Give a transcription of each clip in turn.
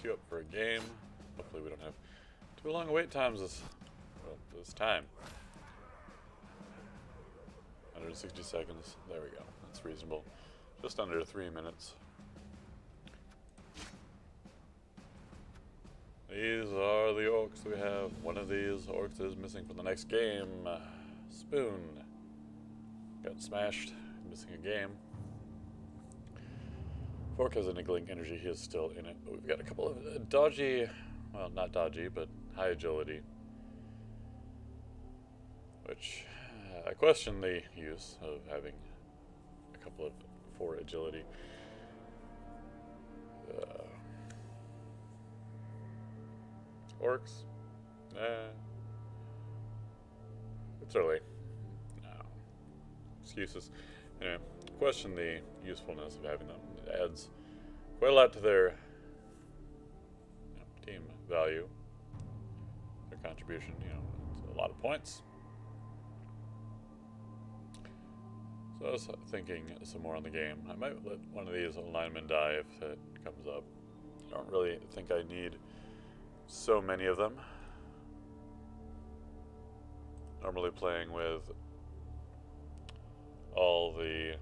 queue up for a game. Hopefully we don't have too long wait times this time. 160 seconds. There we go. That's reasonable. Just under 3 minutes. These are the Orcs we have. One of these Orcs is missing from the next game. Spoon. Got smashed. Missing a game. Fork has a niggling energy. He is still in it. But we've got a couple of dodgy, well, not dodgy, but high agility. Which I question the use of having a couple of 4 agility. Orcs? It's early. No. Excuses. Anyway, question the usefulness of having them. It adds quite a lot to their team value. Their contribution, it's a lot of points. So I was thinking some more on the game. I might let one of these linemen die if it comes up. I don't really think I need so many of them. Normally playing with all the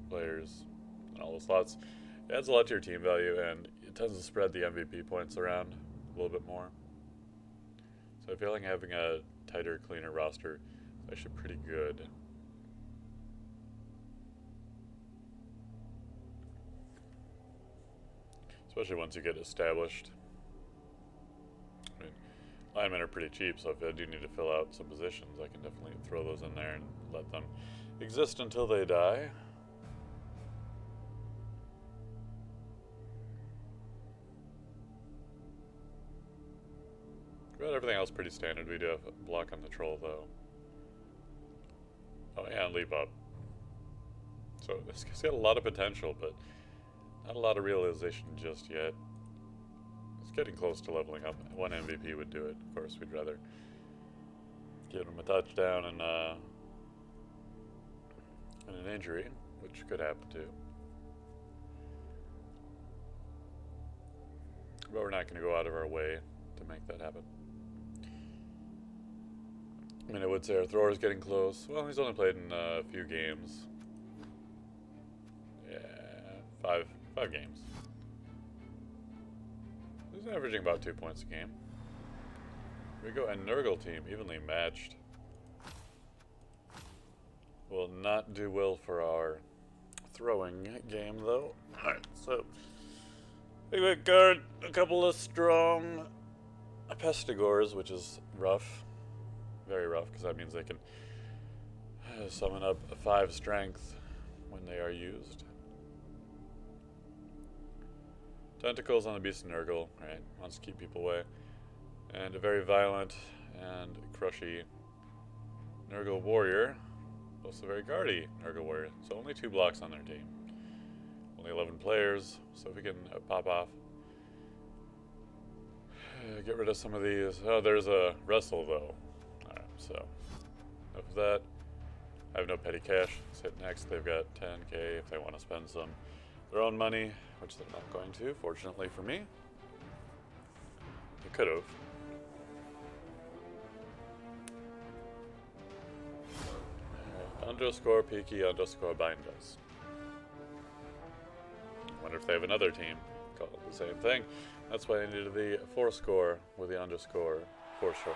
players and all the slots, it adds a lot to your team value, and it tends to spread the MVP points around a little bit more. So I feel like having a tighter, cleaner roster is actually pretty good. Especially once you get established. I mean, linemen are pretty cheap, so if I do need to fill out some positions, I can definitely throw those in there and let them exist until they die. But everything else pretty standard. We do have a block on the troll, though. Oh, yeah, and leap up. So this guy's got a lot of potential, but not a lot of realization just yet. It's getting close to leveling up. One MVP would do it. Of course, we'd rather give him a touchdown and an injury, which could happen too. But we're not going to go out of our way to make that happen. I mean, I would say our thrower's getting close. Well, he's only played in a few games. Yeah, five games. He's averaging about 2 points a game. Here we go, and Nurgle team, evenly matched. Will not do well for our throwing game, though. Alright, so we got a couple of strong Pestigores, which is rough. Very rough, because that means they can summon up a 5 strength when they are used. Tentacles on the Beast of Nurgle, right? Wants to keep people away. And a very violent and crushy Nurgle warrior. Also very guardy Nurgle warrior. So only 2 blocks on their team. Only 11 players, so if we can pop off. Get rid of some of these. Oh, there's a wrestle though. Alright, so enough of that. I have no petty cash. Let's hit next. They've got 10k if they want to spend some their own money, which they're not going to, fortunately for me. They could have. Underscore Peaky underscore bind us. Wonder if they have another team called the same thing. That's why I needed the 4 score with the underscore for sure.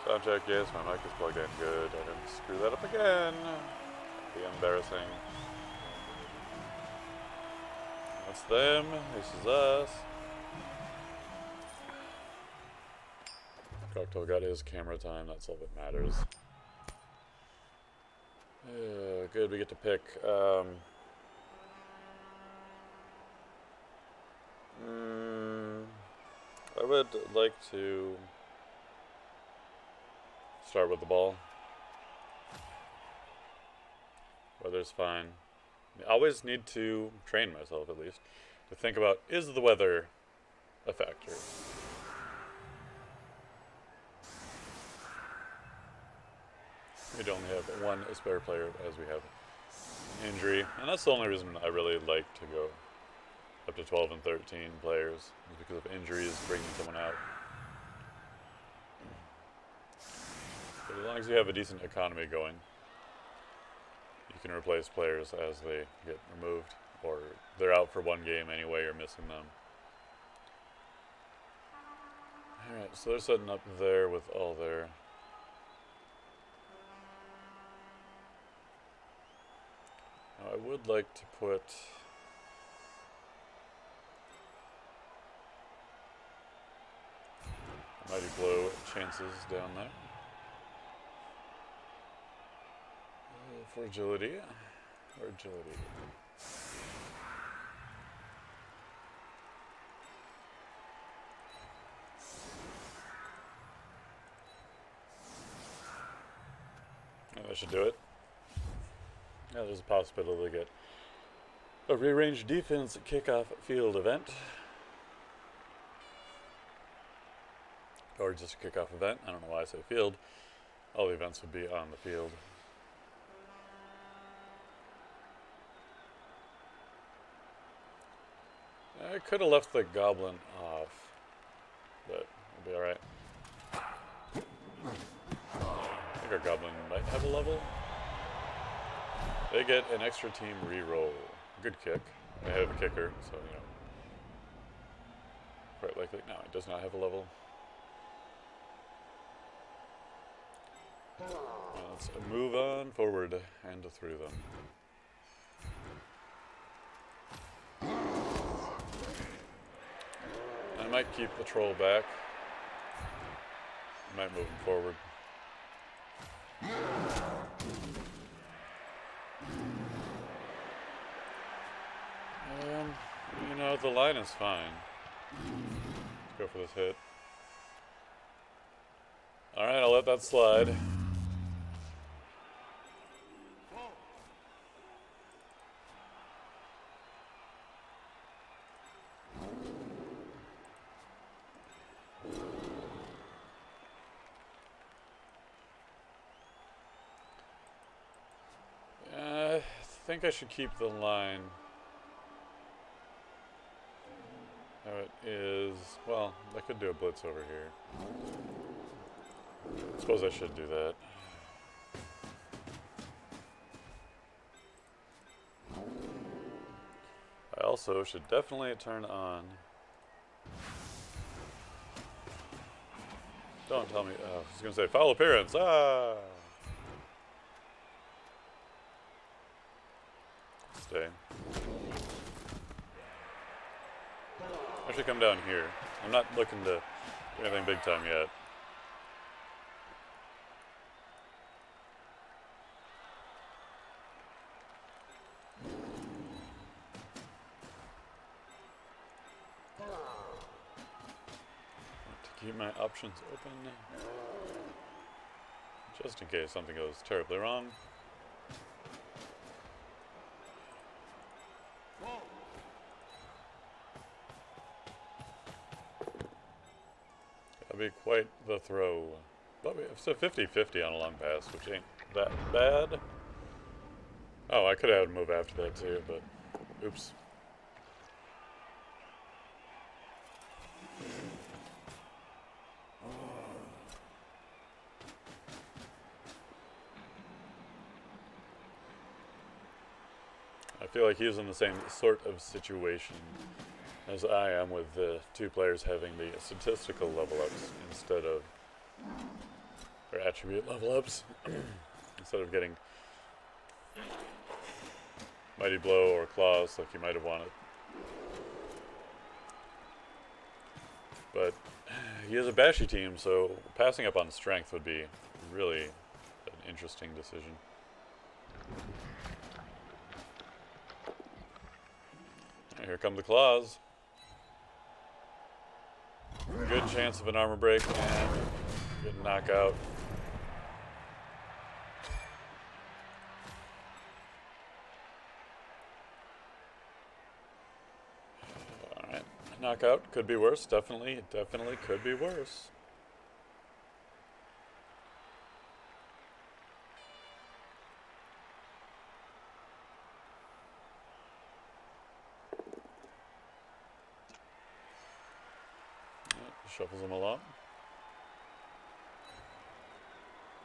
Sound check, yes, my mic is plugged in. Good. I didn't screw that up again. Be embarrassing. That's them. This is us. Cocktail got his camera time. That's all that matters. Good, we get to pick. I would like to start with the ball. Weather's fine. I always need to train myself, at least, to think about, is the weather a factor? we'd only have one spare player as we have injury. And that's the only reason I really like to go up to 12 and 13 players, is because of injuries, bringing someone out. But as long as you have a decent economy going, you can replace players as they get removed, or they're out for one game anyway, you're missing them. Alright, so they're setting up there with all their... Now I would like to put... Mighty Blow chances down there. For agility. Or agility. That should do it. Yeah, there's a possibility to get a rearranged defense kickoff field event. Or just a kickoff event. I don't know why I say field. All the events would be on the field. I could have left the goblin off, but it'll be alright. I think our goblin might have a level. They get an extra team reroll. Good kick. They have a kicker, so you know. Quite likely. No, it does not have a level. Let's move on forward and through them. I might keep the troll back. I might move him forward. You know, the line is fine. Let's go for this hit. Alright, I'll let that slide. I think I should keep the line. How it is. Well, I could do a blitz over here. I suppose I should do that. I also should definitely turn on. Don't tell me. I was going to say foul appearance. Ah! Stay. I should come down here. I'm not looking to do anything big time yet. To keep my options open, just in case something goes terribly wrong. That'd be quite the throw. But it's a 50-50 on a long pass, which ain't that bad. Oh, I could have had a move after that too, but oops. I feel like he's in the same sort of situation as I am, with the two players having the statistical level ups instead of, or attribute level ups, instead of getting Mighty Blow or Claws like you might have wanted. But he is a bashy team, so passing up on strength would be really an interesting decision. And here come the Claws. Good chance of an armor break and get a knockout. Alright, knockout could be worse. Definitely could be worse. Shuffles them along.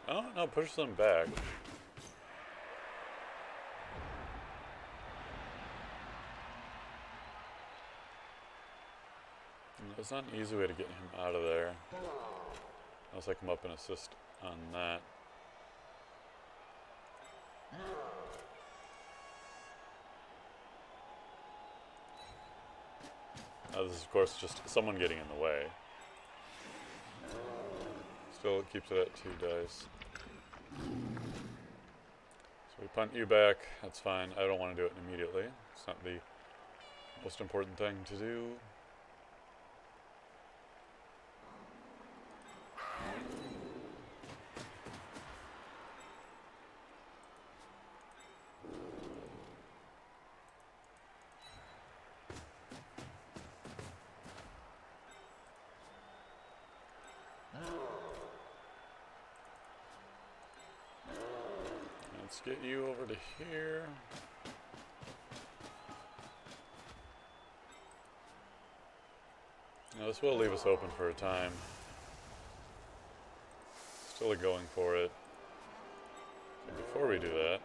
Oh, no, pushes them back. There's not an easy way to get him out of there. Unless I come up and assist on that. Now this is, of course, just someone getting in the way. Still, it keeps it at 2 dice. So we punt you back. That's fine. I don't want to do it immediately. It's not the most important thing to do. Let's get you over to here. Now this will leave us open for a time. Still going for it. So before we do that,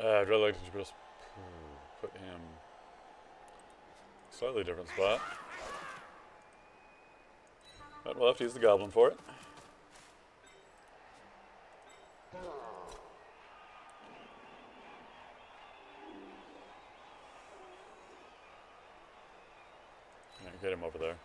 I'd really like to just put him slightly different spot. But we'll have to use the goblin for it. Get him over there.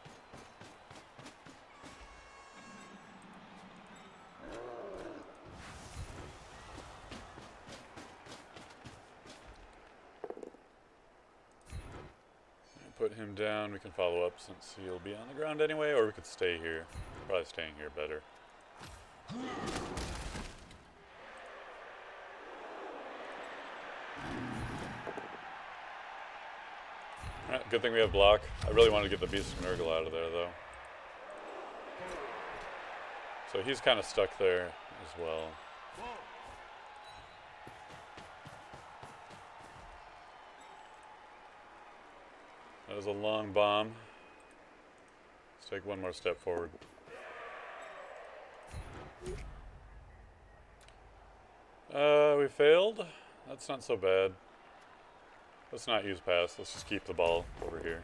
Put him down. We can follow up since he'll be on the ground anyway, or we could stay here. Probably staying here better. Alright, good thing we have block. I really want to get the Beast of Nurgle out of there, though. So he's kind of stuck there as well. That was a long bomb. Let's take one more step forward. We failed. That's not so bad. Let's not use pass. Let's just keep the ball over here.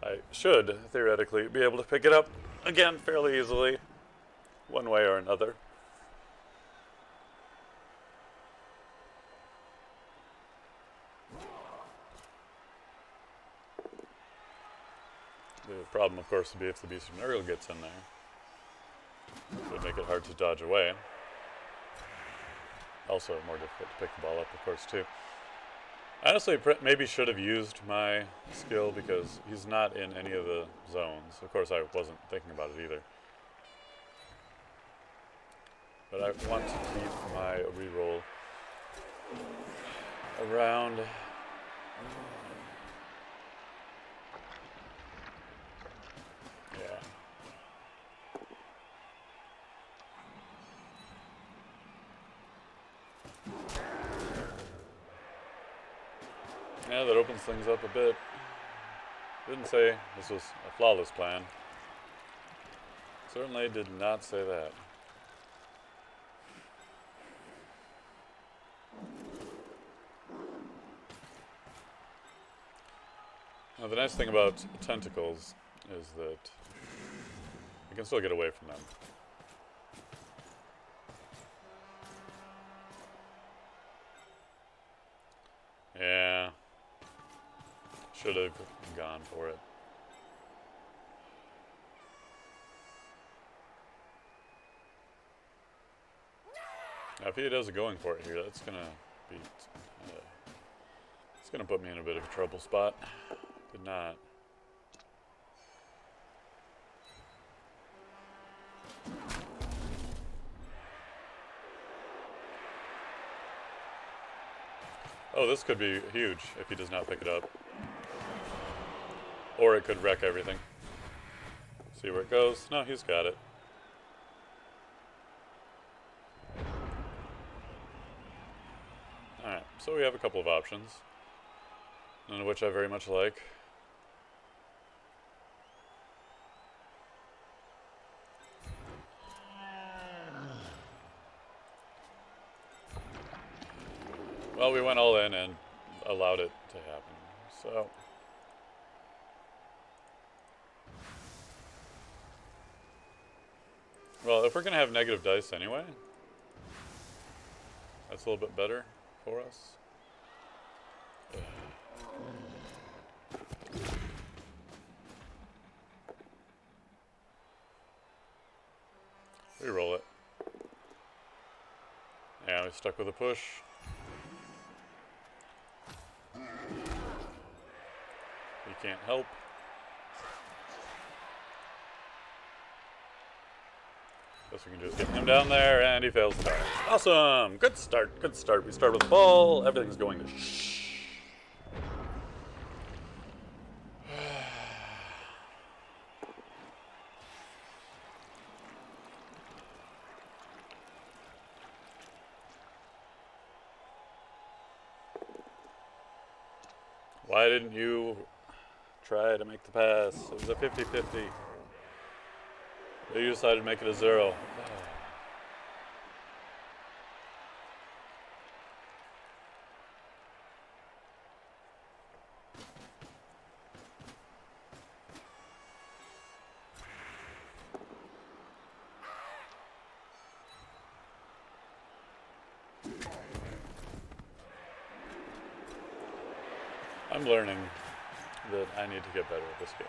I should, theoretically, be able to pick it up again fairly easily, one way or another. The problem, of course, would be if the Beast of Nurgle gets in there. It would make it hard to dodge away. Also more difficult to pick the ball up, of course, too. I honestly maybe should have used my skill because he's not in any of the zones. Of course, I wasn't thinking about it either. But I want to keep my reroll around. Yeah, that opens things up a bit. Didn't say this was a flawless plan. Certainly did not say that. Now the nice thing about tentacles is that you can still get away from them. Yeah. Should have gone for it. Now, if he does a going for it here, that's gonna be, it's gonna put me in a bit of a trouble spot. Did not. Oh, this could be huge if he does not pick it up. Or it could wreck everything. See where it goes. No, he's got it. so we have a couple of options, none of which I very much like. Well, we went all in and allowed it to happen, so... Well, if we're going to have negative dice anyway, that's a little bit better for us. Reroll it. Yeah, we stuck with a push. He can't help. Guess we can just get him down there, and he fails to die. Awesome! Good start, good start. We start with the ball, everything's going to shh. Why didn't you try to make the pass? It was a 50-50. You decided to make it a 0. I'm learning that I need to get better at this game.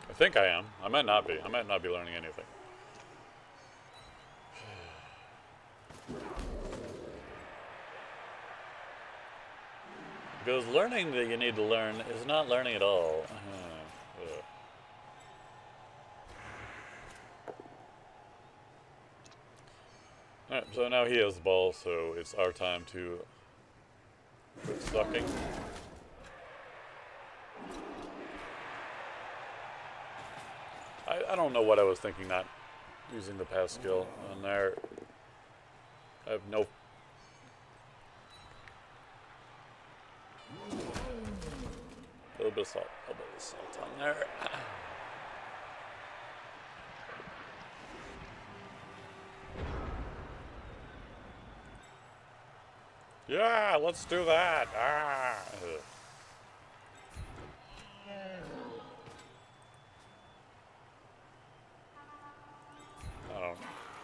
I think I am. I might not be. I might not be learning anything. Because learning that you need to learn is not learning at all. Alright, so now he has the ball, so it's our time to quit sucking. I don't know what I was thinking not using the pass skill on there. I have no... A little bit of salt. A little bit of salt on there. Yeah, let's do that. Ah.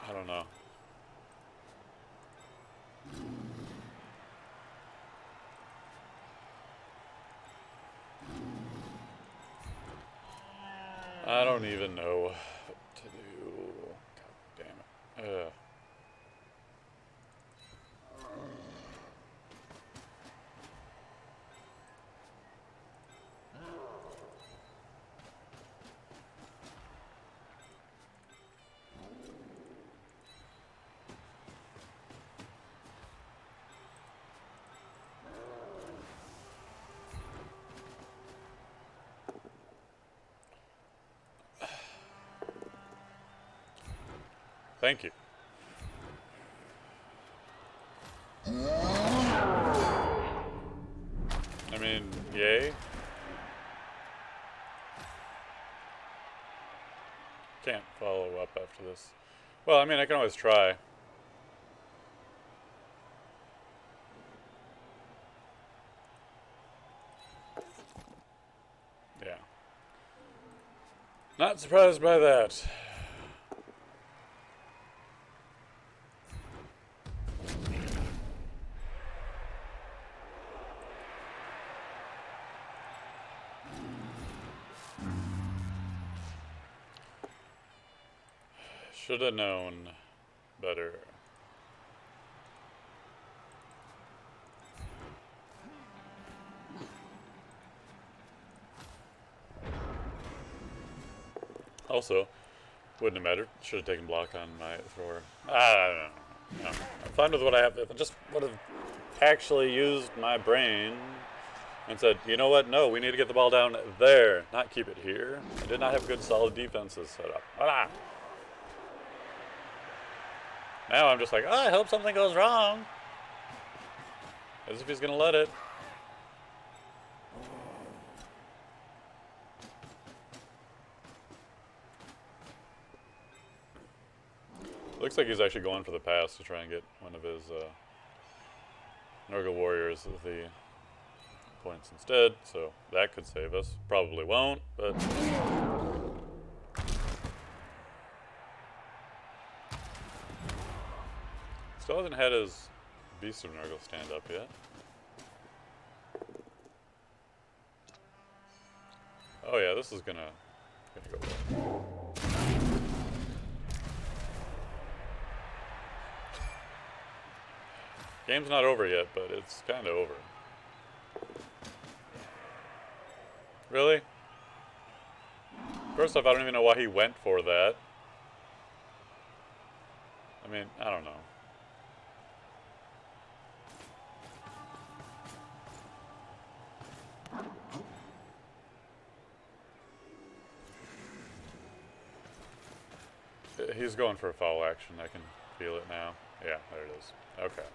I don't know. I don't even know what to do. God damn it. Thank you. I mean, yay. Can't follow up after this. Well, I mean, I can always try. Yeah. Not surprised by that. Should have known better. Also, wouldn't have mattered. Should have taken block on my thrower. I don't know. I'm fine with what I have. If I just would have actually used my brain and said, you know what? No, we need to get the ball down there, not keep it here. I did not have good, solid defenses set up. Ah! Now I'm just like, oh, I hope something goes wrong. As if he's going to let it. Looks like he's actually going for the pass to try and get one of his Nurgle warriors with the points instead, so that could save us. Probably won't, but... Still hasn't had his Beast of Nurgle stand up yet. Oh yeah, this is gonna go well. Game's not over yet, but it's kind of over. Really? First off, I don't even know why he went for that. I mean, I don't know. He's going for a foul action. I can feel it now. Yeah, there it is. Okay.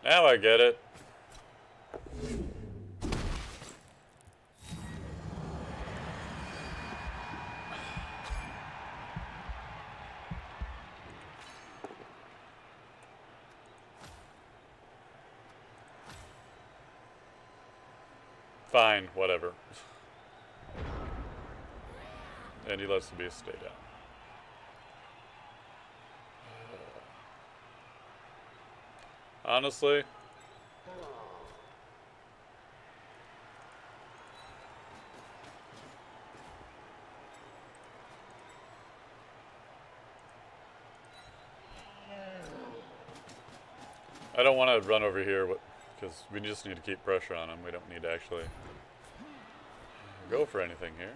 Now I get it. Fine, whatever. And he lets the beast stay down. Honestly, I don't want to run over here because we just need to keep pressure on him. We don't need to actually go for anything here.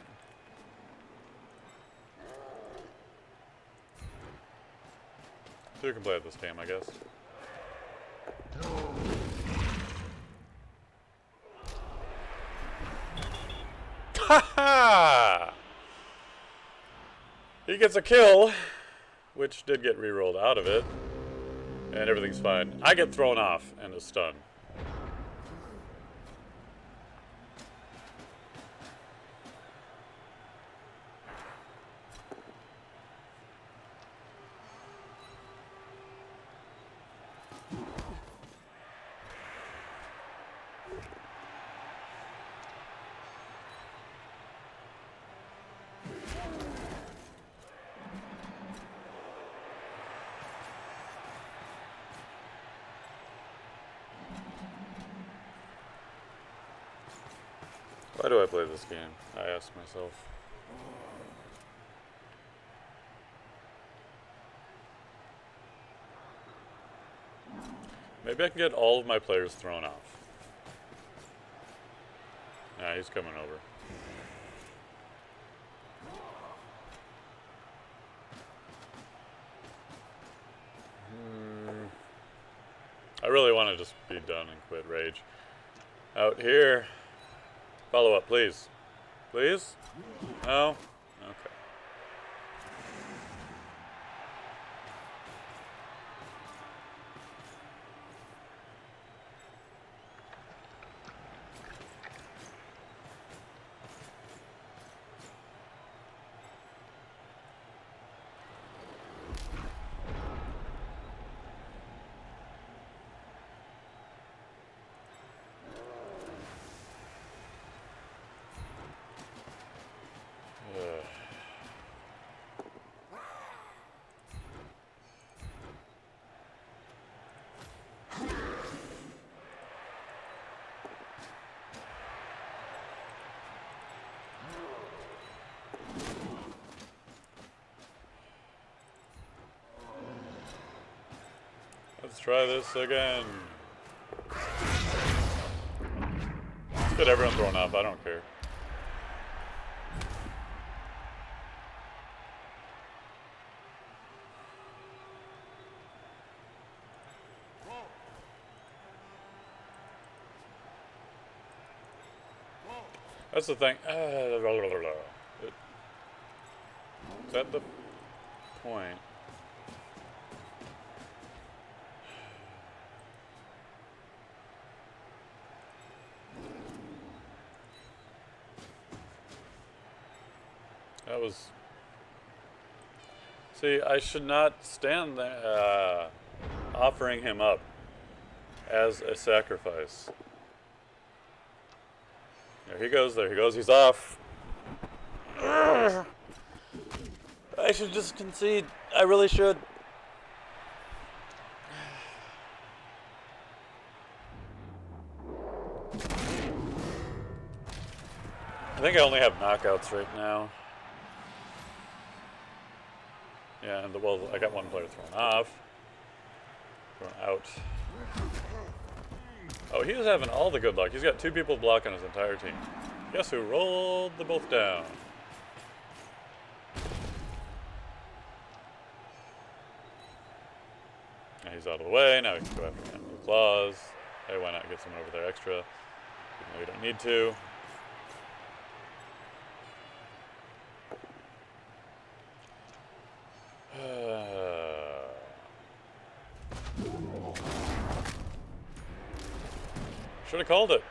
So we can play this game, I guess. Ha! He gets a kill, which did get re-rolled out of it, and everything's fine. I get thrown off and a stun. Why do I play this game? I ask myself. Maybe I can get all of my players thrown off. Nah, he's coming over. I really want to just be done and quit Rage. Out here. Follow up, please. Please? No? Okay. Let's try this again. Let's get everyone thrown off. I don't care. That's the thing. Is that the point? That was... See, I should not stand there offering him up as a sacrifice. There he goes, he's off. I should just concede. I really should. I think I only have knockouts right now. Yeah, and well, I got one player thrown off. Thrown out. Oh, he is having all the good luck. He's got 2 people blocking his entire team. Guess who rolled them both down? Now he's out of the way. Now we can go after him with claws. Hey, why not get someone over there extra? Even though we don't need to. Should have called it.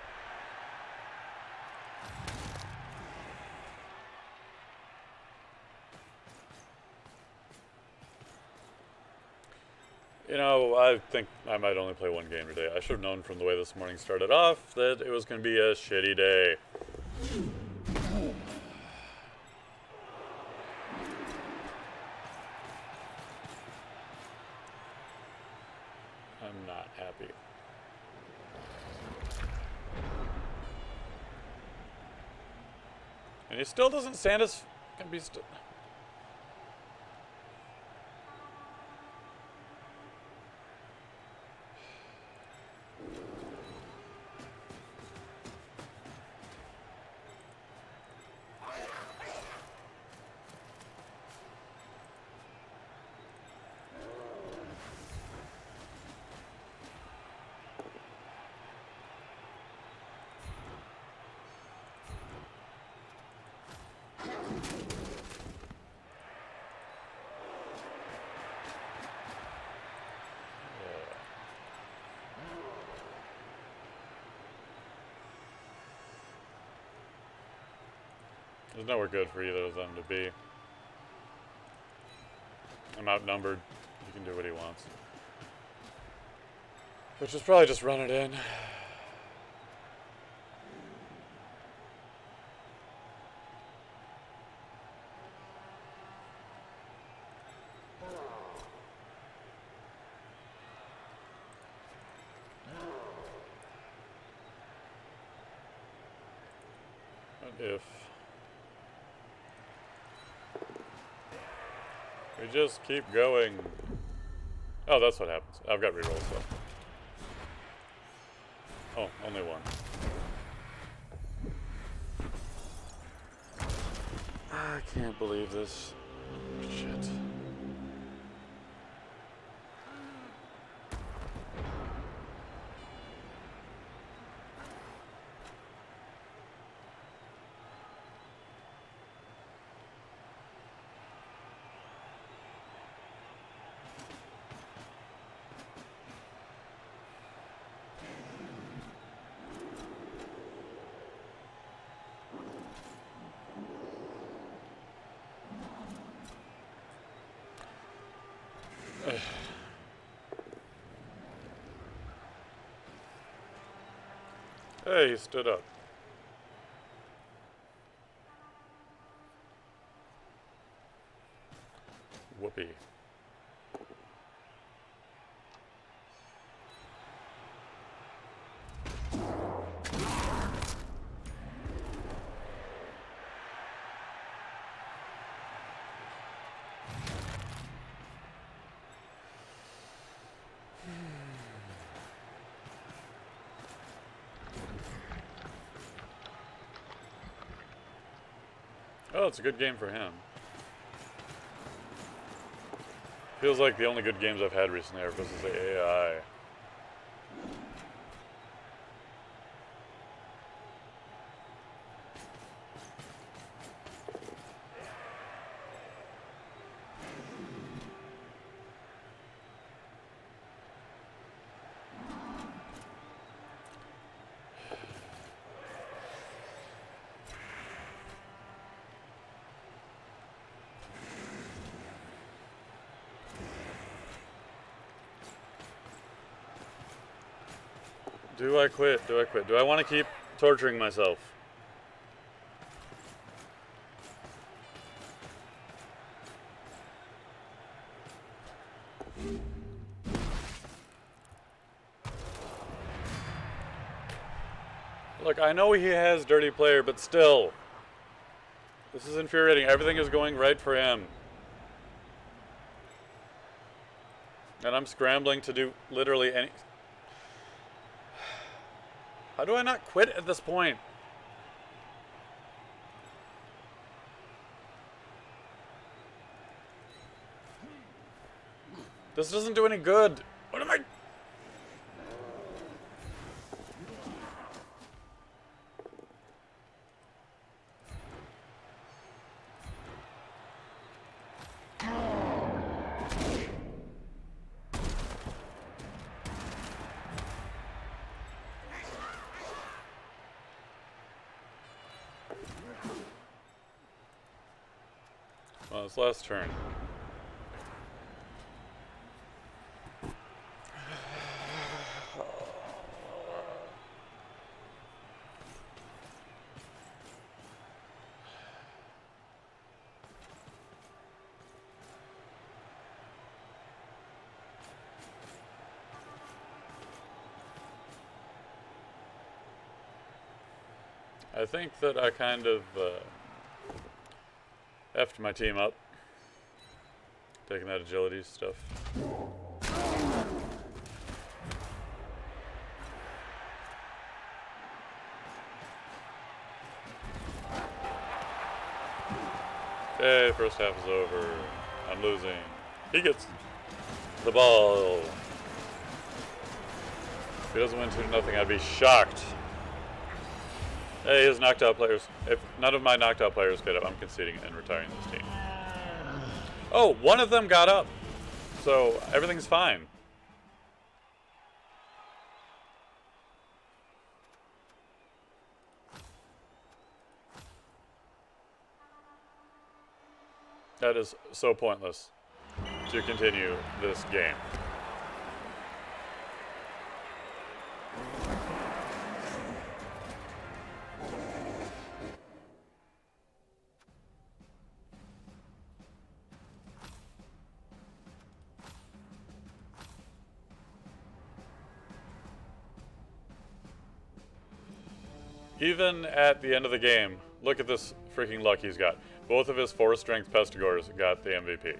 You know, I think I might only play one game today. I should have known from the way this morning started off that it was going to be a shitty day. I'm not happy. And he still doesn't stand his... Can be still... There's nowhere good for either of them to be. I'm outnumbered. He can do what he wants. Which is probably just run it in. What if... we just keep going. Oh, that's what happens. I've got rerolls though. Oh, only one. I can't believe this. Shit. Hey, he stood up. Whoopee. Oh, it's a good game for him. Feels like the only good games I've had recently are versus the AI. Do I quit? Do I quit? Do I want to keep torturing myself? Look, I know he has dirty player, but still. This is infuriating. Everything is going right for him. And I'm scrambling to do literally any... How do I not quit at this point? This doesn't do any good. What am I... Well, it's last turn. I think that I kind of effed my team up, taking that agility stuff. Okay, first half is over. I'm losing. He gets the ball. If he doesn't win 2-0, I'd be shocked. Hey, his knocked out players. If none of my knocked out players get up, I'm conceding and retiring this team. Oh, one of them got up. So everything's fine. That is so pointless to continue this game. Even at the end of the game, look at this freaking luck he's got. Both of his 4-strength Pestigors got the MVP.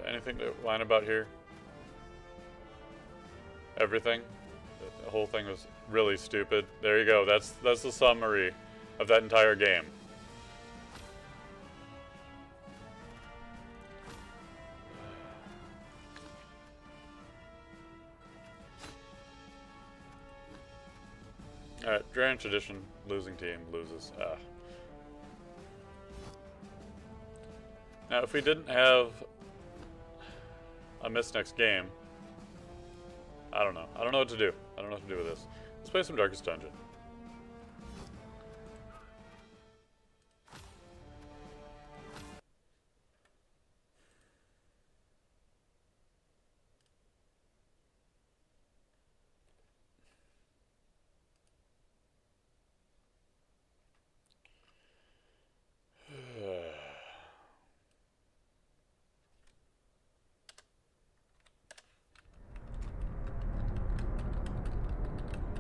Anything to whine about here? Everything? The whole thing was really stupid. There you go. That's the summary of that entire game. Alright, Grand Tradition, losing team, loses. Now, if we didn't have a miss next game, I don't know. I don't know what to do. I don't know what to do with this. Let's play some Darkest Dungeon.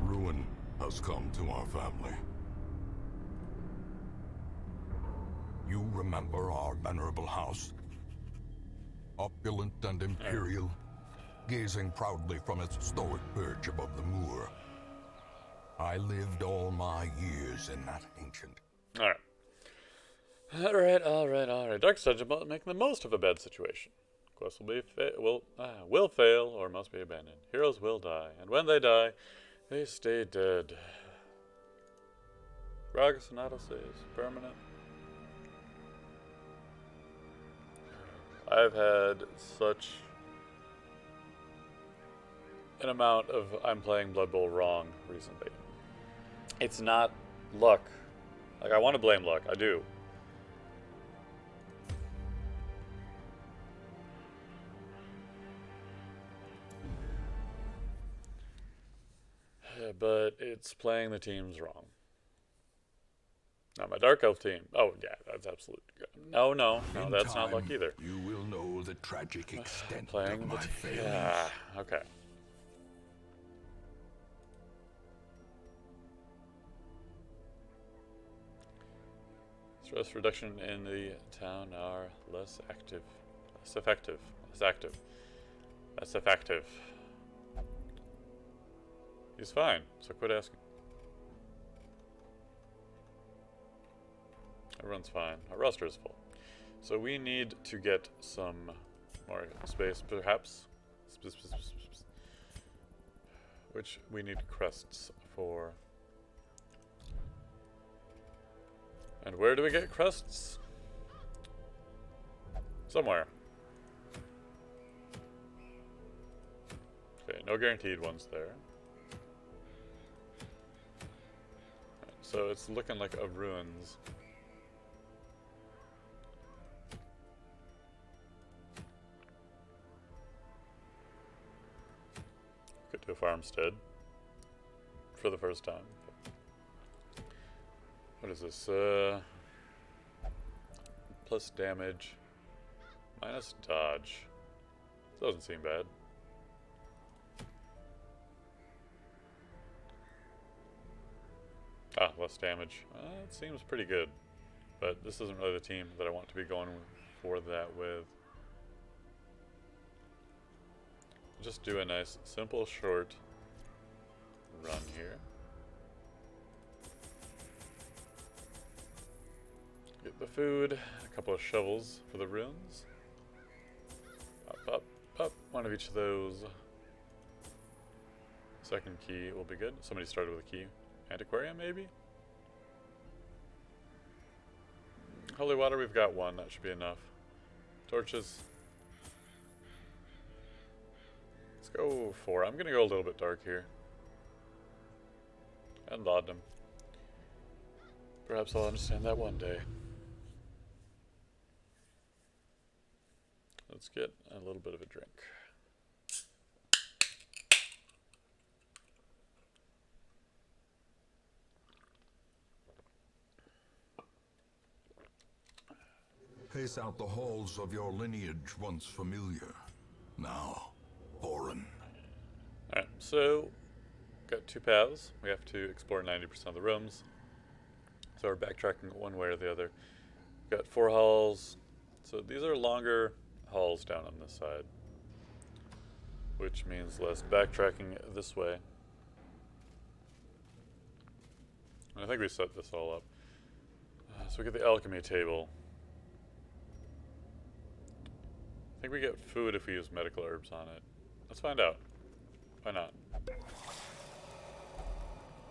Ruin has come to our family. You remember our venerable house? Opulent and imperial, gazing proudly from its stoic perch above the moor. I lived all my years in that ancient... Alright. Darkest Dungeon, making the most of a bad situation. Quests will fail or must be abandoned. Heroes will die, and when they die, they stay dead. Raga Sonata says permanent. I've had such an amount of I'm playing Blood Bowl wrong recently. It's not luck. Like, I want to blame luck. I do. But it's playing the teams wrong. Not my Dark Elf team. Oh, yeah, that's absolute. No, that's not luck either. You will know the tragic extent Playing of my failings. Yeah, okay. Stress reduction in the town are less active. Less effective. Less active. Less effective. He's fine, so quit asking. Everyone's fine. Our roster is full. So we need to get some more space, perhaps. Which we need crests for. And where do we get crests? Somewhere. Okay, no guaranteed ones there. So it's looking like a ruins. Could do a farmstead for the first time. What is this? Plus damage, minus dodge. Doesn't seem bad. Ah, less damage. It seems pretty good. But this isn't really the team that I want to be going for that with. Just do a nice, simple, short run here. Get the food, a couple of shovels for the runes. Up, one of each of those. Second key will be good. Somebody started with a key. Antiquarian, maybe? Holy water, we've got one. That should be enough. Torches. Let's go 4. I'm going to go a little bit dark here. And laudanum. Perhaps I'll understand that one day. Let's get a little bit of a drink. Pace out the halls of your lineage once familiar, now foreign. Alright, so got 2 paths. We have to explore 90% of the rooms. So we're backtracking one way or the other. Got 4 halls. So these are longer halls down on this side, which means less backtracking this way. And I think we set this all up. So we get the alchemy table. I think we get food if we use medical herbs on it. Let's find out. Why not?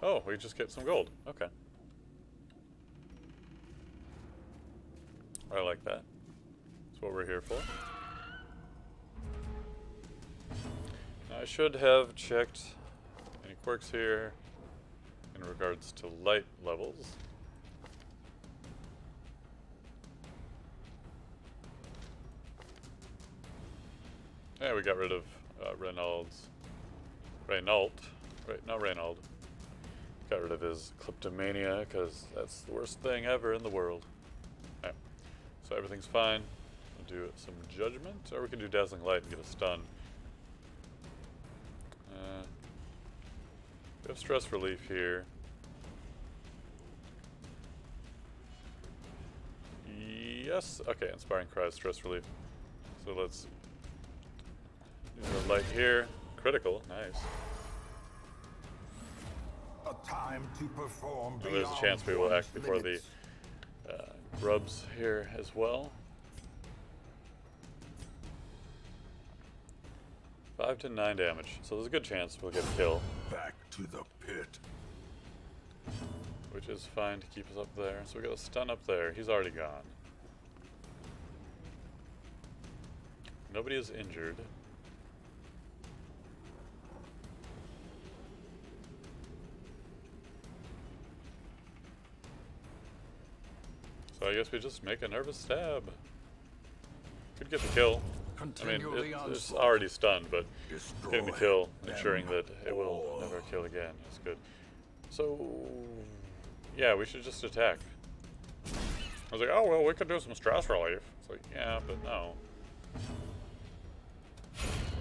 Oh, we just get some gold. Okay. I like that. That's what we're here for. Now, I should have checked any quirks here in regards to light levels. Yeah, we got rid of Renault. Right, not Renault. Got rid of his kleptomania, because that's the worst thing ever in the world. Okay. So everything's fine. We'll do some judgment, or we can do dazzling light and get a stun. We have stress relief here. Yes. Okay, inspiring cries, stress relief. So let's do the light here. Critical, nice. A time to perform. And there's a chance we will act before the grubs here as well. 5 to 9 damage, so there's a good chance we'll get a kill. Back to the pit. Which is fine to keep us up there. So we got a stun up there. He's already gone. Nobody is injured. So I guess we just make a nervous stab. Could get the kill. I mean, it's already stunned, but getting the kill, ensuring that it will never kill again is good. So, yeah, we should just attack. I was like, oh, well, we could do some stress relief. It's like, yeah, but no.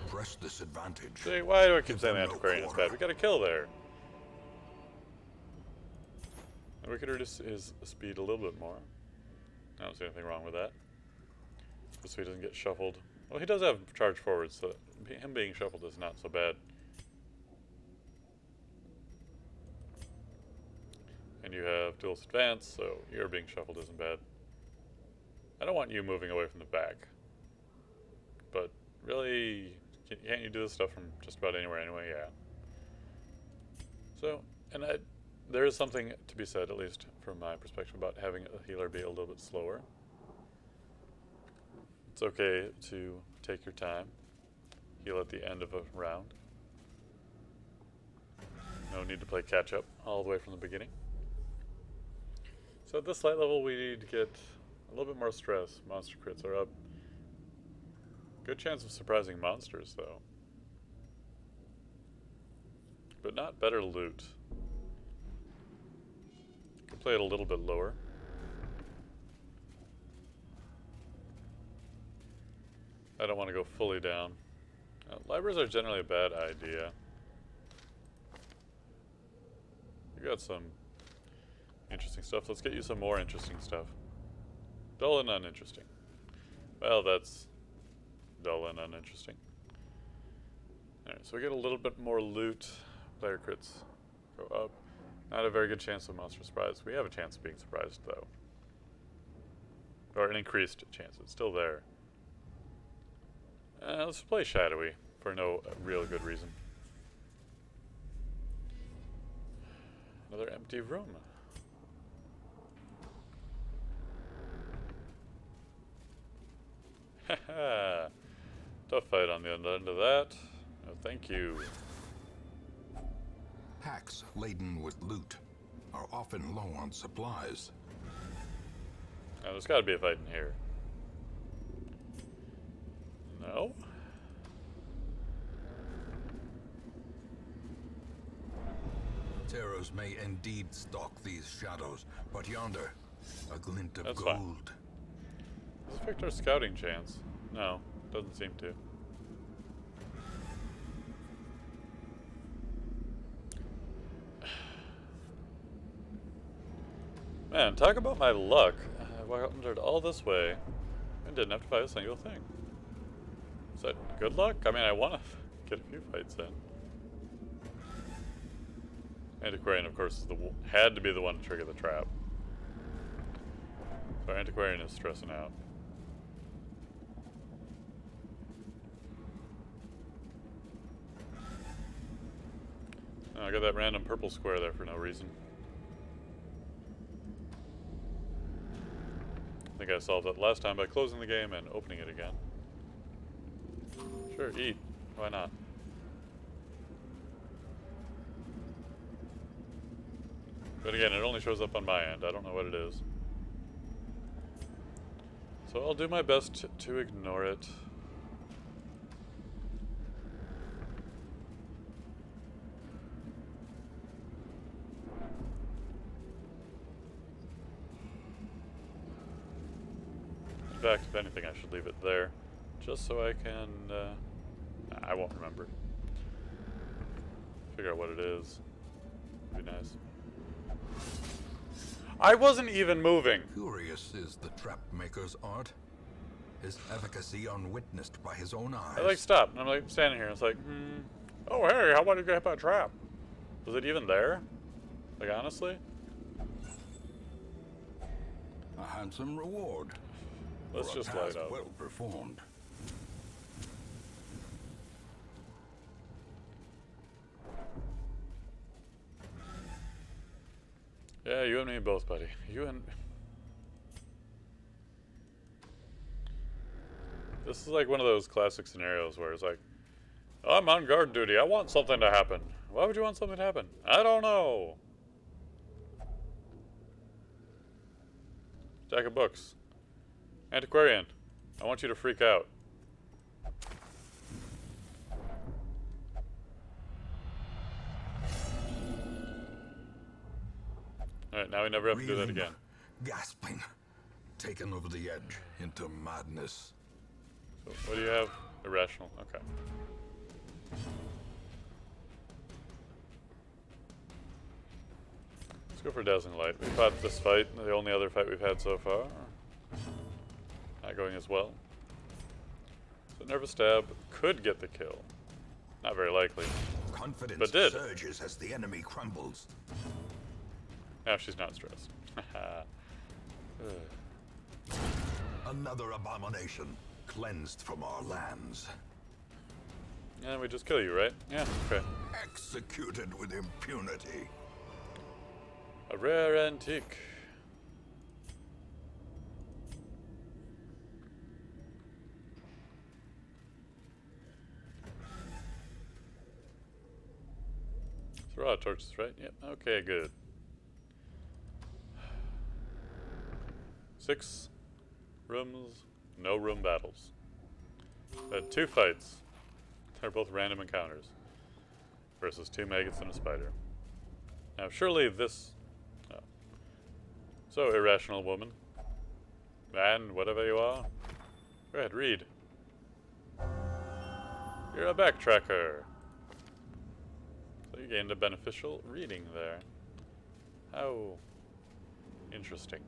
Press this advantage. See, why do I keep saying the Antiquarian is bad? We got a kill there. And we could reduce his speed a little bit more. I don't see anything wrong with that. Just so he doesn't get shuffled. Well, he does have charge forward, so him being shuffled is not so bad. And you have duelist advance, so your being shuffled isn't bad. I don't want you moving away from the back. But really, can't you do this stuff from just about anywhere anyway? Yeah. So, and there is something to be said, at least from my perspective, about having a healer be a little bit slower. It's okay to take your time, heal at the end of a round. No need to play catch up all the way from the beginning. So at this light level we need to get a little bit more stress. Monster crits are up. Good chance of surprising monsters though. But not better loot. Could play it a little bit lower. I don't want to go fully down. Libraries are generally a bad idea. You got some interesting stuff. Let's get you some more interesting stuff. Dull and uninteresting. Well, that's dull and uninteresting. Alright, so we get a little bit more loot. Player crits go up. Not a very good chance of monster surprise. We have a chance of being surprised, though. Or an increased chance. It's still there. Let's play Shadowy for no real good reason. Another empty room. Haha. Tough fight on the end of that. No, thank you. Packs laden with loot are often low on supplies. Now, there's got to be a fight in here. No? Terrors may indeed stalk these shadows, but yonder, a glint of That's gold. fine. Does it affect our scouting chance? No, doesn't seem to. Man, talk about my luck. I wandered all this way and didn't have to fight a single thing. Is that good luck? I mean, I want to get a few fights in. Antiquarian, of course, is had to be the one to trigger the trap. So Antiquarian is stressing out. Oh, I got that random purple square there for no reason. I think I solved that last time by closing the game and opening it again. Sure, eat. Why not? But again, it only shows up on my end. I don't know what it is. So I'll do my best to ignore it. In fact, if anything, I should leave it there. Just so I can... I won't remember. Figure out what it is. Would be nice. I wasn't even moving! Curious is the trap maker's art. His efficacy unwitnessed by his own eyes. I like stopped, and I'm like standing here, and it's like, oh hey, how about you get hit by a trap? Was it even there? Like honestly? A handsome reward. Let's just light up. Well performed. Yeah, you and me both, buddy. You and... This is like one of those classic scenarios where it's like, I'm on guard duty. I want something to happen. Why would you want something to happen? I don't know. Stack of books. Antiquarian. I want you to freak out. Alright, now we never have to do that again. Gasping. Taken over the edge into madness. So, what do you have? Irrational. Okay. Let's go for Dazzling Light. We fought this fight, the only other fight we've had so far. Not going as well. So Nervous Stab could get the kill. Not very likely. Confidence But did. surges as the enemy crumbles. Now she's not stressed. Another abomination cleansed from our lands. And we just kill you, right? Yeah, okay. Executed with impunity. A rare antique. Throw out torches, right? Yep. Okay, good. 6 rooms, no room battles. Had 2 fights. They're both random encounters. Versus 2 maggots and a spider. Now, surely this... Oh. So, irrational woman. Man, whatever you are. Go ahead, read. You're a backtracker. So you gained a beneficial reading there. How interesting.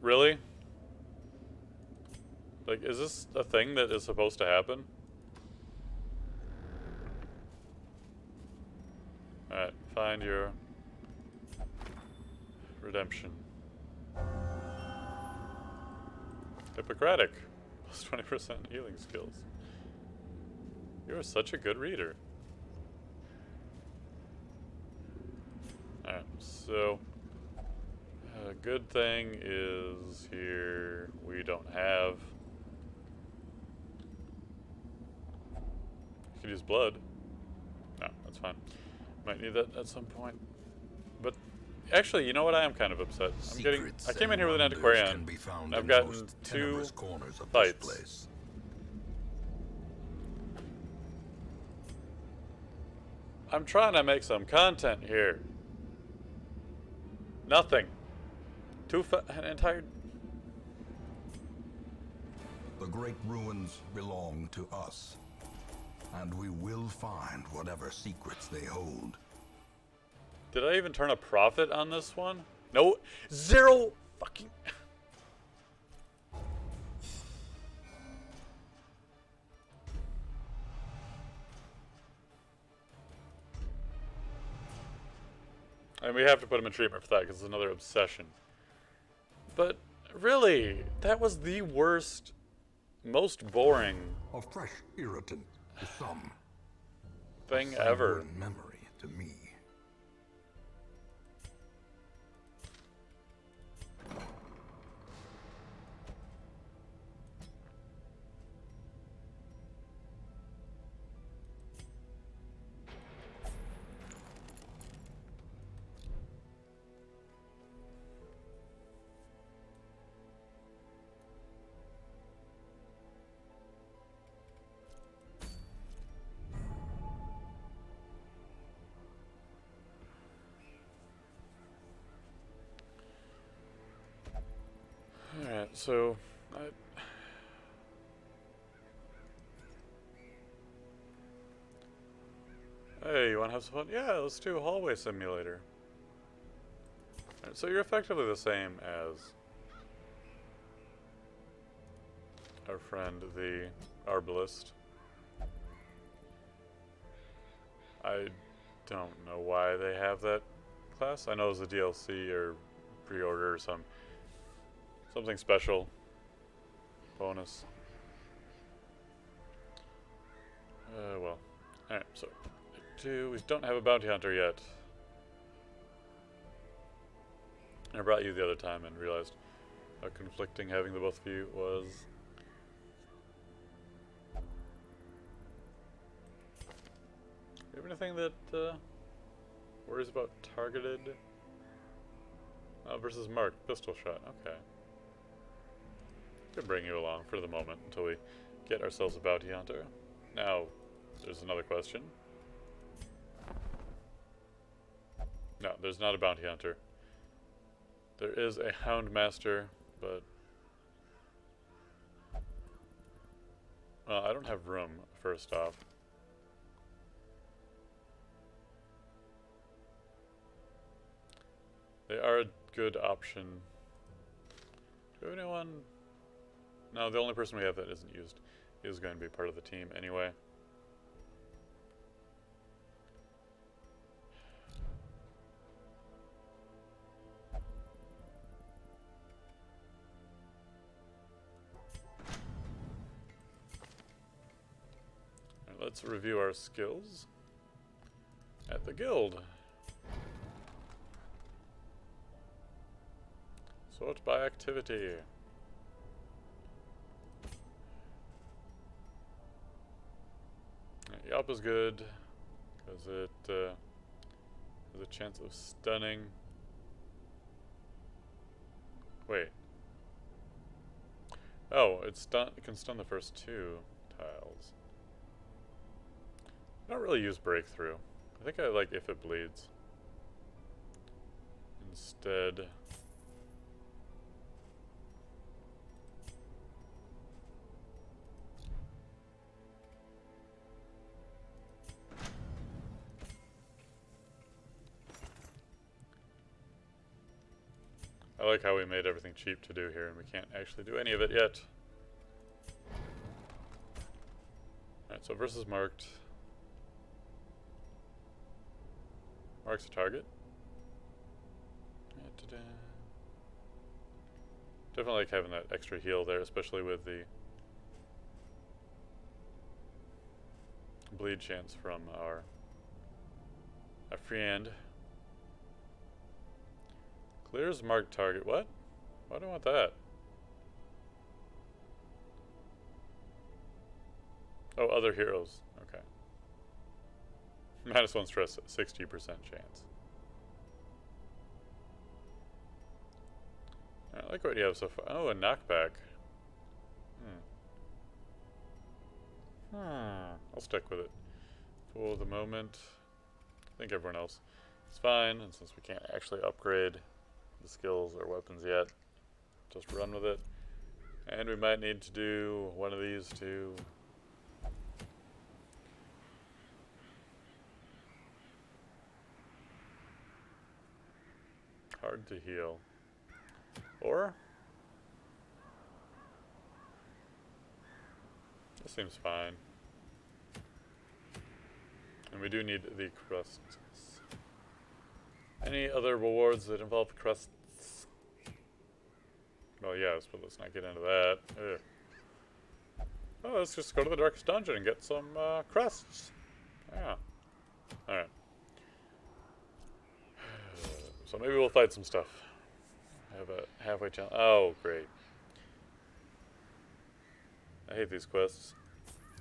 Really? Like, is this a thing that is supposed to happen? Alright, find your redemption. Hippocratic. Plus 20% healing skills. You are such a good reader. Alright, so... a good thing is here we don't have... You could use blood. No, that's fine. Might need that at some point. But actually, you know what? I am kind of upset. I came in here with an antiquarian. I've gotten 2 fights. I'm trying to make some content here. Nothing. An entire... The great ruins belong to us. And we will find whatever secrets they hold. Did I even turn a profit on this one? No. 0 fucking... And we have to put him in treatment for that because it's another obsession. But really, that was the worst, most boring A fresh irritant to some. thing ever. A memory to me. Alright, so... Hey, you want to have some fun? Yeah, let's do a hallway simulator. Alright, so you're effectively the same as our friend, the Arbalist. I don't know why they have that class. I know it was a DLC or pre-order or something special. Bonus. Well. Alright, so... we don't have a bounty hunter yet. I brought you the other time and realized how conflicting having the both of you was. Do you have anything that Worries about targeted versus marked pistol shot. Okay. Could bring you along for the moment until we get ourselves a bounty hunter. Now, there's another question. No, there's not a bounty hunter. There is a hound master, but I don't have room, first off. They are a good option. Do we have anyone? No, the only person we have that isn't used is going to be part of the team anyway. Alright, let's review our skills at the guild. Sort by activity. Yelp is good because it has a chance of stunning. Wait. Oh, it can stun the first two tiles. I don't really use breakthrough. I think I like if it bleeds. Instead. I like how we made everything cheap to do here, and we can't actually do any of it yet. Alright, so versus marked. Marks a target. Definitely like having that extra heal there, especially with the bleed chance from our friend. Clears marked target. What? Why do I want that? Oh, other heroes. Okay. -1 stress, 60% chance. I like what you have so far. Oh, a knockback. I'll stick with it for the moment. I think everyone else is fine, and since we can't actually upgrade the skills or weapons yet, just run with it. And we might need to do one of these too. Hard to heal. Or this seems fine. And we do need the crusts. Any other rewards that involve crusts? Well, yes, but let's not get into that. Ugh. Oh, let's just go to the darkest dungeon and get some crusts. Yeah. Alright. So maybe we'll fight some stuff. Have a halfway challenge. Oh, great. I hate these quests.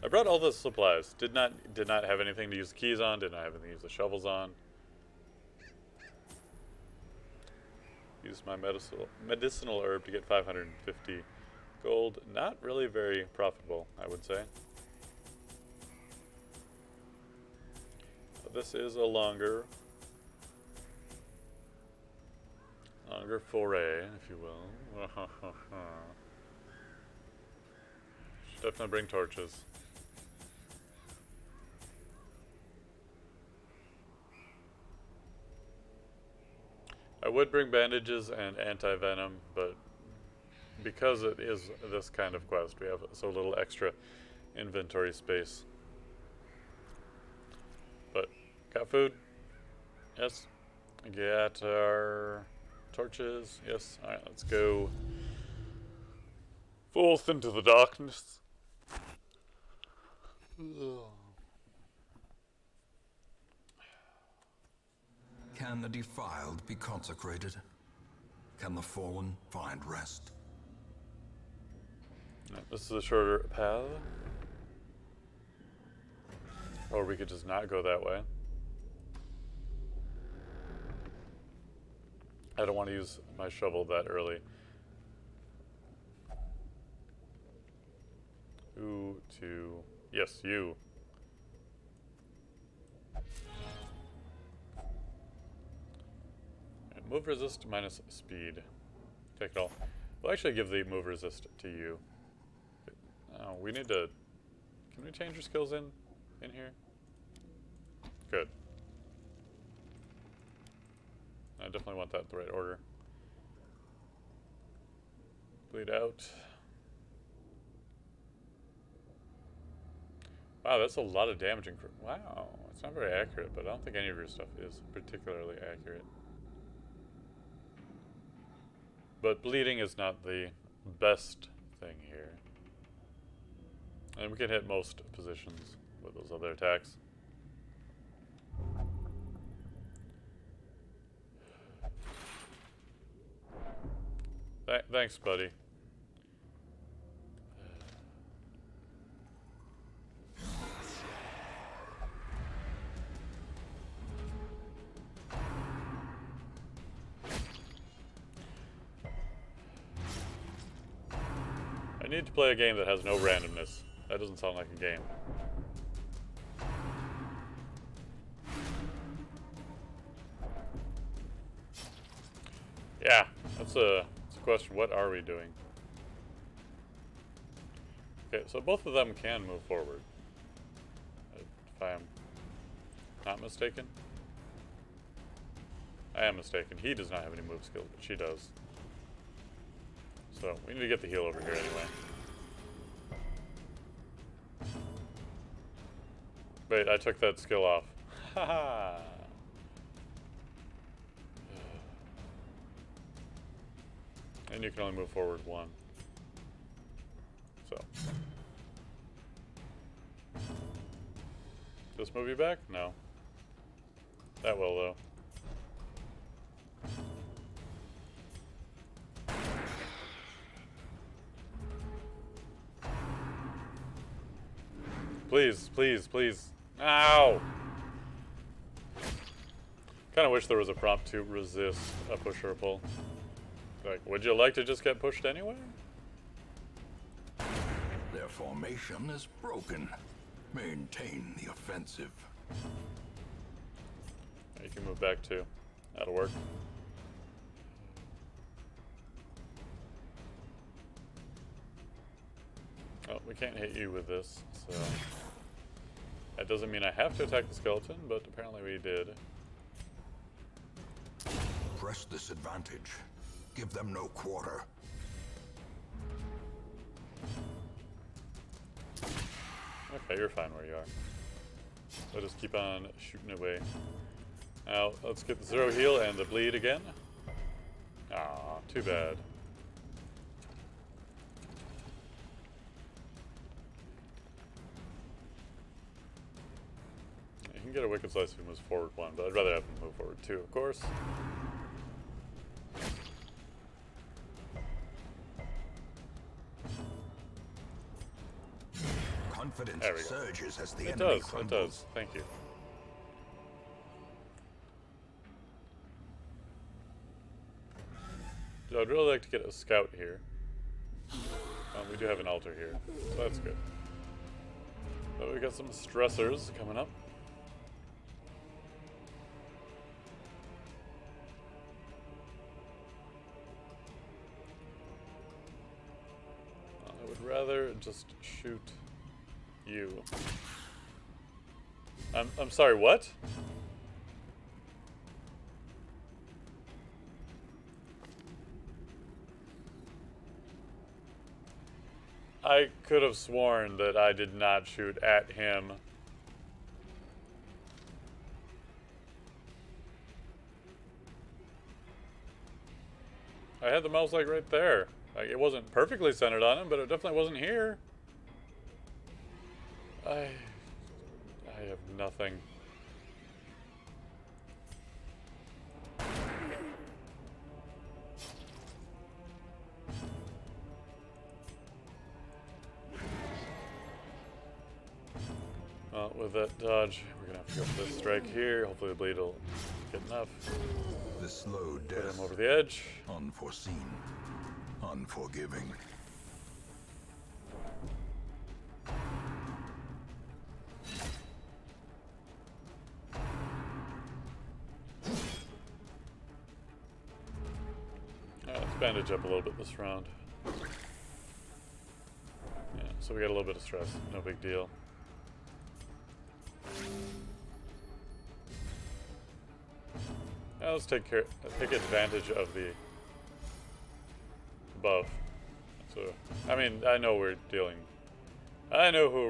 I brought all the supplies. Did not have anything to use the keys on. Did not have anything to use the shovels on. Used my medicinal herb to get 550 gold. Not really very profitable, I would say. But this is a longer foray, if you will. Should definitely bring torches. I would bring bandages and anti-venom, but because it is this kind of quest, we have so little extra inventory space. But, got food? Yes. Got our torches? Yes. Alright, let's go forth into the darkness. Can the defiled be consecrated? Can the fallen find rest? This is a shorter path. Or we could just not go that way. I don't want to use my shovel that early. Who to... Yes, you. And move resist minus speed. Take it all. We'll actually give the move resist to you. Oh, we need to... Can we change your skills in here? Good. I definitely want that in the right order. Bleed out. Wow, that's a lot of damage. Wow, it's not very accurate, but I don't think any of your stuff is particularly accurate. But bleeding is not the best thing here. And we can hit most positions with those other attacks. Thanks, buddy. I need to play a game that has no randomness. That doesn't sound like a game. Yeah, that's a question. What are we doing? Okay, so both of them can move forward. If I am not mistaken. I am mistaken. He does not have any move skills, but she does. So, we need to get the heal over here anyway. Wait, I took that skill off. Haha! And you can only move forward one. So. Does this move you back? No. That will, though. Please, please, please. Ow! Kind of wish there was a prompt to resist a push or a pull. Like, would you like to just get pushed anyway? Their formation is broken. Maintain the offensive. You can move back too. That'll work. Oh, we can't hit you with this, so... That doesn't mean I have to attack the skeleton, but apparently we did. Press this advantage. Give them no quarter. Okay, you're fine where you are. Let us keep on shooting away. Now, let's get the zero heal and the bleed again. Ah, too bad. You can get a Wicked Slice if he moves forward one, but I'd rather have him move forward two, of course. Confidence There we go. surges as the It enemy does, it crumbles. does. Thank you. So I'd really like to get a scout here. We do have an altar here, so that's good. So we got some stressors coming up. I would rather just shoot you. I'm sorry, what? I could have sworn that I did not shoot at him. I had the mouse like right there. Like, it wasn't perfectly centered on him, but it definitely wasn't here. I have nothing. With that dodge, we're gonna have to go for this strike here. Hopefully the bleed will get enough. The slow Put him death, over the edge. unforeseen, unforgiving. Let's bandage up a little bit this round. Yeah, so we got a little bit of stress. No big deal. Now let's take advantage of the buff. So, I mean, I know who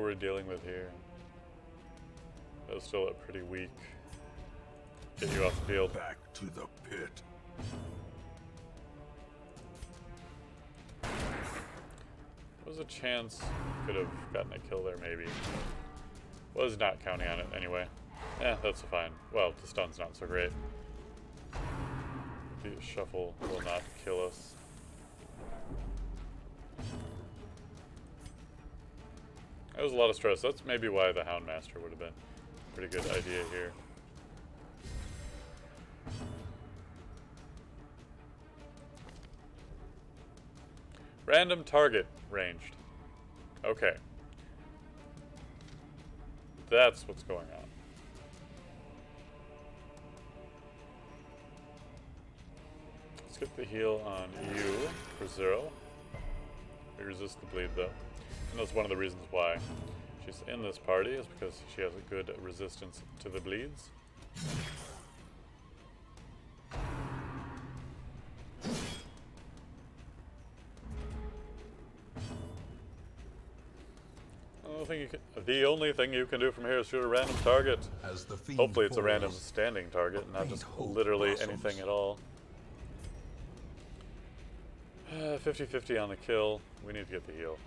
we're dealing with here. That's still a pretty weak. Get you off the field. Back to the pit. There was a chance could have gotten a kill there, maybe. Was not counting on it anyway. Yeah, that's fine. Well, the stun's not so great. The shuffle will not kill us. That was a lot of stress. That's maybe why the Houndmaster would have been a pretty good idea here. Random target ranged. Okay. That's what's going on. Let's get the heal on you for 0. We resist the bleed though. And that's one of the reasons why she's in this party, is because she has a good resistance to the bleeds. The only thing you can do from here is shoot a random target. As the fiend Hopefully it's a falls, random standing target, and not faint just hope literally blossoms. anything at all. 50-50 on the kill. We need to get the heal.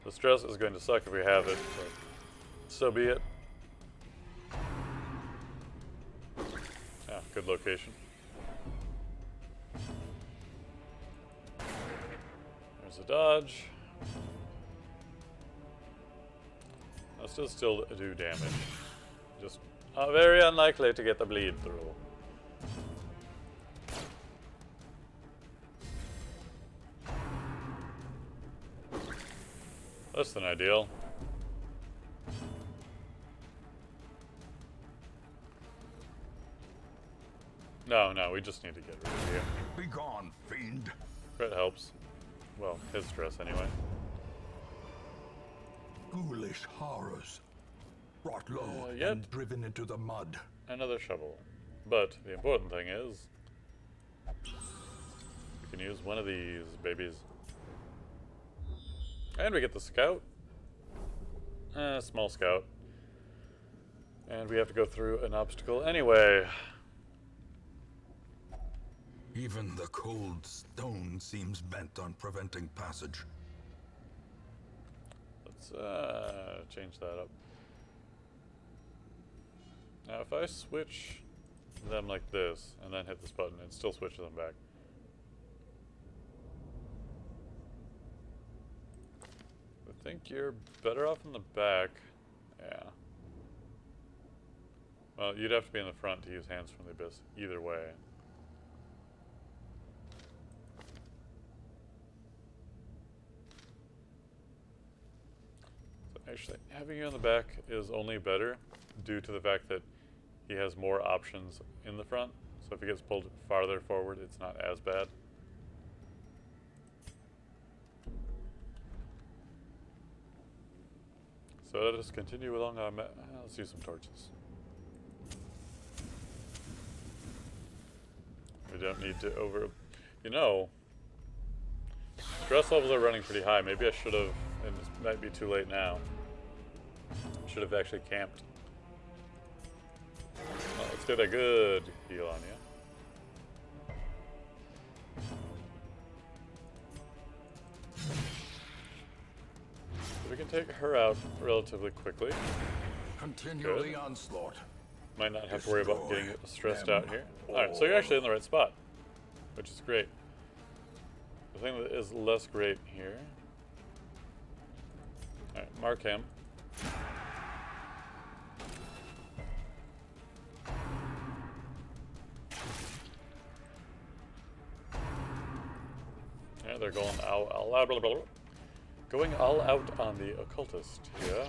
The stress is going to suck if we have it, but so be it. Ah, good location. There's a dodge. Let's still do damage. Just very unlikely to get the bleed through. Less than ideal. No, we just need to get rid of you. Be gone, fiend. Crit helps. Well, his stress anyway. Ghoulish horrors, brought low yep. and driven into the mud. Another shovel. But the important thing is, we can use one of these babies. And we get the scout. Small scout. And we have to go through an obstacle anyway. Even the cold stone seems bent on preventing passage. Let's change that up. Now if I switch them like this, and then hit this button, it still switches them back. I think you're better off in the back. Yeah. Well, you'd have to be in the front to use Hands from the Abyss, either way. So actually, having you in the back is only better due to the fact that he has more options in the front. So if he gets pulled farther forward, it's not as bad. So let us continue along our let's use some torches. We don't need to you know, stress levels are running pretty high. Maybe I should have, and it might be too late now. Should have actually camped. Well, let's get a good heal on you. We can take her out relatively quickly. Continue the onslaught. Might not have to worry about getting stressed out here. Alright, so you're actually in the right spot, which is great. The thing that is less great here. Alright, mark him. they're going all out, going all out on the occultist here.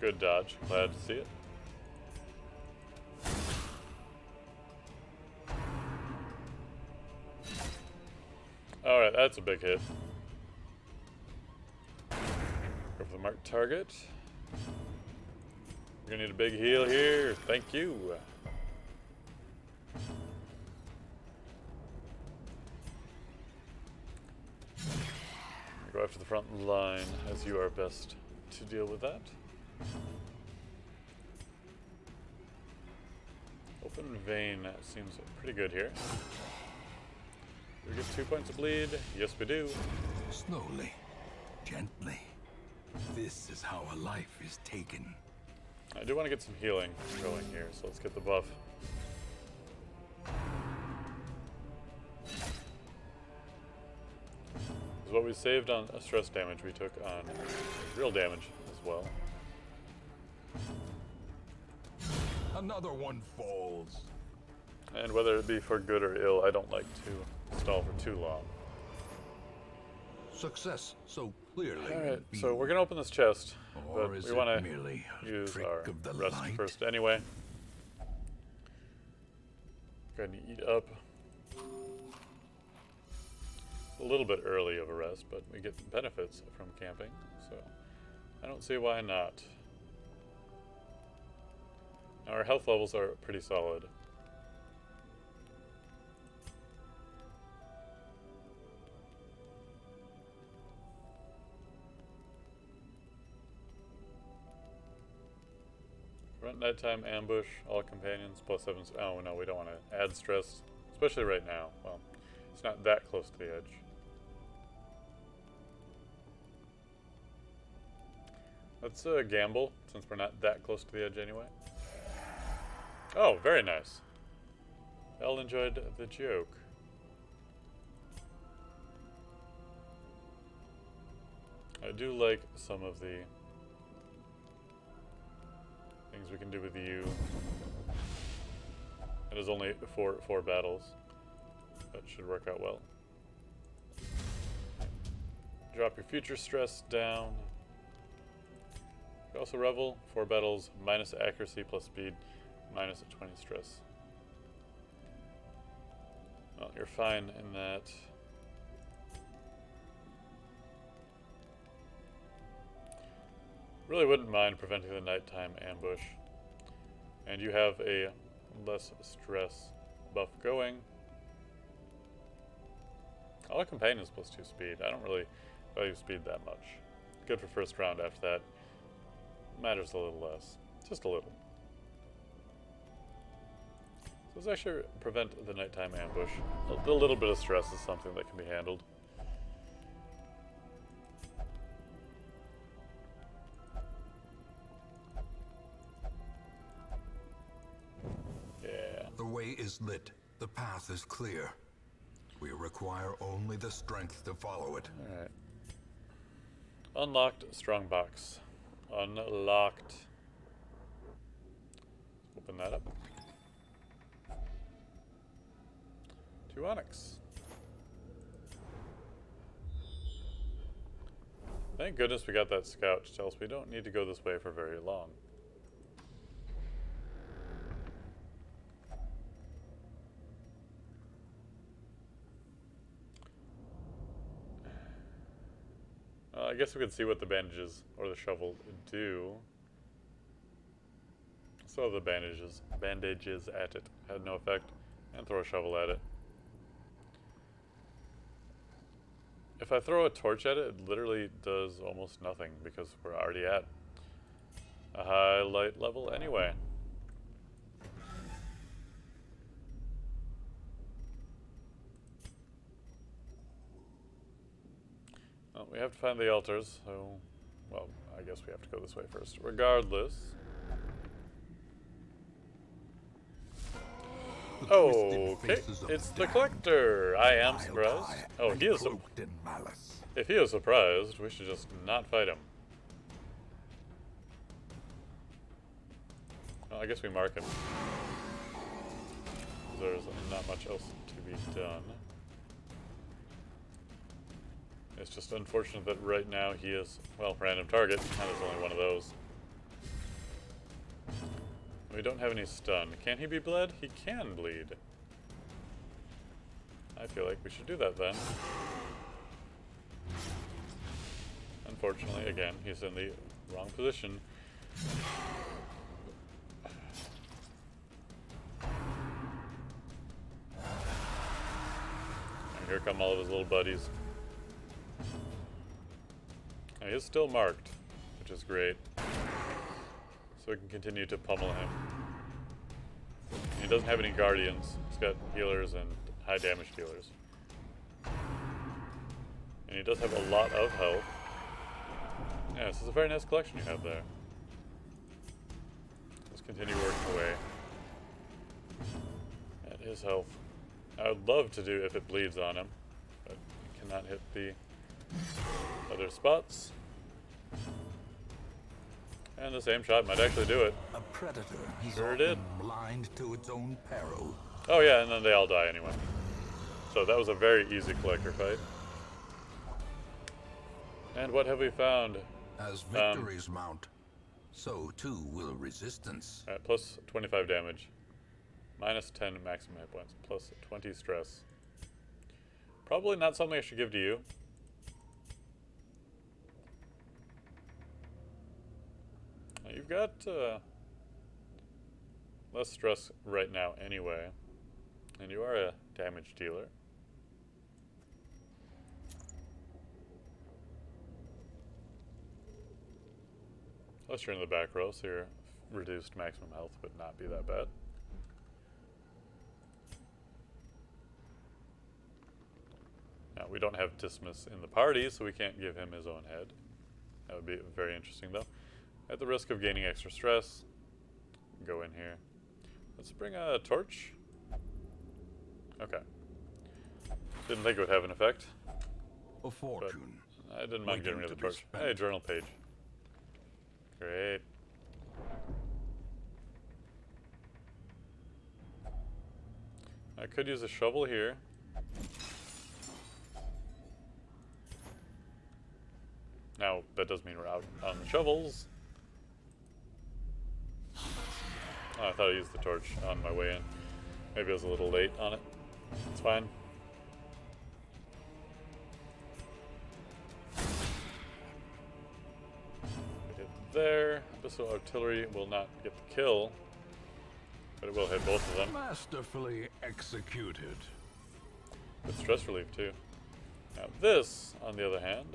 Good dodge. Glad to see it. Alright, that's a big hit. Go for the marked target. We're gonna need a big heal here. Thank you. Go after the front line as you are best to deal with that. Open vein seems pretty good here. Do we get 2 points of bleed? Yes, we do. Slowly, gently. This is how a life is taken. I do want to get some healing going here, so let's get the buff. This is what we saved on stress damage, we took on real damage as well. Another one falls. And whether it be for good or ill, I don't like to stall for too long. Success so clearly. Alright, so we're going to open this chest, but we want to merely use our rest light? first anyway. Go ahead and eat up. A little bit early of a rest, but we get benefits from camping, so I don't see why not. Our health levels are pretty solid. Front nighttime ambush, all companions, +7. Oh no, we don't want to add stress, especially right now. Well, it's not that close to the edge. Let's gamble, since we're not that close to the edge anyway. Oh, very nice. Elle enjoyed the joke. I do like some of the things we can do with you. It is only four battles. That should work out well. Drop your future stress down. You also revel, 4 battles, minus accuracy plus speed, minus a 20 stress. Well, you're fine in that. Really wouldn't mind preventing the nighttime ambush. And you have a less stress buff going. All companions +2 speed. I don't really value speed that much. Good for first round. After that, matters a little less. Just a little. So let's actually prevent the nighttime ambush. A little bit of stress is something that can be handled. Yeah. The way is lit. The path is clear. We require only the strength to follow it. Alright. Unlocked strongbox. Unlocked. Open that up. 2 onyx. Thank goodness we got that scout to tell us we don't need to go this way for very long. I guess we could see what the bandages or the shovel do. So the bandages at it had no effect, and throw a shovel at it. If I throw a torch at it, it literally does almost nothing because we're already at a high light level anyway. Well, we have to find the altars, so, well, I guess we have to go this way first. Regardless. Okay, it's the collector. I am surprised. Oh, he is. If he is surprised, we should just not fight him. I guess we mark him. There's not much else to be done. It's just unfortunate that right now he is, well, random target, and there's only one of those. We don't have any stun. Can he be bled? He can bleed. I feel like we should do that then. Unfortunately, again, he's in the wrong position. And here come all of his little buddies. And he is still marked, which is great. So we can continue to pummel him. He doesn't have any guardians. He's got healers and high damage dealers. And he does have a lot of health. Yeah, this is a very nice collection you have there. Let's continue working away at his health. I would love to do if it bleeds on him, but cannot hit the other spots. And the same shot might actually do it. A predator. Sure did. Blind to its own peril. Oh yeah, and then they all die anyway. So that was a very easy collector fight. And what have we found? As victories mount, so too will resistance. At plus 25 damage. Minus 10 maximum hit points. Plus 20 stress. Probably not something I should give to you. You've got less stress right now anyway. And you are a damage dealer. Plus you're in the back row, so you're reduced maximum health would not be that bad. Now, we don't have Dismas in the party, so we can't give him his own head. That would be very interesting, though. At the risk of gaining extra stress, go in here. Let's bring a torch. Okay. Didn't think it would have an effect. A fortune. I didn't mind getting rid of the torch. Hey, journal page. Great. I could use a shovel here. Now, that does mean we're out on the shovels. Oh, I thought I used the torch on my way in. Maybe I was a little late on it. It's fine. We hit there. Abyssal artillery will not get the kill, but it will hit both of them. Masterfully executed. With stress relief, too. Now this, on the other hand...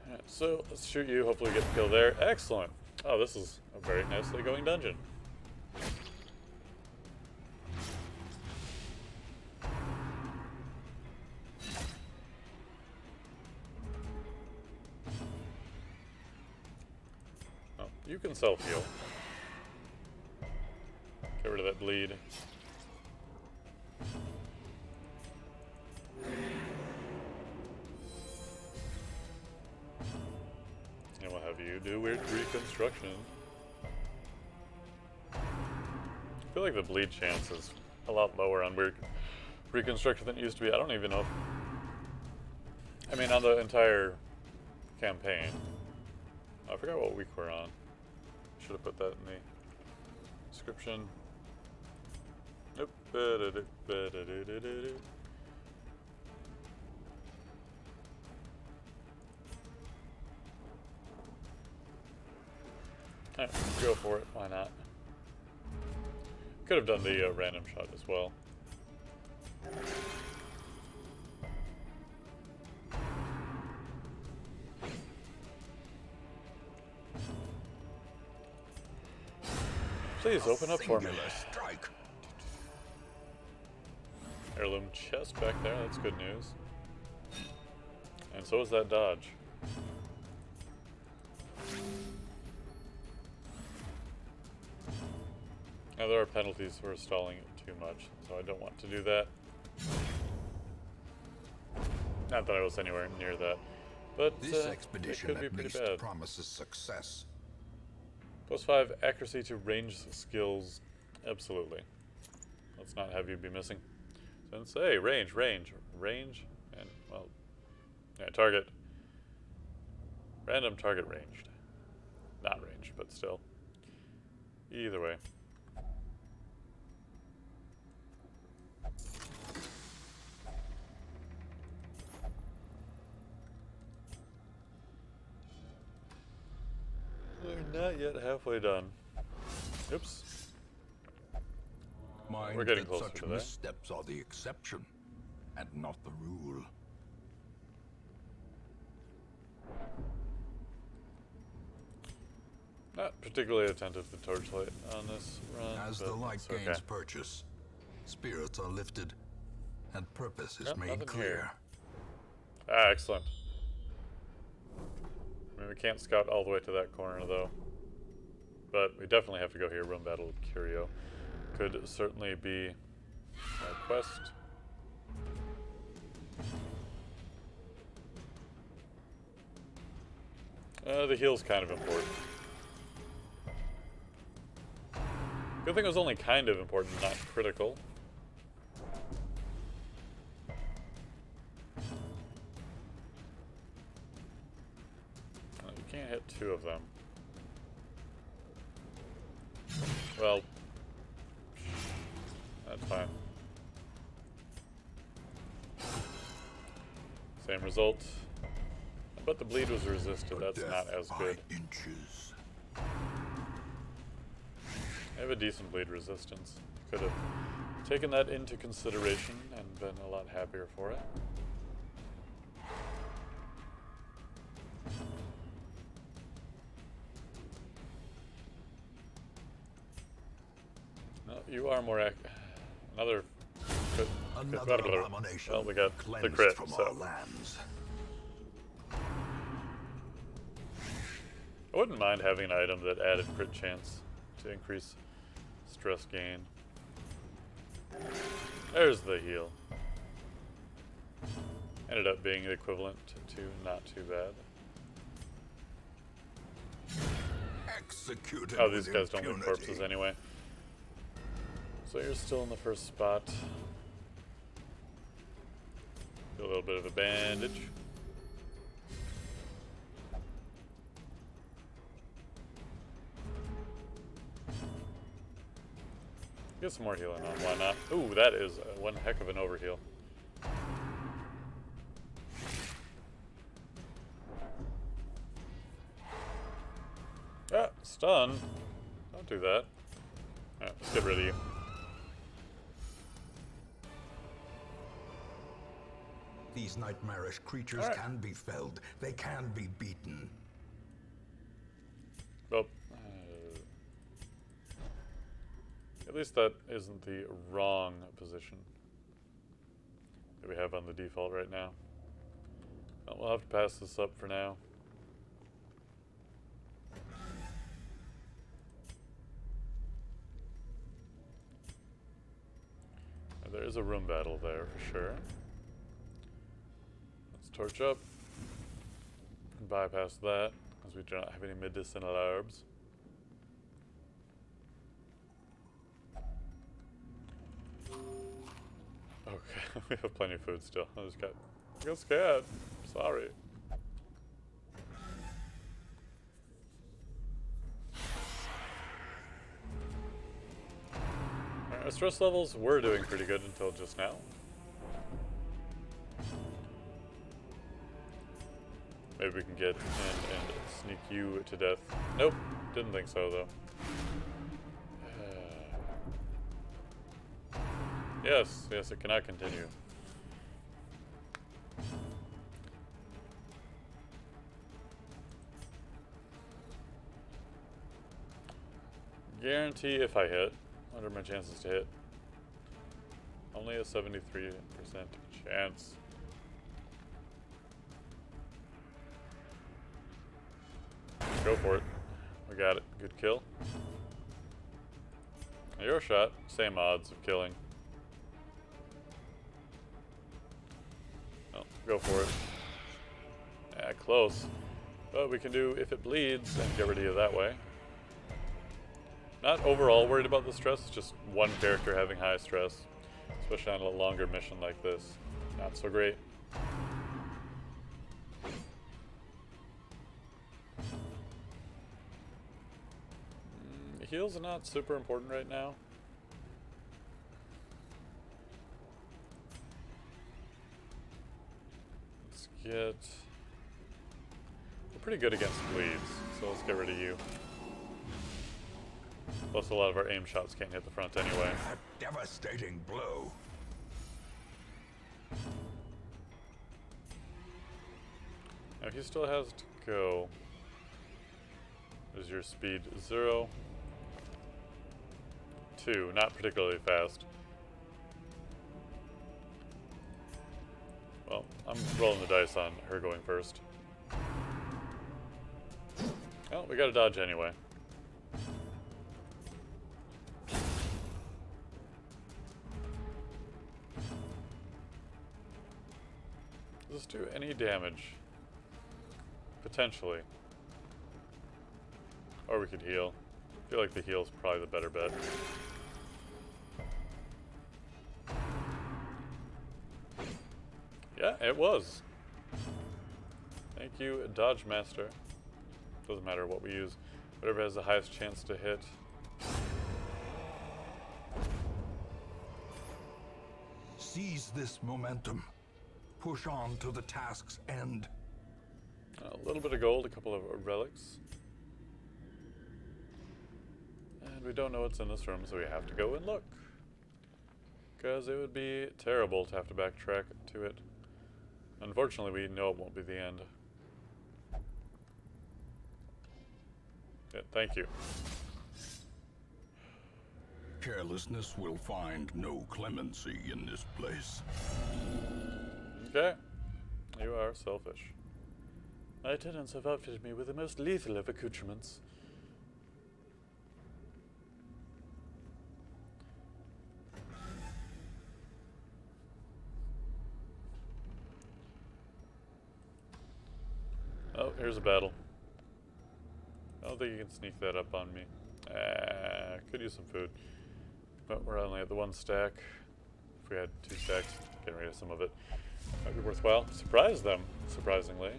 Alright, so let's shoot you, hopefully get the kill there. Excellent! Oh, this is a very nicely going dungeon. Oh, you can self-heal. Get rid of that bleed. And we'll have you do weird reconstruction. I feel like the bleed chance is a lot lower on weird reconstruction than it used to be. I don't even know if... I mean, on the entire campaign. I forgot what week we're on. Should have put that in the description. Nope. Alright, go for it. Why not? Could have done the random shot as well. Please open up for me. Strike. Heirloom chest back there, that's good news. And so is that dodge. Now there are penalties for stalling it too much, so I don't want to do that. Not that I was anywhere near that. But This it expedition could be at pretty least bad. promises success. +5 accuracy to range skills. Absolutely. Let's not have you be missing. Since, hey, range, and, well, yeah, target. Random target ranged. Not ranged, but still. Either way. We're not yet halfway done. Oops. Mind We're getting that closer such to that. missteps are the exception, and not the rule. Not particularly attentive to torchlight on this run. As but the light it's gains okay. purchase, spirits are lifted, and purpose is Yep, made nothing clear. here. Ah, excellent. I mean, we can't scout all the way to that corner, though. But we definitely have to go here. Room Battle with Curio could certainly be our quest. The heal's kind of important. Good thing it was only kind of important, not critical. You can't hit two of them. Well, that's fine. Same result. But the bleed was resisted. That's not as good. Inches. I have a decent bleed resistance. Could have taken that into consideration and been a lot happier for it. No, you are more another Abomination. well, we got the cleansed crit, from so our lands. I wouldn't mind having an item that added crit chance to increase stress gain. There's the heal. Ended up being the equivalent to not too bad. Executed Oh, these with guys don't leave impunity. corpses anyway. So you're still in the first spot. Do a little bit of a bandage. Get some more healing on, why not? Ooh, that is one heck of an overheal. Ah, stun. Don't do that. Alright, let's get rid of you. These nightmarish creatures All right. can be felled. They can be beaten. Well, at least that isn't the wrong position that we have on the default right now. Well, we'll have to pass this up for now. There is a room battle there for sure. Let's torch up and bypass that, as we do not have any medicinal herbs. Okay, we have plenty of food still. I just got scared. Sorry. Our stress levels were doing pretty good until just now. Maybe we can get in and sneak you to death. Nope, didn't think so though. Yes, it cannot continue. Guarantee if I hit. What are my chances to hit? Only a 73% chance. Go for it. We got it. Good kill. Your shot. Same odds of killing. Oh, go for it. Yeah, close. But we can do If It Bleeds and get rid of you that way. Not overall worried about the stress, it's just one character having high stress. Especially on a longer mission like this. Not so great. Heals are not super important right now. Let's get... We're pretty good against bleeds, so let's get rid of you. Plus a lot of our aim shots can't hit the front anyway. A devastating blow. Now he still has to go. Is your speed 0? 2, not particularly fast. Well, I'm rolling the dice on her going first. Well, we got a dodge anyway. Does this do any damage? Potentially. Or we could heal. I feel like the heal's probably the better bet. Yeah, it was. Thank you, Dodge Master. Doesn't matter what we use. Whatever has the highest chance to hit. Seize this momentum. Push on to the task's end. A little bit of gold, a couple of relics. And we don't know what's in this room, so we have to go and look. Because it would be terrible to have to backtrack to it. Unfortunately, we know it won't be the end. Yeah, thank you. Carelessness will find no clemency in this place. Okay. You are selfish. My attendants have outfitted me with the most lethal of accoutrements. Oh, here's a battle. I don't think you can sneak that up on me. Could use some food. But we're only at the 1 stack. If we had 2 stacks, getting rid of some of it might be worthwhile. Surprise them, surprisingly.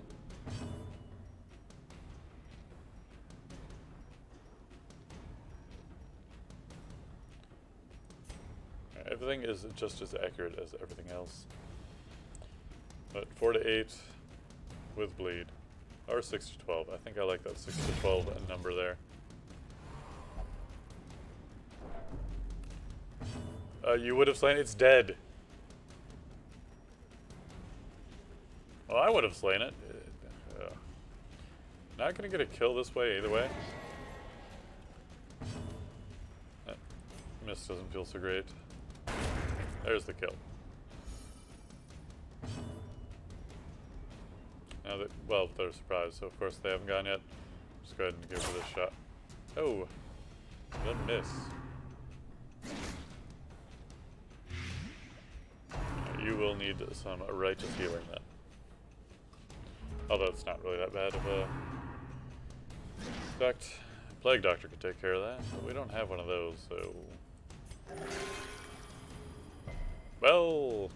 Everything is just as accurate as everything else. But 4 to 8 with bleed. Or 6 to 12. I think I like that 6 to 12 number there. You would have slain it. It's dead. Well, I would have slain it. Not gonna get a kill this way either way. Miss doesn't feel so great. There's the kill. Now that, well, they're surprised, so of course they haven't gone yet. Just go ahead and give it a shot. Oh, then miss. You will need some righteous healing then. Although it's not really that bad of a effect. Plague Doctor could take care of that, but we don't have one of those, so... Well...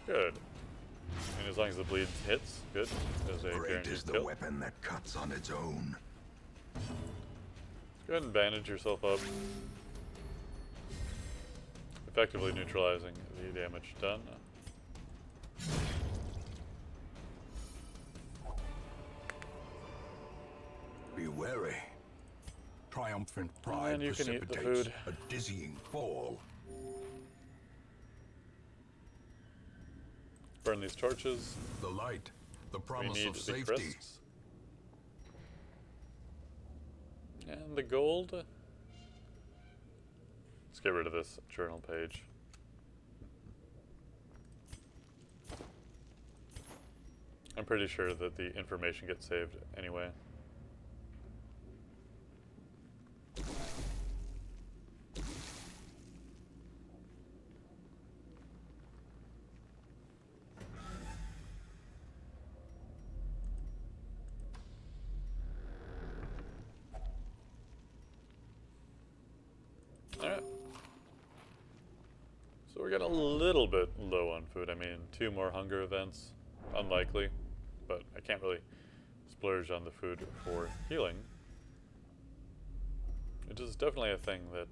Good. And as long as the bleed hits, good. There's a Great guaranteed is the kill. weapon that cuts on its own. Go ahead and bandage yourself up. Effectively neutralizing the damage done. Be wary. Triumphant pride And you can eat the precipitates food. a dizzying fall. Burn these torches. The light, the We promise need of the safety. crisps. And the gold. Let's get rid of this journal page. I'm pretty sure that the information gets saved anyway. Alright. So we're getting a little bit low on food. I mean, 2 more hunger events. Unlikely. But I can't really splurge on the food for healing. It is definitely a thing that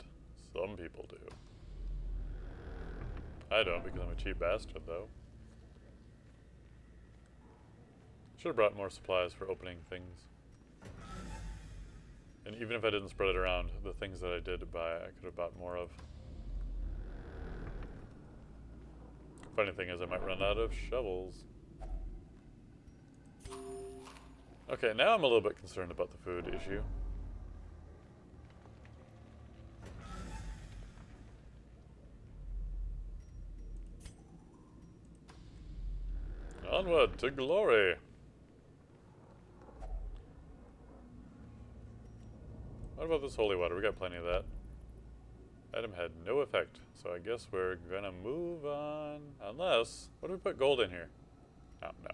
some people do. I don't, because I'm a cheap bastard, though. Should have brought more supplies for opening things. And even if I didn't spread it around, the things that I did buy, I could have bought more of. Funny thing is, I might run out of shovels. Okay, now I'm a little bit concerned about the food issue. Onward to glory! What about this holy water? We got plenty of that. Item had no effect, so I guess we're gonna move on. Unless, what do we put gold in here? Oh, no.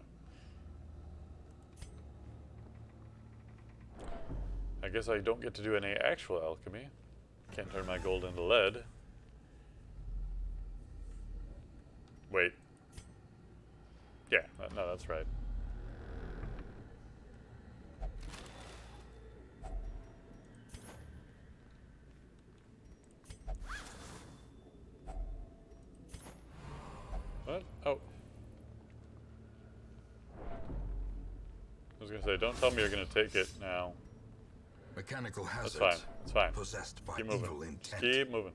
I guess I don't get to do any actual alchemy. Can't turn my gold into lead. Wait. Yeah, no, that's right. What? Oh. I was gonna say, don't tell me you're gonna take it now. Mechanical hazards. That's fine. It's fine. Possessed by Keep moving. evil Just intent. keep moving.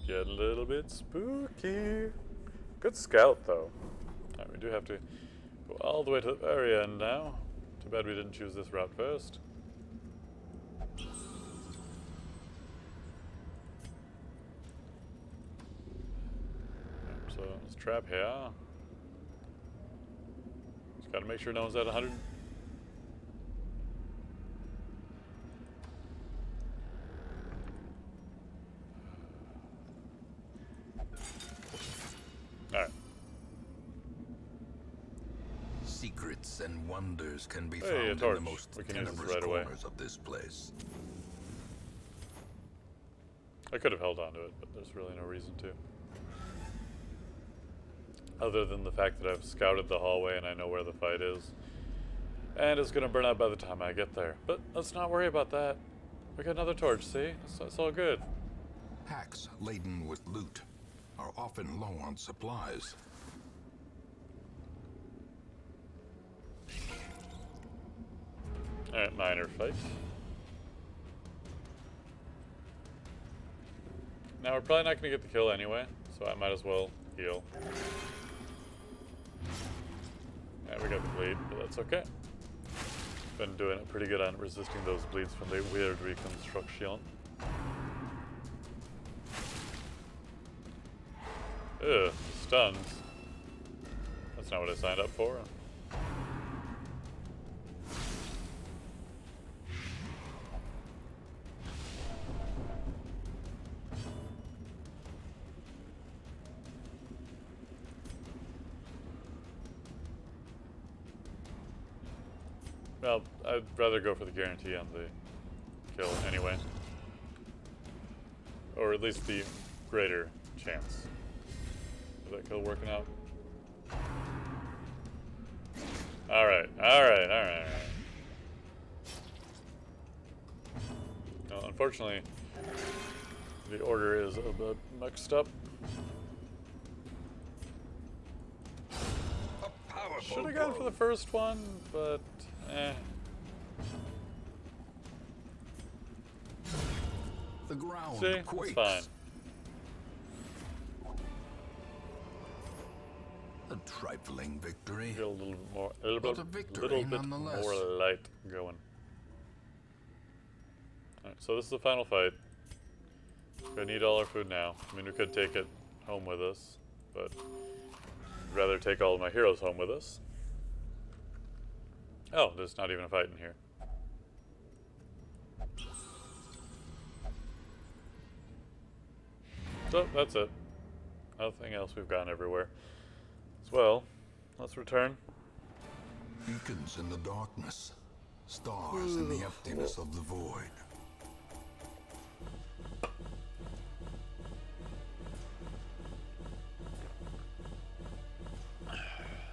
Get a little bit spooky. Good scout, though. Alright, we do have to go all the way to the very end now. Too bad we didn't choose this route first. So let's trap here. Just gotta make sure no one's at 100. Alright. Secrets and wonders can be Hey, a found in torch. the most We can use this tenebrous right away. corners of this place. I could have held on to it, but there's really no reason to. Other than the fact that I've scouted the hallway and I know where the fight is. And it's gonna burn out by the time I get there. But let's not worry about that. We got another torch, see? It's all good. Packs laden with loot are often low on supplies. Alright, minor fight. Now we're probably not gonna get the kill anyway, so I might as well heal. Yeah, we got the bleed, but that's okay. Been doing it pretty good on resisting those bleeds from the weird reconstruction. Ugh, stuns. That's not what I signed up for. Well, I'd rather go for the guarantee on the kill anyway. Or at least the greater chance. Is that kill working out? Alright, alright, alright. No, unfortunately, the order is a bit mixed up. Should have gone for the first one, but The ground see, quakes. it's fine. A trifling victory. Get a little bit more, a little But bit, a victory little bit nonetheless. more light going. Alright, so this is the final fight. We need all our food now. I mean, we could take it home with us, but I'd rather take all of my heroes home with us. Oh, there's not even a fight in here. So, that's it. Nothing else. We've gone everywhere. As well, let's return. Beacons in the darkness. Stars in the emptiness of the void.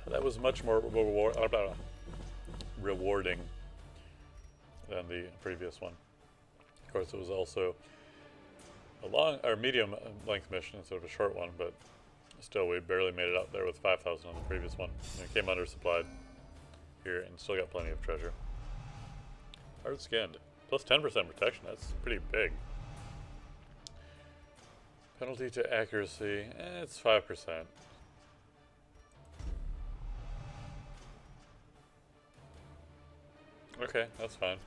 That was much more rewarding than the previous one. Of course, it was also a long or medium length mission instead of a short one, but still, we barely made it up there with 5,000 on the previous one. And it came undersupplied here and still got plenty of treasure. Hard skinned. Plus 10% protection, that's pretty big. Penalty to accuracy, it's 5%. Okay, that's fine.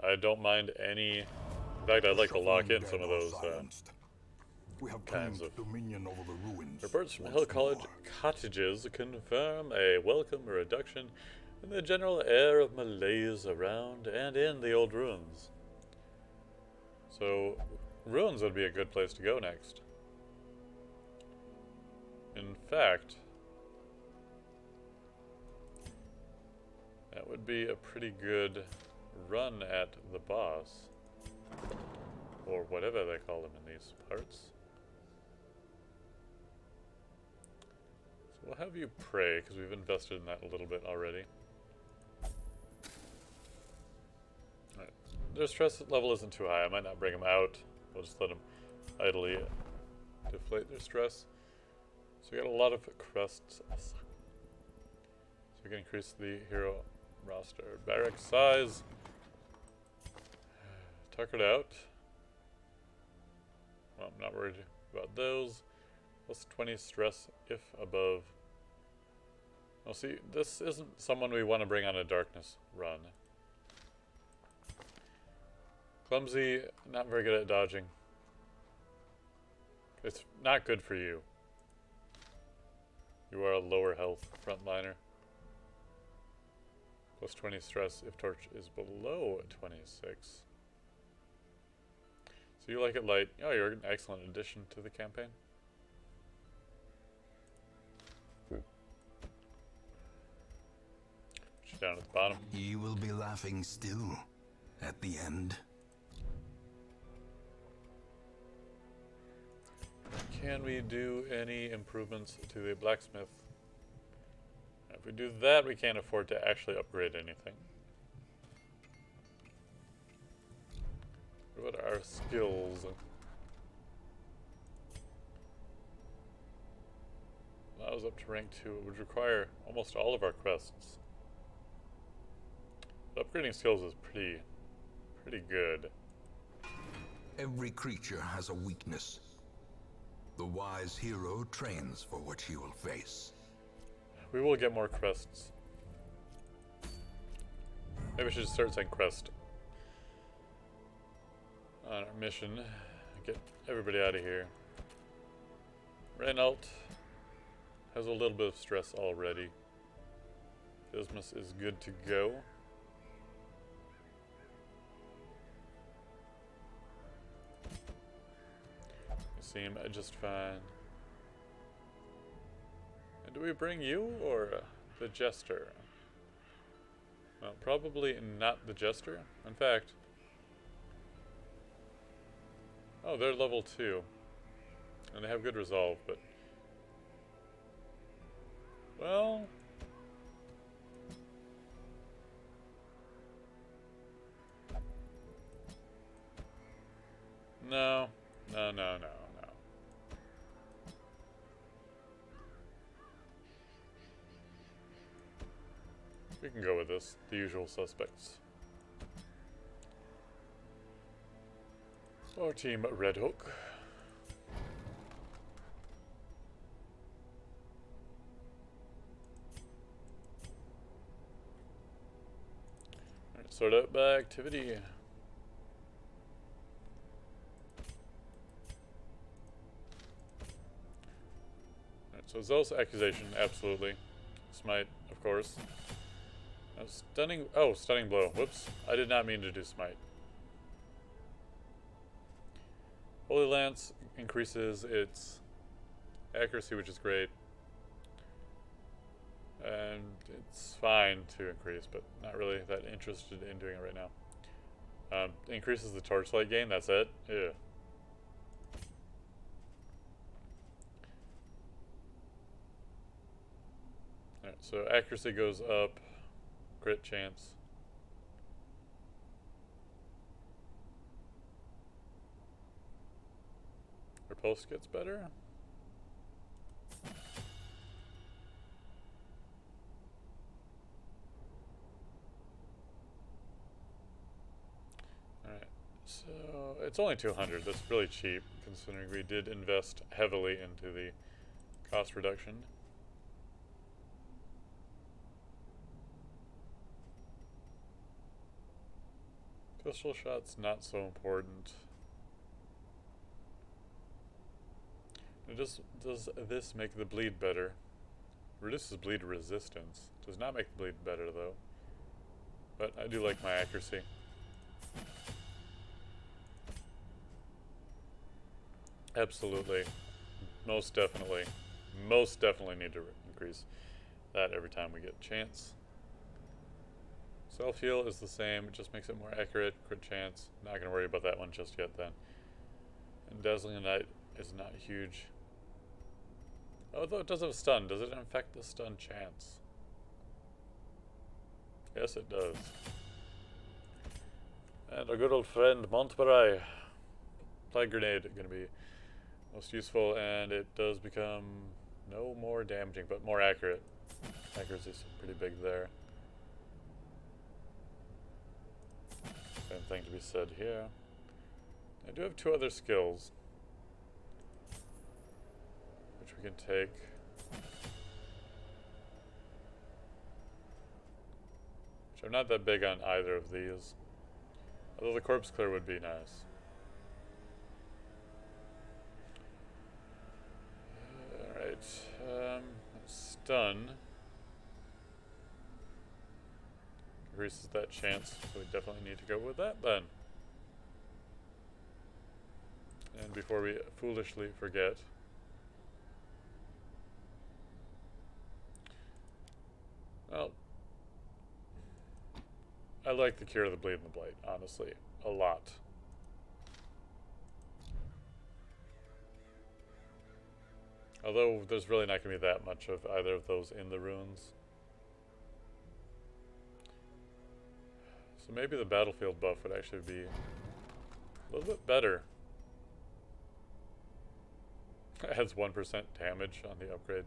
I don't mind any. In fact, I'd like to lock in some of those kinds of. Reports from Hill College cottages confirm a welcome reduction in the general air of malaise around and in the old ruins. So, ruins would be a good place to go next. In fact, that would be a pretty good run at the boss. Or whatever they call them in these parts. So we'll have you pray, because we've invested in that a little bit already. Alright. Their stress level isn't too high. I might not bring them out. We'll just let them idly deflate their stress. So we got a lot of crests. So we can increase the hero roster. Barrack size. Tuckered out. Well, I'm not worried about those. Plus 20 stress if above. Well, see, this isn't someone we want to bring on a darkness run. Clumsy, not very good at dodging. It's not good for you. You are a lower health frontliner. Plus 20 stress if torch is below 26. So you like it light. Oh, you're an excellent addition to the campaign. Put you down at the bottom. He will be laughing still at the end. Can we do any improvements to the blacksmith? If we do that, we can't afford to actually upgrade anything. What about our skills? Allows up to rank 2. It would require almost all of our quests. But upgrading skills is pretty good. Every creature has a weakness. The wise hero trains for what he will face. We will get more quests. Maybe we should start saying quest on our mission. Get everybody out of here. Renault has a little bit of stress already. Dismas is good to go. You seem just fine. And do we bring you or the Jester? Well, probably not the Jester. In fact, oh, they're level 2. And they have good resolve, but well, no. We can go with this, the usual suspects. Our team Red Hook. Alright, sort out by activity. Alright, so Zealous Accusation, absolutely. Smite, of course. Stunning, oh, Stunning Blow. Whoops, I did not mean to do Smite. Holy Lance increases its accuracy, which is great. And it's fine to increase, but not really that interested in doing it right now. Increases the torchlight gain, that's it? Ew. Alright, so accuracy goes up, crit chance. Repulse gets better. Alright, so it's only 200. That's really cheap, considering we did invest heavily into the cost reduction. Pistol shot's not so important. Does this make the bleed better? Reduces bleed resistance. Does not make the bleed better though. But I do like my accuracy. Absolutely. Most definitely need to increase that every time we get a chance. Self-heal is the same, it just makes it more accurate, crit chance. Not going to worry about that one just yet then. And Dazzling Light is not huge. Although it does have a stun, does it affect the stun chance? Yes, it does. And our good old friend Montbarai. Plague Grenade is going to be most useful, and it does become no more damaging, but more accurate. Accuracy is pretty big there. Same thing to be said here. I do have 2 other skills, which we can take. Which I'm not that big on either of these. Although the Corpse Clear would be nice. Alright, stun. Increases that chance, so we definitely need to go with that then. And before we foolishly forget, well, I like the Cure of the Bleed and the Blight, honestly, a lot. Although there's really not going to be that much of either of those in the runes. So maybe the battlefield buff would actually be a little bit better. Adds 1% damage on the upgrade.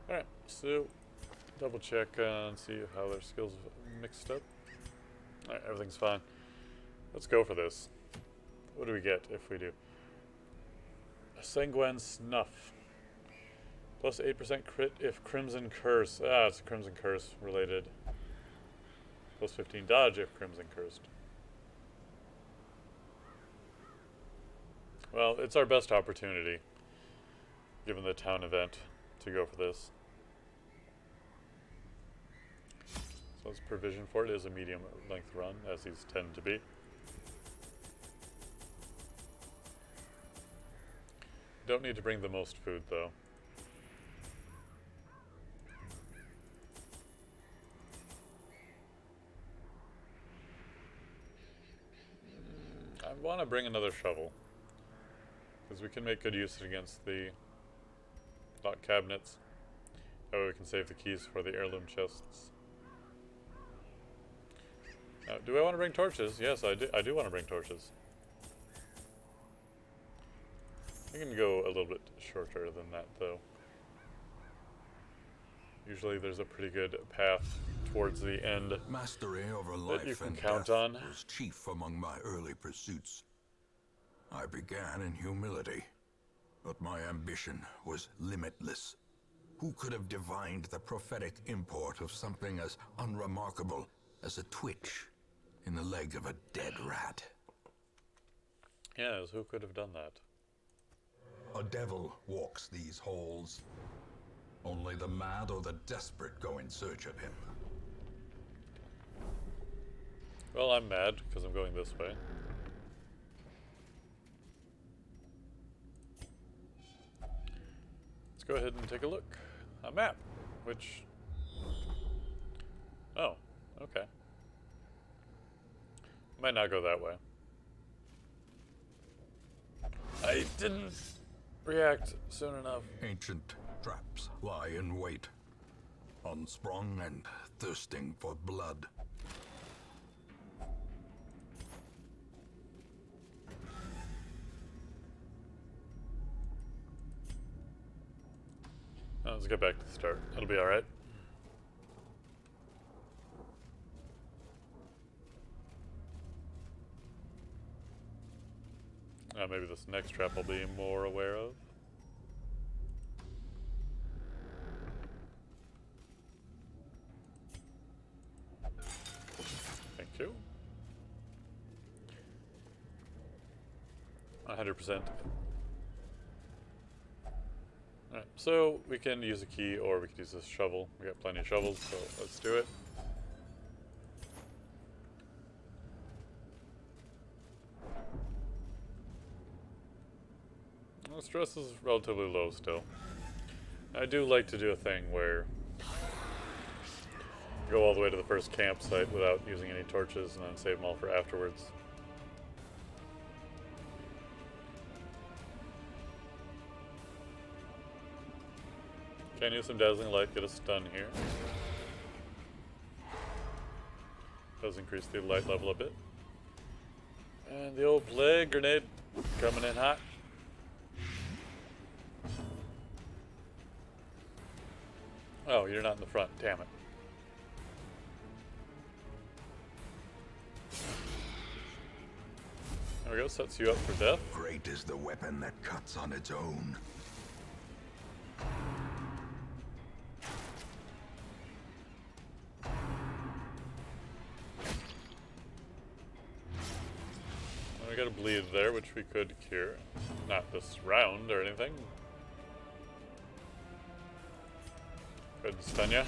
Alright, so double check and see how their skills have mixed up. Alright, everything's fine. Let's go for this. What do we get if we do? A Sanguine Snuff. Plus 8% crit if Crimson Curse. Ah, it's Crimson Curse related. Plus 15 dodge if Crimson Cursed. Well, it's our best opportunity, given the town event, to go for this. So let's provision for it. It is a medium length run, as these tend to be. Don't need to bring the most food, though. I want to bring another shovel, because we can make good use against the lock cabinets. That way we can save the keys for the heirloom chests. Now, do I want to bring torches? Yes, I do. I do want to bring torches. I can go a little bit shorter than that, though. Usually there's a pretty good path towards the end Mastery over that life you can and count death on. was chief among my early pursuits. I began in humility, but my ambition was limitless. Who could have divined the prophetic import of something as unremarkable as a twitch in the leg of a dead rat? Yes, who could have done that? A devil walks these halls. Only the mad or the desperate go in search of him. Well, I'm mad because I'm going this way. Let's go ahead and take a look. A map, which... Oh, okay. Might not go that way. I didn't react soon enough. Ancient traps lie in wait, unsprung and thirsting for blood. Let's get back to the start. It'll be alright. Maybe this next trap I'll be more aware of. Thank you. 100%. Alright, so we can use a key or we can use this shovel. We got plenty of shovels, so let's do it. Well, stress is relatively low still. I do like to do a thing where go all the way to the first campsite without using any torches and then save them all for afterwards. Can use some dazzling light, get a stun here. Does increase the light level a bit. And the old plague grenade coming in hot. Oh, you're not in the front, damn it. There we go, sets you up for death. Great is the weapon that cuts on its own. We got a bleed there, which we could cure. Not this round or anything. Good stun ya.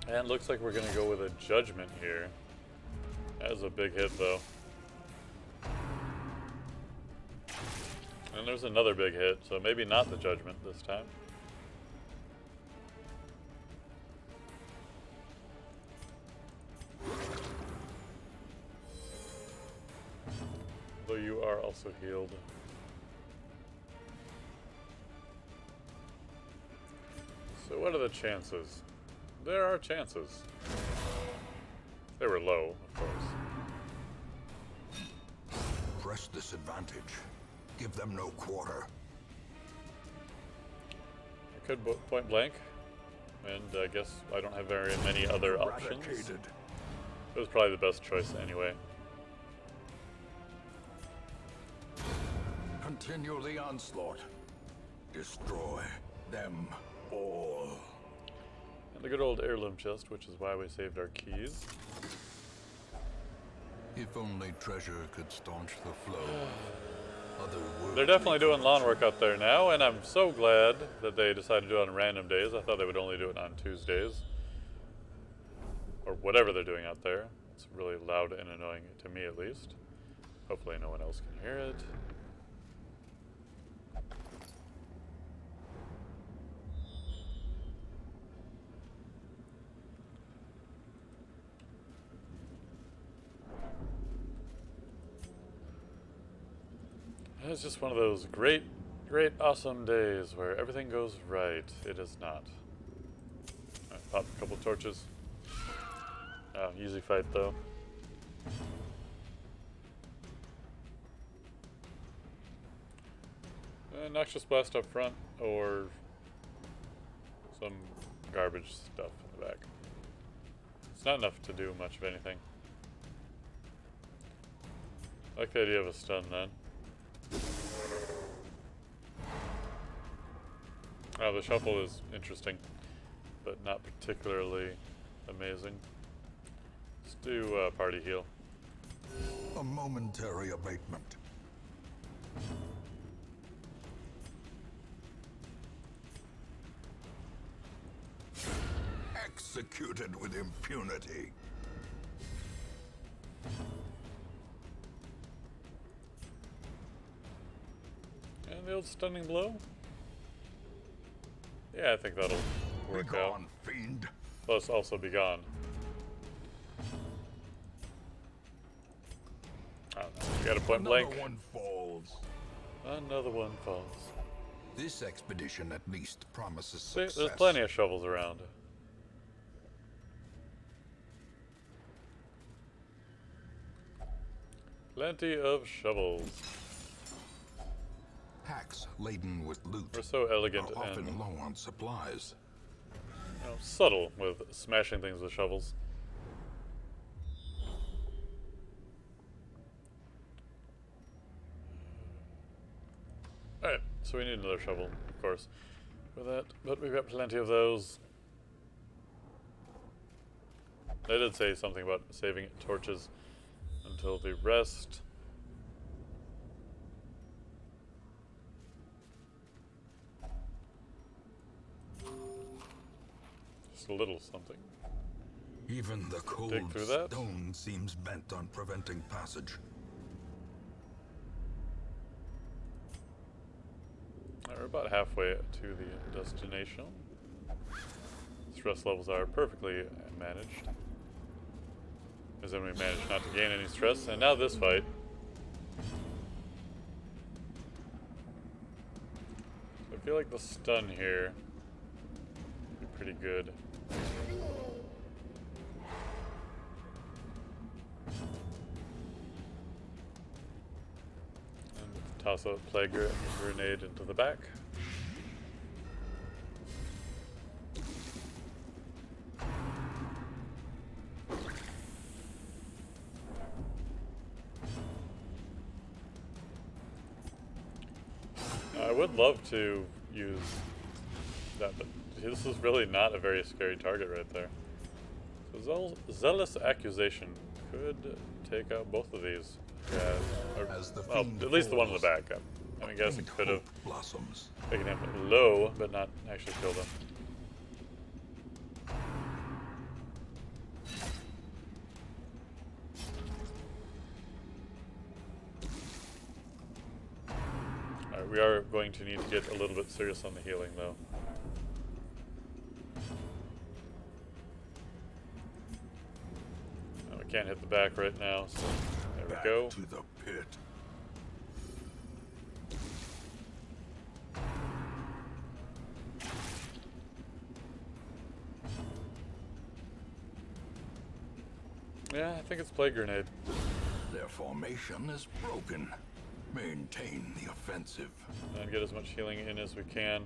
And looks like we're gonna go with a judgment here. That was a big hit though. And there's another big hit, so maybe not the judgment this time. Though you are also healed. So what are the chances? There are chances. They were low, of course. Press this advantage. Give them no quarter. I could point blank, and I guess I don't have very many other options. It was probably the best choice anyway. Continue the onslaught. Destroy them all. And the good old heirloom chest, which is why we saved our keys. If only treasure could staunch the flow. They're definitely doing lawn work out there now, and I'm so glad that they decided to do it on random days. I thought they would only do it on Tuesdays. Or whatever they're doing out there. It's really loud and annoying, to me at least. Hopefully no one else can hear it. It's just one of those great, awesome days where everything goes right. It is not. Alright, pop a couple torches. Easy fight though. Noxious blast up front, or some garbage stuff in the back. It's not enough to do much of anything. I like the idea of a stun then. Oh, the shuffle is interesting, but not particularly amazing. Let's do party heal. A momentary abatement. executed with impunity. And the old stunning blow? Yeah, I think that'll work Be out. gone, fiend. Plus, also be gone. I don't know. You got a point blank. Another one falls. Another one falls. This expedition at least promises See, success. there's plenty of shovels around. Plenty of shovels. Packs laden with loot We're so elegant are often and low on supplies. subtle with smashing things with shovels. Alright, so we need another shovel, of course, for that, but we've got plenty of those. They did say something about saving torches until the rest. Just a little something. Even the cold Dig through that. stone seems bent on preventing passage. We're about halfway to the destination. Stress levels are perfectly managed. Because then we managed not to gain any stress, and now this fight. I feel like the stun here would be pretty good. And toss a plague grenade into the back. I would love to use that, but this is really not a very scary target right there. So Zealous Accusation could take out both of these guys. Or, As the well, fiend at least the one in the falls, back. I guess it faint could have hope blossoms. taken him low, but not actually killed him. Alright, we are going to need to get a little bit serious on the healing, though. We can't hit the back right now, so there we Back go. to the pit. Yeah, I think it's Plague Grenade. Their formation is broken. Maintain the offensive. And get as much healing in as we can.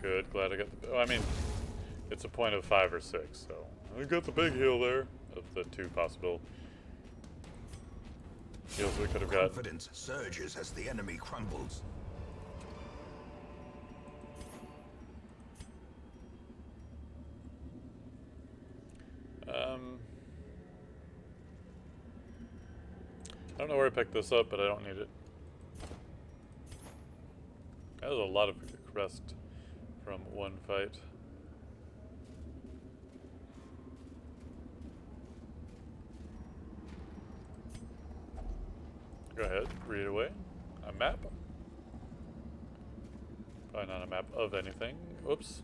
Good, glad I got the... Oh, I mean, it's a point of 5 or 6, so... I got the big heal there, of the 2 possible heals we could have got. Confidence surges as the enemy crumbles. I don't know where I picked this up, but I don't need it. That was a lot of crest from one fight. Go ahead, read away. A map? Probably not a map of anything. Oops.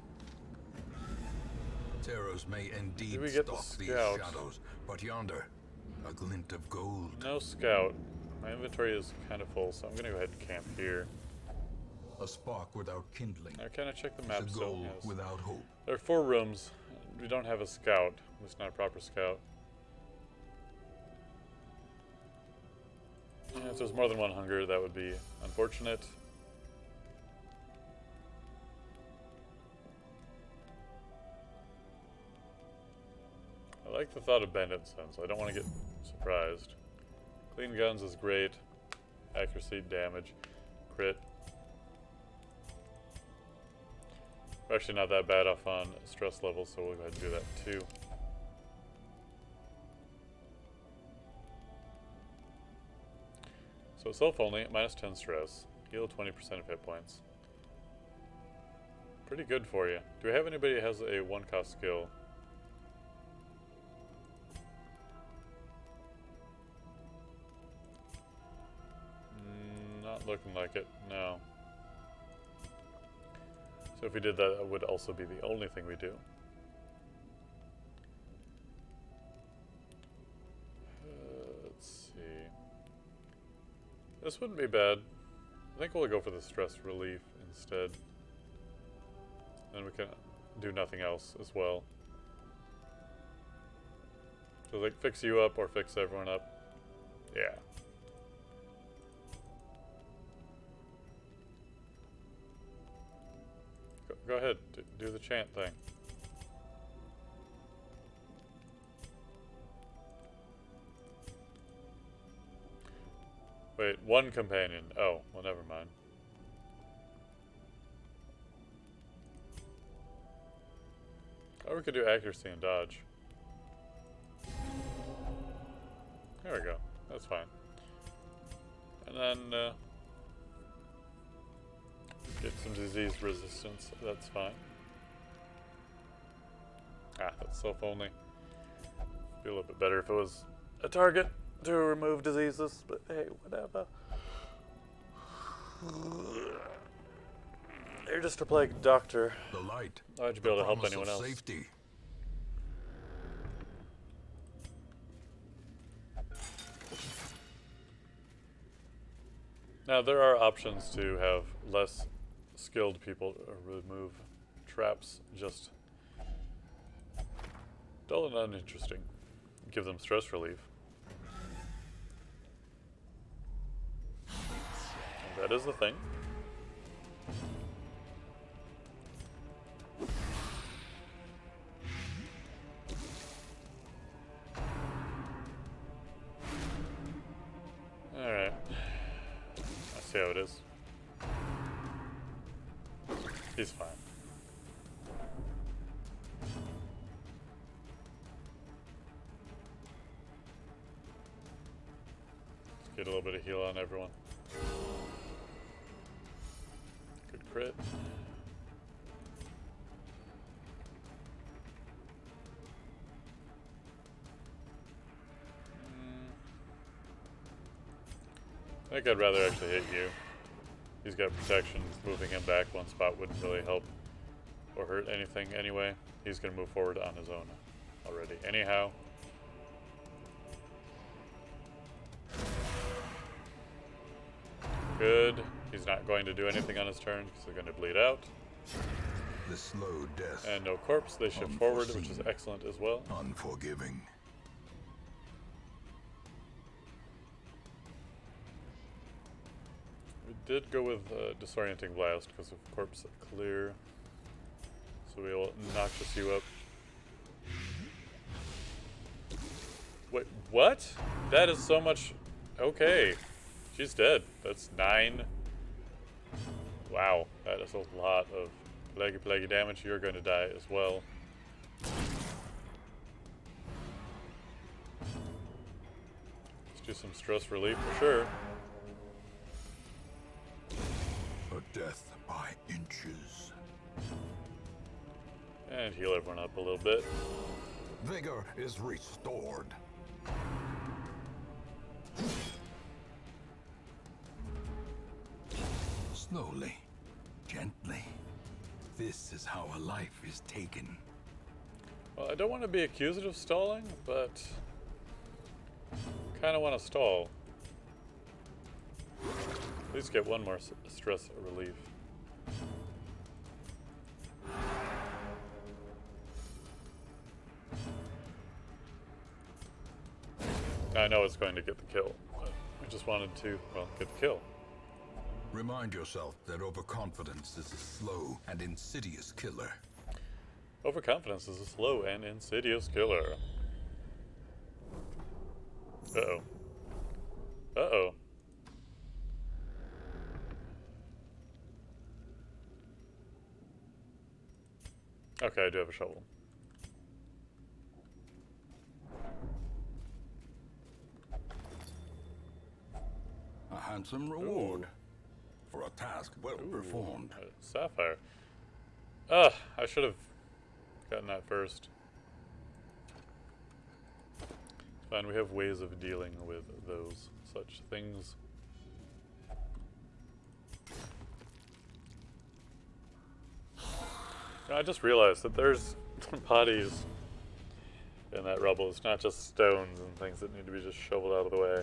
Terrors may indeed Did we get the stalk these scout? shadows, but yonder, a glint of gold. No scout. My inventory is kind of full, so I'm going to go ahead and camp here. A spark without kindling. Can I check the Is map? a So, goal yes. without hope. There are 4 rooms. We don't have a scout. At least not a proper scout. Yeah, if there's more than one hunger, that would be unfortunate. I like the thought of bandit sense. I don't want to get surprised. Clean guns is great. Accuracy, damage, crit. We're actually not that bad off on stress level, so we'll go ahead and do that too. So self only, minus 10 stress. Heal 20% of hit points. Pretty good for you. Do we have anybody that has a 1-cost skill? Not looking like it, no. So if we did that, that would also be the only thing we do. Let's see. This wouldn't be bad. I think we'll go for the stress relief instead. Then we can do nothing else as well. So like fix you up or fix everyone up. Yeah. Go ahead, do the chant thing. Wait, one companion. Oh, well, never mind. Or we could do accuracy and dodge. There we go. That's fine. And then, get some disease resistance. That's fine. Ah, that's self only. Be a little bit better if it was a target to remove diseases, but hey, whatever. You're just a plague doctor. The light. Why'd you be able to help anyone else? Safety. Now there are options to have less skilled people remove traps, just dull and uninteresting. Give them stress relief. And that is the thing. Alright. I see how it is. He's fine. Let's get a little bit of heal on everyone. Good crit. I think I'd rather actually hit you. He's got protection. Moving him back one spot wouldn't really help or hurt anything anyway. He's going to move forward on his own already. Anyhow. Good. He's not going to do anything on his turn because they're going to bleed out. The slow death. And no corpse. They shift forward, which is excellent as well. Unforgiving. We did go with Disorienting Blast because of corpse clear. So we will noxious you up. Wait, what? That is so much... Okay. She's dead. That's 9. Wow. That is a lot of plaguey damage. You're going to die as well. Let's do some stress relief for sure. A death by inches. And heal everyone up a little bit. Vigor is restored. Slowly, gently. This is how a life is taken. Well, I don't want to be accused of stalling, but kind of want to stall. At least get one more stress relief. I know it's going to get the kill, but I just wanted to, well, get the kill. Remind yourself that overconfidence is a slow and insidious killer. Overconfidence is a slow and insidious killer. Uh-oh. Uh-oh. Okay, I do have a shovel. A handsome reward for a task well performed. Sapphire. Ah, I should have gotten that first. Fine, we have ways of dealing with those such things. I just realized that there's bodies in that rubble. It's not just stones and things that need to be just shoveled out of the way.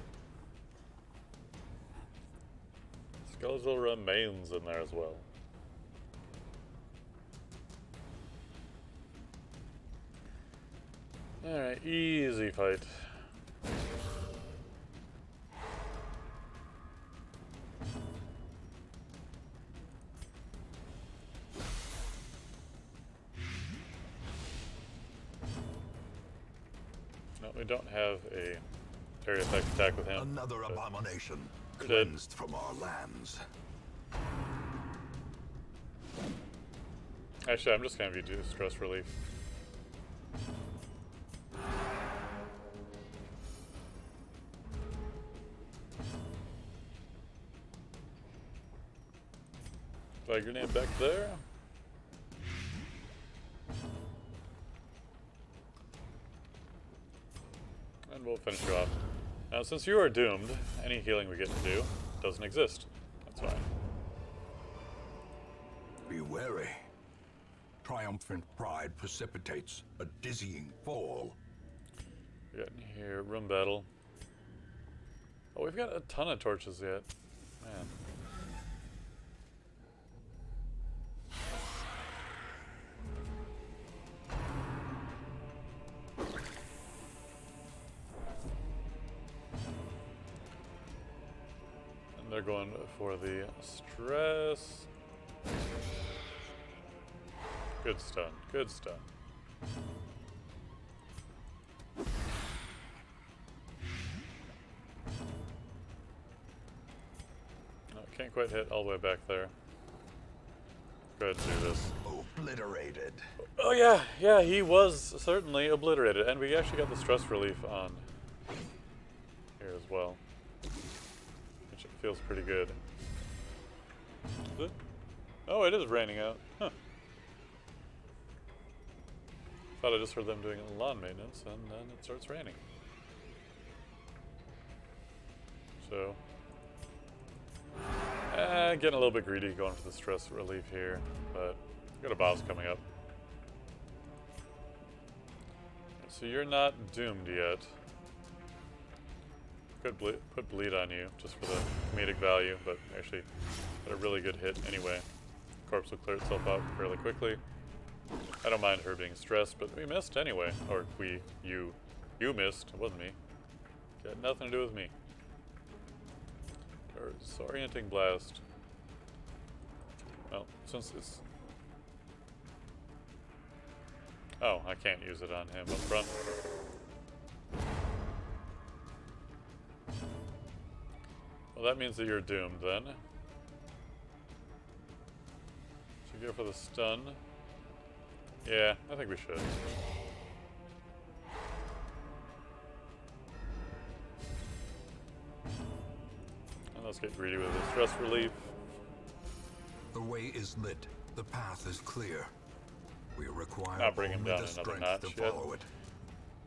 Skeletal remains in there as well. Alright, easy fight. No, we don't have a area effect attack with him. Another abomination Good. cleansed from our lands. Actually, I'm just going to do stress relief. Flag grenade back there. And we'll finish you off. Now, since you are doomed, any healing we get to do doesn't exist. That's fine. Be wary. Triumphant pride precipitates a dizzying fall. We got in here, room battle. Oh, we've got a ton of torches yet. Man. And they're going for the stress. Good stun, good stun. No, can't quite hit all the way back there. Go ahead and do this. Obliterated. Oh yeah, yeah, he was certainly obliterated. And we actually got the stress relief on here as well. Which feels pretty good. Is it? Oh, it is raining out. Huh. Thought I just heard them doing lawn maintenance, and then it starts raining. So, getting a little bit greedy going for the stress relief here, but got a boss coming up. So you're not doomed yet. Could put bleed on you just for the comedic value, but actually got a really good hit anyway. Corpse will clear itself out fairly quickly. I don't mind her being stressed, but we missed anyway. Or you missed. It wasn't me. Got nothing to do with me. Or disorienting blast. Well, since it's... Oh, I can't use it on him up front. Well, that means that you're doomed then. Should we go for the stun? Yeah, I think we should. And let's get greedy with the stress relief. The way is lit. The path is clear. We require Not bring him only down the another strength notch to yet, follow it.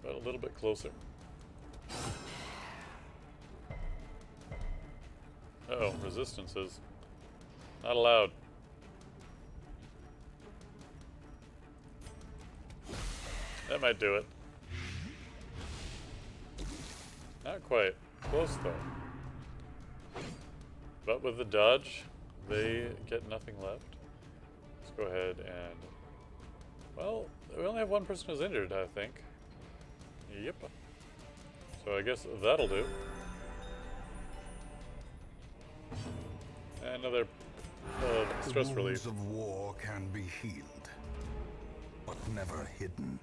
but a little bit closer. Uh-oh, resistances. Not allowed. That might do it. Not quite. Close though. But with the dodge, they get nothing left. Let's go ahead and... Well, we only have one person who's injured, I think. Yep. So I guess that'll do. And another stress The relief. wounds of war can be healed, but never hidden.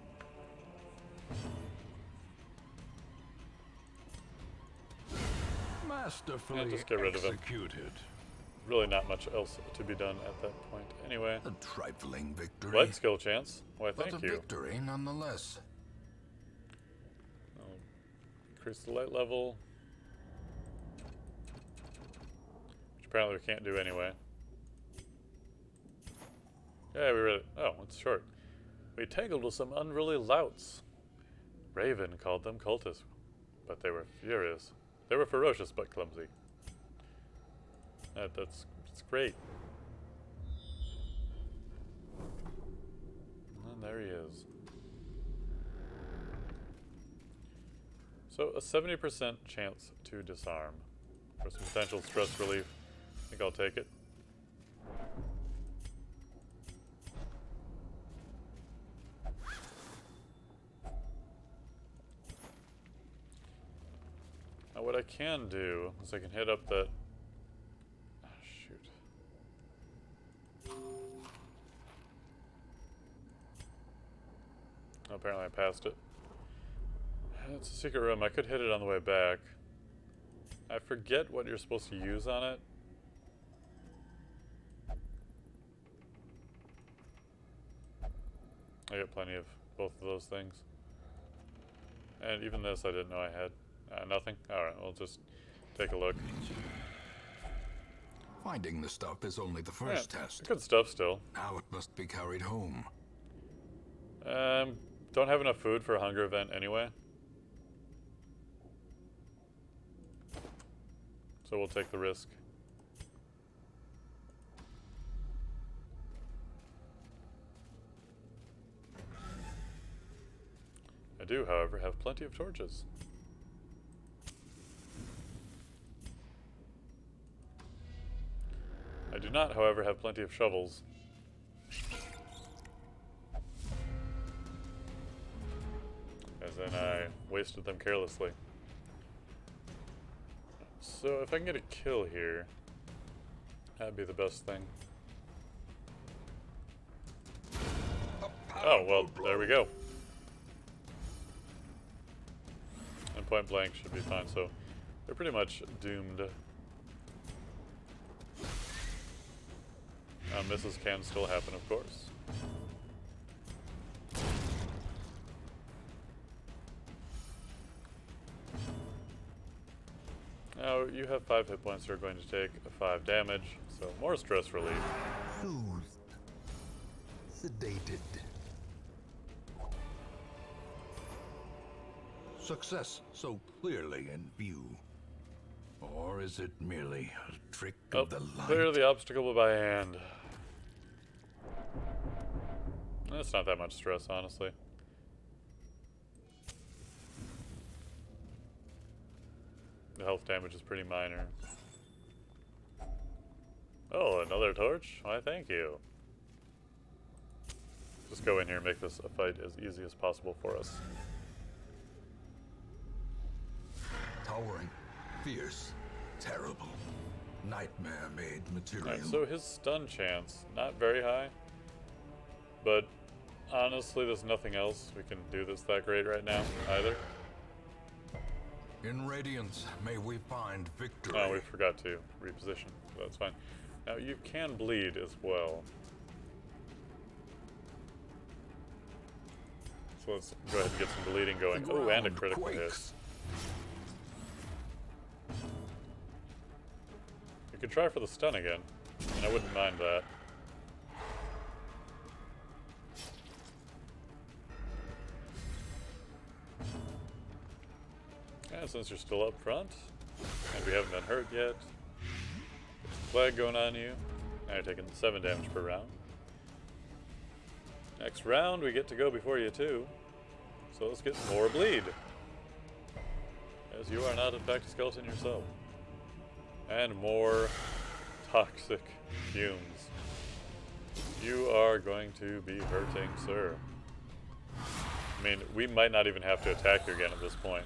Masterfully And just get rid of him. executed. Really not much else to be done at that point. Anyway. A trifling victory, Blood skill chance. Why, but thank a you. victory nonetheless. I'll increase the light level. apparently we can't do anyway. Yeah, we really... Oh, it's short. We tangled with some unruly louts. Raven called them cultists, but they were furious. They were ferocious but clumsy. That's great. And there he is. So, a 70% chance to disarm. For some potential stress relief. I think I'll take it. Now what I can do is I can hit up that... Oh, shoot. Oh, apparently I passed it. It's a secret room. I could hit it on the way back. I forget what you're supposed to use on it. I got plenty of both of those things. And even this I didn't know I had. Nothing? Alright, we'll just take a look. Finding the stuff is only the first test. Good stuff still. Now it must be carried home. Don't have enough food for a hunger event anyway. So we'll take the risk. I do, however, have plenty of torches. I do not, however, have plenty of shovels. As in, I wasted them carelessly. So, if I can get a kill here, that'd be the best thing. Oh, well, there we go. And point blank should be fine, so they're pretty much doomed. Misses can still happen, of course. Now, you have 5 hit points, so you're going to take 5 damage, so more stress relief. Soothed. Sedated. Success so clearly in view. Or is it merely a trick of the light? Clear the obstacle by hand. That's not that much stress, honestly. The health damage is pretty minor. Oh, another torch? Why, thank you. Just go in here and make this a fight as easy as possible for us. Towering, fierce, terrible, nightmare-made material. Alright, so his stun chance, not very high. But honestly, there's nothing else we can do that's that great right now, either. In Radiance, may we find victory. Oh, we forgot to reposition. So that's fine. Now, you can bleed as well. So let's go ahead and get some bleeding going. Oh, and a critical hit. You could try for the stun again, and I wouldn't mind that. Yeah, since you're still up front, and we haven't been hurt yet, there's a flag going on you. Now you're taking 7 damage per round. Next round, we get to go before you too. So let's get more bleed. As you are not in fact a skeleton yourself. And more toxic fumes. You are going to be hurting, sir. I mean, we might not even have to attack you again at this point.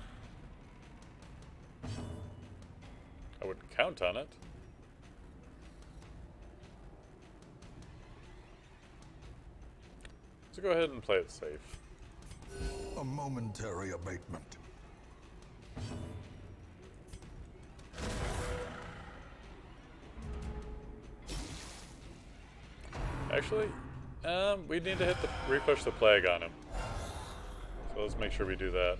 I wouldn't count on it. So go ahead and play it safe. A momentary abatement. Actually, we need to hit the refresh the plague on him. So let's make sure we do that.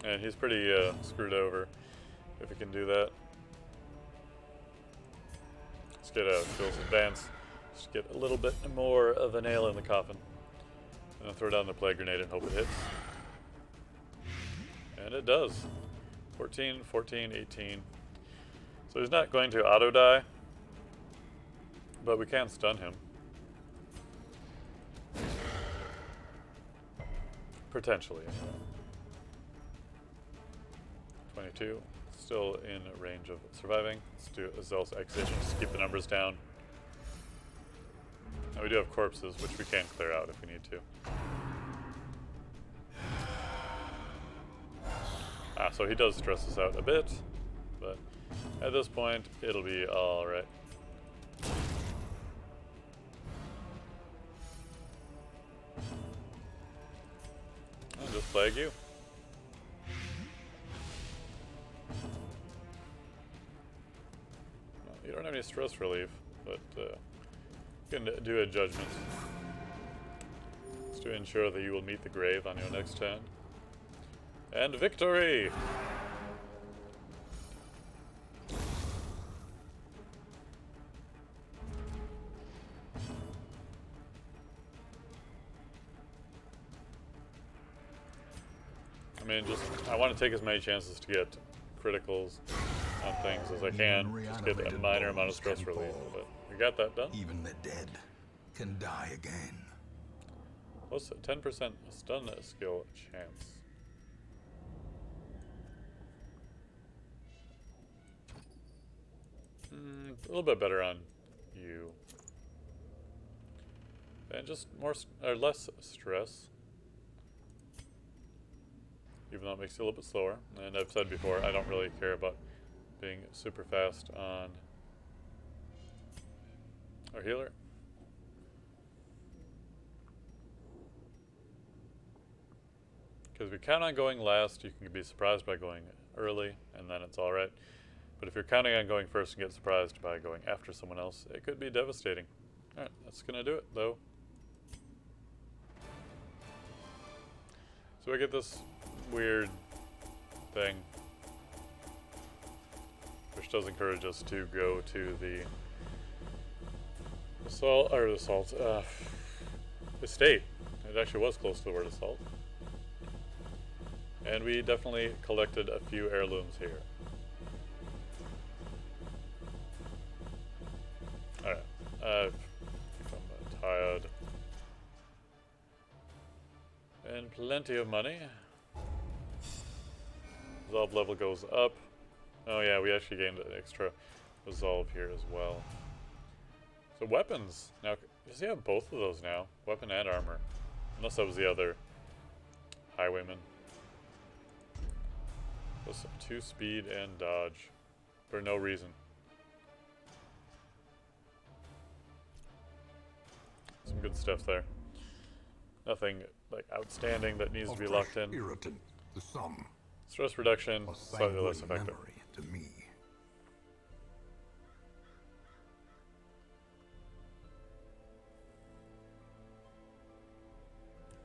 And he's pretty screwed over. if we can do that. Let's get a skills advance. Just get a little bit more of a nail in the coffin. And then throw down the plague grenade and hope it hits. And it does. 14, 14, 18. So he's not going to auto die, but we can stun him. Potentially, anyway. 22. Still in range of surviving. Let's do a Zealous Accusation just to keep the numbers down. Now we do have corpses, which we can clear out if we need to. So he does stress us out a bit, but at this point, it'll be alright. I'll just flag you. Well, you don't have any stress relief, but you can do a judgment. Just to ensure that you will meet the grave on your next turn. And victory! I mean, I want to take as many chances to get criticals on things as I can. Just get a minor amount of stress relief, but we got that done. Even the dead can die again. Plus a 10% stun skill chance. A little bit better on you. And just less stress. Even though it makes you a little bit slower. And I've said before, I don't really care about being super fast on our healer. Because if you count on going last, you can be surprised by going early, and then it's alright. But if you're counting on going first and get surprised by going after someone else, it could be devastating. Alright, that's gonna do it, though. So I get this weird thing, which does encourage us to go to the estate. It actually was close to the word assault. And we definitely collected a few heirlooms here. Alright, I've become tired. And plenty of money. Resolve level goes up. Oh yeah, we actually gained an extra resolve here as well. So weapons. Now, does he have both of those now? Weapon and armor. Unless that was the other highwayman. Plus 2 speed and dodge. For no reason. Some good stuff there. Nothing like outstanding that needs to be locked in. Irritant, the sum. Stress reduction, slightly less effective. To me.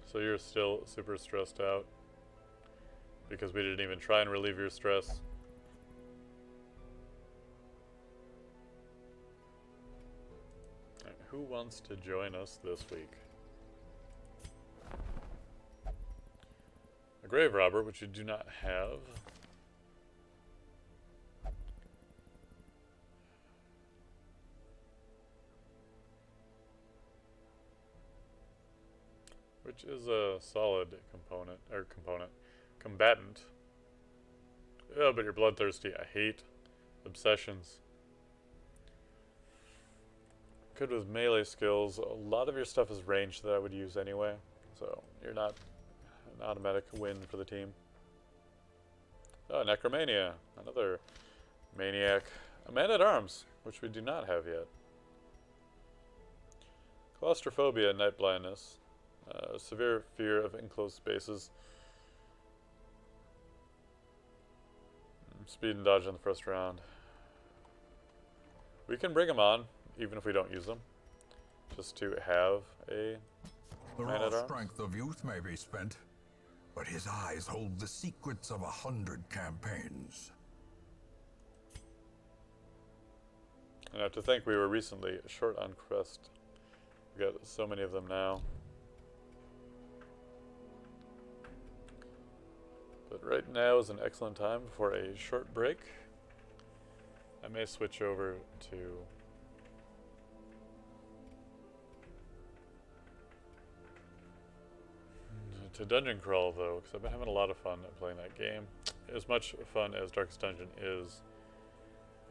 So you're still super stressed out because we didn't even try and relieve your stress. Right, who wants to join us this week? A grave robber, which you do not have. Which is a solid combatant. Oh, but you're bloodthirsty. I hate obsessions. Good with melee skills. A lot of your stuff is ranged that I would use anyway, so you're not an automatic win for the team. Oh, Necromania. Another maniac. A man-at-arms, which we do not have yet. Claustrophobia, night blindness. Severe fear of enclosed spaces. Speed and dodge in the first round. We can bring them on, even if we don't use them. Just to have a The raw man-at-arms. strength of youth may be spent, but his eyes hold the secrets of 100 campaigns. And I have to think we were recently short on crest. We got so many of them now. But right now is an excellent time for a short break. I may switch over to Dungeon Crawl though, because I've been having a lot of fun playing that game. As much fun as Darkest Dungeon is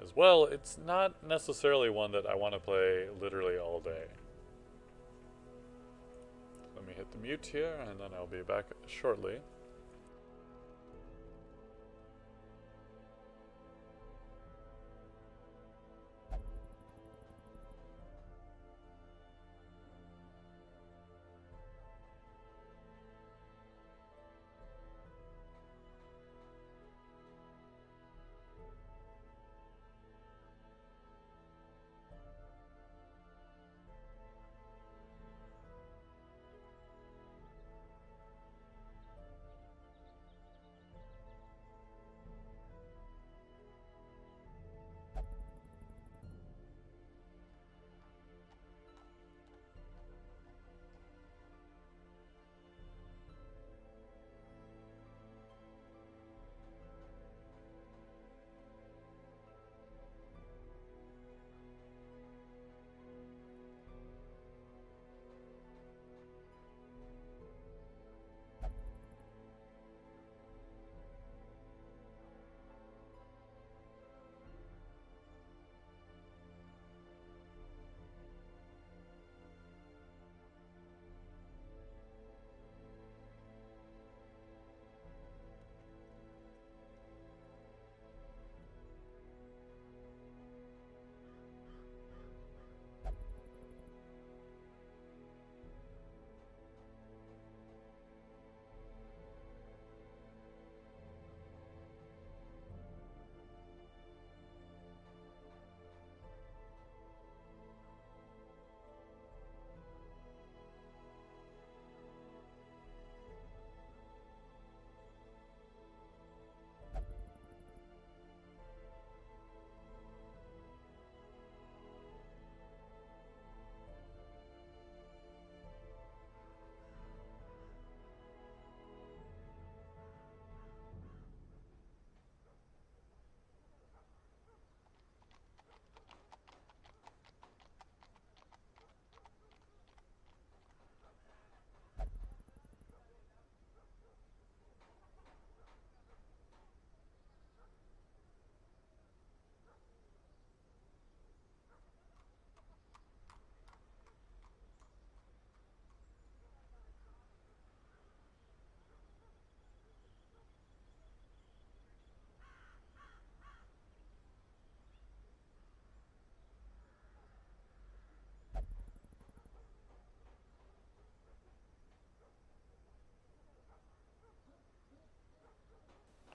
as well, it's not necessarily one that I want to play literally all day. Let me hit the mute here, and then I'll be back shortly.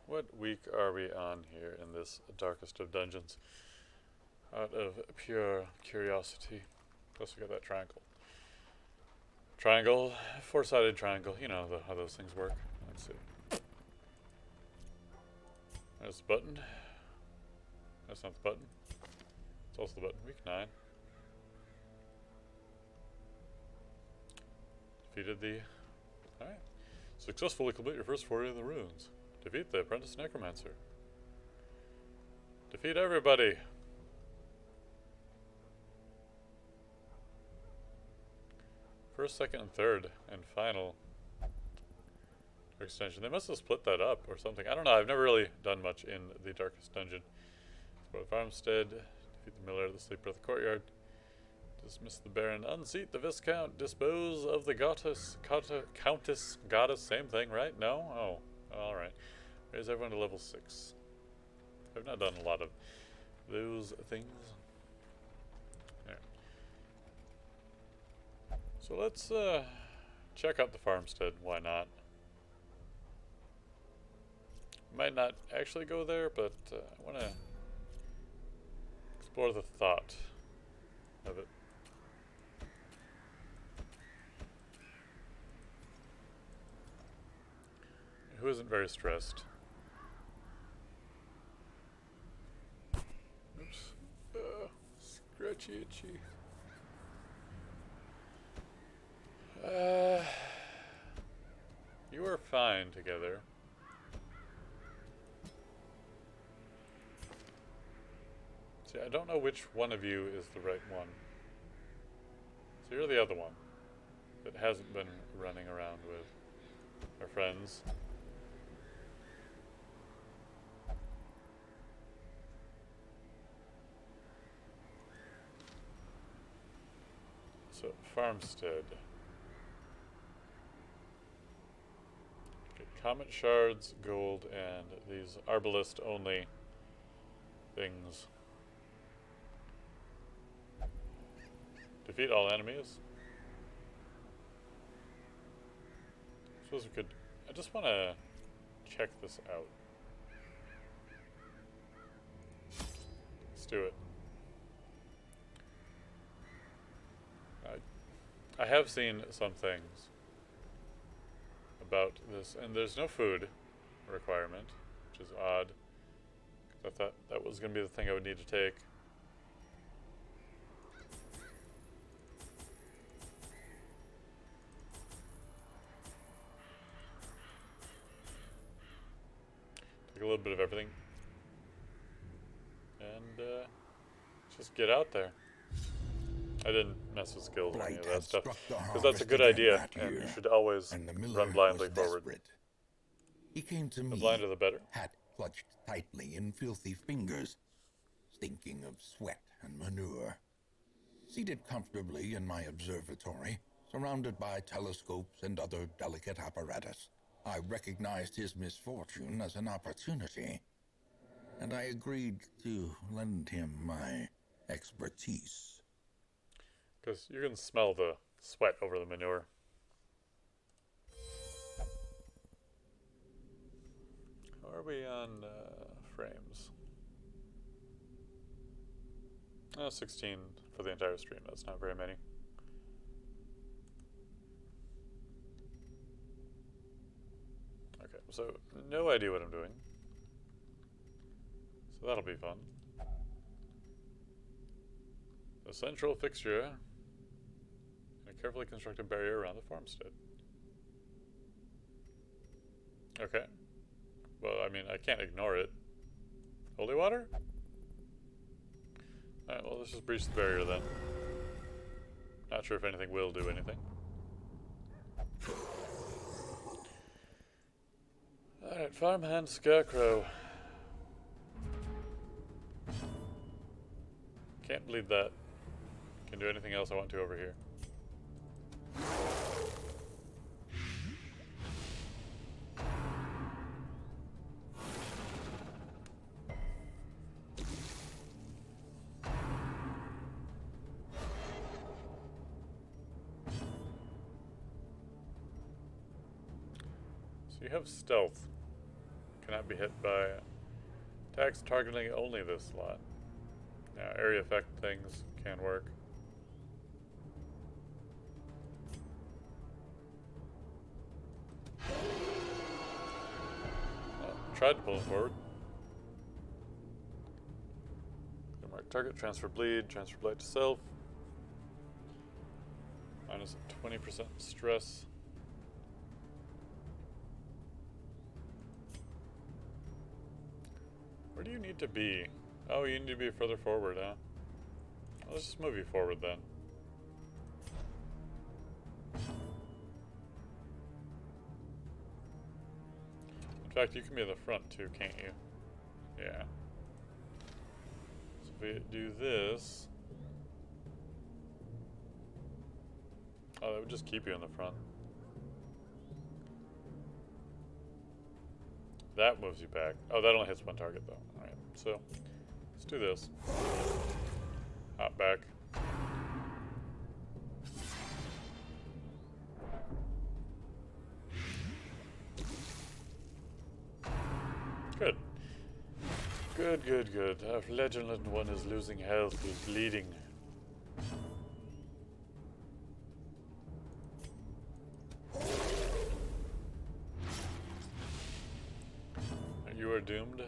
What week are we on here in this Darkest of Dungeons? Out of pure curiosity. Plus we got that triangle. Triangle, four-sided triangle. You know how those things work. Let's see. There's the button. That's not the button. It's also the button. Week 9. Defeated the... Alright. Successfully complete your first foray in the ruins. Defeat the apprentice necromancer. Defeat everybody. First, second, and third, and final extension. They must have split that up or something. I don't know. I've never really done much in the Darkest Dungeon. Explore the farmstead. Defeat the miller, the sleeper of the courtyard. Dismiss the baron. Unseat the viscount. Dispose of the countess, goddess. Same thing, right? No? Oh. Alright. Raise everyone to level 6. I've not done a lot of those things. There. So let's check out the farmstead. Why not? Might not actually go there, but I want to explore the thought of it. Who isn't very stressed? Oops. Itchy, itchy. You are fine together. See, I don't know which one of you is the right one. So you're the other one that hasn't been running around with our friends. So, farmstead. Okay, comet shards, gold, and these arbalist only things. Defeat all enemies. Suppose we could. I just want to check this out. Let's do it. I have seen some things about this, and there's no food requirement, which is odd. I thought that was going to be the thing I would need to take. Take a little bit of everything. And just get out there. I didn't mess with skills or any of that stuff, because that's a good idea, and you should always run blindly forward. He came to The me, blinder the better. hat clutched tightly in filthy fingers, stinking of sweat and manure. Seated comfortably in my observatory, surrounded by telescopes and other delicate apparatus, I recognized his misfortune as an opportunity, and I agreed to lend him my expertise. Because you can smell the sweat over the manure. How are we on frames? 16 for the entire stream. That's not very many. Okay, so no idea what I'm doing. So that'll be fun. The central fixture and a carefully constructed barrier around the farmstead. Okay. Well, I mean, I can't ignore it. Holy water? Alright, well, let's just breach the barrier then. Not sure if anything will do anything. Alright, farmhand scarecrow. Can't believe that. Can do anything else I want to over here. So you have stealth. Cannot be hit by attacks targeting only this slot. Now, area effect things can work. Tried to pull him forward. Mark target, transfer bleed, transfer blight to self. Minus 20% stress. Where do you need to be? Oh, you need to be further forward, huh? Well, let's just move you forward then. In fact, you can be in the front too, can't you? Yeah. So if we do this... Oh, that would just keep you in the front. That moves you back. Oh, that only hits one target though. Alright, so let's do this. Hop back. Good. Good, good, good. Our fledgling one is losing health, he's bleeding. You are doomed.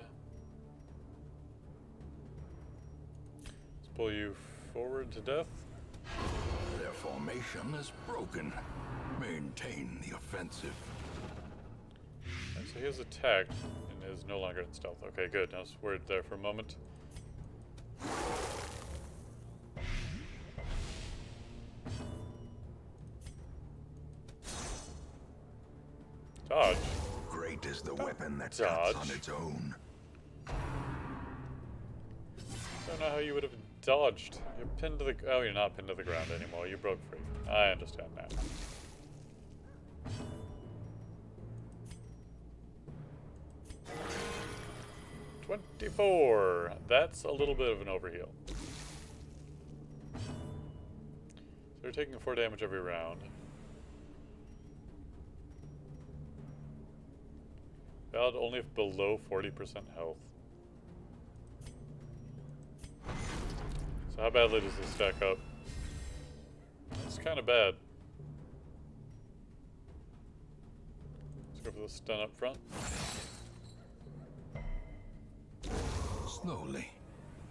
Let's pull you forward to death. Their formation is broken. Maintain the offensive. And so he is attacked and is no longer in stealth. Okay, good. I was worried there for a moment. Dodge. Great is the weapon that Dodge. cuts on its own. I don't know how you would have dodged. You're pinned to the... Oh, you're not pinned to the ground anymore. You broke free. I understand that. $24. That's a little bit of an overheal. So you're taking 4 damage every round. Valid only if below 40% health. So how badly does this stack up? That's kind of bad. Let's go for the stun up front. Slowly,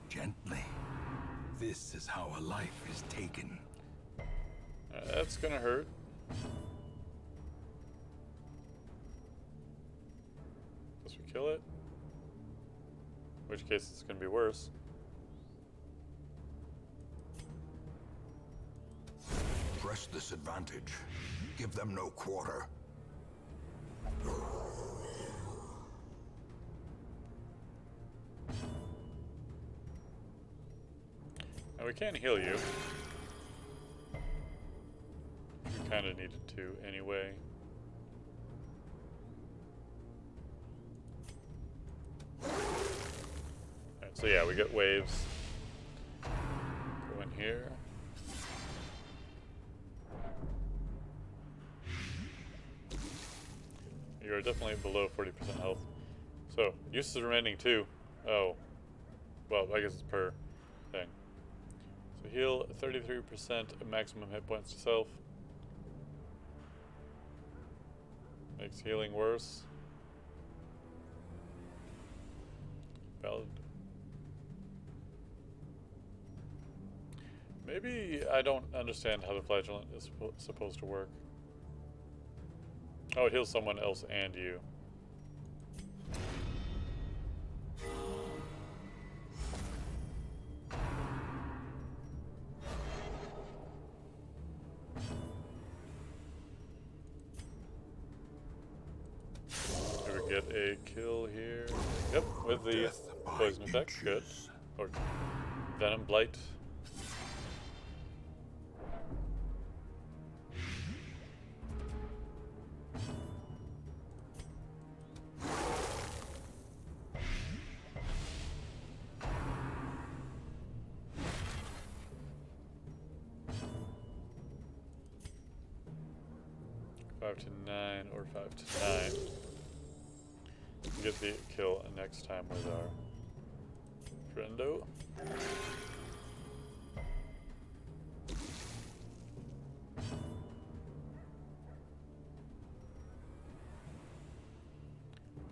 gently. This is how a life is taken. That's gonna hurt. Unless we kill it. In which case it's gonna be worse. Press this advantage. Give them no quarter. Now we can't heal you. We kind of needed to anyway. Alright, so yeah, we get waves. Go in here. You are definitely below 40% health. So, use is remaining 2. Oh. Well, I guess it's per thing. So heal 33% maximum hit points to self. Makes healing worse. Valid. Maybe I don't understand how the flagellant is supposed to work. Oh, it heals someone else and you. Do we get a kill here? Yep, with the poison effect. Good. Or venom blight. Five to 9 or 5 to 9. Get the kill next time with our friendo.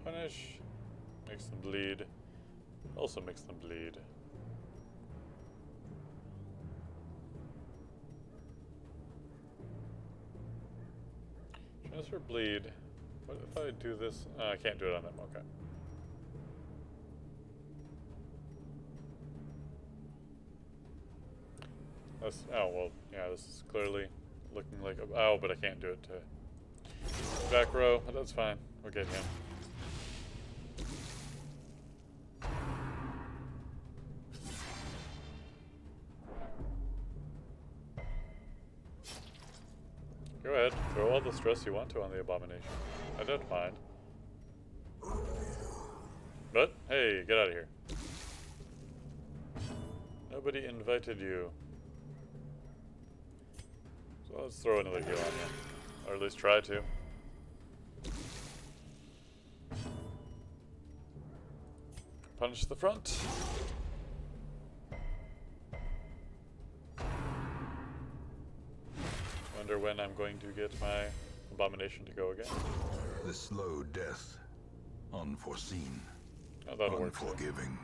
Punish. Makes them bleed. Also makes them bleed. Transfer bleed. What if I do this? I can't do it on them. Okay. That's, oh, well, yeah, this is clearly looking like a, oh, but I can't do it to back row, but that's fine. We'll get him. Go ahead, throw all the stress you want to on the abomination. I don't mind. But, hey, get out of here. Nobody invited you. So let's throw another heal on you. Or at least try to. Punch the front. Wonder when I'm going to get my abomination to go again. The slow death. Unforeseen. Oh, that'll work too. Unforgiving.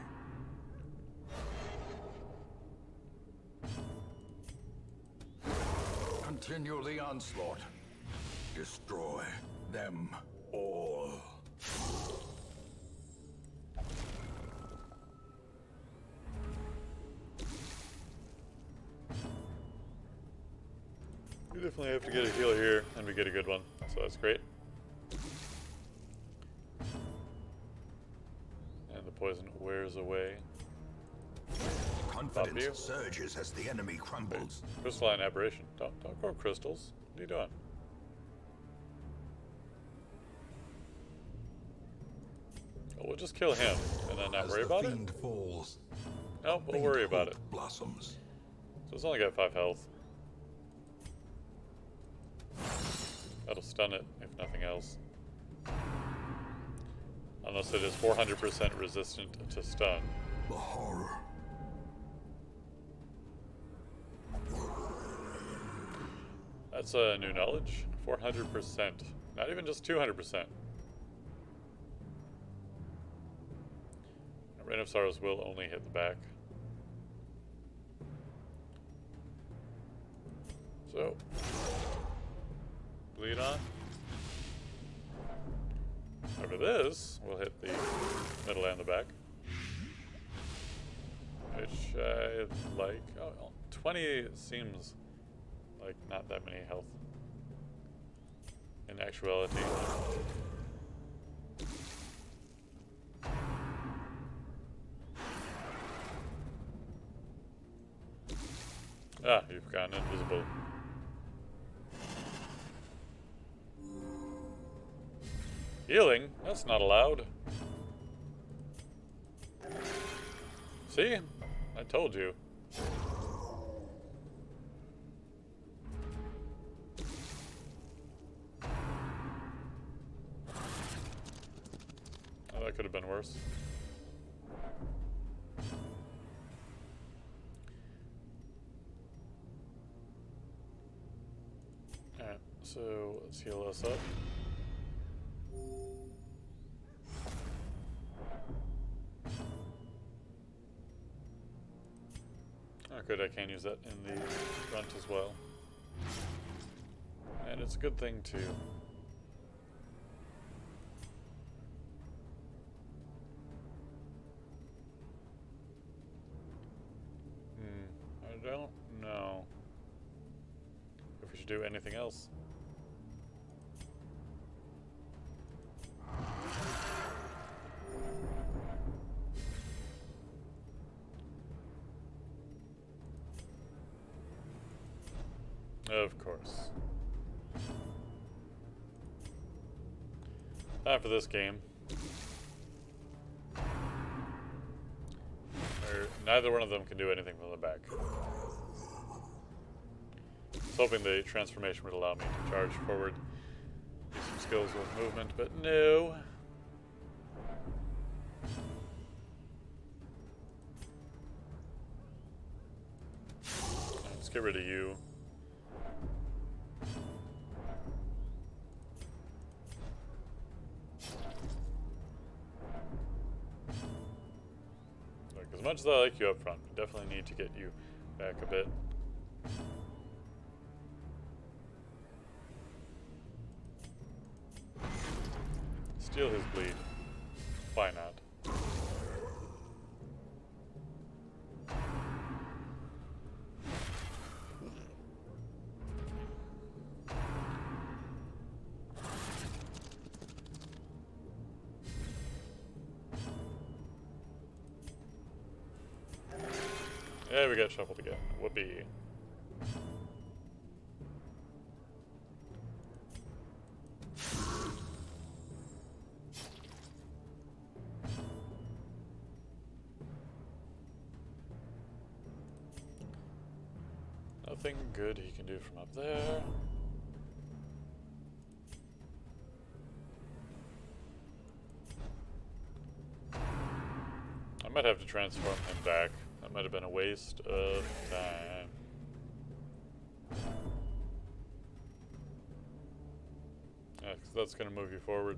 Continue the onslaught. Destroy them all. We definitely have to get a heal here, and we get a good one, so that's great. And the poison wears away. Confidence surges as the enemy crumbles. Crystalline aberration. Don't grow crystals. What are you doing? Oh, we'll just kill him and then not worry about it. Falls, No, we'll worry about it. Blossoms. So it's only got 5 health. That'll stun it, if nothing else. Unless it is 400% resistant to stun. The horror. That's a new knowledge. 400%. Not even just 200%. Rain of Sorrows will only hit the back. So, bleed on. Over this, we'll hit the middle and the back. Which I like. Oh, 20 seems like not that many health. In actuality. Ah, you've gone invisible. Healing? That's not allowed. See? I told you. Oh, that could have been worse. Alright, so let's heal us up. Oh good, I can use that in the front as well. And it's a good thing too. I don't know if we should do anything else. Of course. Time for this game. Neither one of them can do anything from the back. I was hoping the transformation would allow me to charge forward, do some skills with movement, but no. Let's get rid of you. As much as I like you up front, we definitely need to get you back a bit. Steal his bleed. Why not? Yeah, we got shuffled again. Whoopee. Nothing good he can do from up there. I might have to transform him back. That might have been a waste of time. Yeah, 'cause that's going to move you forward.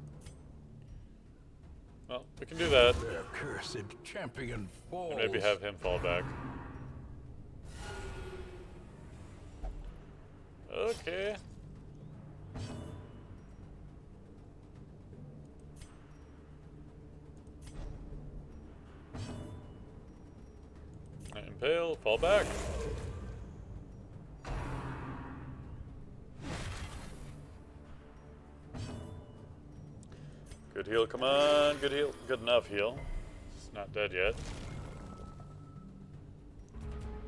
Well, we can do that. Their cursed champion falls. And maybe have him fall back. Okay. Impale, fall back. Good heal, come on, good heal, good enough heal. It's not dead yet.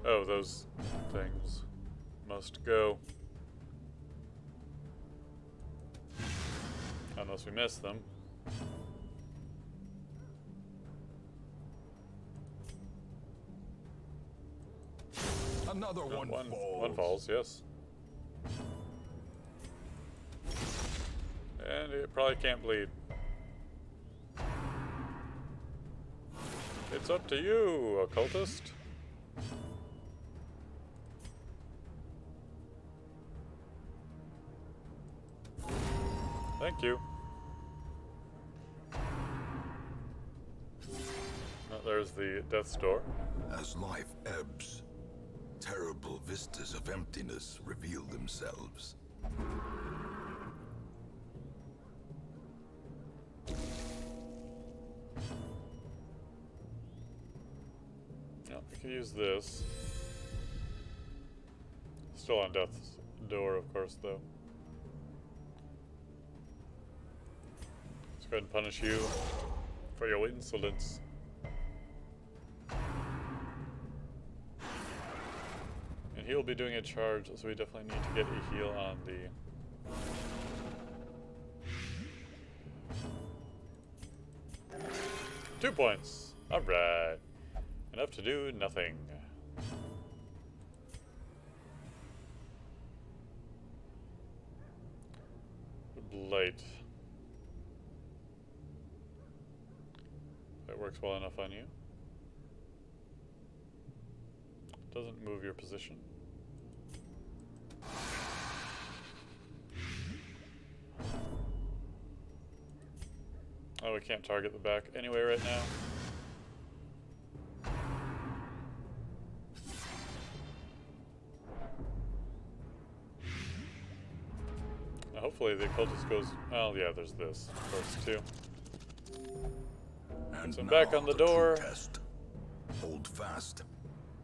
Oh, those things must go. Unless we miss them. Another one falls. One falls, yes. And it probably can't bleed. It's up to you, occultist. Thank you. Oh, there's the death's door. As life ebbs, terrible vistas of emptiness reveal themselves. No, we could use this. Still on death's door, of course, though. Let's go ahead and punish you for your insolence. And he'll be doing a charge, so we definitely need to get a heal on the... 2 points! Alright. Enough to do nothing. Blight. That works well enough on you. Doesn't move your position. Oh, we can't target the back anyway right now. Now hopefully the occultist goes... Oh yeah, there's this, of course, too. And So back on the door. true test. Hold fast,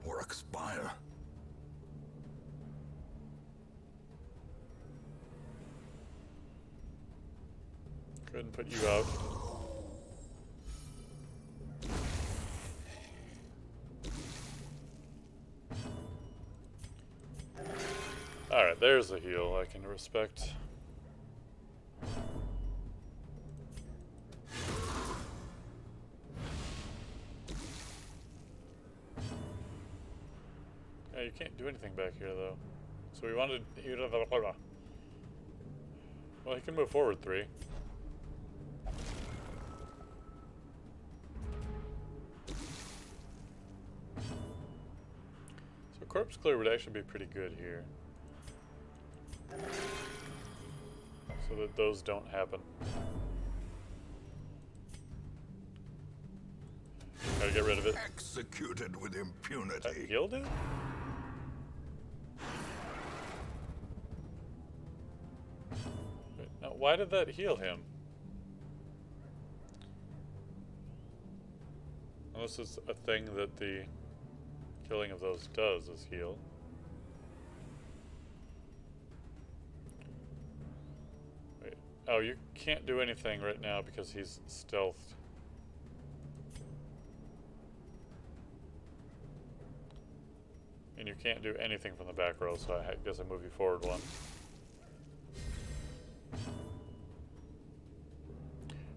or expire. Go ahead and put you out. Alright, there's a heal I can respect. Yeah, you can't do anything back here though. So we wanted you to... Well, he can move forward 3. So corpse clear would actually be pretty good here. So that those don't happen. Gotta get rid of it. Executed with That impunity. healed it? Wait, now why did that heal him? Unless it's a thing that the killing of those does is heal. Wait. Oh, you can't do anything right now because he's stealthed. And you can't do anything from the back row, so I guess I move you forward 1.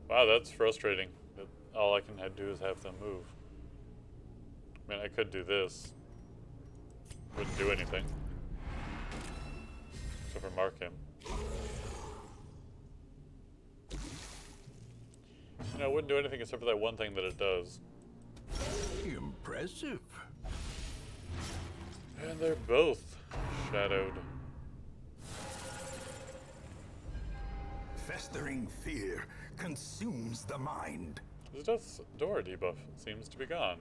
Wow, that's frustrating. That all I can do is have them move. I mean, I could do this. Wouldn't do anything. Except for mark him. You know, it wouldn't do anything except for that one thing that it does. Impressive. And they're both shadowed. Festering fear consumes the mind. The death's door debuff seems to be gone.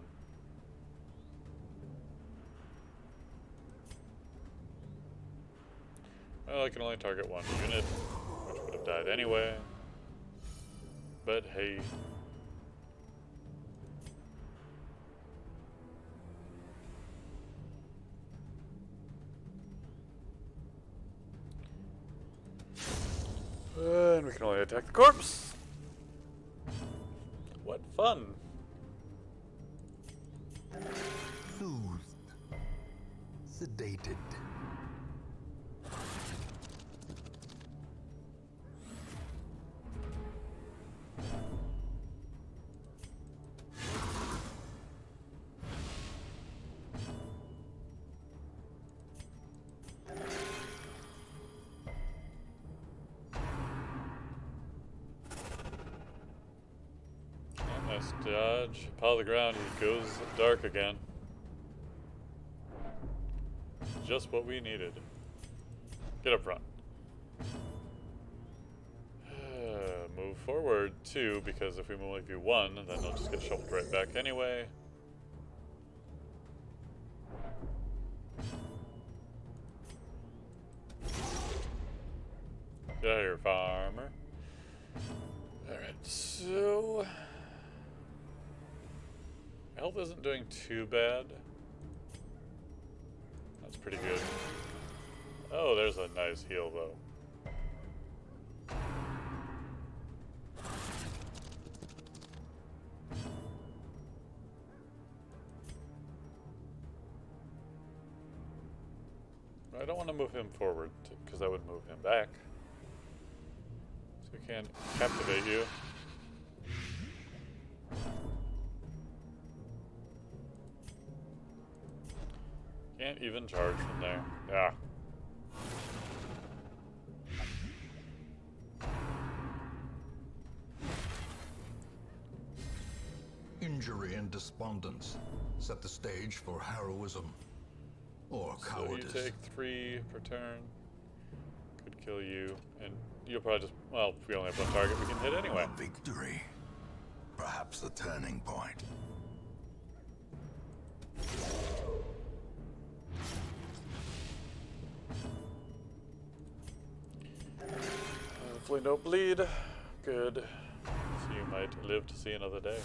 Well, I can only target one unit, which would have died anyway. But hey. And we can only attack the corpse. What fun. Soothed. Sedated. Nice dodge. Pile the ground, he goes dark again. Just what we needed. Get up front. Move forward 2, because if we only do 1, then they'll just get shuffled right back anyway. Get out of here, farmer. Alright, so... health isn't doing too bad. That's pretty good. Oh, there's a nice heal, though. I don't want to move him forward, because that would move him back. So we can't captivate you. Can't even charge from there. Yeah. Injury and despondence set the stage for heroism or cowardice. So you take 3 per turn. Could kill you, and you'll probably just, well, if we only have one target, we can hit anyway. A victory. Perhaps a turning point. Hopefully no bleed. Good. So you might live to see another day.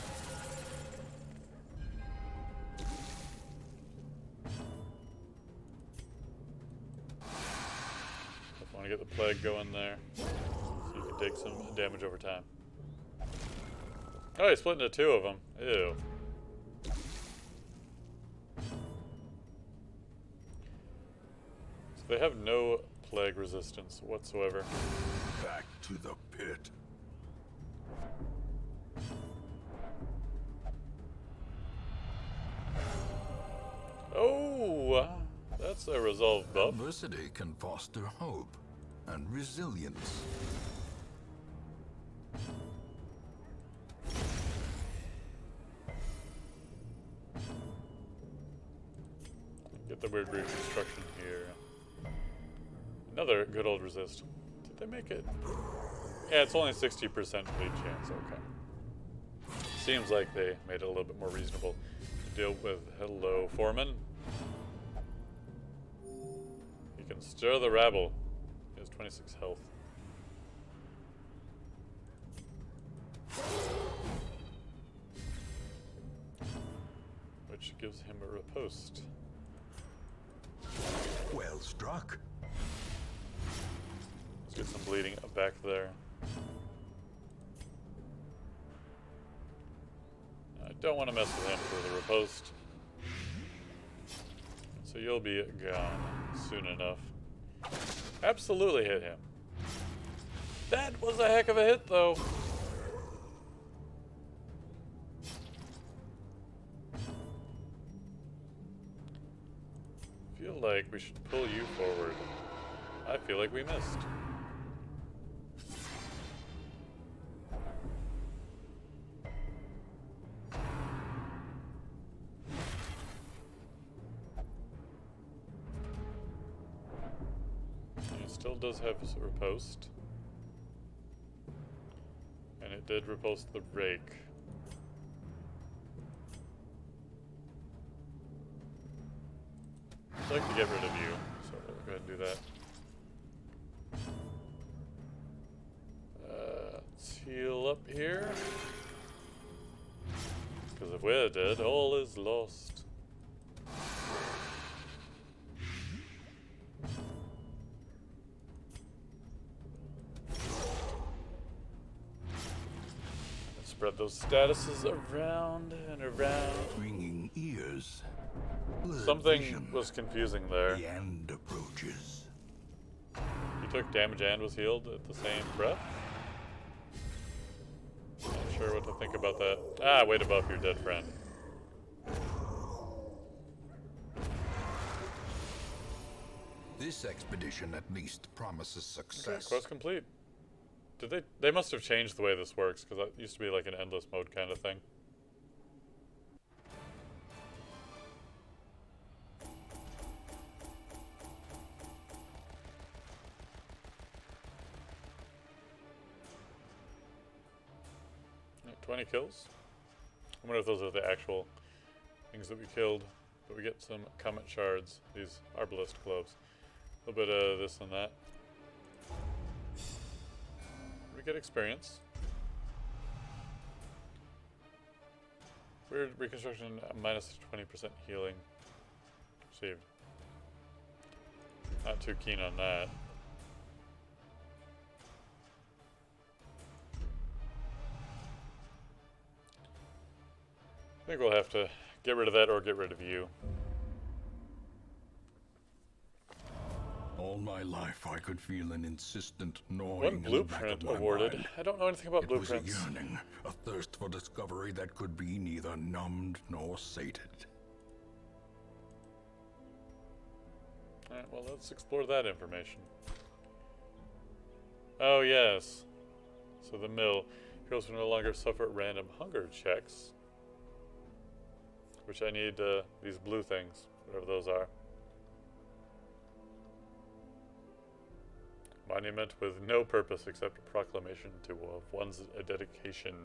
Just want to get the plague going there. So you can take some damage over time. Oh, he split into 2 of them. Ew. So they have no plague resistance whatsoever. Back to the pit. Oh, that's a resolve buff. Adversity can foster hope and resilience. Get the weird reconstruction here. Another good old resist. Did they make it? Yeah, it's only 60% bleed chance. Okay. Seems like they made it a little bit more reasonable to deal with. Hello, Foreman. You can stir the rabble. He has 26 health. Which gives him a riposte. Well struck. Let's get some bleeding back there. I don't want to mess with him for the riposte. So you'll be gone soon enough. Absolutely hit him. That was a heck of a hit, though. Feel like we should pull you forward. I feel like we missed. It still does have a riposte. And it did riposte the rake. I'd like to get rid of you, so we'll go ahead and do that. up here. Because if we're dead, all is lost. Spread those statuses around and around. Ringing ears. Something was confusing there. The end approaches. He took damage and was healed at the same breath. Not sure what to think about that. Ah, wait above your dead friend. This expedition at least promises success. Okay, quest complete. Did they must have changed the way this works, because that used to be like an endless mode kind of thing. Right, 20 kills. I wonder if those are the actual things that we killed. But we get some comet shards. These arbalist gloves. A little bit of this and that. We get experience. Weird reconstruction, minus 20% healing received. Not too keen on that. I think we'll have to get rid of that or get rid of you. All my life I could feel an insistent gnawing One in the blueprint back of my awarded. mind. I don't know anything about It blueprints. was a yearning, a thirst for discovery that could be neither numbed nor sated. Alright, well, let's explore that information. Oh, yes. So the mill. Heroes will no longer suffer random hunger checks. Which I need, these blue things, whatever those are. Monument with no purpose except a proclamation of one's dedication.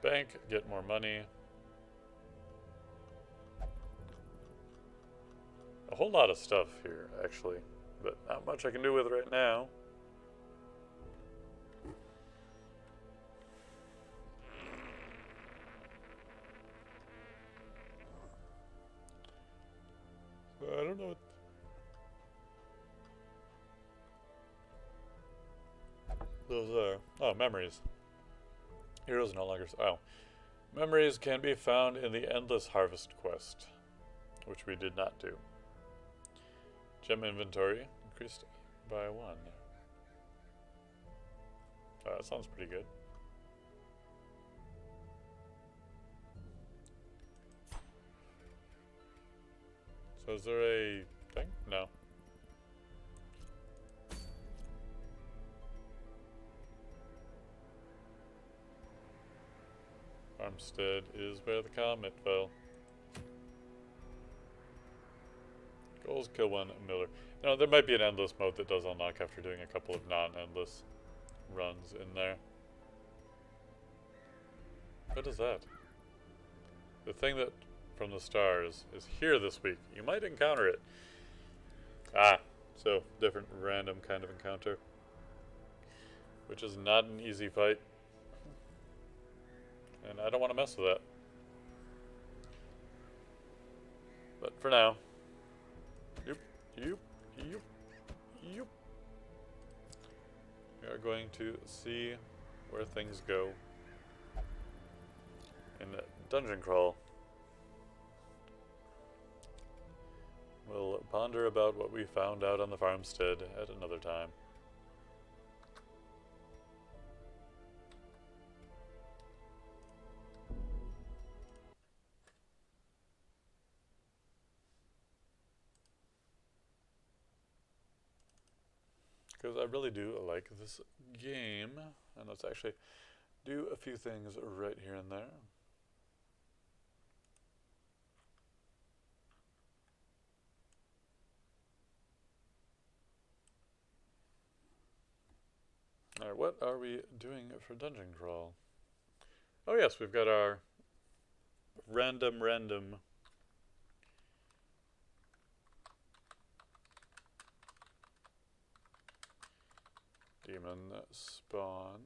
Bank, get more money. A whole lot of stuff here, actually, but not much I can do with it right now. I don't know what... those are. Oh, memories. Heroes no longer... oh. Memories can be found in the Endless Harvest quest, which we did not do. Gem inventory increased by 1. Oh, that sounds pretty good. So is there a thing? No. Farmstead is where the comet fell. Goals, kill one miller. You know, there might be an endless mode that does unlock after doing a couple of non-endless runs in there. What is that? The thing that from the stars is here this week. You might encounter it. Ah, so different random kind of encounter. Which is not an easy fight. And I don't want to mess with that. But for now. Yoop, yoop, yoop, yoop. We are going to see where things go in Dungeon Crawl. We'll ponder about what we found out on the farmstead at another time. Because I really do like this game, and let's actually do a few things right here and there. Alright, what are we doing for Dungeon Crawl? Oh yes, we've got our random Demon spawn.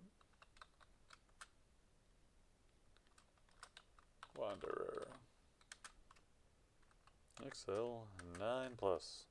Wanderer. Excel 9 plus.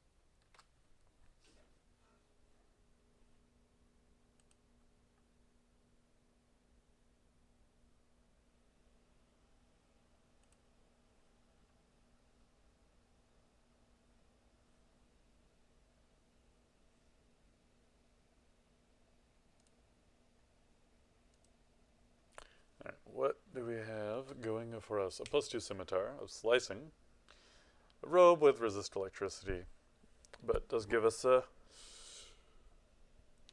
Alright, what do we have going for us? A +2 scimitar of slicing. A robe with resist electricity. But does give us a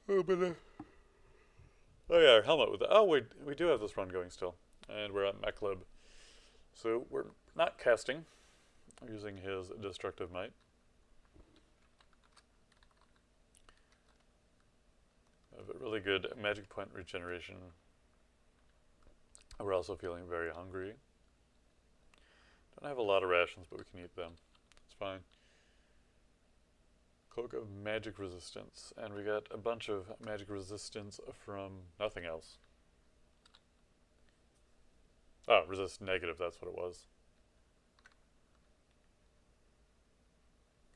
little bit of... Oh yeah, our helmet with it. Oh, we do have this run going still. And we're at Mechlib. So we're not casting. We're using his destructive might. Have a really good magic point regeneration. We're also feeling very hungry. Don't have a lot of rations, but we can eat them. It's fine. Cloak of magic resistance. And we got a bunch of magic resistance from nothing else. Oh, resist negative, that's what it was.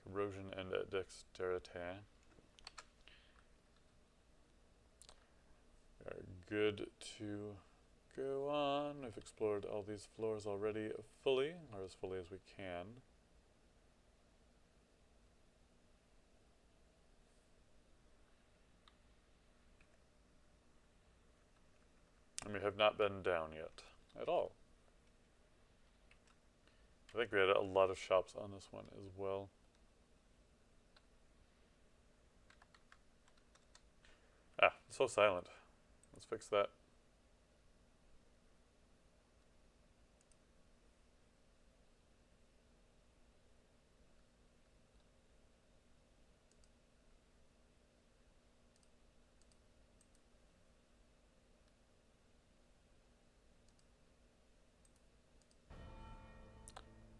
Corrosion and dexterity. We are good to go on. We've explored all these floors already fully, or as fully as we can. And we have not been down yet, at all. I think we had a lot of shops on this one as well. Ah, it's so silent. Let's fix that.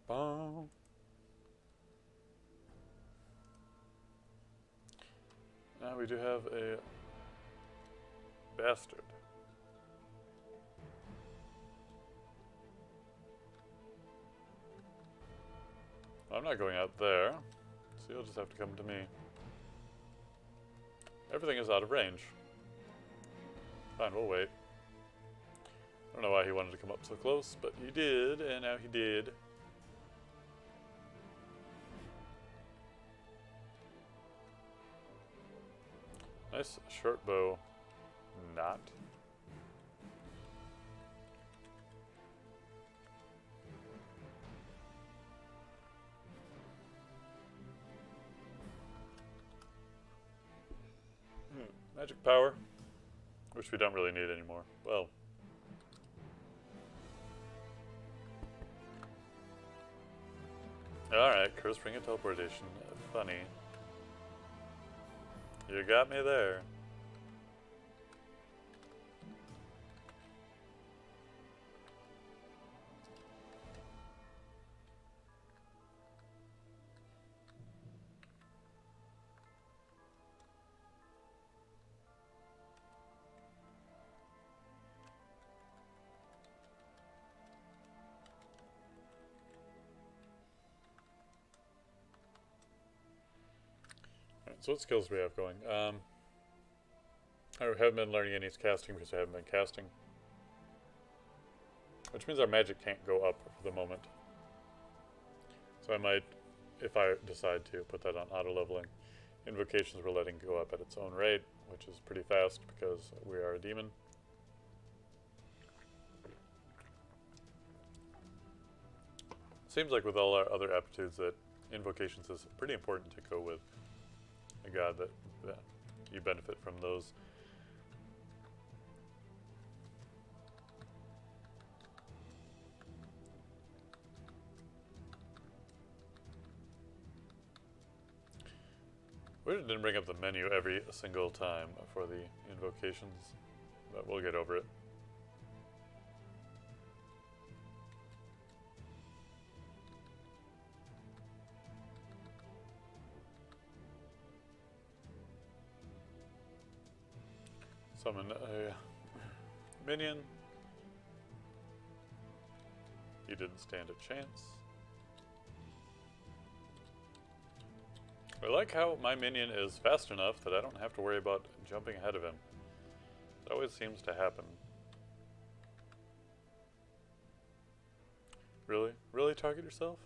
Boom. Now we do have a bastard. I'm not going out there, so you'll just have to come to me. Everything is out of range. Fine, we'll wait. I don't know why he wanted to come up so close, but he did, and now he did. Nice short bow. Not. Magic power, which we don't really need anymore. Well. Alright, curse ring of teleportation. Funny. You got me there. So what skills do we have going? I haven't been learning any casting because I haven't been casting. Which means our magic can't go up for the moment. So I might, if I decide to, put that on auto leveling. Invocations we're letting go up at its own rate, which is pretty fast because we are a demon. Seems like with all our other aptitudes that invocations is pretty important to go with a god that you benefit from those. We didn't bring up the menu every single time for the invocations, but we'll get over it. summon a minion. He didn't stand a chance. I like how my minion is fast enough that I don't have to worry about jumping ahead of him. It always seems to happen. Really? Really target yourself?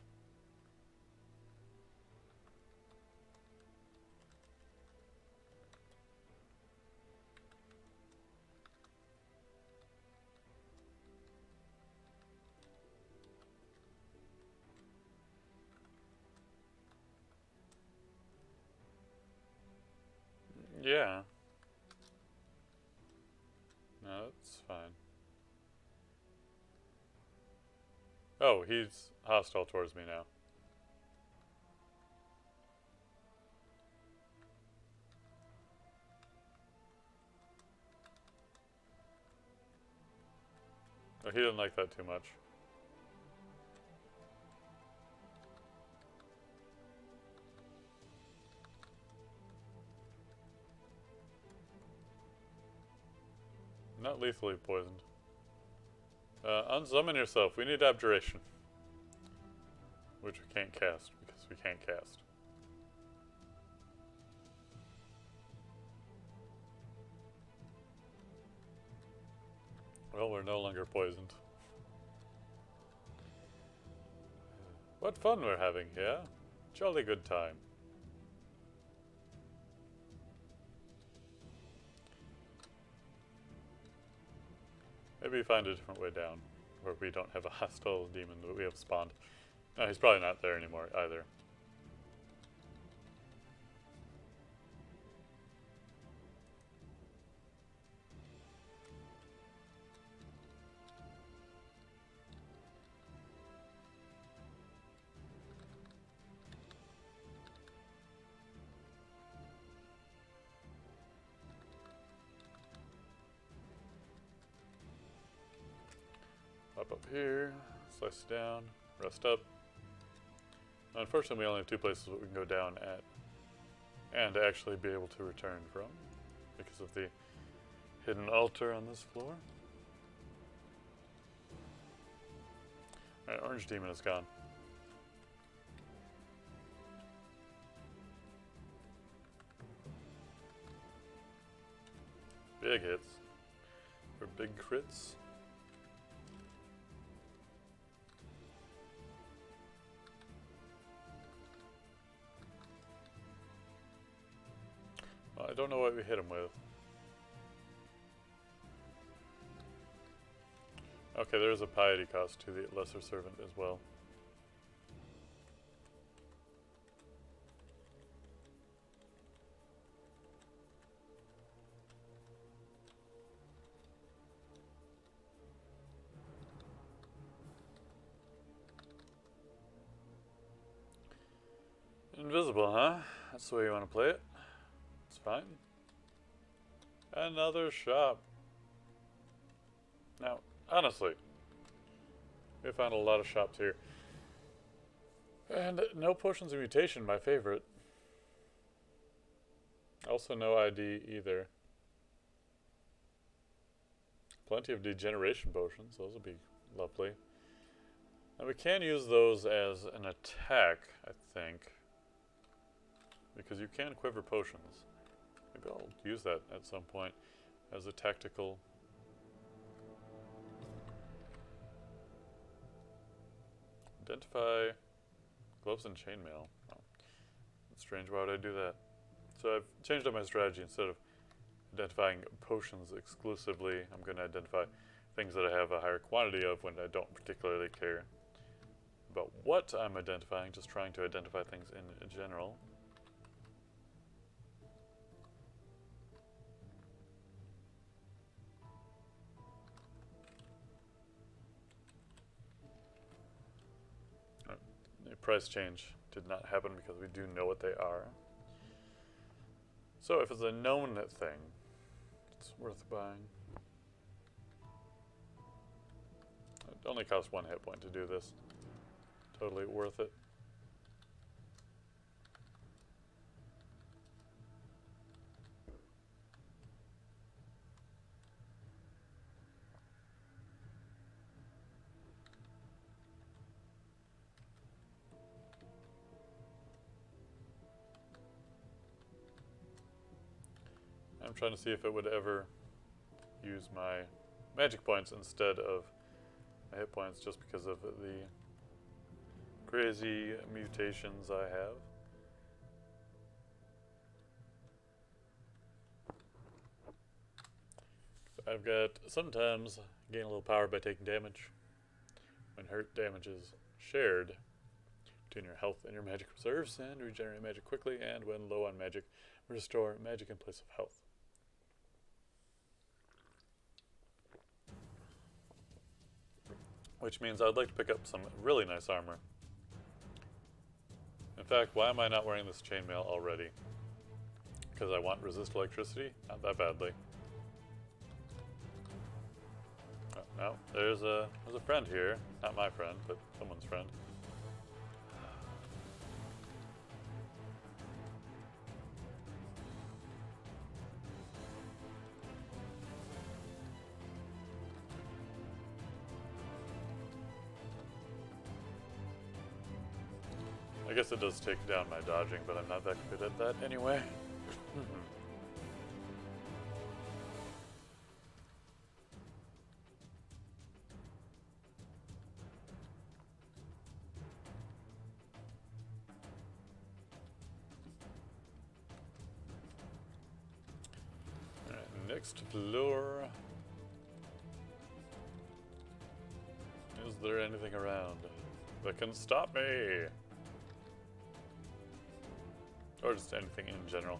Yeah. No, that's fine. Oh, he's hostile towards me now. Oh, he didn't like that too much. Not lethally poisoned. Unsummon yourself. We need abjuration. Which we can't cast, because we can't cast. Well, we're no longer poisoned. What fun we're having, yeah? Jolly good time. Maybe find a different way down, where we don't have a hostile demon that we have spawned. No, he's probably not there anymore either. Up here, slice down, rest up. Unfortunately, we only have two places that we can go down at and actually be able to return from because of the hidden altar on this floor. Alright, orange demon is gone. Big hits. For big crits. Well, I don't know what we hit him with. Okay, there's a piety cost to the lesser servant as well. Invisible, huh? That's the way you want to play it. It's fine. Another shop. Now, honestly, we found a lot of shops here. And no potions of mutation, my favorite. Also no ID either. Plenty of degeneration potions, those would be lovely. And we can use those as an attack, I think. Because you can quiver potions. Maybe I'll use that at some point as a tactical. Identify gloves and chainmail. Oh, that's strange. Why would I do that? So I've changed up my strategy. Instead of identifying potions exclusively, I'm going to identify things that I have a higher quantity of when I don't particularly care about what I'm identifying, just trying to identify things in general. The price change did not happen because we do know what they are. So if it's a known thing, it's worth buying. It only costs 1 hit point to do this. Totally worth it. I'm trying to see if it would ever use my magic points instead of my hit points just because of the crazy mutations I have. I've got sometimes gain a little power by taking damage. When hurt, damage is shared between your health and your magic reserves, and regenerate magic quickly, and when low on magic, restore magic in place of health. Which means I'd like to pick up some really nice armor. In fact, why am I not wearing this chainmail already? Because I want resist electricity? Not that badly. Oh, no, there's a friend here. Not my friend, but someone's friend. I guess it does take down my dodging, but I'm not that good at that anyway. Alright, next floor. Is there anything around that can stop me? Or just anything in general.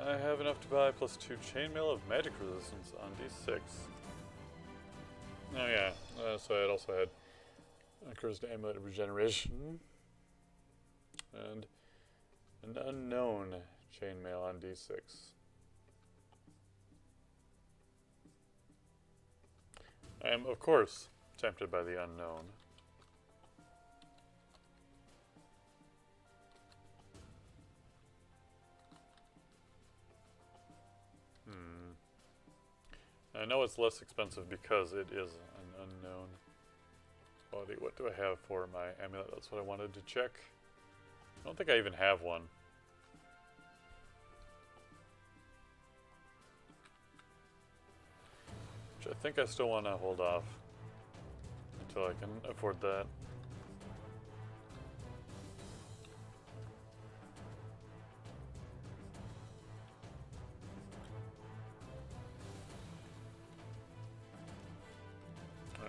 I have enough to buy +2 chainmail of magic resistance on D6. Oh yeah, so I also had a cursed amulet of regeneration. And an unknown chainmail on D6. I am, of course, tempted by the unknown. I know it's less expensive because it is an unknown quality. What do I have for my amulet? That's what I wanted to check. I don't think I even have one. Which I think I still want to hold off until I can afford that.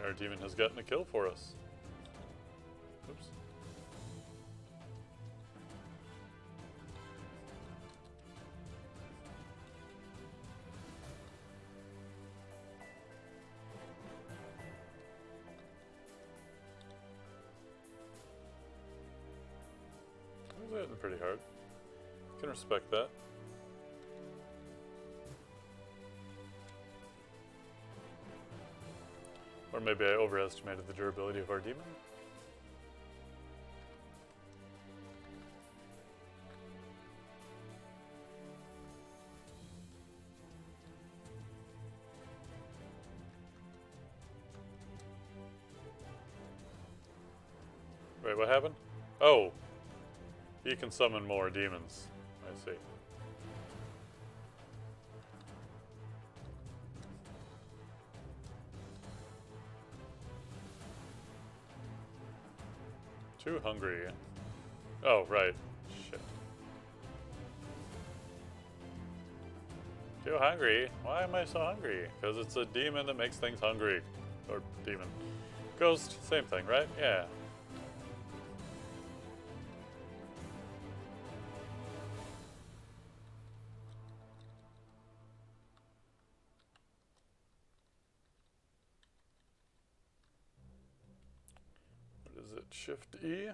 Our demon has gotten a kill for us. Oops. That was hitting pretty hard. Can respect that. Or maybe I overestimated the durability of our demon. Wait, what happened? Oh! He can summon more demons. I see. Too hungry. Oh, right. Shit. Too hungry? Why am I so hungry? Because it's a demon that makes things hungry. Or demon. Ghost, same thing, right? Yeah. What is it? Shift E?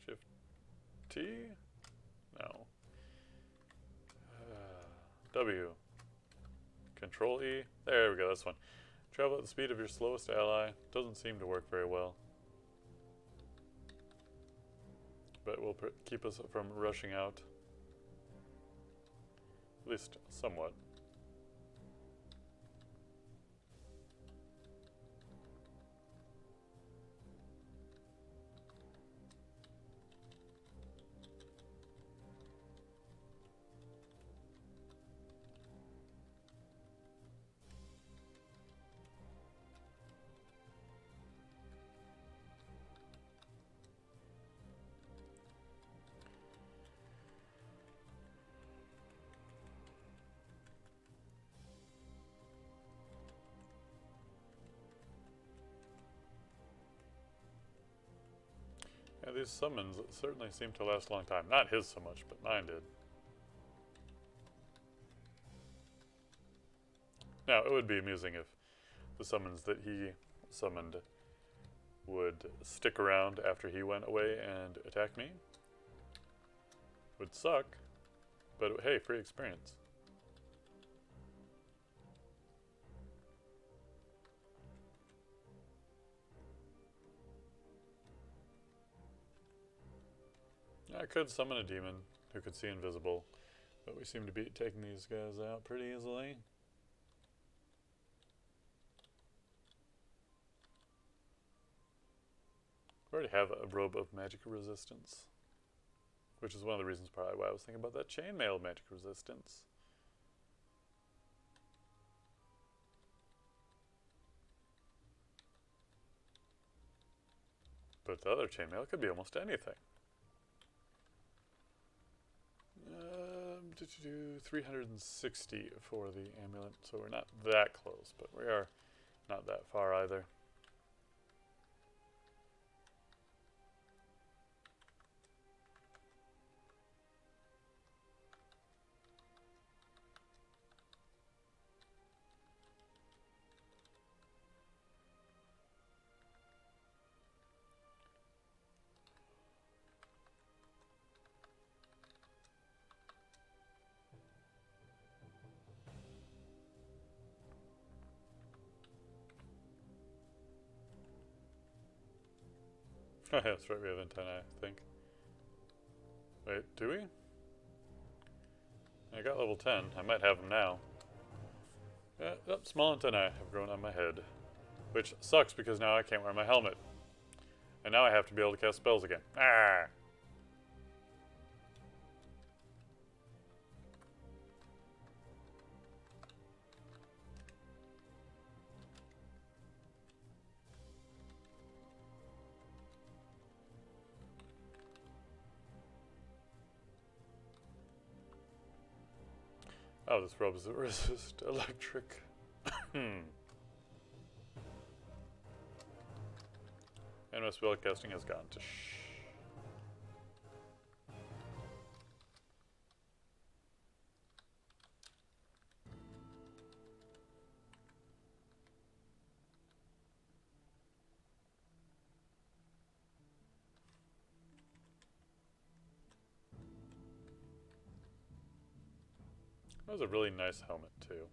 Shift T? No. W. Control E. There we go, that's one. Travel at the speed of your slowest ally. Doesn't seem to work very well. But will keep us from rushing out. At least somewhat. these summons certainly seem to last a long time. Not his so much, but mine did. Now, it would be amusing if the summons that he summoned would stick around after he went away and attack me. Would suck, but hey, free experience. I could summon a demon who could see invisible, but we seem to be taking these guys out pretty easily. We already have a robe of magic resistance, which is one of the reasons probably why I was thinking about that chainmail magic resistance. But the other chainmail could be almost anything. 360 for the amulet, so we're not that close, but we are not that far either. Oh, yeah, that's right, we have antennae, I think. Wait, do we? I got level 10. I might have them now. Yeah, yep, small antennae have grown on my head. Which sucks because now I can't wear my helmet. And now I have to be able to cast spells again. Ah! Oh, this robe is resist electric. And my spell casting has gone to shh. That was a really nice helmet, too.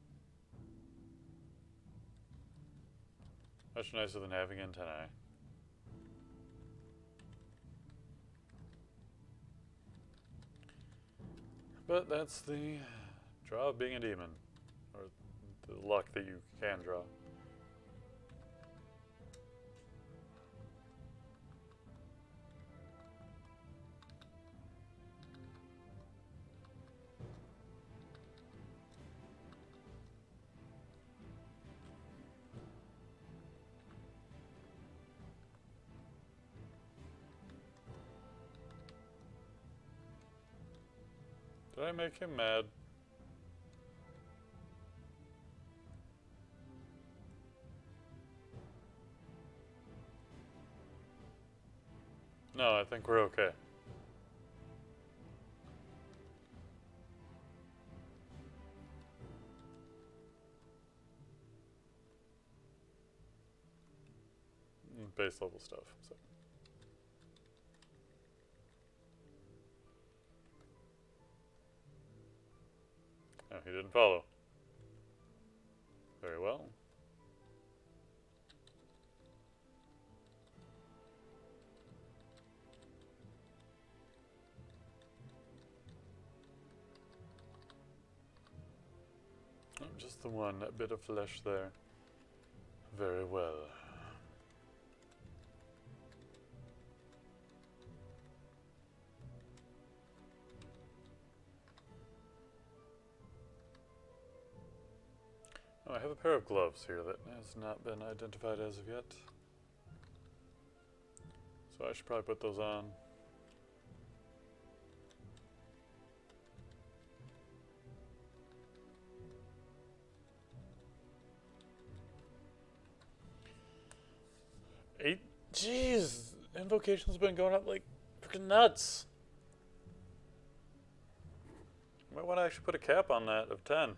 Much nicer than having antennae. But that's the draw of being a demon. Or the luck that you can draw. Did I make him mad? No, I think we're okay. Base level stuff, so. Oh, he didn't follow. Very well. Oh, just the one bit of flesh there. Very well. Oh, I have a pair of gloves here that has not been identified as of yet. So I should probably put those on. Jeez, invocation's been going up like Fucking nuts. Might want to actually put a cap on that of 10.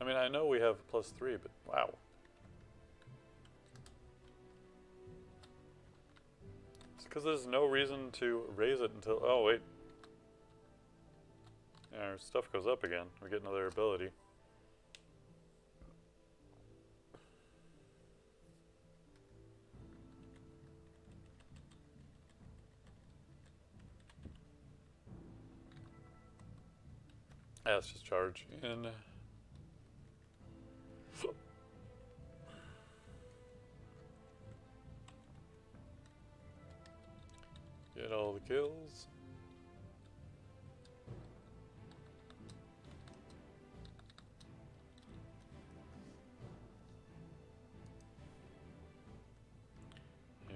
I mean, I know we have +3, but wow. It's because there's no reason to raise it until... Oh, wait. Yeah, our stuff goes up again. We get another ability. Yeah, let's just charge in. Get all the kills.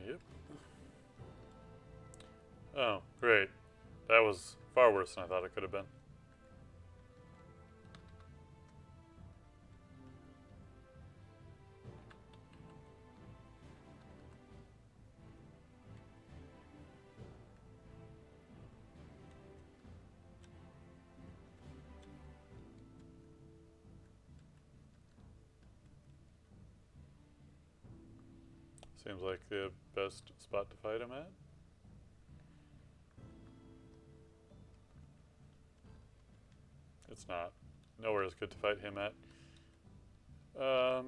Yep. Oh, great. That was far worse than I thought it could have been. Seems like the best spot to fight him at. It's not. Nowhere is good to fight him at.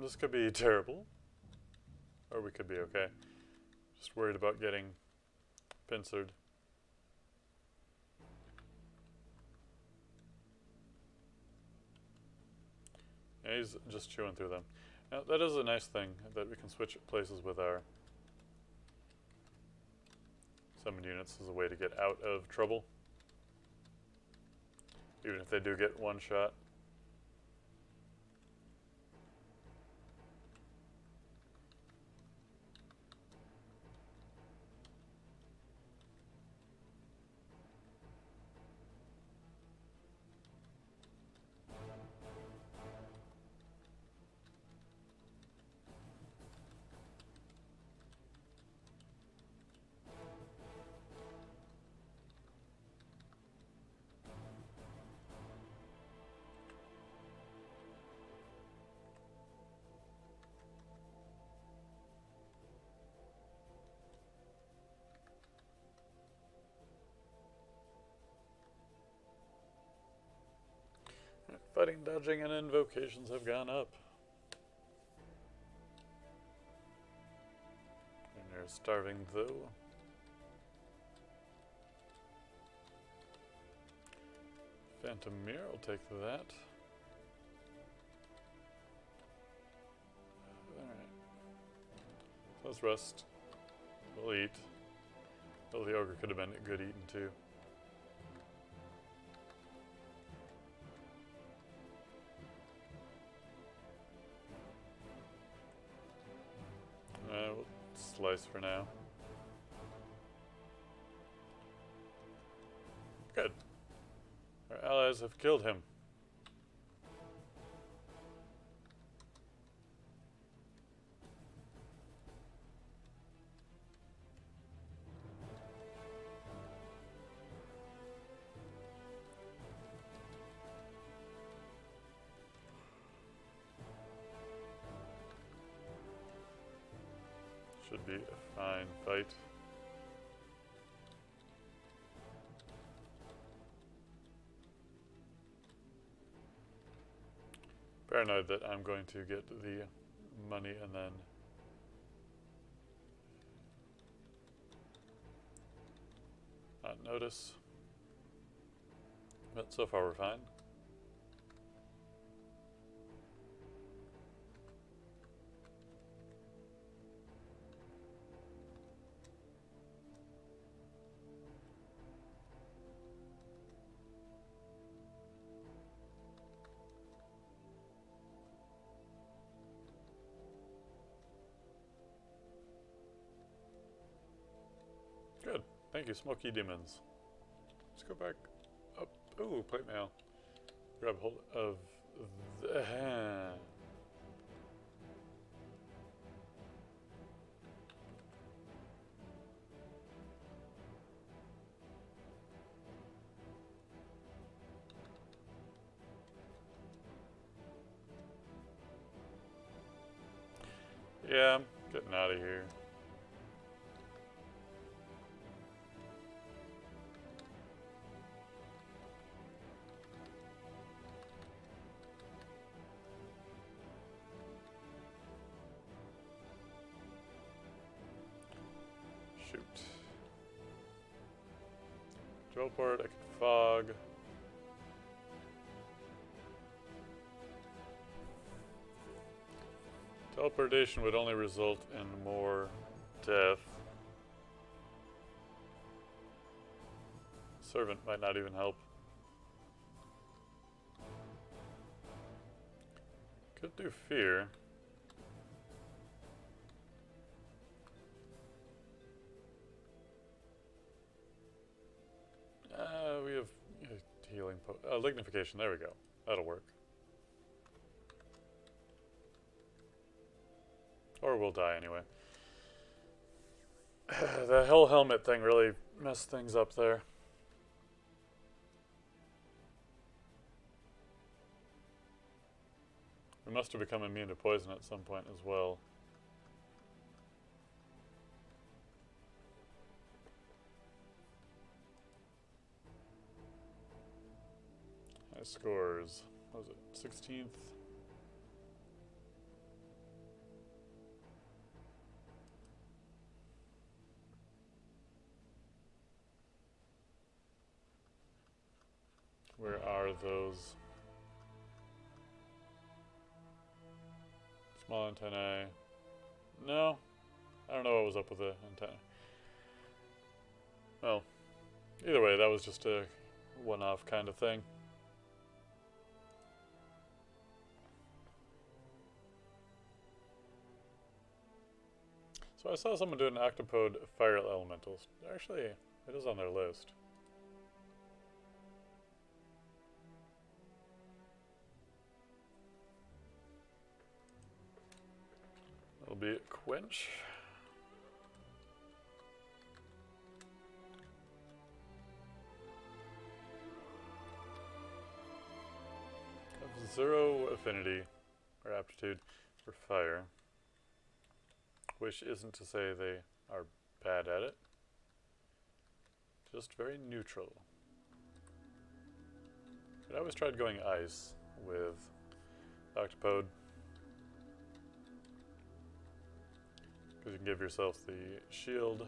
This could be terrible. Or we could be okay. Just worried about getting pincered. Yeah, he's just chewing through them. Now, that is a nice thing, that we can switch places with our summoned units as a way to get out of trouble. Even if they do get one shot. Fighting, dodging, and invocations have gone up. And they're starving, though. Phantom Mirror, I'll take that. Alright. Let's rest. We'll eat. Well, the ogre could have been good eating, too. We'll slice for now. Good. Our allies have killed him. Should be a fine fight. Paranoid that I'm going to get the money and then not notice. But so far we're fine. Good. Thank you, Smoky Demons. Let's go back up. Ooh, plate mail. Grab hold of the... Yeah, I'm getting out of here. Shoot. Teleport, I can fog. Teleportation would only result in more death. Servant might not even help. Could do fear. We have healing lignification. There we go. That'll work. Or we'll die anyway. The hell helmet thing really messed things up there. We must have become immune to poison at some point as well. High scores. What was it? 16th? Where are those? Small antennae. No. I don't know what was up with the antenna. Well, either way, that was just a one-off kind of thing. So I saw someone do an octopode fire elementals. Actually, it is on their list. It'll be Quench. Have 0 affinity or aptitude for fire. Which isn't to say they are bad at it. Just very neutral. But I always tried going ice with Octopode. Because you can give yourself the shield.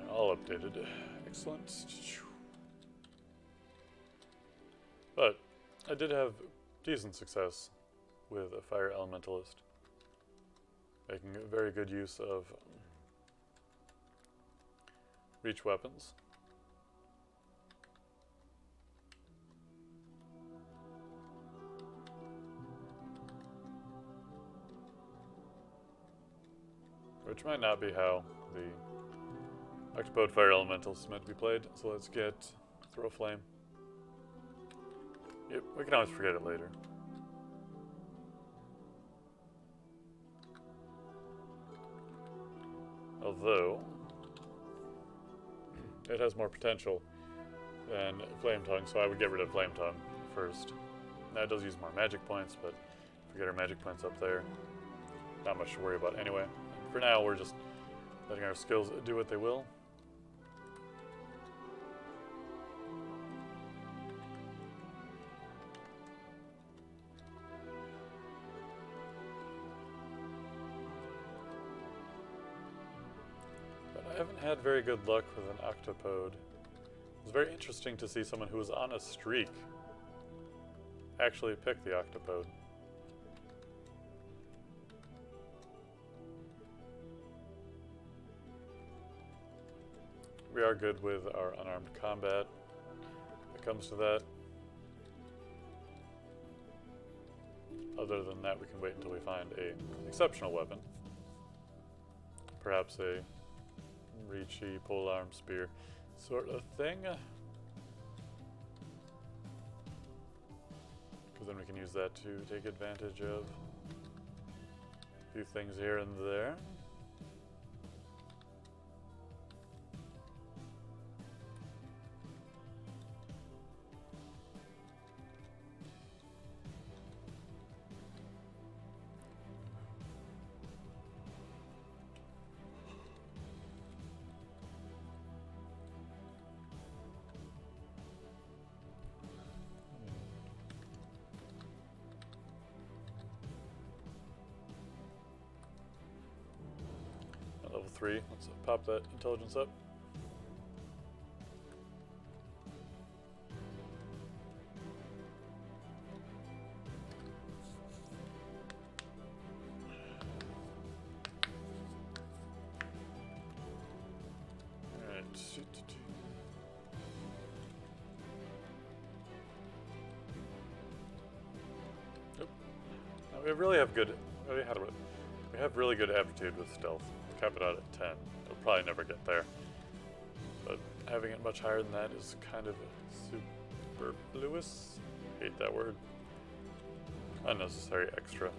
All updated. Excellent. But I did have decent success with a fire elementalist, making very good use of reach weapons. Which might not be how the Octopode Fire Elemental is meant to be played, so let's get Throw Flame. Yep, we can always forget it later. Although, it has more potential than Flame Tongue, so I would get rid of Flame Tongue first. Now it does use more magic points, but if we get our magic points up there, not much to worry about anyway. For now, we're just letting our skills do what they will. I haven't had very good luck with an Octopode. It's very interesting to see someone who was on a streak actually pick the Octopode. We are good with our unarmed combat when it comes to that. Other than that, we can wait until we find a exceptional weapon. Perhaps a reachy polearm spear sort of thing. Because then we can use that to take advantage of a few things here and there. Level 3. Let's pop that intelligence up. Alright. Nope. Now we really have good. We have really good aptitude with stealth. Cap it out at 10. It'll probably never get there. But having it much higher than that is kind of superfluous. Hate that word. Unnecessary extra,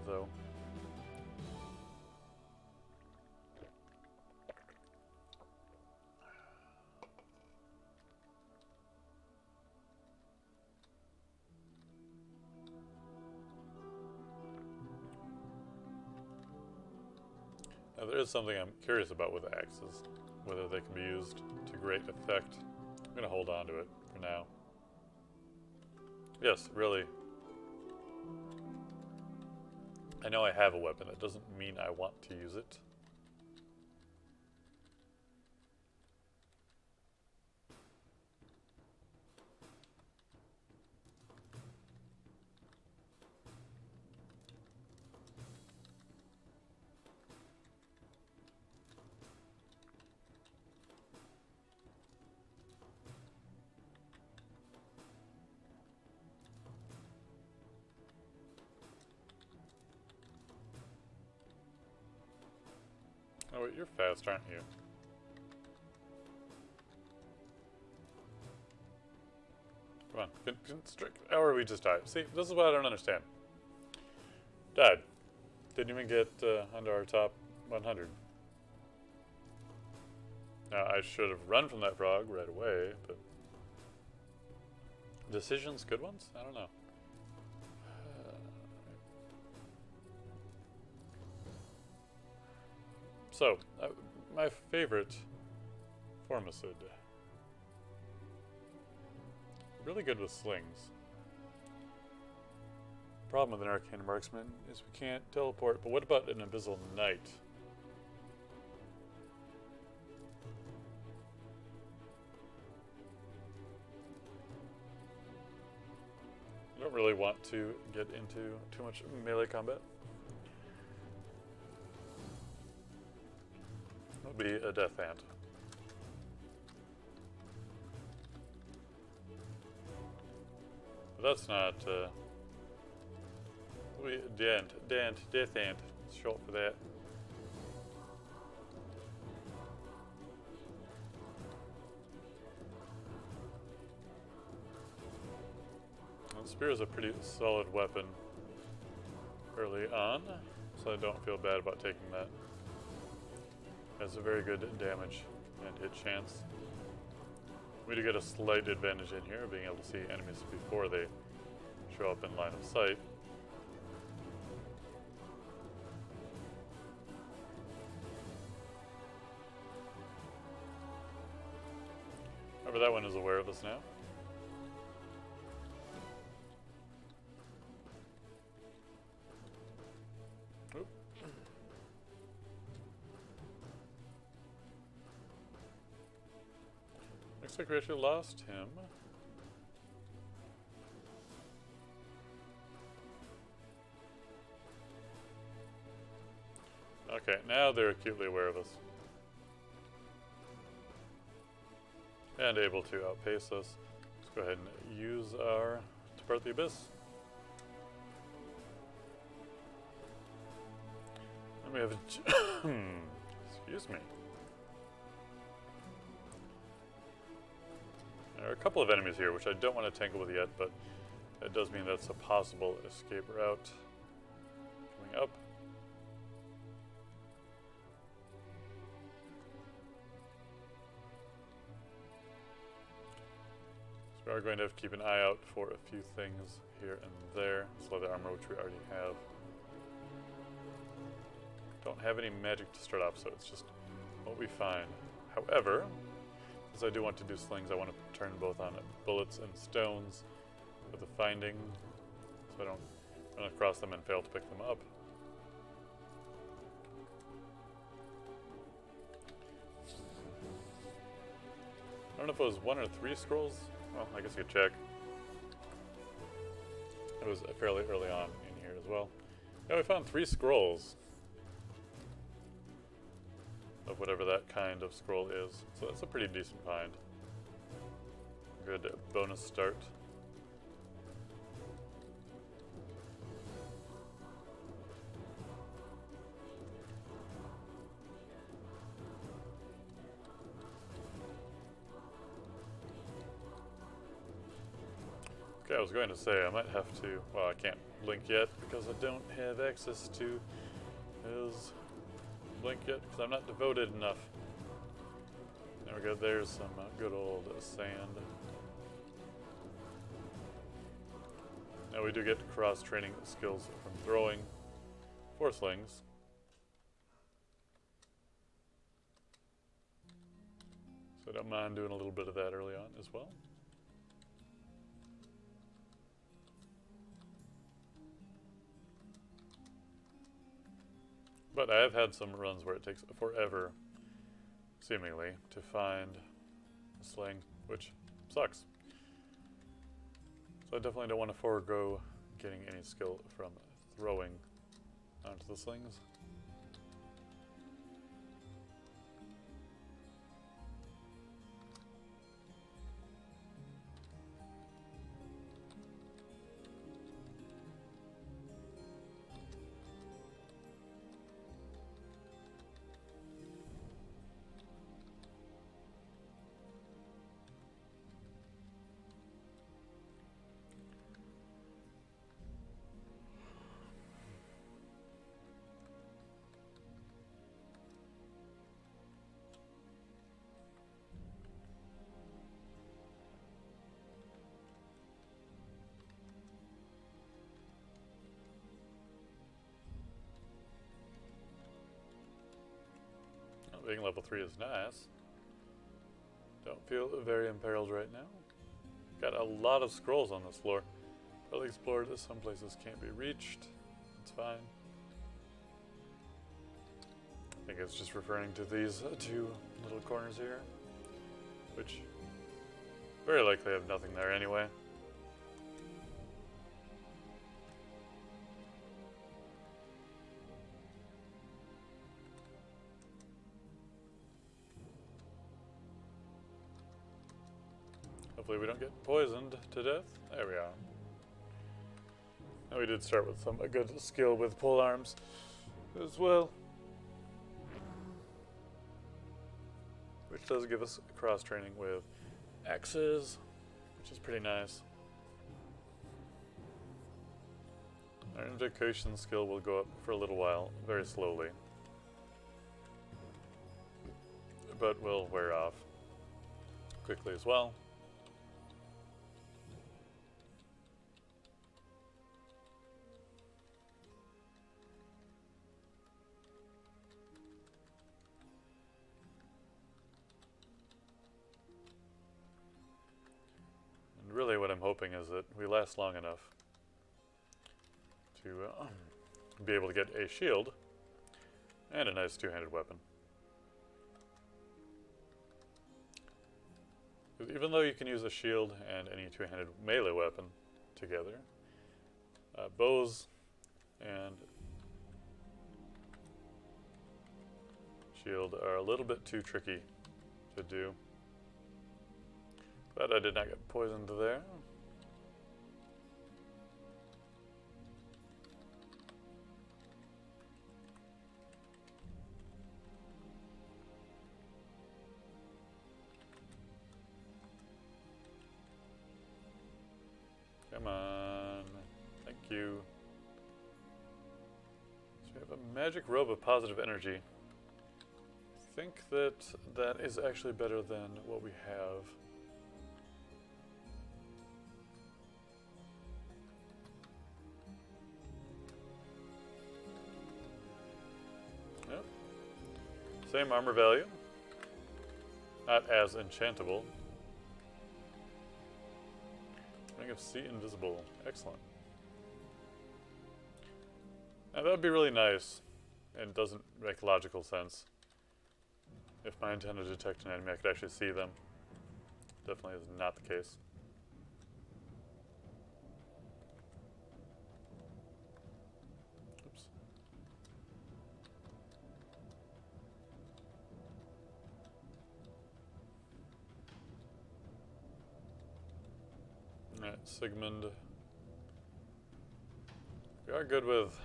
though. Now, there is something I'm curious about with axes, whether they can be used to great effect. I'm going to hold on to it for now. Yes, really. I know I have a weapon. That doesn't mean I want to use it. Oh wait, you're fast, aren't you? Come on, or we just died. See, this is what I don't understand. Died. Didn't even get under our top 100. Now, I should have run from that frog right away, but... Decisions, good ones? I don't know. So, my favorite Formicid. Really good with slings. Problem with an arcane marksman is we can't teleport, but what about an abyssal knight? I don't really want to get into too much melee combat. It'll be a death hand. But that's not, death hand. It's short for that. And spear is a pretty solid weapon early on, so I don't feel bad about taking that. Has a very good damage and hit chance. We do get a slight advantage in here, being able to see enemies before they show up in line of sight. However, that one is aware of us now. Oop. Looks like we actually lost him. Okay, now they're acutely aware of us. And able to outpace us. Let's go ahead and use our Depart the Abyss. We have a... Excuse me. There are a couple of enemies here, which I don't want to tangle with yet, but that does mean that's a possible escape route. Coming up. So we are going to have to keep an eye out for a few things here and there. This leather armor, which we already have. Don't have any magic to start off, so it's just what we find. However, since I do want to do slings, I want to turn both on bullets and stones with the finding, so I don't run across them and fail to pick them up. I don't know if it was 1 or 3 scrolls. Well, I guess you could check. It was fairly early on in here as well. Yeah, we found 3 scrolls of whatever that kind of scroll is. So that's a pretty decent find. Good bonus start. Okay, I was going to say I might have to, well, I can't blink yet because I don't have access to his blink yet because I'm not devoted enough. There we go, there's some good old sand. Now we do get cross-training skills from throwing 4 slings. So I don't mind doing a little bit of that early on as well. But I have had some runs where it takes forever, seemingly, to find a sling, which sucks. So I definitely don't want to forego getting any skill from throwing onto the slings. Being level 3 is nice. Don't feel very imperiled right now. Got a lot of scrolls on this floor. Probably explored this. Some places can't be reached. It's fine. I think it's just referring to these 2 little corners here, which very likely have nothing there anyway. Hopefully we don't get poisoned to death. There we are. Now we did start with some good skill with pole arms as well, which does give us cross training with axes, which is pretty nice. Our invocation skill will go up for a little while, very slowly, but will wear off quickly as well. Really what I'm hoping is that we last long enough to be able to get a shield and a nice 2-handed weapon. Because even though you can use a shield and any 2-handed melee weapon together, bows and shield are a little bit too tricky to do. But I did not get poisoned there. Come on. Thank you. So we have a magic robe of positive energy. I think that that is actually better than what we have. Yep. Same armor value. Not as enchantable. Ring of Sea Invisible. Excellent. Now that would be really nice. And doesn't make logical sense. If my antenna detect an enemy, I could actually see them. Definitely is not the case. Oops. Alright, Sigmund. We are good with...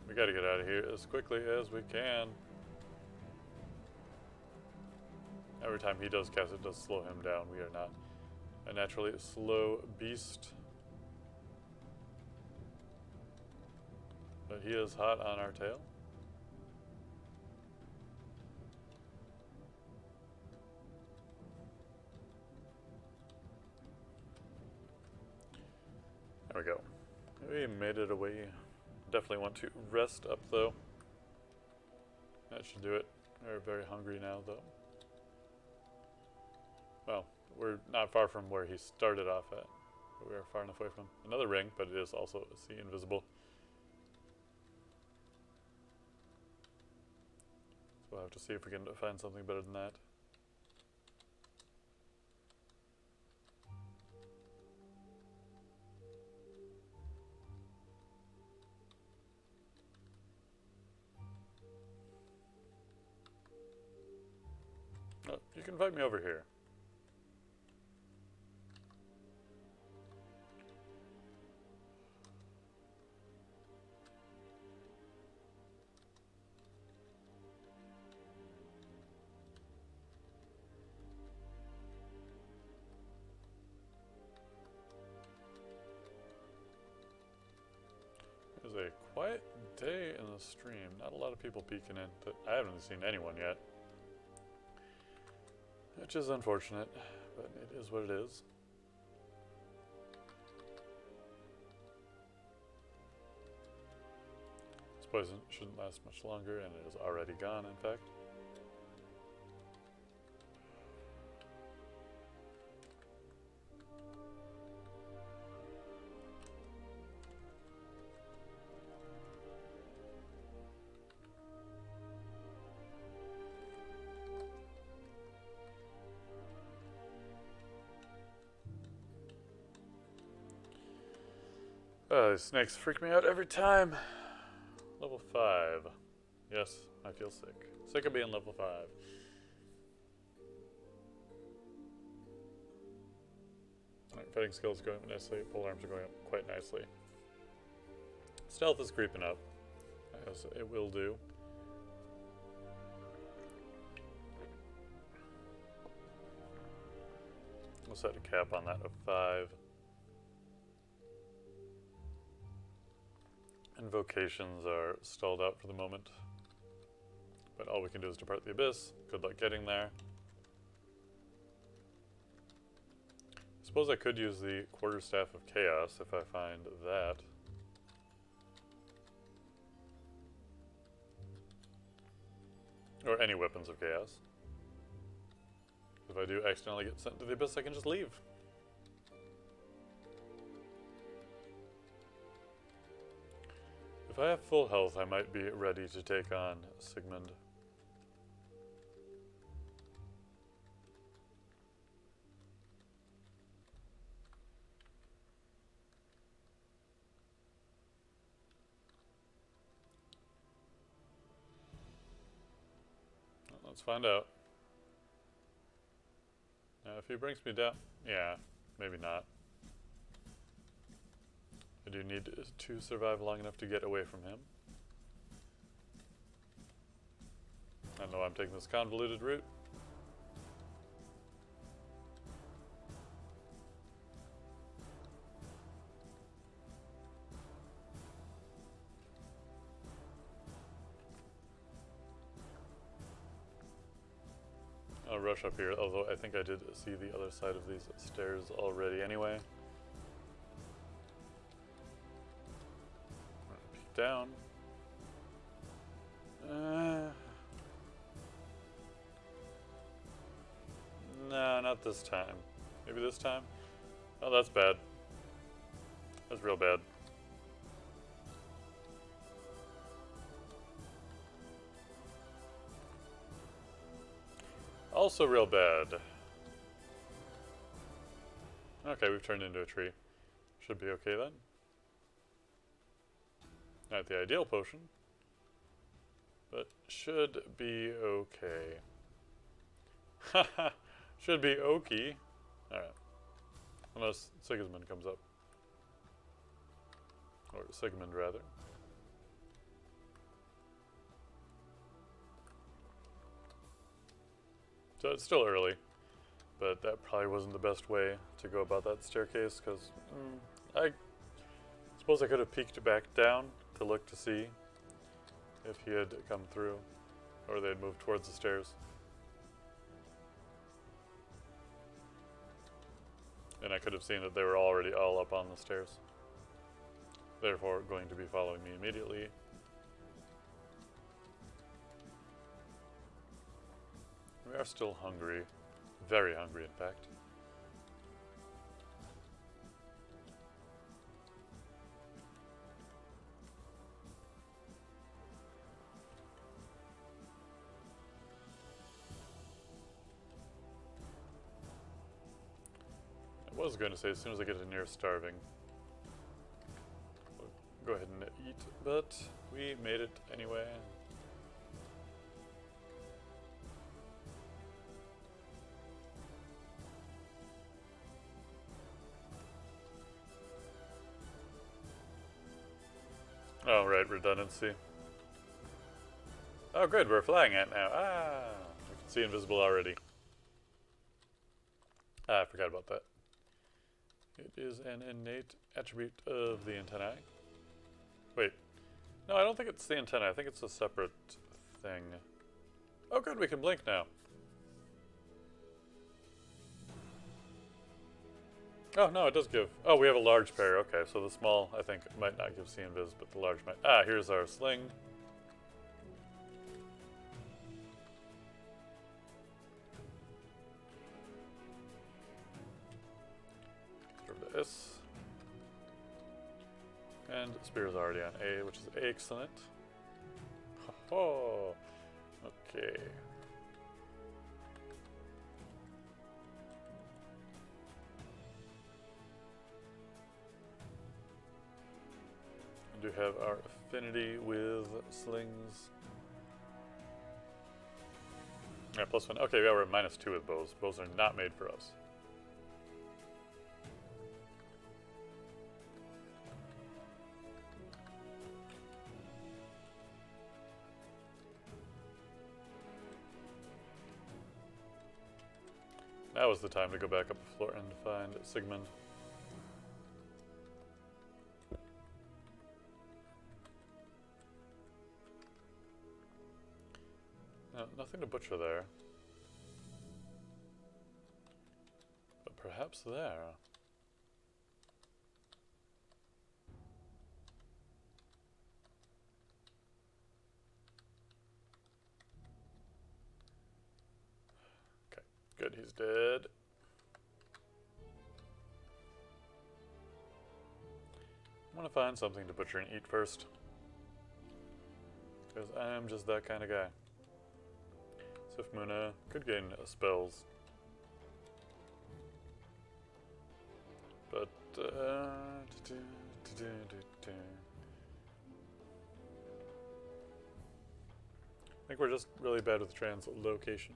We gotta get out of here as quickly as we can. Every time he does cast, it does slow him down. We are not a naturally slow beast. But he is hot on our tail. There we go. We made it away. Definitely want to rest up though. That should do it. We're very hungry now though. Well, we're not far from where he started off at. But we are far enough away from another ring, but it is also sea invisible. So we'll have to see if we can find something better than that. Oh, you can invite me over here. It was a quiet day in the stream. Not a lot of people peeking in. But I haven't seen anyone yet. Which is unfortunate, but it is what it is. This poison shouldn't last much longer, and it is already gone, in fact. These snakes freak me out every time. Level 5. Yes, I feel sick. Sick of being level 5. Alright, fighting skills going up nicely. Pole arms are going up quite nicely. Stealth is creeping up, as it will do. We'll set a cap on that of 5. Invocations are stalled out for the moment. But all we can do is depart the abyss. Good luck getting there. I suppose I could use the quarterstaff of chaos if I find that. Or any weapons of chaos. If I do accidentally get sent to the abyss, I can just leave. If I have full health, I might be ready to take on Sigmund. Well, let's find out. Now, if he brings me down, yeah, maybe not. I do need to survive long enough to get away from him. I know I'm taking this convoluted route. I'll rush up here, although I think I did see the other side of these stairs already anyway. Peek down. No, not this time. Maybe this time? Oh, that's bad. That's real bad. Also real bad. Okay, we've turned into a tree. Should be okay then. Not the ideal potion, but should be okay. Haha, should be okie. Alright. Unless Sigismund comes up. Or Sigmund, rather. So it's still early, but that probably wasn't the best way to go about that staircase, because I suppose I could have peeked back down to look to see if he had come through, or they had moved towards the stairs. And I could have seen that they were already all up on the stairs, therefore going to be following me immediately. We are still hungry. Very hungry, in fact. I was going to say, as soon as I get near starving, we'll go ahead and eat, but we made it anyway. Oh, right, redundancy. Oh, good, we're flying it now. Ah, I can see invisible already. Ah, I forgot about that. It is an innate attribute of the antennae. Wait. No, I don't think it's the antennae. I think it's a separate thing. Oh, good, we can blink now. Oh, no, it does give. Oh, we have a large pair. Okay, so the small, I think, might not give see invis, but the large might. Ah, here's our sling. Throw this. And spear is already on A, which is excellent. Oh, okay. We do have our affinity with slings. Yeah, +1. Okay, yeah, we're at -2 with bows. Bows are not made for us. Now is the time to go back up the floor and find Sigmund. No, nothing to butcher there. But perhaps there. Okay, good, he's dead. I'm gonna find something to butcher and eat first. Because I am just that kind of guy. Sifmuna could gain spells. But, I think we're just really bad with translocation.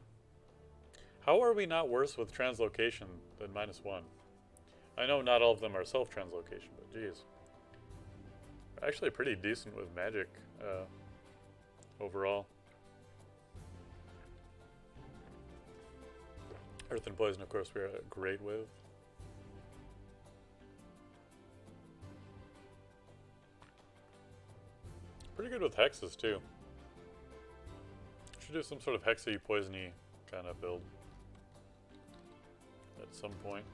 How are we not worse with translocation than -1? I know not all of them are self-translocation, but geez. We're actually pretty decent with magic overall. Earth and Poison, of course, we're great with. Pretty good with hexes, too. Should do some sort of hexy, poisony kind of build at some point.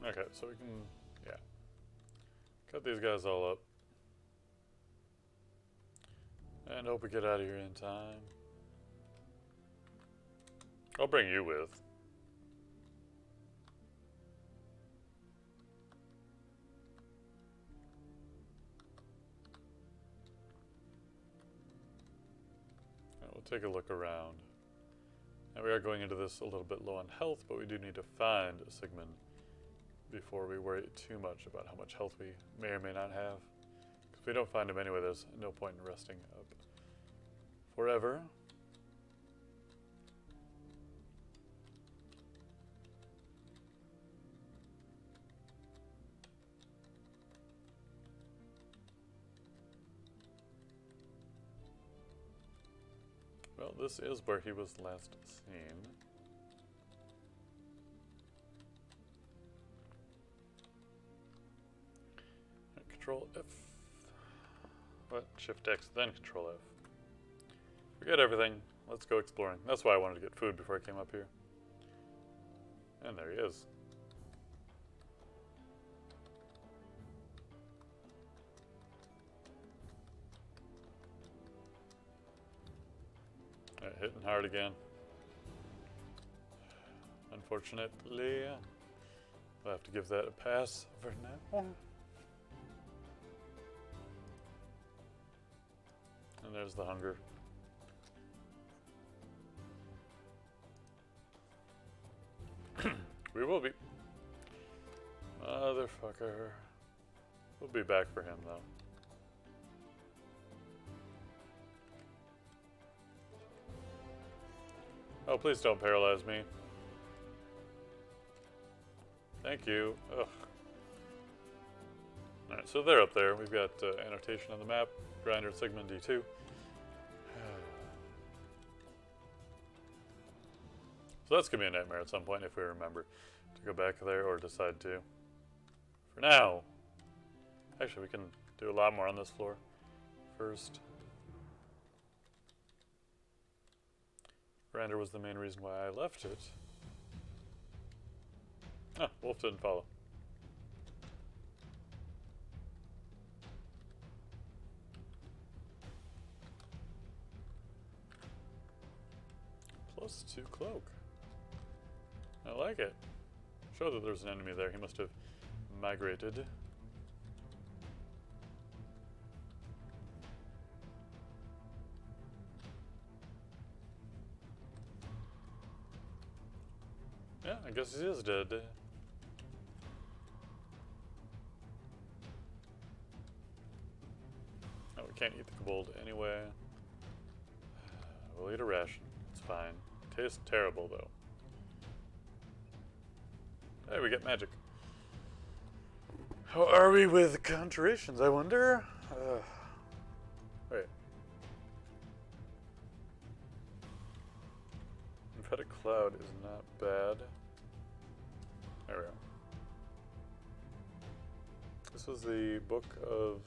Okay, so we can, yeah, cut these guys all up. And hope we get out of here in time. I'll bring you with. We'll take a look around. Now we are going into this a little bit low on health, but we do need to find a Sigmund before we worry too much about how much health we may or may not have. Because if we don't find him anyway, there's no point in resting up forever. Well, this is where he was last seen. Control F. What? Shift X, then Control F. Forget everything. Let's go exploring. That's why I wanted to get food before I came up here. And there he is. Alright, hitting hard again. Unfortunately, I'll have to give that a pass for now. And there's the hunger. We will be. Motherfucker. We'll be back for him, though. Oh, please don't paralyze me. Thank you. Ugh. Alright, so they're up there. We've got annotation on the map. Grinder Sigmund D2. So that's going to be a nightmare at some point if we remember to go back there or decide to. For now. Actually, we can do a lot more on this floor first. Grinder was the main reason why I left it. Ah, Wolf didn't follow. +2 cloak. I like it. Show that there's an enemy there. He must have migrated. Yeah, I guess he is dead. Oh, we can't eat the kobold anyway. We'll eat a ration. It's fine. Tastes terrible, though. Hey, we get magic. How are we with conjurations, I wonder? Wait. Prophetic Cloud is not bad. There we go. This was the book of...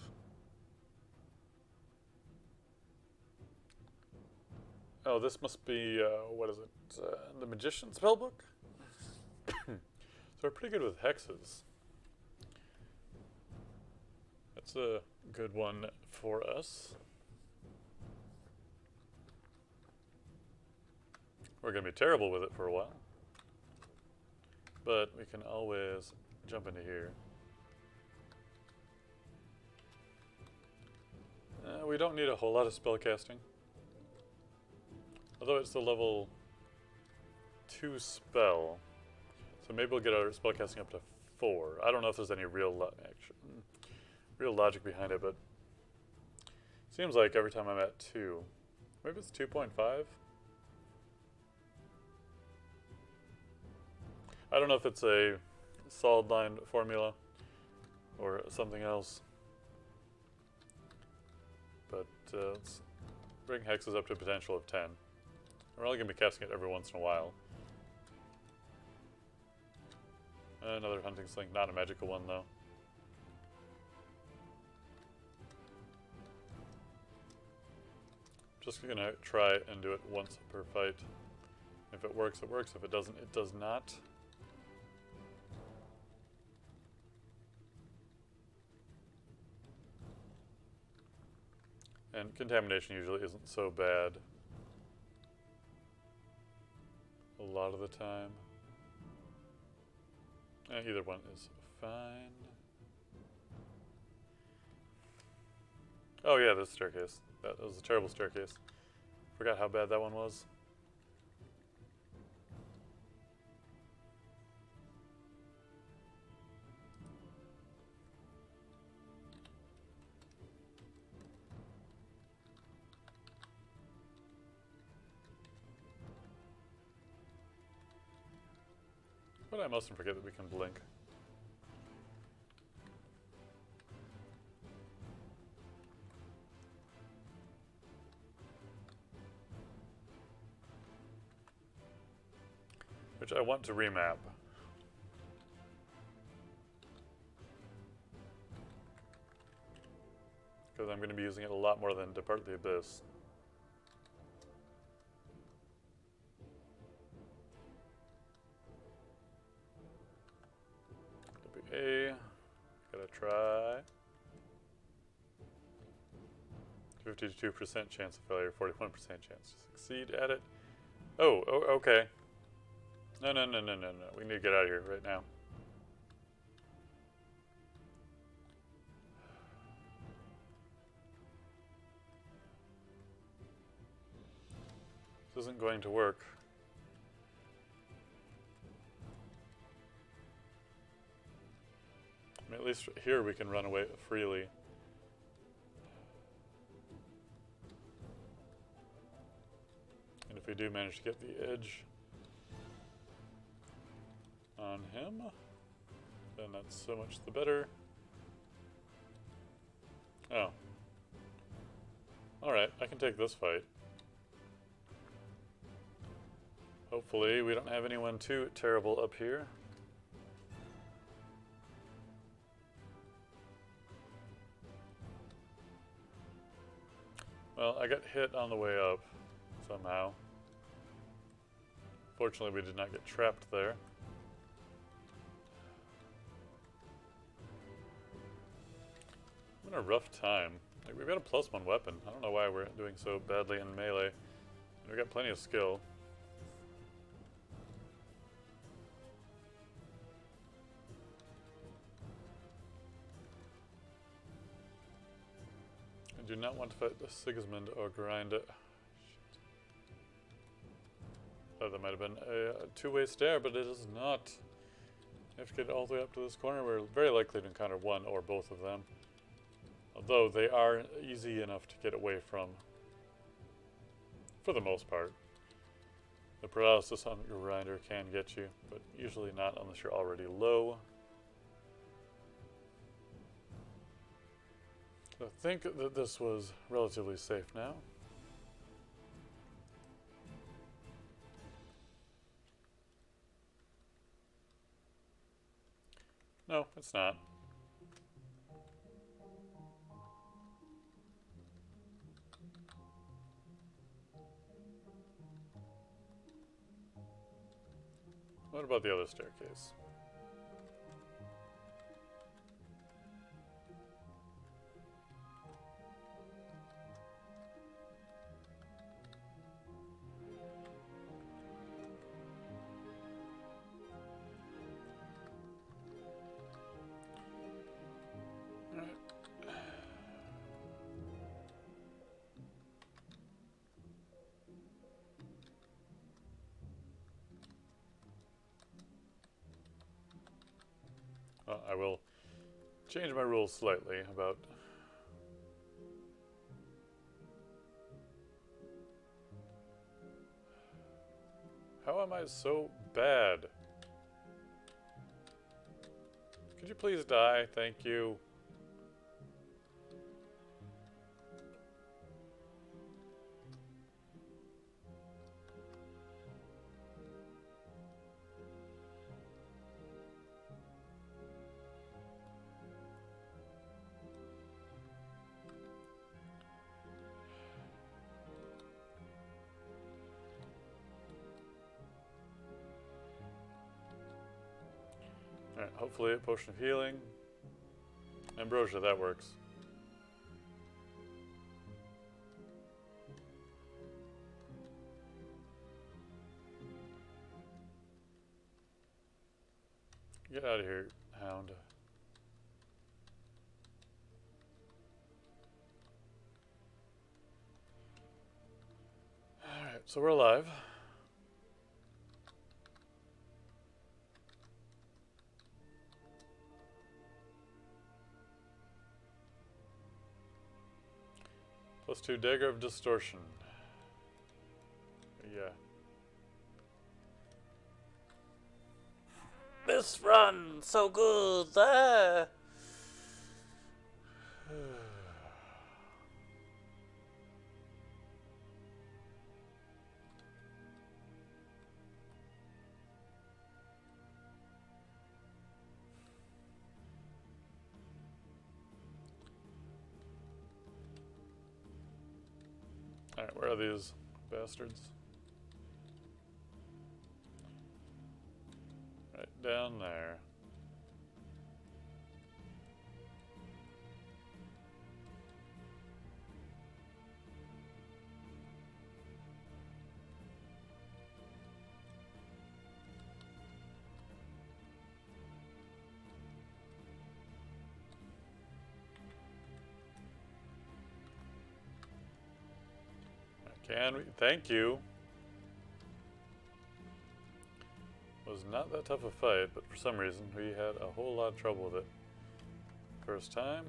Oh, this must be, what is it? The Magician's Spellbook? So we're pretty good with hexes. That's a good one for us. We're going to be terrible with it for a while. But we can always jump into here. We don't need a whole lot of spell casting. Although it's the level 2 spell. So maybe we'll get our spellcasting up to 4. I don't know if there's any real logic behind it, but seems like every time I'm at 2. Maybe it's 2.5? I don't know if it's a solid line formula or something else. But let's bring hexes up to a potential of 10. We're only going to be casting it every once in a while. Another hunting sling, not a magical one though. Just going to try and do it once per fight. If it works, it works. If it doesn't, it does not. And contamination usually isn't so bad a lot of the time. Either one is fine. Oh yeah, this staircase. That was a terrible staircase. Forgot how bad that one was. But I mustn't forget that we can blink. Which I want to remap. Because I'm going to be using it a lot more than Depart the Abyss. WA, gotta try. 52% chance of failure, 41% chance to succeed at it. Oh, okay. No. We need to get out of here right now. This isn't going to work. I mean, at least here we can run away freely. And if we do manage to get the edge on him, then that's so much the better. Oh. Alright, I can take this fight. Hopefully we don't have anyone too terrible up here. Well, I got hit on the way up, somehow. Fortunately, we did not get trapped there. I'm in a rough time. Like, we've got a +1 weapon. I don't know why we're doing so badly in melee. We've got plenty of skill. I do not want to fight the Sigismund or grind it. Thought that might have been a two-way stare, but it is not. You have to get all the way up to this corner. We're very likely to encounter one or both of them. Although they are easy enough to get away from, for the most part. The paralysis on your grinder can get you, but usually not unless you're already low. I think that this was relatively safe now. No, it's not. What about the other staircase? Well, I will change my rules slightly about how am I so bad? Could you please die? Thank you. Alright, hopefully a potion of healing. Ambrosia, that works. Get out of here, hound. Alright, so we're alive. +2 Dagger of Distortion. Yeah. This run, so good! Ah! Alright, where are these bastards? Right down there. Can we? Thank you. Was not that tough a fight, but for some reason we had a whole lot of trouble with it. First time.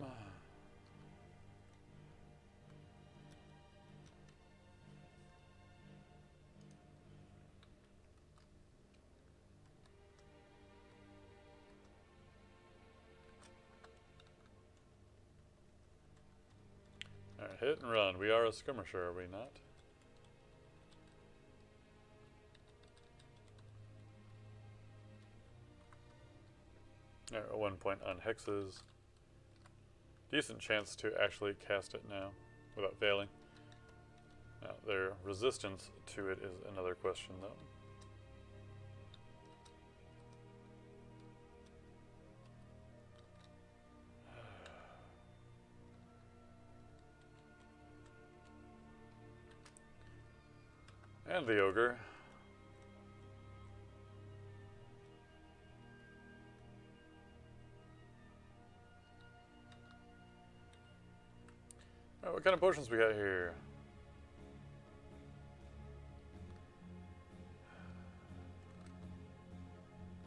Alright, hit and run. We are a skirmisher, are we not? Alright, at 1 point on hexes. Decent chance to actually cast it now without failing. Now, their resistance to it is another question, though. And the ogre. Alright, what kind of potions we got here?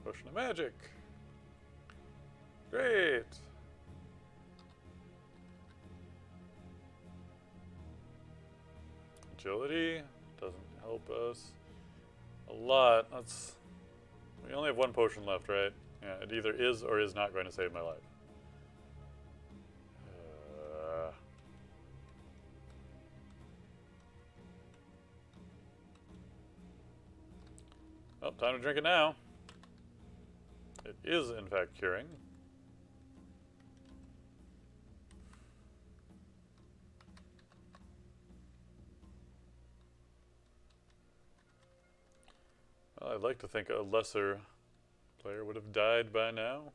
Potion of magic. Great. Agility doesn't help us a lot. We only have 1 potion left, right? Yeah, it either is or is not going to save my life. Oh, time to drink it now. It is, in fact, curing. Well, I'd like to think a lesser player would have died by now.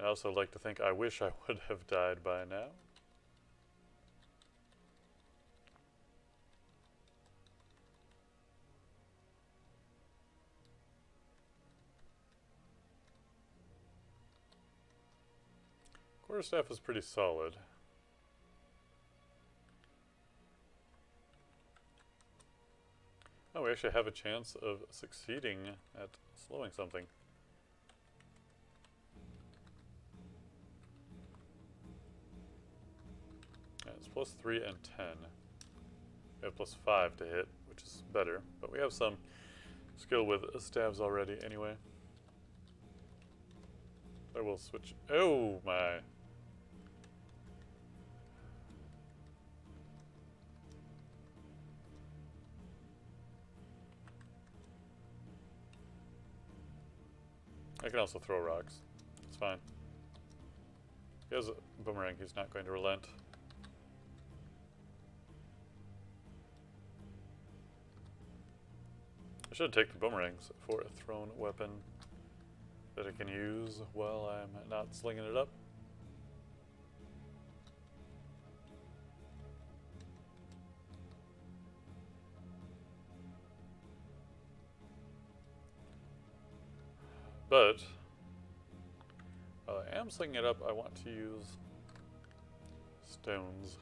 I also like to think I wish I would have died by now. Quarterstaff is pretty solid. Oh, we actually have a chance of succeeding at slowing something. Yeah, it's +3 and 10. We have +5 to hit, which is better, but we have some skill with staves already anyway. I will switch. Oh my. I can also throw rocks. It's fine. He has a boomerang. He's not going to relent. I should take the boomerangs for a thrown weapon that I can use while I'm not slinging it up. But while I am slinging it up, I want to use stones.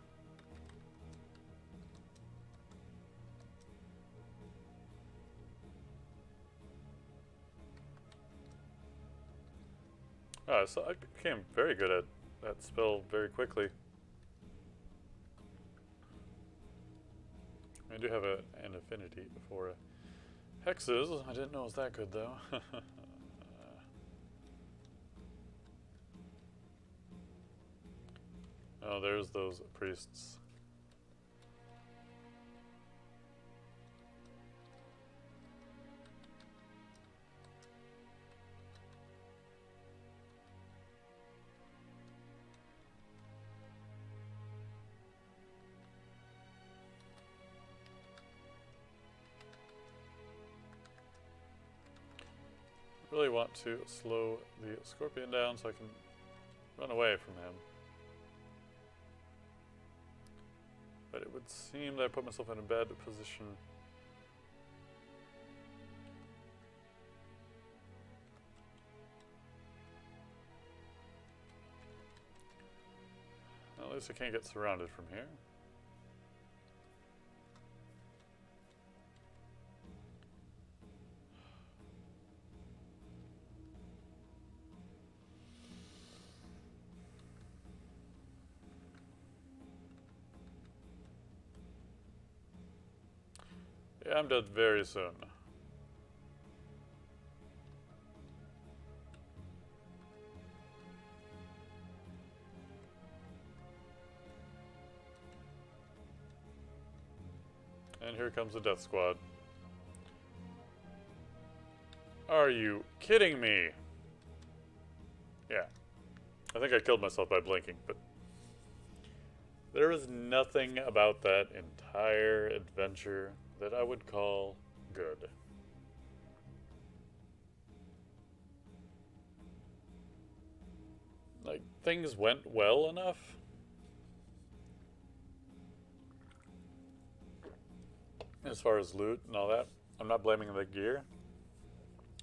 So I became very good at that spell very quickly. I do have an affinity for hexes. I didn't know it was that good though. Oh, there's those priests. I really want to slow the scorpion down so I can run away from him. But it would seem that I put myself in a bad position. Well, at least I can't get surrounded from here. Yeah, I'm dead very soon. And here comes the death squad. Are you kidding me? Yeah. I think I killed myself by blinking, but there is nothing about that entire adventure that I would call good. Like, things went well enough. As far as loot and all that, I'm not blaming the gear.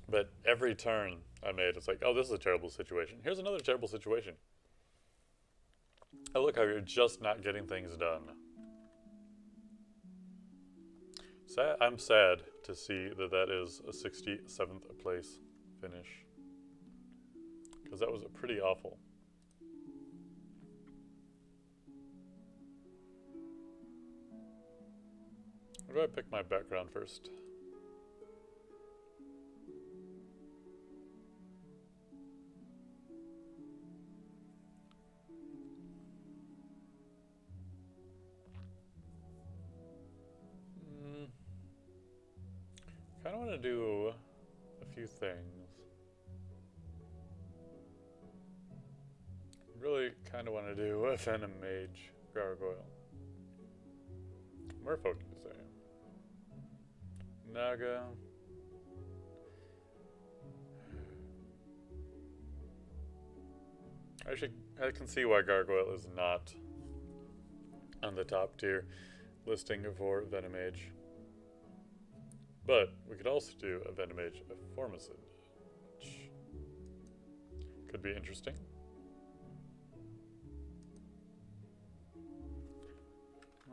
But every turn I made, it's like, oh, this is a terrible situation. Here's another terrible situation. Oh, look how you're just not getting things done. I'm sad to see that that is a 67th place finish. Because that was pretty awful. Where do I pick my background first? Kind of want to do a few things. Really kind of want to do a Venom Mage Gargoyle. Merfolk, you say? Naga. Actually, I can see why Gargoyle is not on the top tier listing for Venom Mage. But we could also do a Venom Mage Formicid, which could be interesting.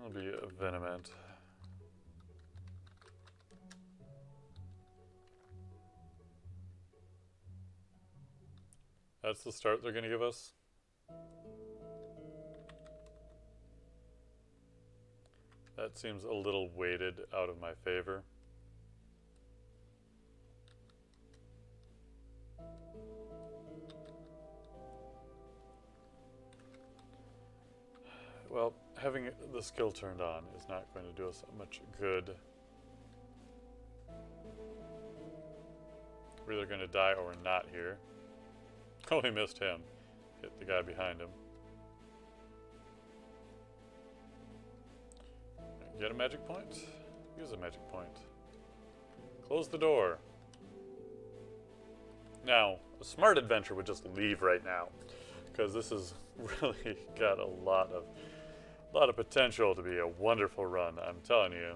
I'll be a Venomant. That's the start they're going to give us. That seems a little weighted out of my favor. well, having the skill turned on is not going to do us much good. We're either going to die or we're not here. Oh, he missed him. Hit the guy behind him. Get a magic point? Use a magic point. Close the door. Now, a smart adventurer would just leave right now, because this has really got a lot of potential to be a wonderful run, I'm telling you.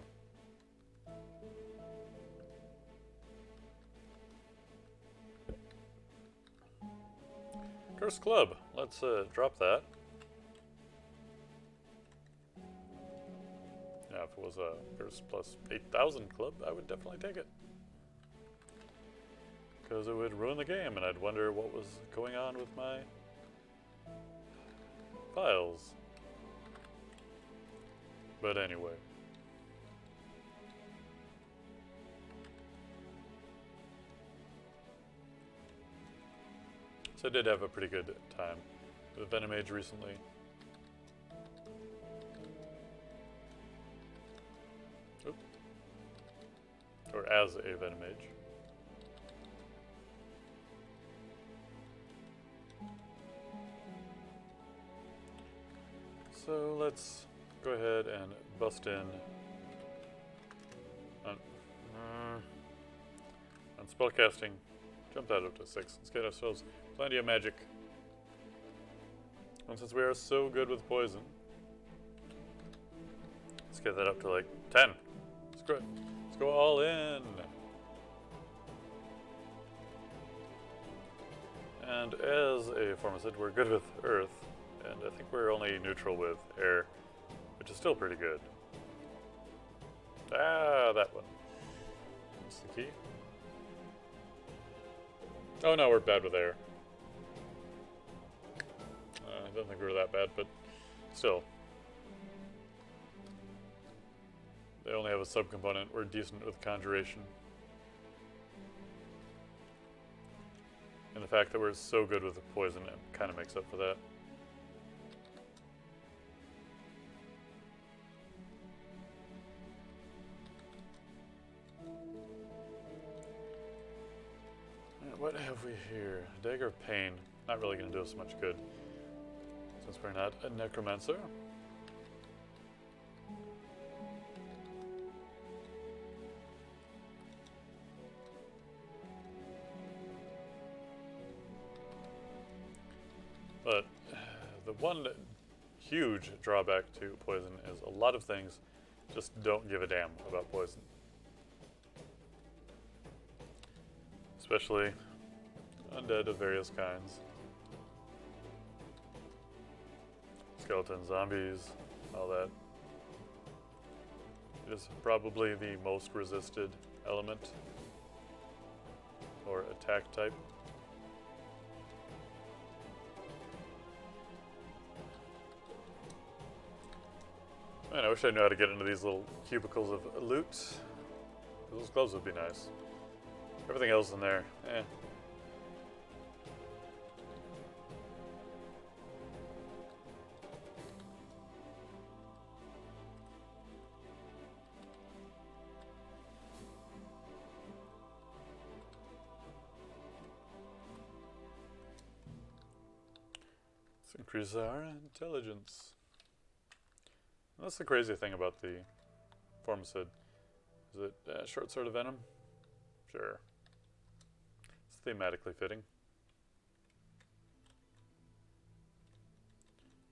Curse Club. Let's drop that. Yeah, if it was a Curse plus 8,000 club, I would definitely take it. Because it would ruin the game, and I'd wonder what was going on with my files. But anyway. So I did have a pretty good time with Venom Age recently. Oop. Or as a Venom Age. So let's go ahead and bust in on spellcasting. Jump that up to 6. Let's get ourselves plenty of magic. And since we are so good with poison, let's get that up to like 10. Screw it. Let's go all in. And as a Formicid, we're good with Earth. And I think we're only neutral with air, which is still pretty good. Ah, that one. That's the key. Oh no, we're bad with air. I don't think we were that bad, but still. They only have a subcomponent. We're decent with conjuration. And the fact that we're so good with the poison, it kind of makes up for that. What have we here? Dagger of Pain. Not really going to do us much good, since we're not a necromancer. But the one huge drawback to poison is a lot of things just don't give a damn about poison. Especially undead of various kinds. Skeleton zombies, all that. It is probably the most resisted element or attack type. Man, I wish I knew how to get into these little cubicles of loot. Those gloves would be nice. Everything else in there, eh. Let's increase our intelligence. And that's the crazy thing about the Formicid. Is it short sword of venom? Sure. It's thematically fitting.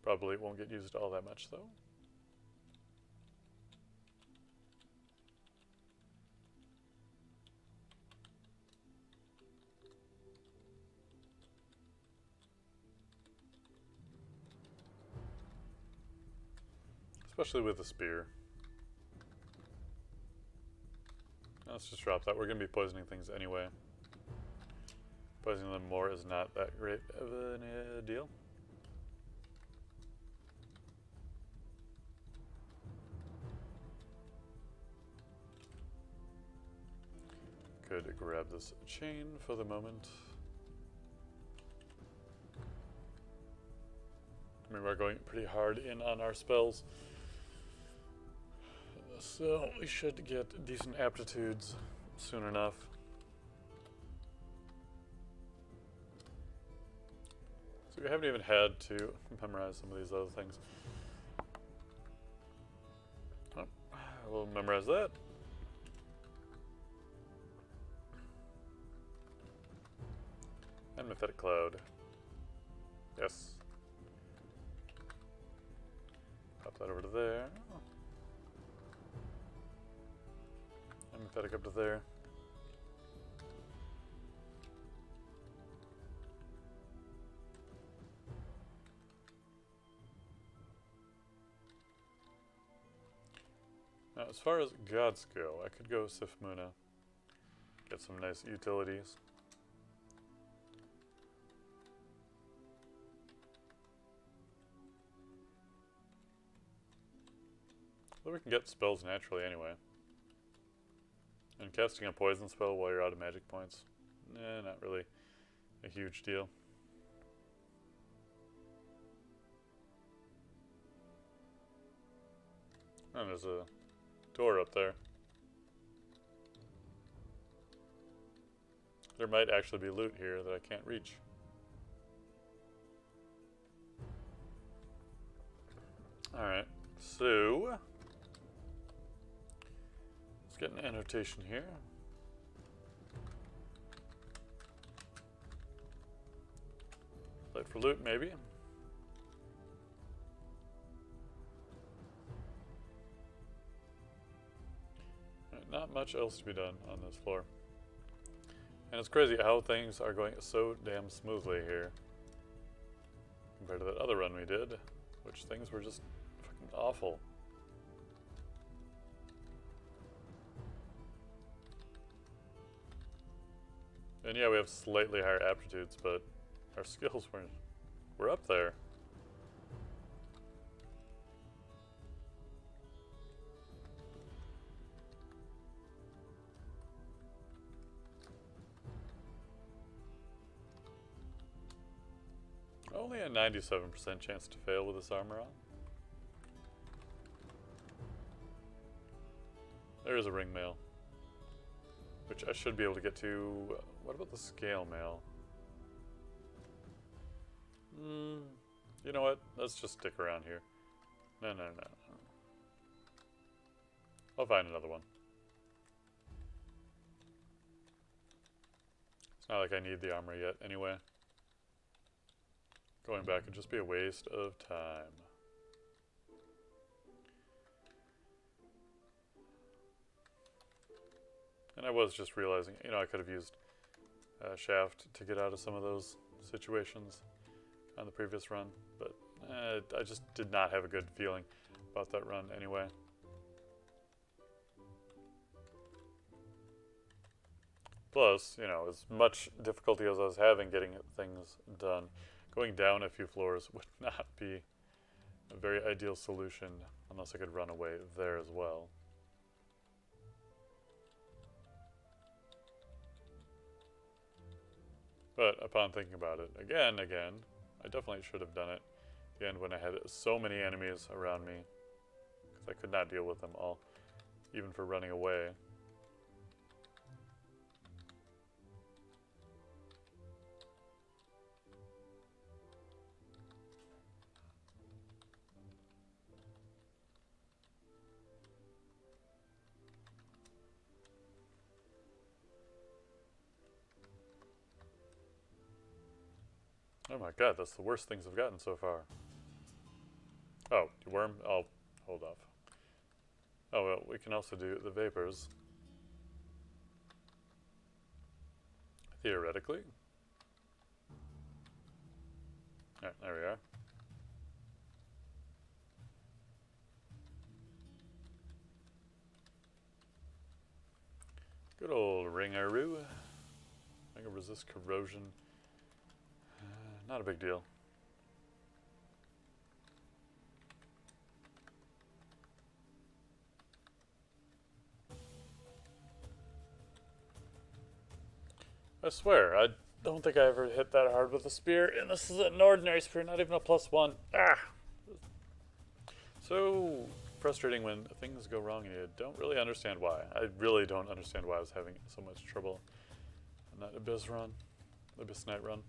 Probably won't get used all that much though. Especially with the spear. Let's just drop that. We're going to be poisoning things anyway. Poisoning them more is not that great of a deal. Could grab this chain for the moment. mean, we're going pretty hard in on our spells. So we should get decent aptitudes soon enough. So we haven't even had to memorize some of these other things. Oh, we'll memorize that. And Mythic Cloud. Yes. Pop that over to there. And Mythic up to there. Now, as far as gods go, I could go Sifmuna. Get some nice utilities. Though we can get spells naturally anyway. And casting a poison spell while you're out of magic points, not really a huge deal. And there's a door up there. There might actually be loot here that I can't reach. Alright, so let's get an annotation here. Play for loot, maybe. Right, not much else to be done on this floor. And it's crazy how things are going so damn smoothly here compared to that other run we did, which things were just fucking awful. And yeah, we have slightly higher aptitudes, but our skills were up there. Only a 97% chance to fail with this armor on. There is a ring mail, which I should be able to get to. What about the scale mail? You know what? Let's just stick around here. No. I'll find another one. It's not like I need the armor yet anyway. Going back would just be a waste of time. And I was just realizing, you know, I could have used Shaft to get out of some of those situations on the previous run, but I just did not have a good feeling about that run anyway. Plus, you know, as much difficulty as I was having getting things done, going down a few floors would not be a very ideal solution unless I could run away there as well. But upon thinking about it again, I definitely should have done it at the end when I had so many enemies around me, because I could not deal with them all, even for running away. Oh my god, that's the worst things I've gotten so far. Oh, worm? I'll hold off. Oh well, we can also do the vapors. Theoretically. Alright, there we are. Good old ringaroo. I can resist corrosion. Not a big deal. I swear, don't think I ever hit that hard with a spear, and this is an ordinary spear, not even a +1. Ah! So frustrating when things go wrong and you don't really understand why. I really don't understand why I was having so much trouble on that Abyss run, Abyss Knight run.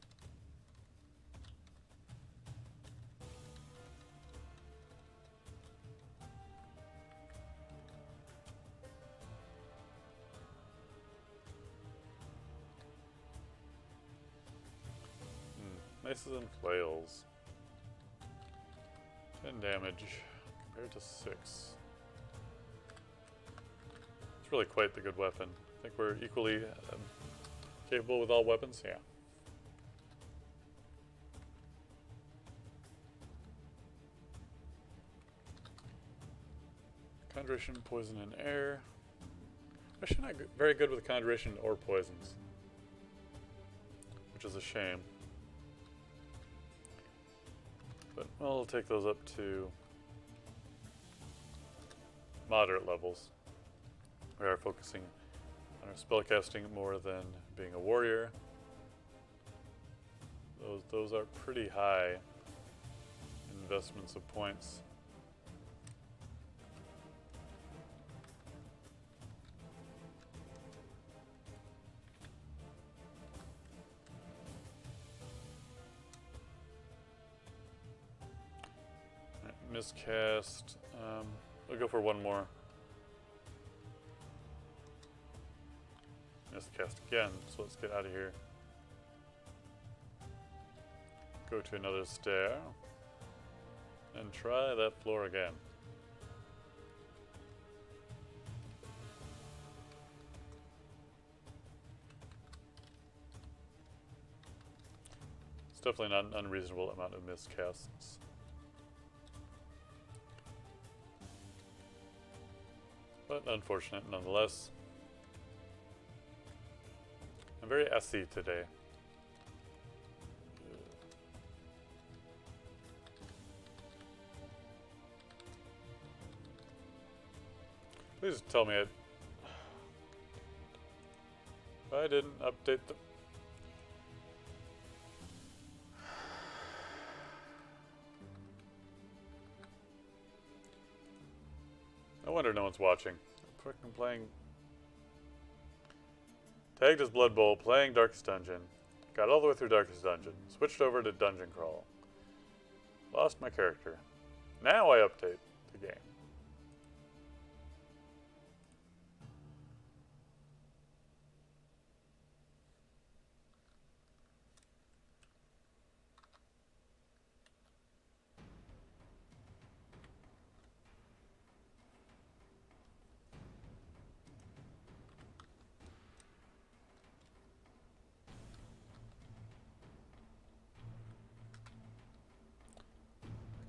Maces and flails. 10 damage compared to 6. It's really quite the good weapon. I think we're equally capable with all weapons. Yeah. Conjuration, poison, and air. Actually not very good with conjuration or poisons, which is a shame. But we'll take those up to moderate levels. We are focusing on our spellcasting more than being a warrior. Those are pretty high investments of points. Miscast. We'll go for one more. Miscast again, so let's get out of here. Go to another stair. And try that floor again. It's definitely not an unreasonable amount of miscasts. But unfortunate nonetheless. I'm very SE today. Please tell me if I didn't update the... No wonder no one's watching. I'm fucking playing... Tagged as Blood Bowl, playing Darkest Dungeon. Got all the way through Darkest Dungeon. Switched over to Dungeon Crawl. Lost my character. Now I update the game.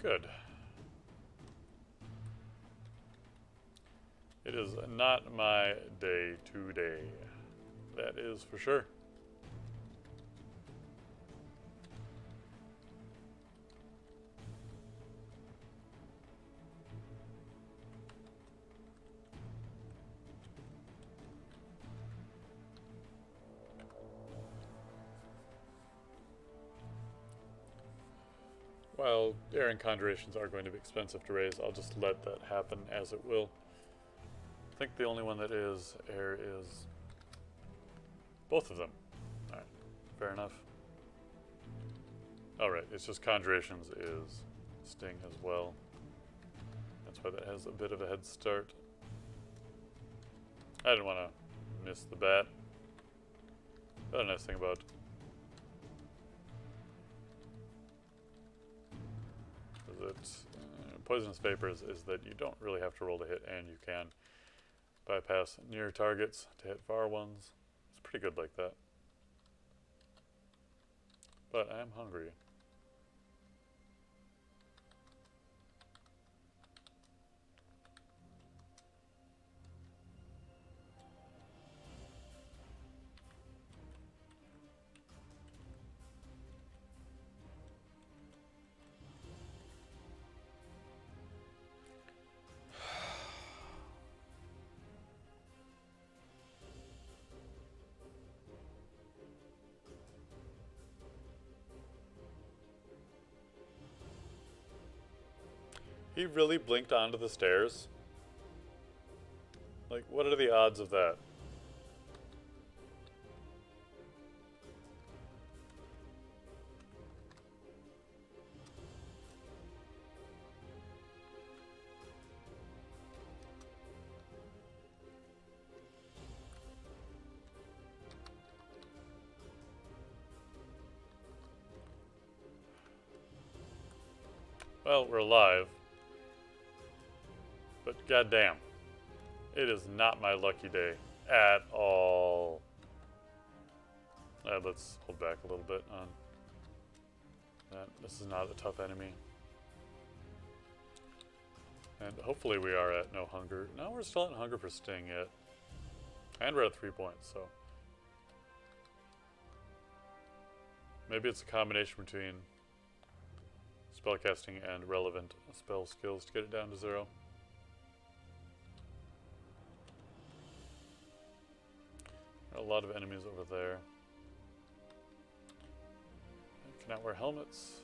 Good. It is not my day today. That is for sure. While air and conjurations are going to be expensive to raise, I'll just let that happen as it will. I think the only one that is air is both of them. Alright, fair enough. Alright, it's just conjurations is sting as well. That's why that has a bit of a head start. I didn't want to miss the bat. The other nice thing about Poisonous Vapors is that you don't really have to roll to hit, and you can bypass near targets to hit far ones. It's pretty good like that. But I am hungry. He really blinked onto the stairs? Like, what are the odds of that? Well, we're alive. But goddamn, it is not my lucky day at all. Let's hold back a little bit on that. This is not a tough enemy. And hopefully we are at no hunger. No, we're still at hunger for sting yet. And we're at 3 points, so. Maybe it's a combination between spellcasting and relevant spell skills to get it down to 0. There are a lot of enemies over there. I cannot wear helmets.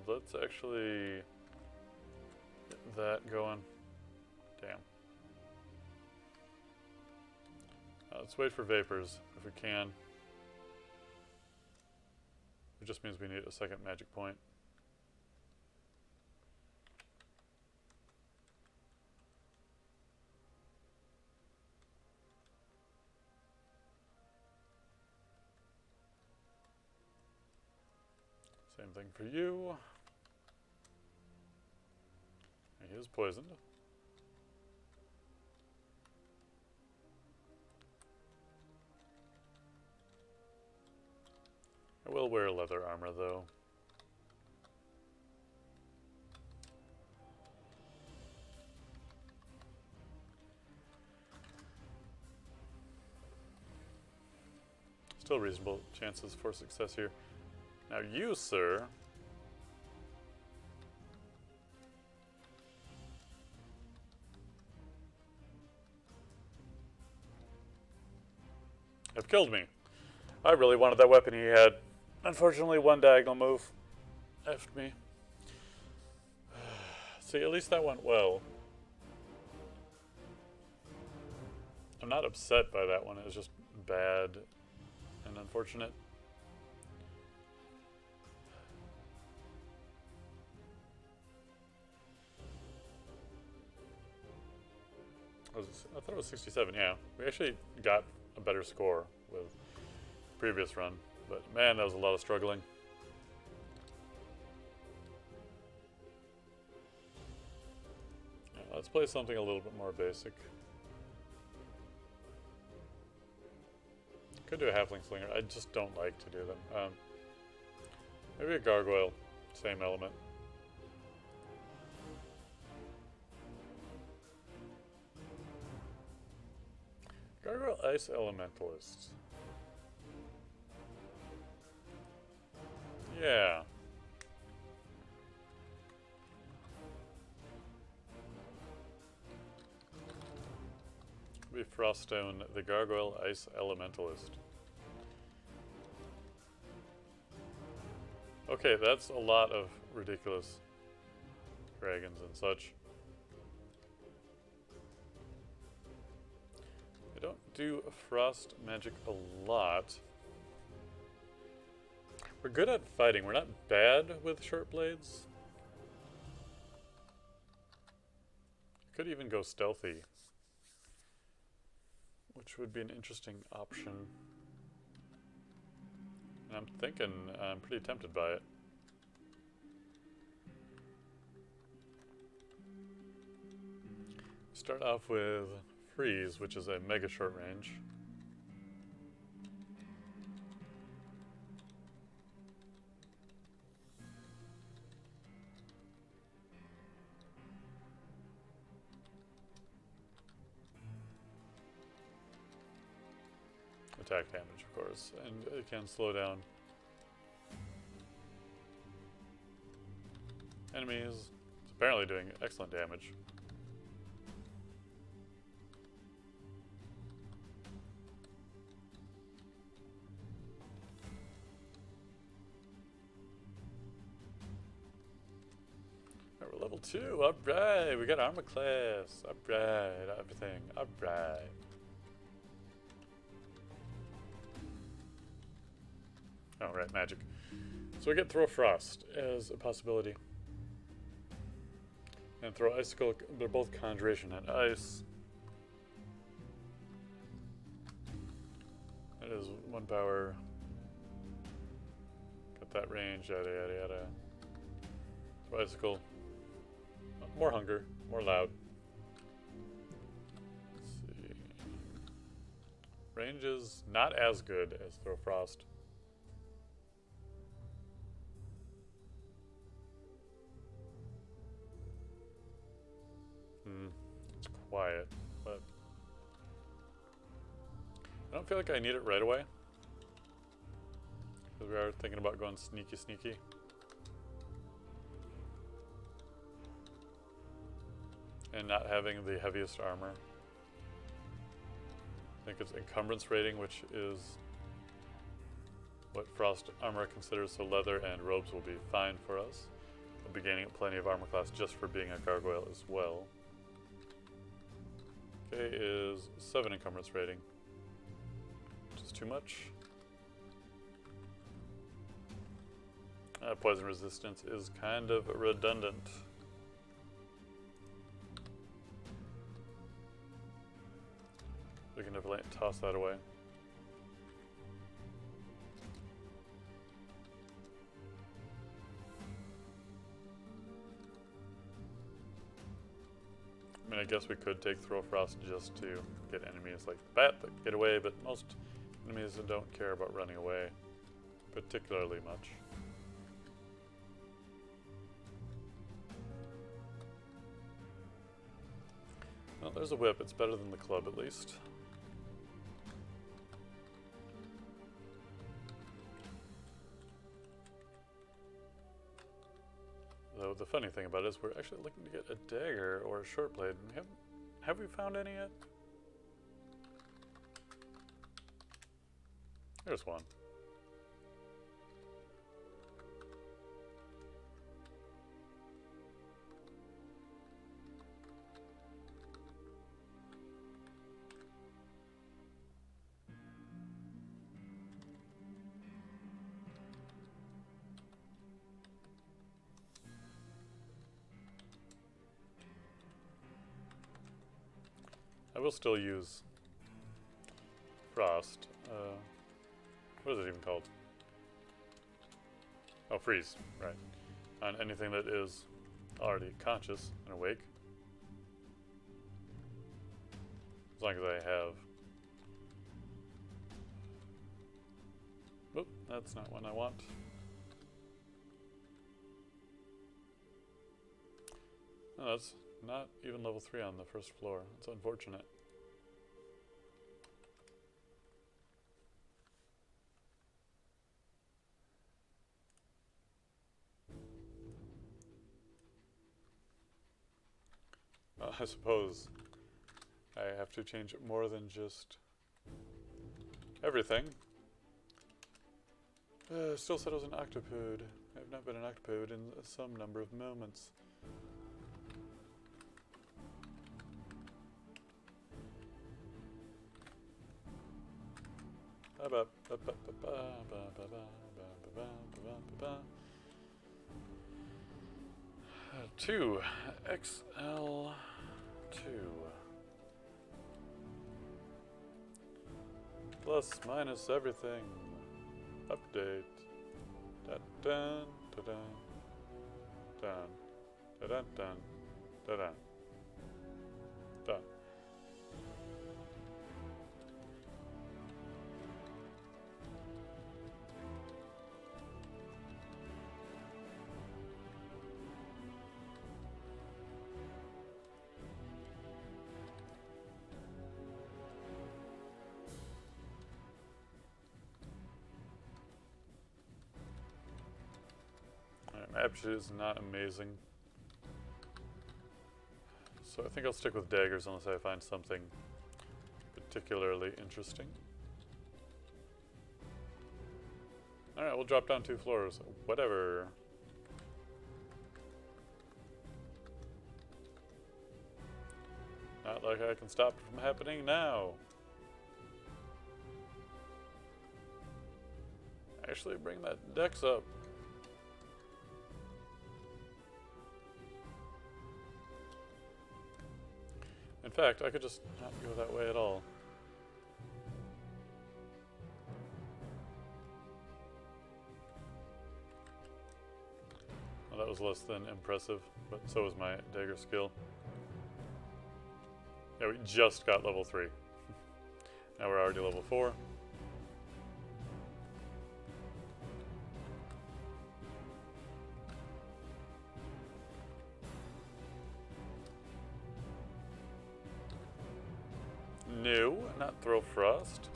Let's actually get that going. Damn. Let's wait for vapors if we can. It just means we need a second magic point. Same thing for you. He is poisoned. I will wear leather armor, though. Still reasonable chances for success here. Now you, sir, have killed me. I really wanted that weapon he had. Unfortunately, one diagonal move effed me. See, at least that went well. I'm not upset by that one. It was just bad and unfortunate. I thought it was 67, yeah. We actually got a better score with the previous run, but man, that was a lot of struggling. Yeah, let's play something a little bit more basic. Could do a halfling slinger. I just don't like to do them. Maybe a gargoyle, same element. Gargoyle Ice Elementalist. Yeah. Be Froststone, the Gargoyle Ice Elementalist. Okay, that's a lot of ridiculous dragons and such. I don't do frost magic a lot. We're good at fighting. We're not bad with short blades. Could even go stealthy, which would be an interesting option. And I'm thinking, I'm pretty tempted by it. Start off with Freeze, which is a mega short range. Attack damage, of course, and it can slow down enemies. It's apparently doing excellent damage. Level 2, alright, we got armor class, alright, everything, alright. Oh, right, magic. So we get Throw Frost as a possibility. And Throw Icicle, they're both Conjuration and Ice. That is 1 power. Got that range, yada yada yada. Throw Icicle. More hunger, more loud. Let's see. Range is not as good as Throw Frost. It's quiet, but I don't feel like I need it right away. Because we are thinking about going sneaky sneaky. And not having the heaviest armor. I think it's encumbrance rating, which is what Frost armor considers, so leather and robes will be fine for us. We'll be gaining plenty of armor class just for being a gargoyle as well. Okay, is 7 encumbrance rating. Which is too much. Poison resistance is kind of redundant. We can definitely toss that away. I mean, I guess we could take Throw Frost just to get enemies like the bat that get away, but most enemies don't care about running away particularly much. Well, there's a whip. It's better than the club, at least. Though the funny thing about it is we're actually looking to get a dagger or a short blade. Have we found any yet? There's one. I will still use Frost. What is it even called? Oh, Freeze, right. On anything that is already conscious and awake. As long as I have... Oop, that's not one I want. No, that's not even level 3 on the first floor. It's unfortunate. I suppose I have to change it more than just everything. Still said I was an octopode. I have not been an octopode in some number of moments. Two XL2. Plus minus everything. Update. Dun dun dun dun dun dun dun dun dun. Done. Map sheet is not amazing. So I think I'll stick with daggers unless I find something particularly interesting. Alright, we'll drop down 2 floors. Whatever. Not like I can stop it from happening now. Actually, bring that dex up. In fact, I could just not go that way at all. Well, that was less than impressive, but so was my dagger skill. Yeah, we just got level 3. Now we're already level 4. No, not throw frost.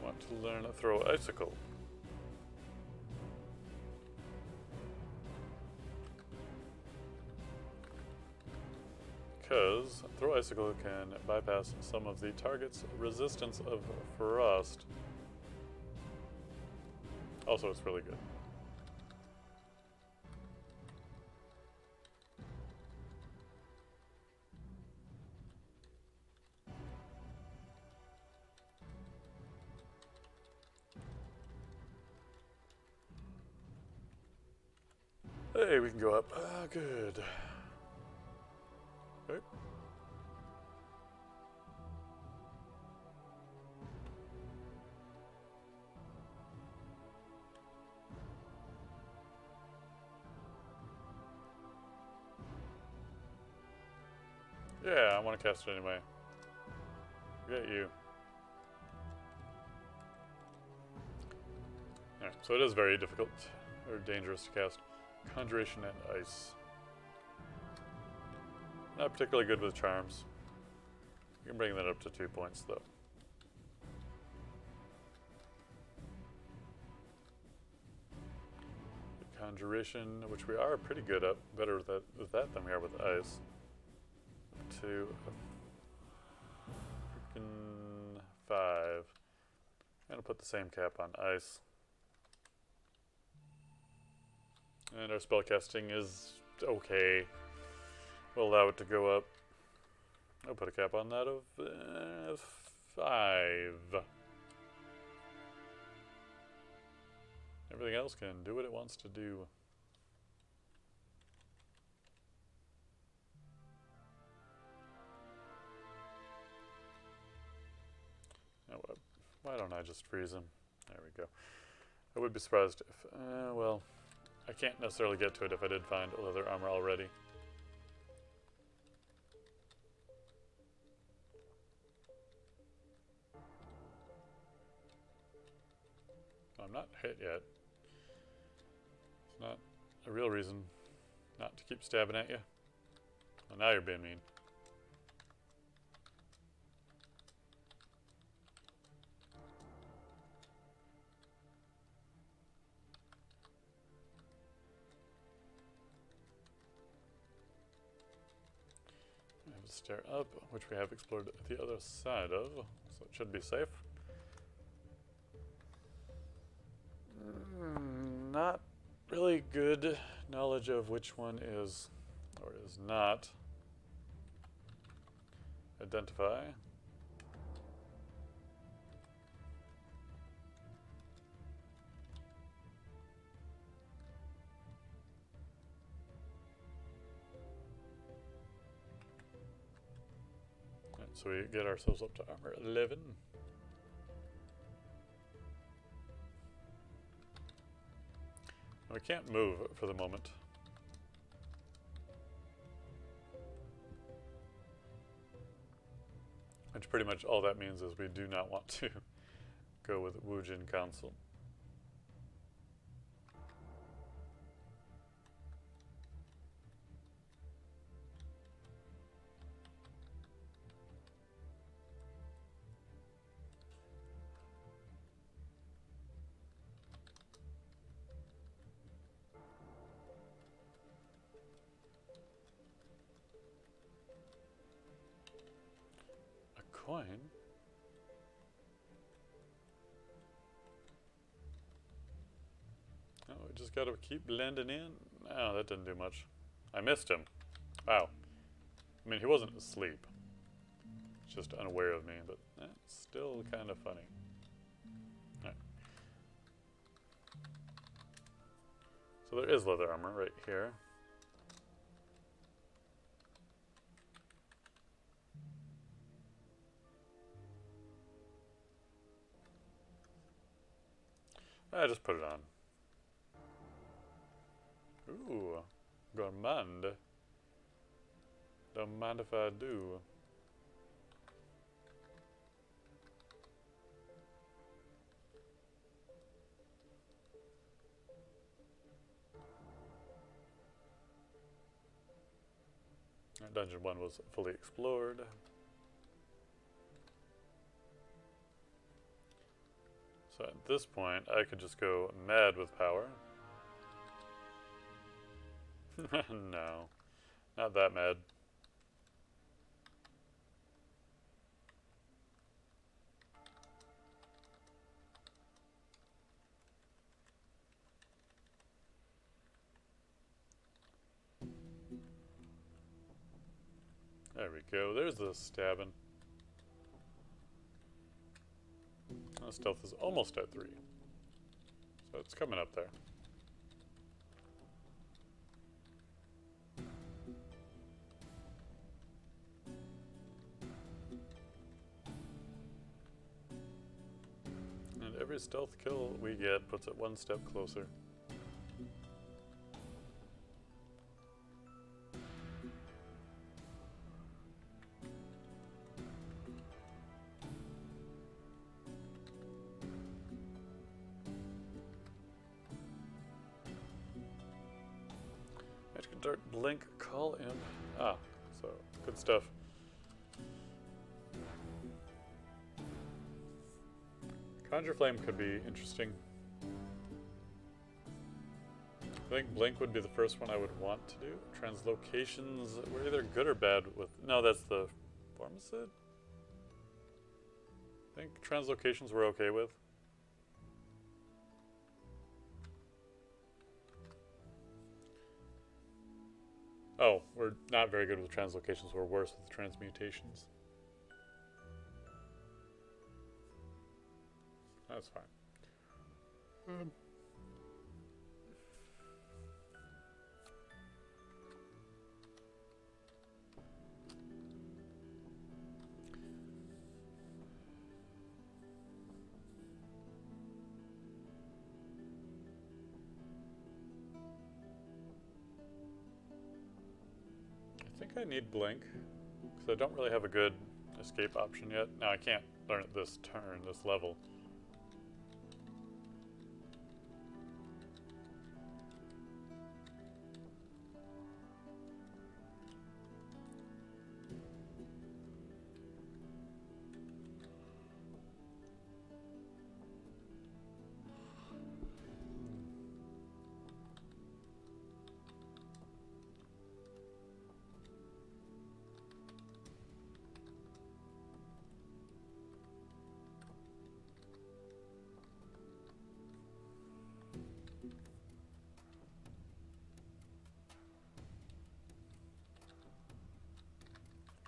Want to learn to throw icicle. Because throw icicle can bypass some of the target's resistance of frost. Also, it's really good. Hey, we can go up. Ah, good. Okay. Yeah, I want to cast it anyway. Forget you. Alright, so it is very difficult or dangerous to cast Conjuration and Ice. Not particularly good with charms. You can bring that up to 2 points though. Conjuration, which we are pretty good at, better with that than we are with ice. To a freaking 5. I'm gonna put the same cap on ice. And our spellcasting is okay. We'll allow it to go up. I'll put a cap on that of 5. Everything else can do what it wants to do. Now, why don't I just freeze him? There we go. I would be surprised if, well, I can't necessarily get to it if I did find leather armor already. I'm not hit yet. It's not a real reason not to keep stabbing at you. Well, now you're being mean. I have to stair up, which we have explored the other side of, so it should be safe. Not really good knowledge of which one is or is not. Identify. Right, so we get ourselves up to armor 11. We can't move for the moment. Which pretty much all that means is we do not want to go with Wujin Council. Coin. Oh, we just gotta keep blending in. Oh, that didn't do much. I missed him. Wow. I mean, he wasn't asleep. just unaware of me, but that's still kind of funny. Alright. So there is leather armor right here. I just put it on. Ooh, gourmand. Don't mind if I do. Dungeon 1 was fully explored. So at this point, I could just go mad with power. No, not that mad. There we go. There's the stabbing. Stealth is almost at 3. So it's coming up there. And every stealth kill we get puts it one step closer. Dark Blink, Call Imp. Ah, so good stuff. Conjure Flame could be interesting. I think Blink would be the first one I would want to do. Translocations were either good or bad with... No, that's the Formicid? I think translocations we're okay with. Oh, we're not very good with translocations. We're worse with transmutations. That's fine. I think I need Blink, because I don't really have a good escape option yet. Now I can't learn it this turn, this level.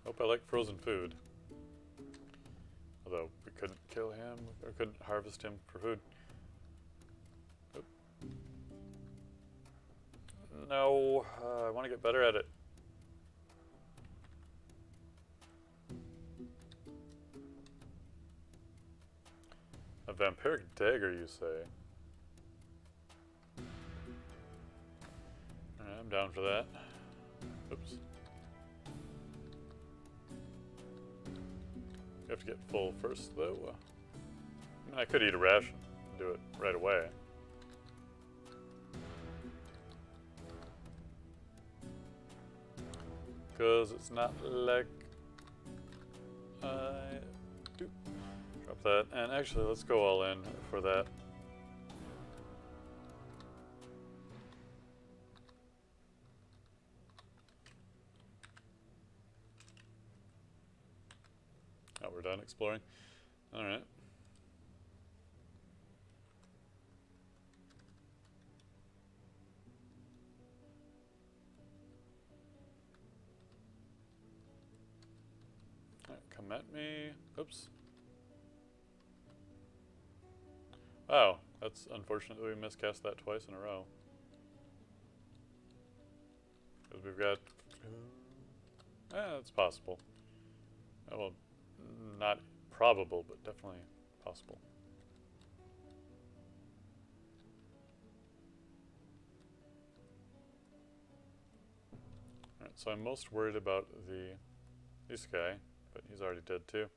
Hope I like frozen food. Although we couldn't kill him, or couldn't harvest him for food. Oop. No, I want to get better at it. A vampiric dagger, you say? Alright, I'm down for that. Oops. You have to get full first, though. I mean, I could eat a ration and do it right away. Because it's not like I do. Drop that. And actually, let's go all in for that. Oh, we're done exploring? Alright. Alright, come come at me. Oops. Oh, that's unfortunate that we miscast that twice in a row. Because we've got... it's possible. Well, not probable, but definitely possible. Alright, so I'm most worried about this guy, but he's already dead too.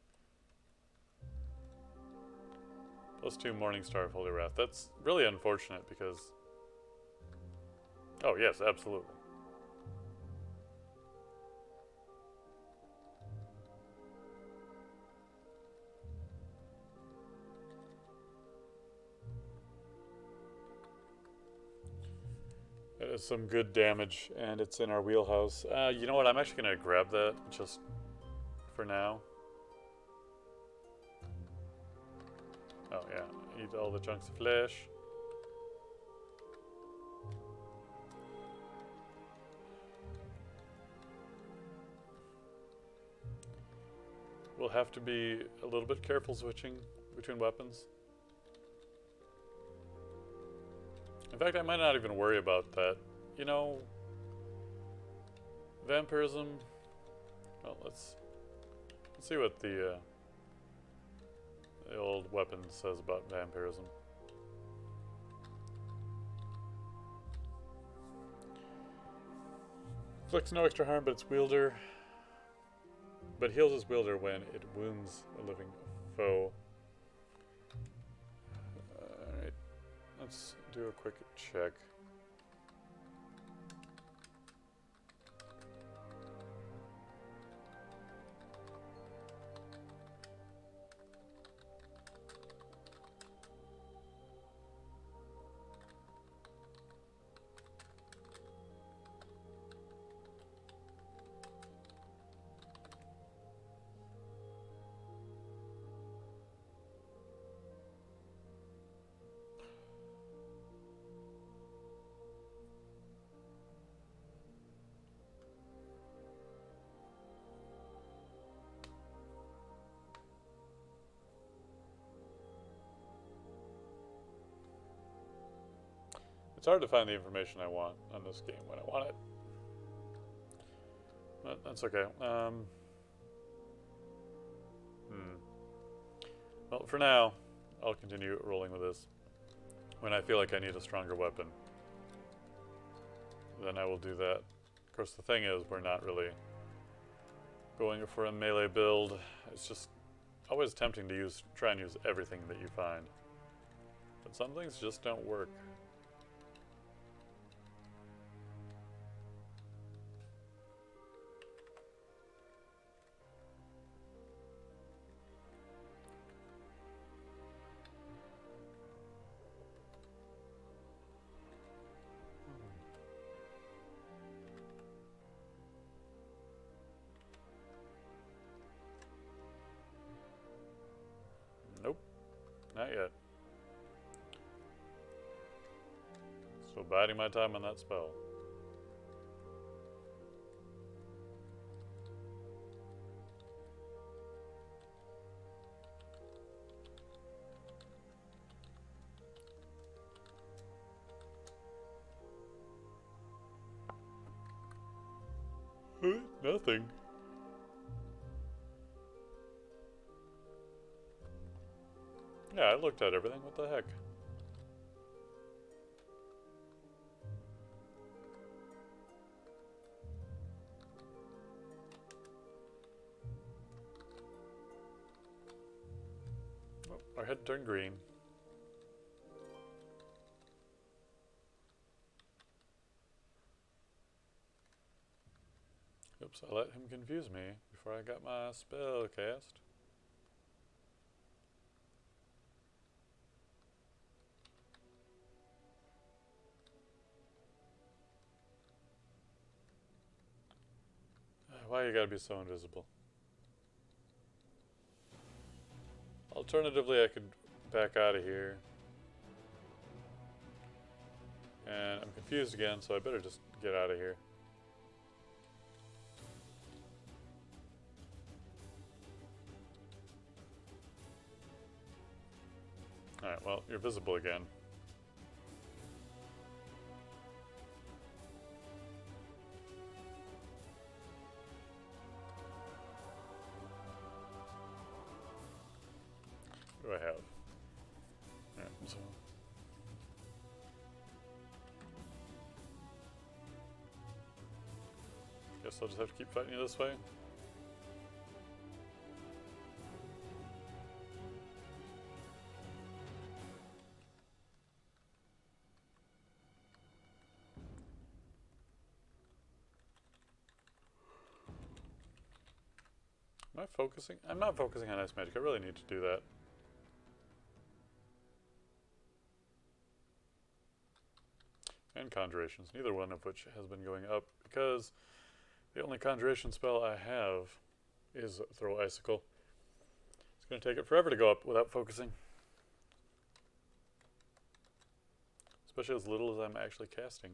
+2 Morningstar of Holy Wrath. That's really unfortunate because... Oh yes, absolutely. That is some good damage, and it's in our wheelhouse. You know what? I'm actually going to grab that just for now. Oh, yeah. Eat all the chunks of flesh. We'll have to be a little bit careful switching between weapons. In fact, I might not even worry about that. You know, vampirism. Well, let's see what the old weapon says about vampirism. Inflicts no extra harm, but its wielder. But heals its wielder when it wounds a living foe. Alright, let's do a quick check. It's hard to find the information I want on this game when I want it. But that's okay. Well, for now, I'll continue rolling with this. When I feel like I need a stronger weapon, then I will do that. Of course, the thing is, we're not really going for a melee build. It's just always tempting to try and use everything that you find. But some things just don't work. Nope, not yet. Still biding my time on that spell. Nothing. Yeah, I looked at everything. What the heck? Oh, our head turned green. Oops, I let him confuse me before I got my spell cast. Why you gotta be so invisible? Alternatively, I could back out of here. And I'm confused again, so I better just get out of here. Alright, well, you're visible again. What do I have? Alright, so... guess I'll just have to keep fighting you this way. Am I focusing? I'm not focusing on ice magic. I really need to do that. And conjurations, neither one of which has been going up because the only conjuration spell I have is Throw Icicle. It's going to take it forever to go up without focusing. Especially as little as I'm actually casting.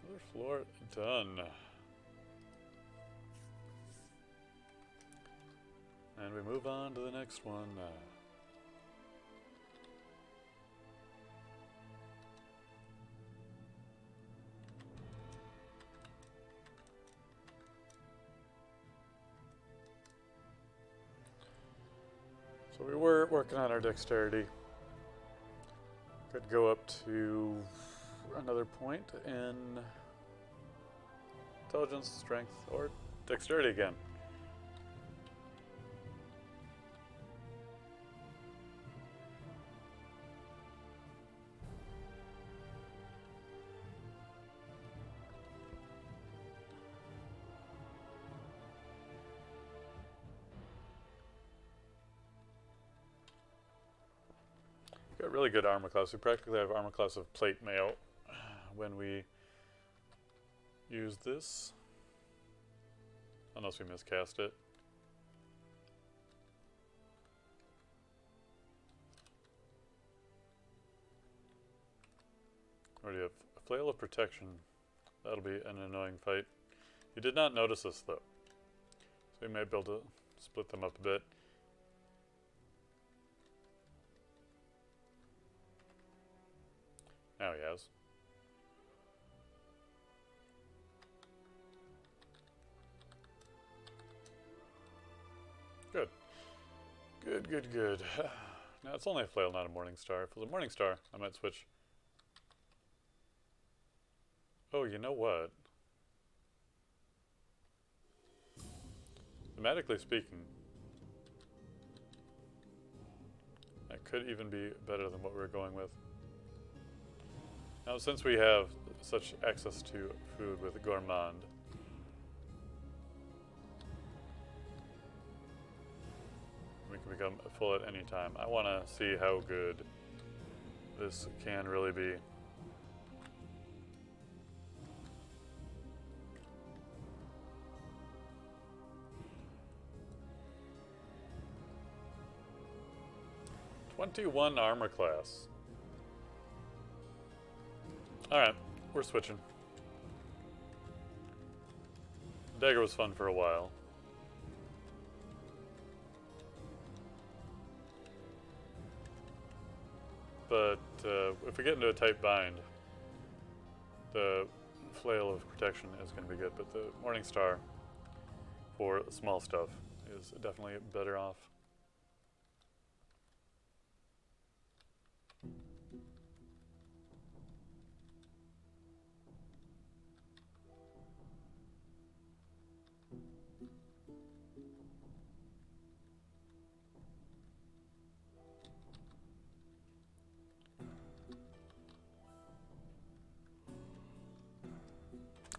Another floor done. And we move on to the next one. So we were working on our dexterity. Could go up to another point in intelligence, strength, or dexterity again. Got really good armor class. We practically have armor class of plate mail when we use this. Unless we miscast it. Already have a flail of protection. That'll be an annoying fight. You did not notice us though. So we may be able to split them up a bit. Now he has. Good. Good, good, good. Now it's only a flail, not a morning star. If it was a morning star, I might switch. Oh, you know what? Thematically speaking, that could even be better than what we're going with. Now, since we have such access to food with Gourmand, we can become full at any time. I want to see how good this can really be. #21 armor class. Alright, we're switching. Dagger was fun for a while. But if we get into a tight bind, the flail of protection is going to be good. But the Morning Star for small stuff is definitely better off.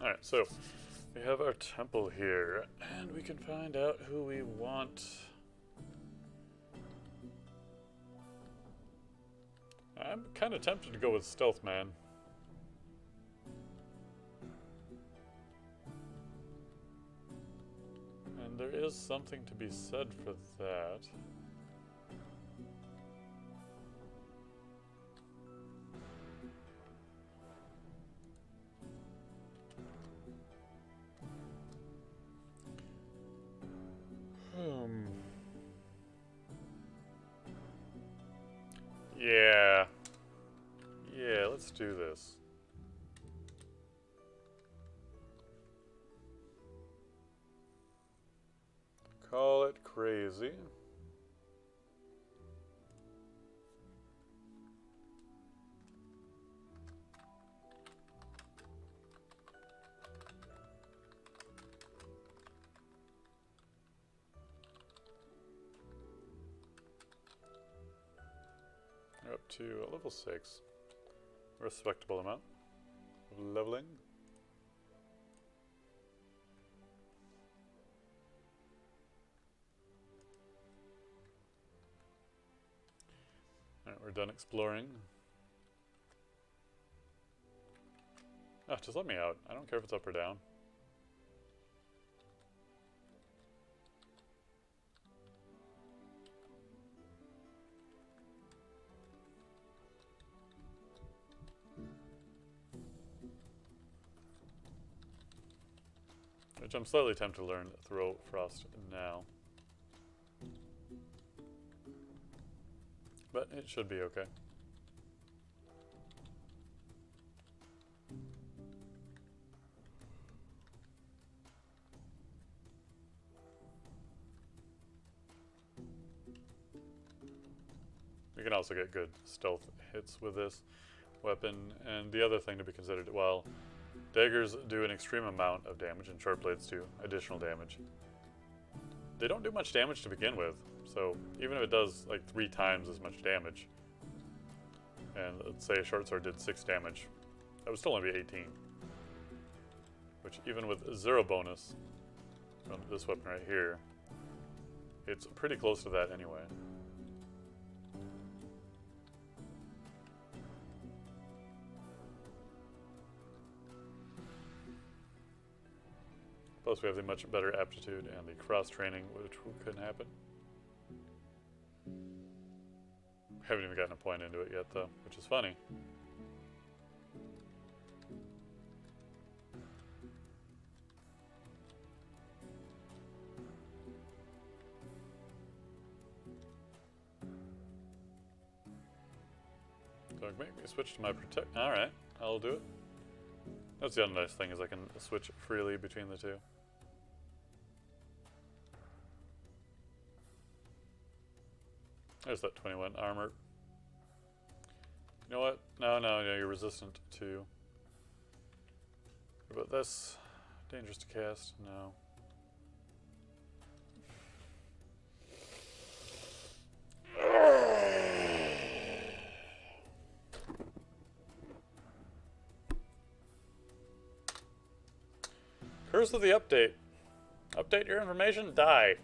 Alright, so we have our temple here, and we can find out who we want. I'm kind of tempted to go with Stealth Man. there is something to be said for that. Yeah. Yeah, let's do this. Call it crazy. We're up to level 6. A respectable amount of leveling. Alright, we're done exploring. Ah, just let me out. I don't care if it's up or down. Which I'm slightly tempted to learn Throw Frost now. But it should be okay. You can also get good stealth hits with this weapon, and the other thing to be considered, while daggers do an extreme amount of damage and short blades do additional damage, they don't do much damage to begin with, so even if it does like 3 times as much damage, and let's say a short sword did 6 damage, that would still only be 18. Which even with 0 bonus from this weapon right here, it's pretty close to that anyway. Plus we have the much better aptitude and the cross-training, which couldn't happen. Haven't even gotten a point into it yet, though, which is funny. So make me switch to my protect. Alright, I'll do it. That's the other nice thing, is I can switch freely between the two. There's that 21 armor. You know what? No, you're resistant to. What about this? Dangerous to cast? No. Curse of the update. Update your information, die.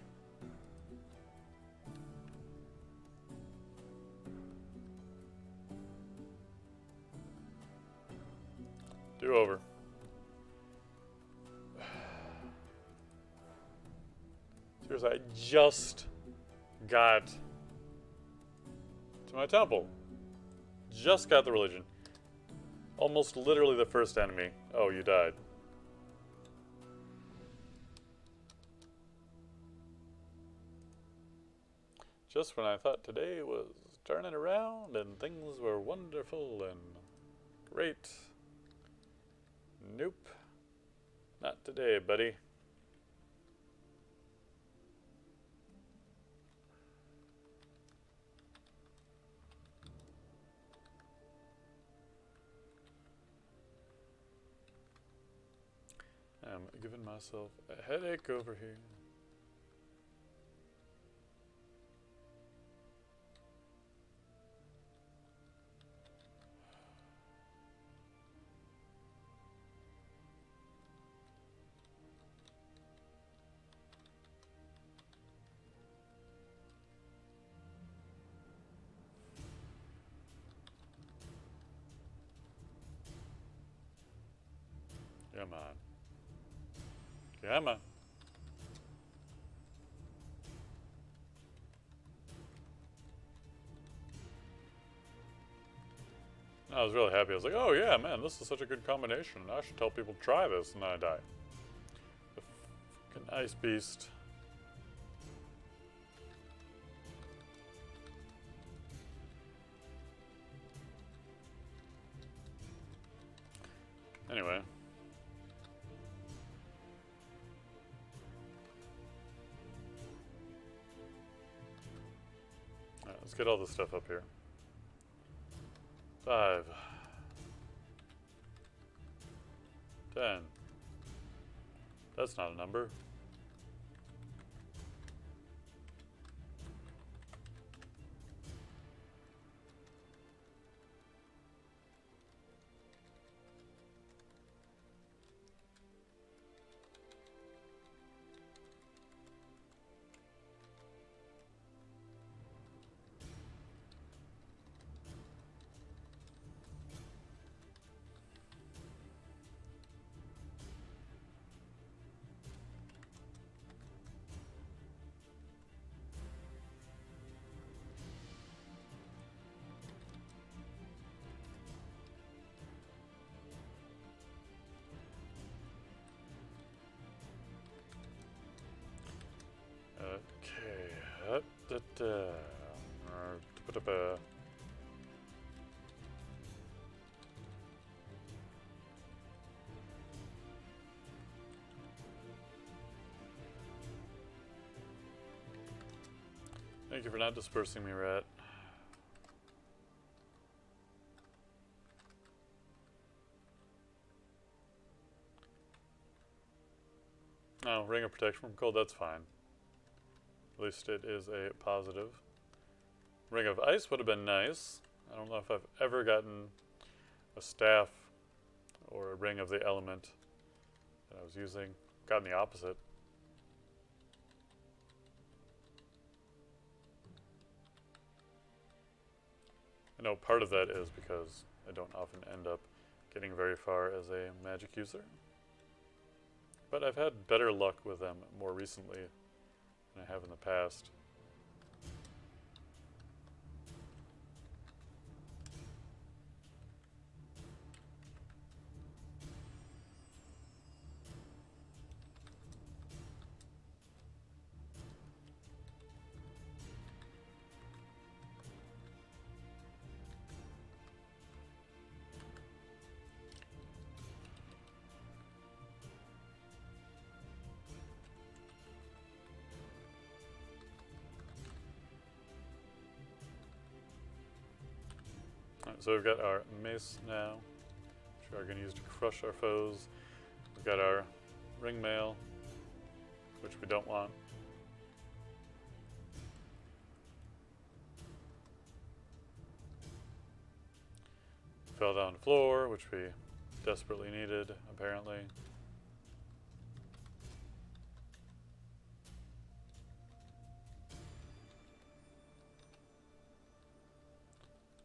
Do over. Seriously, I just got to my temple. Just got the religion. Almost literally the first enemy. Oh, you died. Just when I thought today was turning around and things were wonderful and great. Nope. Not today, buddy. I'm giving myself a headache over here. Come on. Come on. I was really happy. I was like, oh yeah, man, this is such a good combination. I should tell people to try this, and then I die. The fucking ice beast. Anyway. Alright, let's get all this stuff up here. 5. 10. That's not a number. Okay. Thank you for not dispersing me, rat. Oh, ring of protection from cold, that's fine. At least it is a positive. Ring of ice would have been nice. I don't know if I've ever gotten a staff or a ring of the element that I was using. Gotten the opposite. I know part of that is because I don't often end up getting very far as a magic user. But I've had better luck with them more recently than I have in the past. Alright, so we've got our mace now, which we are going to use to crush our foes. We've got our ring mail, which we don't want. Fell down the floor, which we desperately needed, apparently.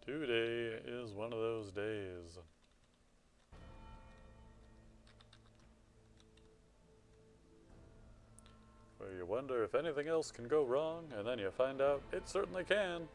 Today is one of those days. Where you wonder if anything else can go wrong, and then you find out it certainly can.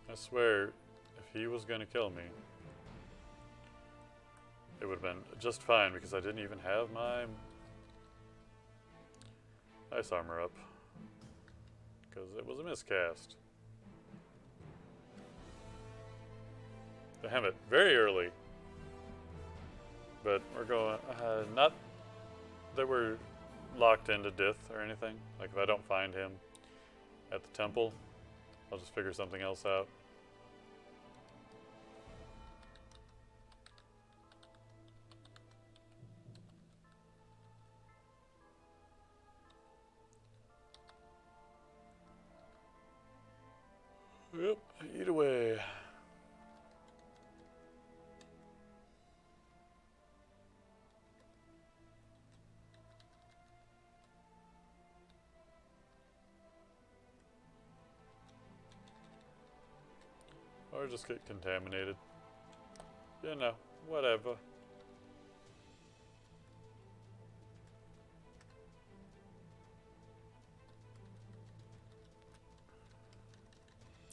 I swear, if he was going to kill me, it would have been just fine because I didn't even have my ice armor up. Because it was a miscast. Damn it, very early. But we're going, not that we're locked into death or anything. Like if I don't find him at the temple, I'll just figure something else out. Yep, eat away. Or just get contaminated. You know, whatever.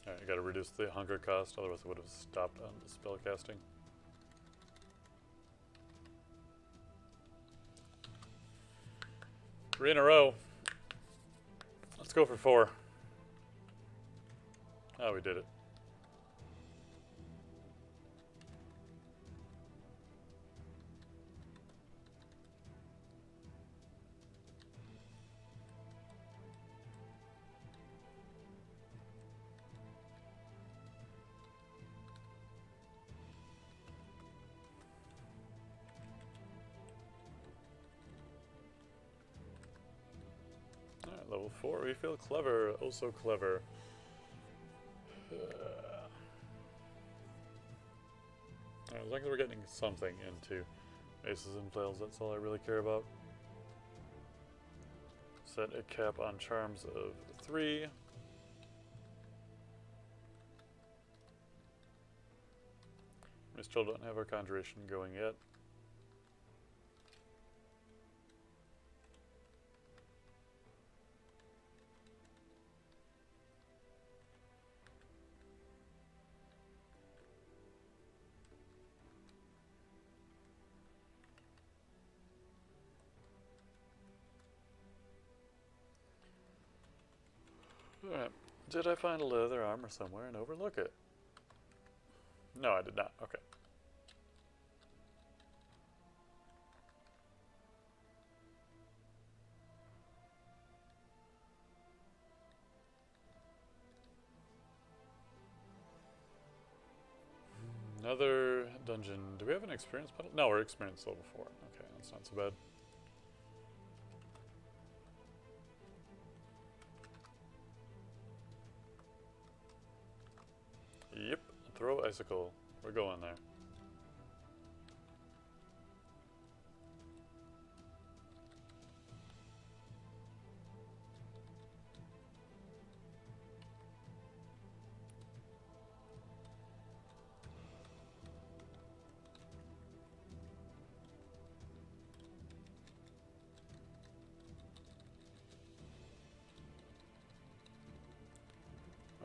Alright, I gotta reduce the hunger cost, otherwise I would have stopped on the spell casting. Three in a row. Let's go for 4. Oh, we did it. Alright, level 4. We feel clever. Oh, so clever. As long as we're getting something into aces and flails, that's all I really care about. Set a cap on charms of 3. We still don't have our conjuration going yet. Alright. Did I find a leather armor somewhere and overlook it? No, I did not. Okay. Another dungeon. Do we have an experience penalty? No, we're experienced level 4. Okay, that's not so bad. Yep, throw icicle. We're going there.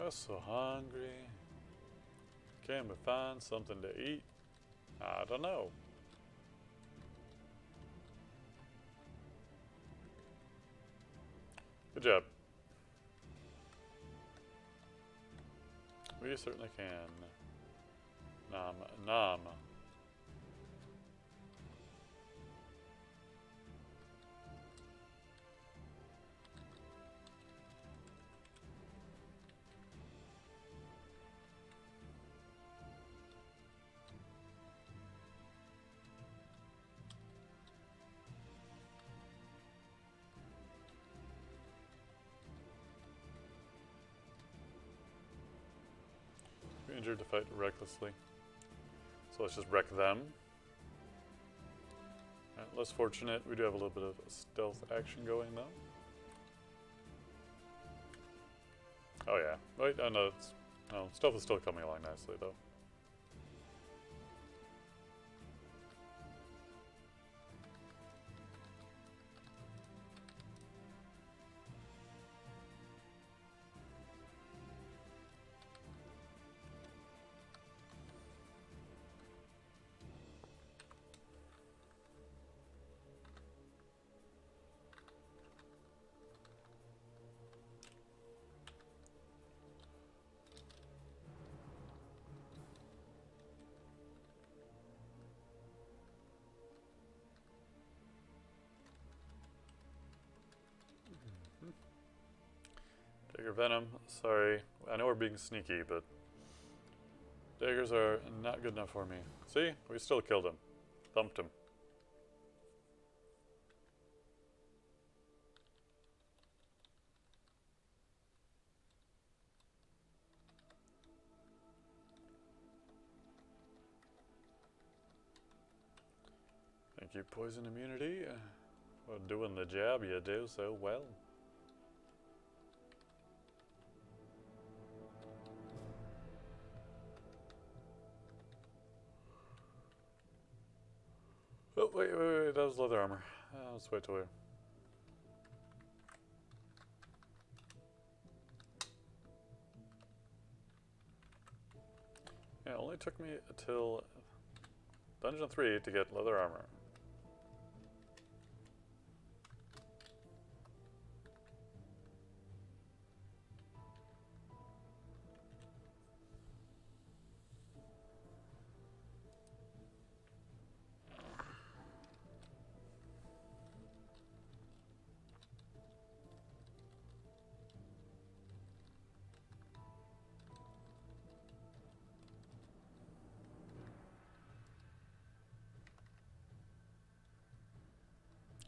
I'm so hungry. Can we find something to eat? I don't know. Good job. We certainly can. Nom nom. Injured to fight recklessly. So let's just wreck them. Right, less fortunate. We do have a little bit of stealth action going though. Oh yeah. Wait, oh no, no, stealth is still coming along nicely though. Dagger Venom, sorry. I know we're being sneaky, but daggers are not good enough for me. See? We still killed him. Thumped him. Thank you, poison immunity. For doing the job you do so well. wait, that was leather armor. Let's wait till we're... Yeah, it only took me until Dungeon 3 to get leather armor.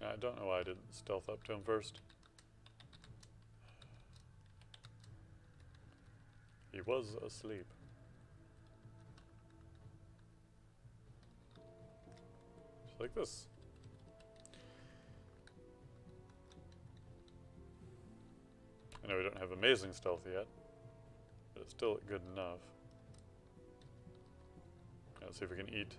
I don't know why I didn't stealth up to him first. He was asleep. Just like this. I know we don't have amazing stealth yet, but it's still good enough. Let's see if we can eat.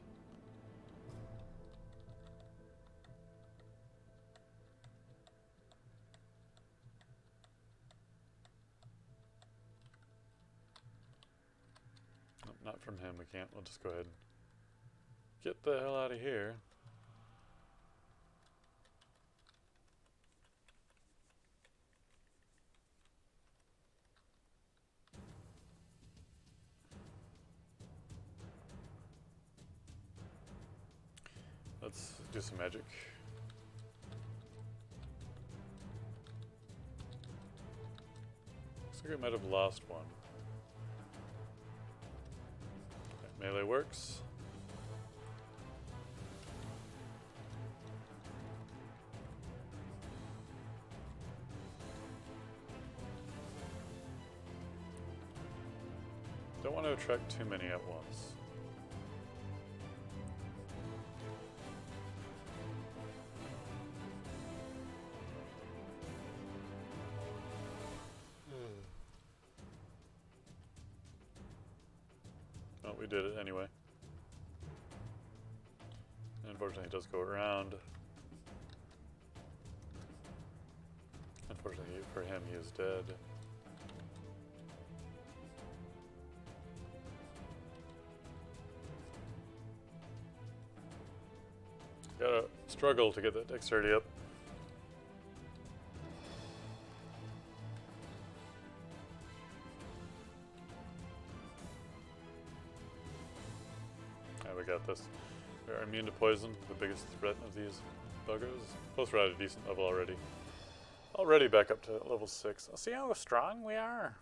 Nope, not from him, we can't. We'll just go ahead and get the hell out of here. Let's do some magic. Looks like we might have lost one. Okay, melee works. Don't want to attract too many at once. Oh, we did it anyway. Unfortunately, it does go around. Unfortunately for him, he is dead. Gotta struggle to get that dexterity up. We got this. We are immune to poison, the biggest threat of these buggers. Plus we're at a decent level already. Already back up to level 6. See how strong we are?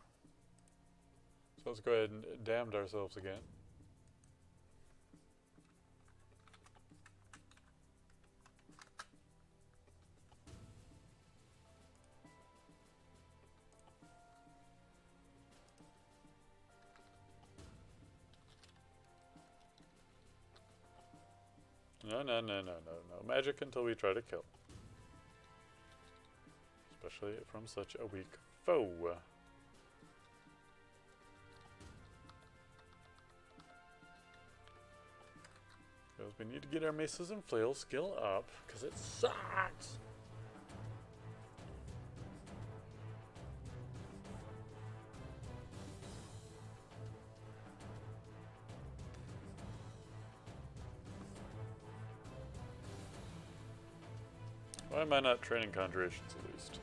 So let's go ahead and damned ourselves again. No. Magic until we try to kill. Especially from such a weak foe. Because we need to get our maces and flails skill up, because it sucks! Why am I not training conjurations at least?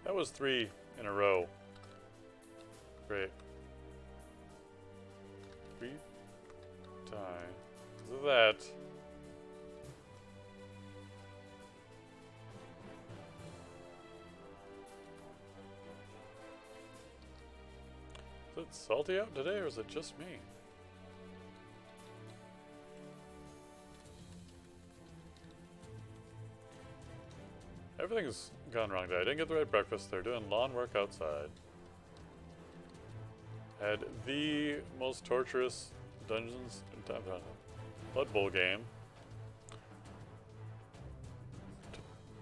That was 3 in a row. Great. 3 die. Because of that. Is it salty out today, or is it just me? Everything's gone wrong today. I didn't get the right breakfast. They're doing lawn work outside. Had the most torturous dungeons in time. Blood Bowl game.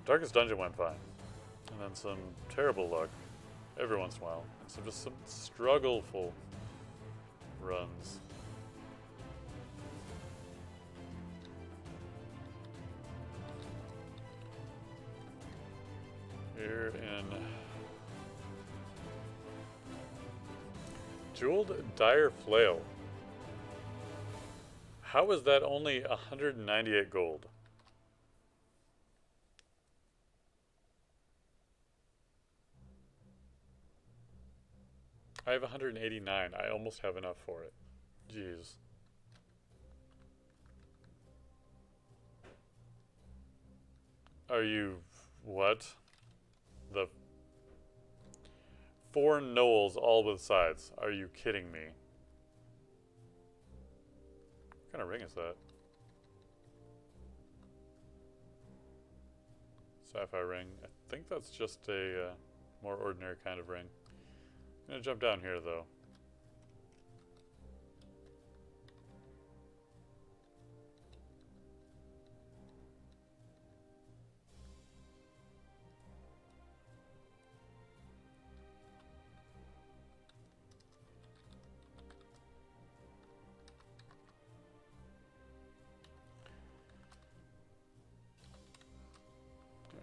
Darkest Dungeon went fine. And then some terrible luck every once in a while. And so just some struggleful runs. Here in Jeweled Dire Flail. How is that only 198 gold? I have 189. I almost have enough for it. Jeez. Are you... what? The... 4 knolls all with sides. Are you kidding me? What kind of ring is that? Sapphire ring. I think that's just a more ordinary kind of ring. I'm gonna jump down here though.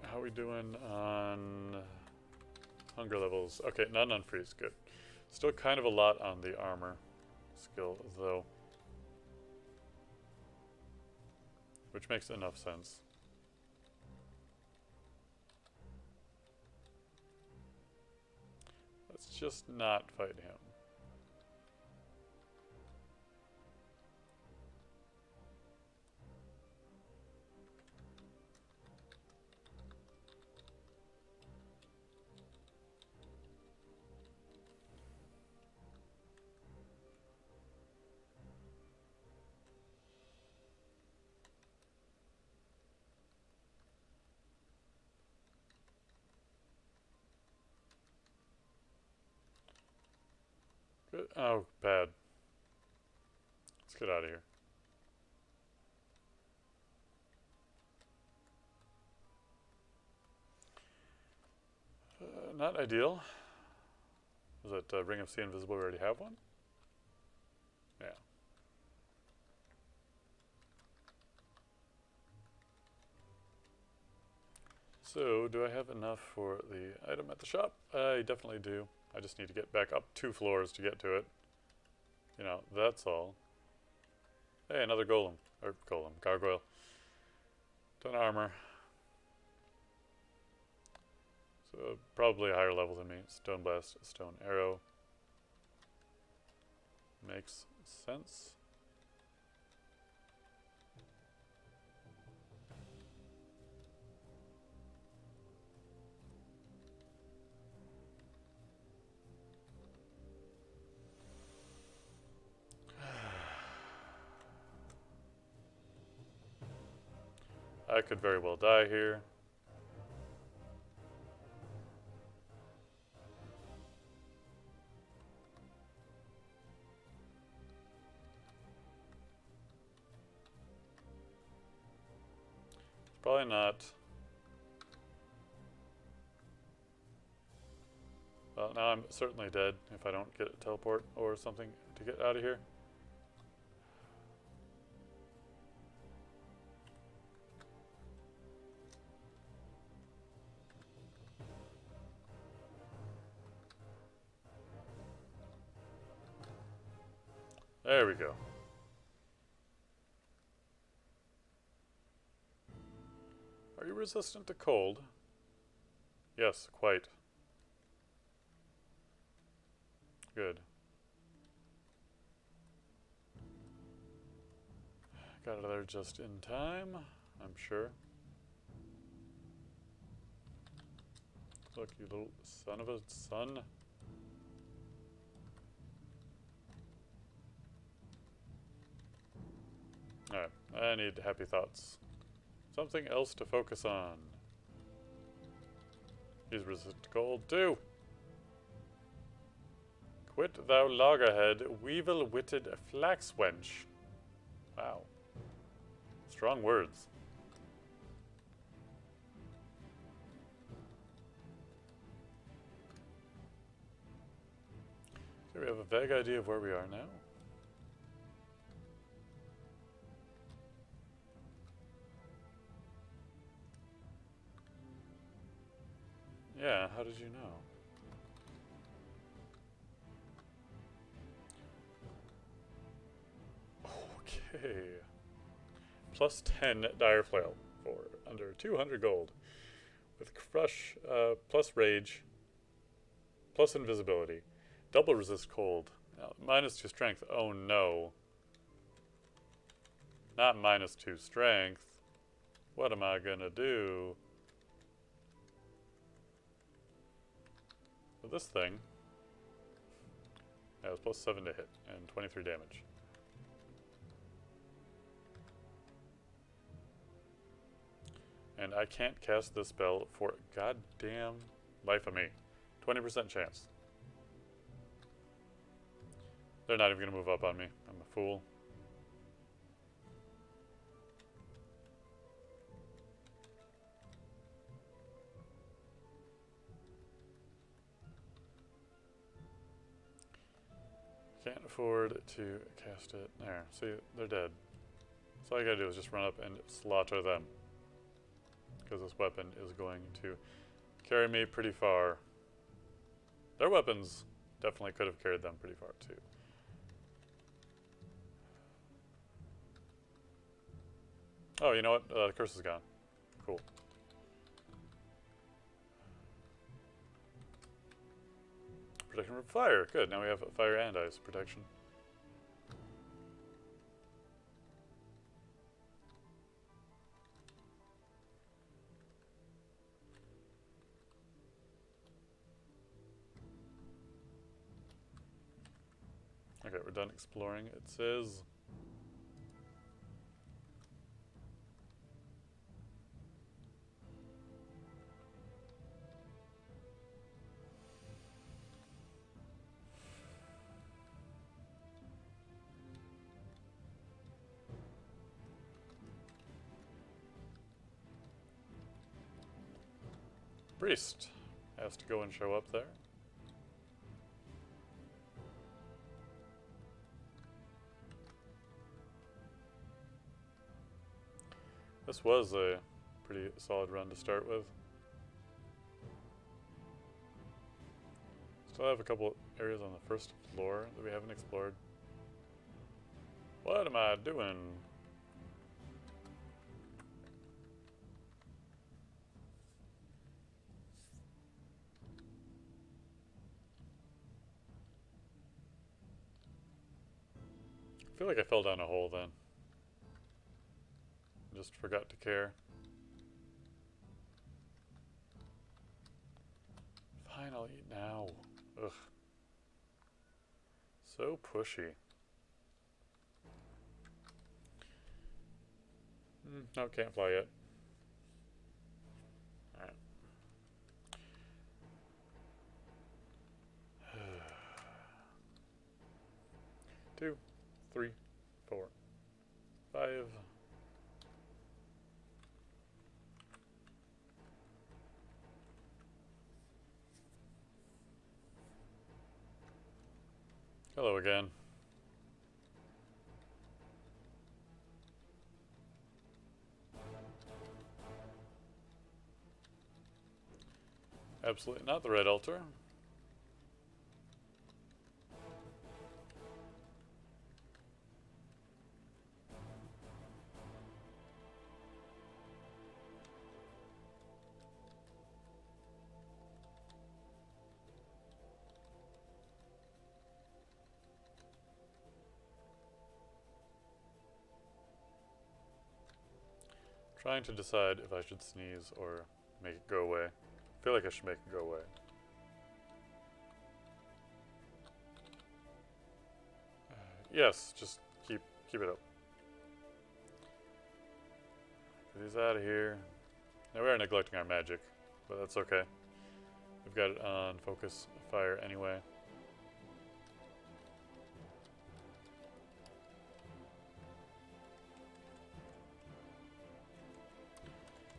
How are we doing on hunger levels? Okay, none on freeze, good. Still kind of a lot on the armor skill, though. Which makes enough sense. Let's just not fight him. Good. Oh, bad. Let's get out of here. Not ideal. Was that Ring of Sea Invisible? We already have one? Yeah. So, do I have enough for the item at the shop? I definitely do. I just need to get back up 2 floors to get to it. You know, that's all. Hey, another golem. Or golem. Gargoyle. Ton armor. So, probably a higher level than me. Stone Blast, Stone Arrow. Makes sense. I could very well die here. Probably not. Well, now I'm certainly dead if I don't get a teleport or something to get out of here. There we go. Are you resistant to cold? Yes, quite. Good. Got out of there just in time, I'm sure. Look, you little son of a son. Alright, I need happy thoughts. Something else to focus on. He's resistant to cold too. Quit thou loggerhead, weevil-witted flax wench. Wow. Strong words. vague idea of where we are now. Yeah, how did you know? Okay. Plus 10 dire flail for under 200 gold. With crush, plus rage, plus invisibility. Double resist cold. Now, -2 strength. Oh no. Not -2 strength. What am I gonna do? With this thing. Yeah, it was plus 7 to hit and 23 damage. And I can't cast this spell for goddamn life of me. 20% chance. They're not even going to move up on me. I'm a fool. Can't afford to cast it. There. See, they're dead. So all I gotta do is just run up and slaughter them. Because this weapon is going to carry me pretty far. Their weapons definitely could have carried them pretty far too. Oh, you know what? The curse is gone. Cool. Protection from fire. Good. Now we have fire and ice protection. Okay, we're done exploring. It says... Priest has to go and show up there. This was a pretty solid run to start with. Still have a couple areas on the first floor that we haven't explored. What am I doing? I feel like I fell down a hole then. Just forgot to care. Fine, I'll eat now. Ugh. So pushy. No, can't fly yet. Alright. 2, 3, 4, 5. Hello again. Absolutely not the red altar. Trying to decide if I should sneeze or make it go away. I feel like I should make it go away. Yes, just keep it up. Get these out of here. Now we are neglecting our magic, but that's okay. We've got it on focus fire anyway.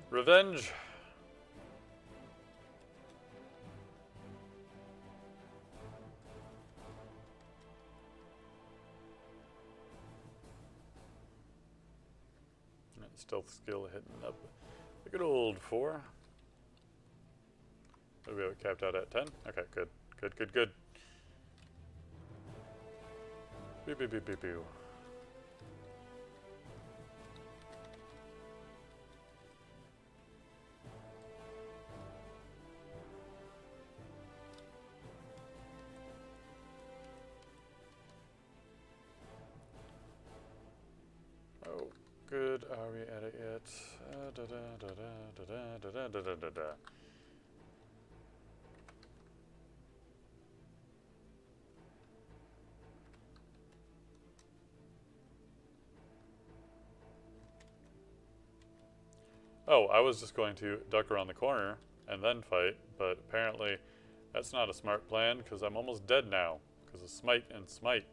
Revenge! Stealth skill hitting up a good old 4. We have it capped out at 10. Okay, good. Good, good, good. Pew, pew, pew, pew, pew. Oh, good. Are we at it yet? Da, da, da, da, da, da, da, da, da, da. Oh, I was just going to duck around the corner and then fight, but apparently that's not a smart plan because I'm almost dead now because of smite and smite.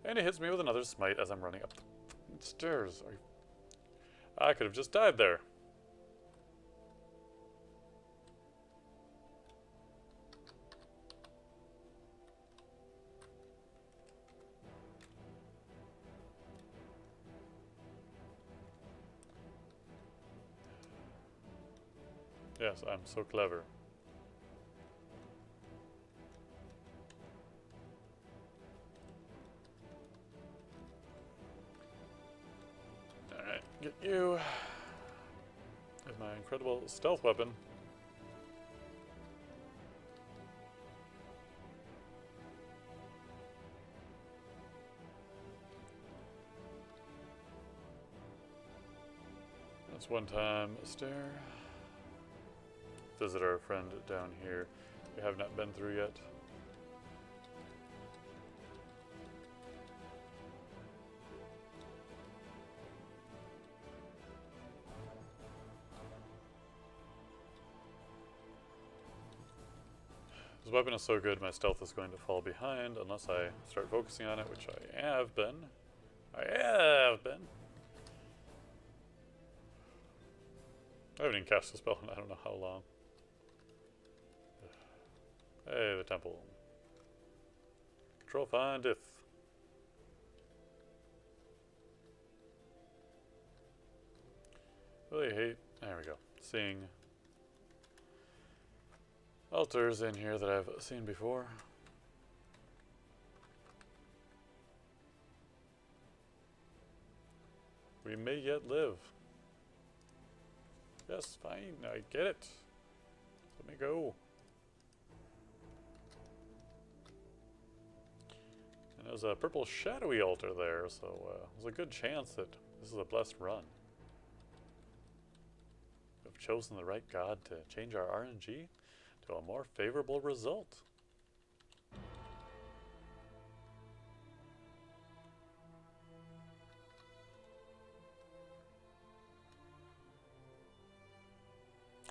And he hits me with another smite as I'm running up the stairs. I could have just died there. Yes, I'm so clever. Alright, get you. With my incredible stealth weapon. That's one time a stair. Visit our friend down here we have not been through yet. This weapon is so good my stealth is going to fall behind unless I start focusing on it, which I have been. I haven't even cast a spell in I don't know how long. Hey, the temple. Control findeth. Really hate, there we go, seeing altars in here that I've seen before. We may yet live. Yes, fine, I get it. Let me go. And there's a purple shadowy altar there, so there's a good chance that this is a blessed run. We've chosen the right god to change our RNG to a more favorable result.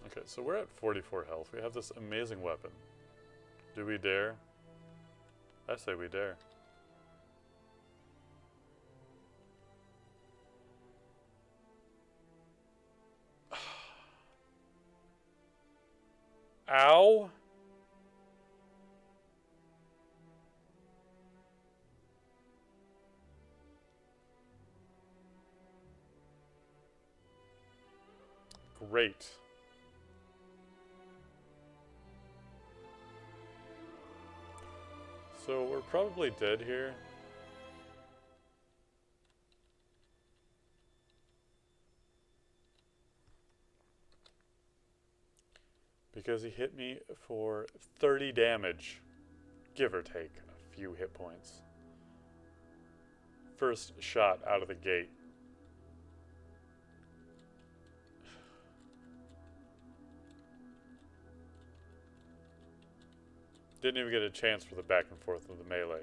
Okay, so we're at 44 health. We have this amazing weapon. Do we dare? I say we dare. Ow! Great. So we're probably dead here. Because he hit me for 30 damage, give or take a few hit points. First shot out of the gate. Didn't even get a chance for the back and forth of the melee.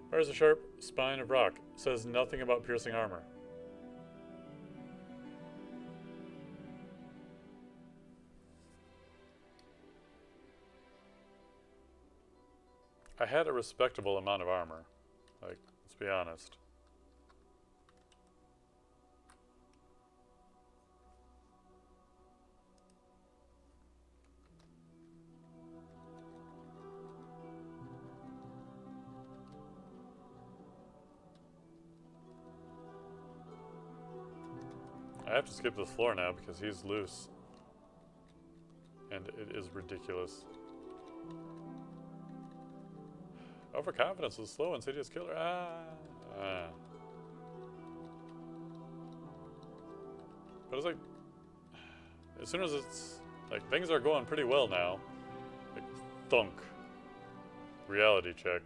Where's the sharp spine of rock? Says nothing about piercing armor. I had a respectable amount of armor. Like, let's be honest. I have to skip this floor now because he's loose. And it is ridiculous. Overconfidence is slow, insidious killer. But it's like, as soon as it's, like, things are going pretty well now. Like, thunk. Reality check.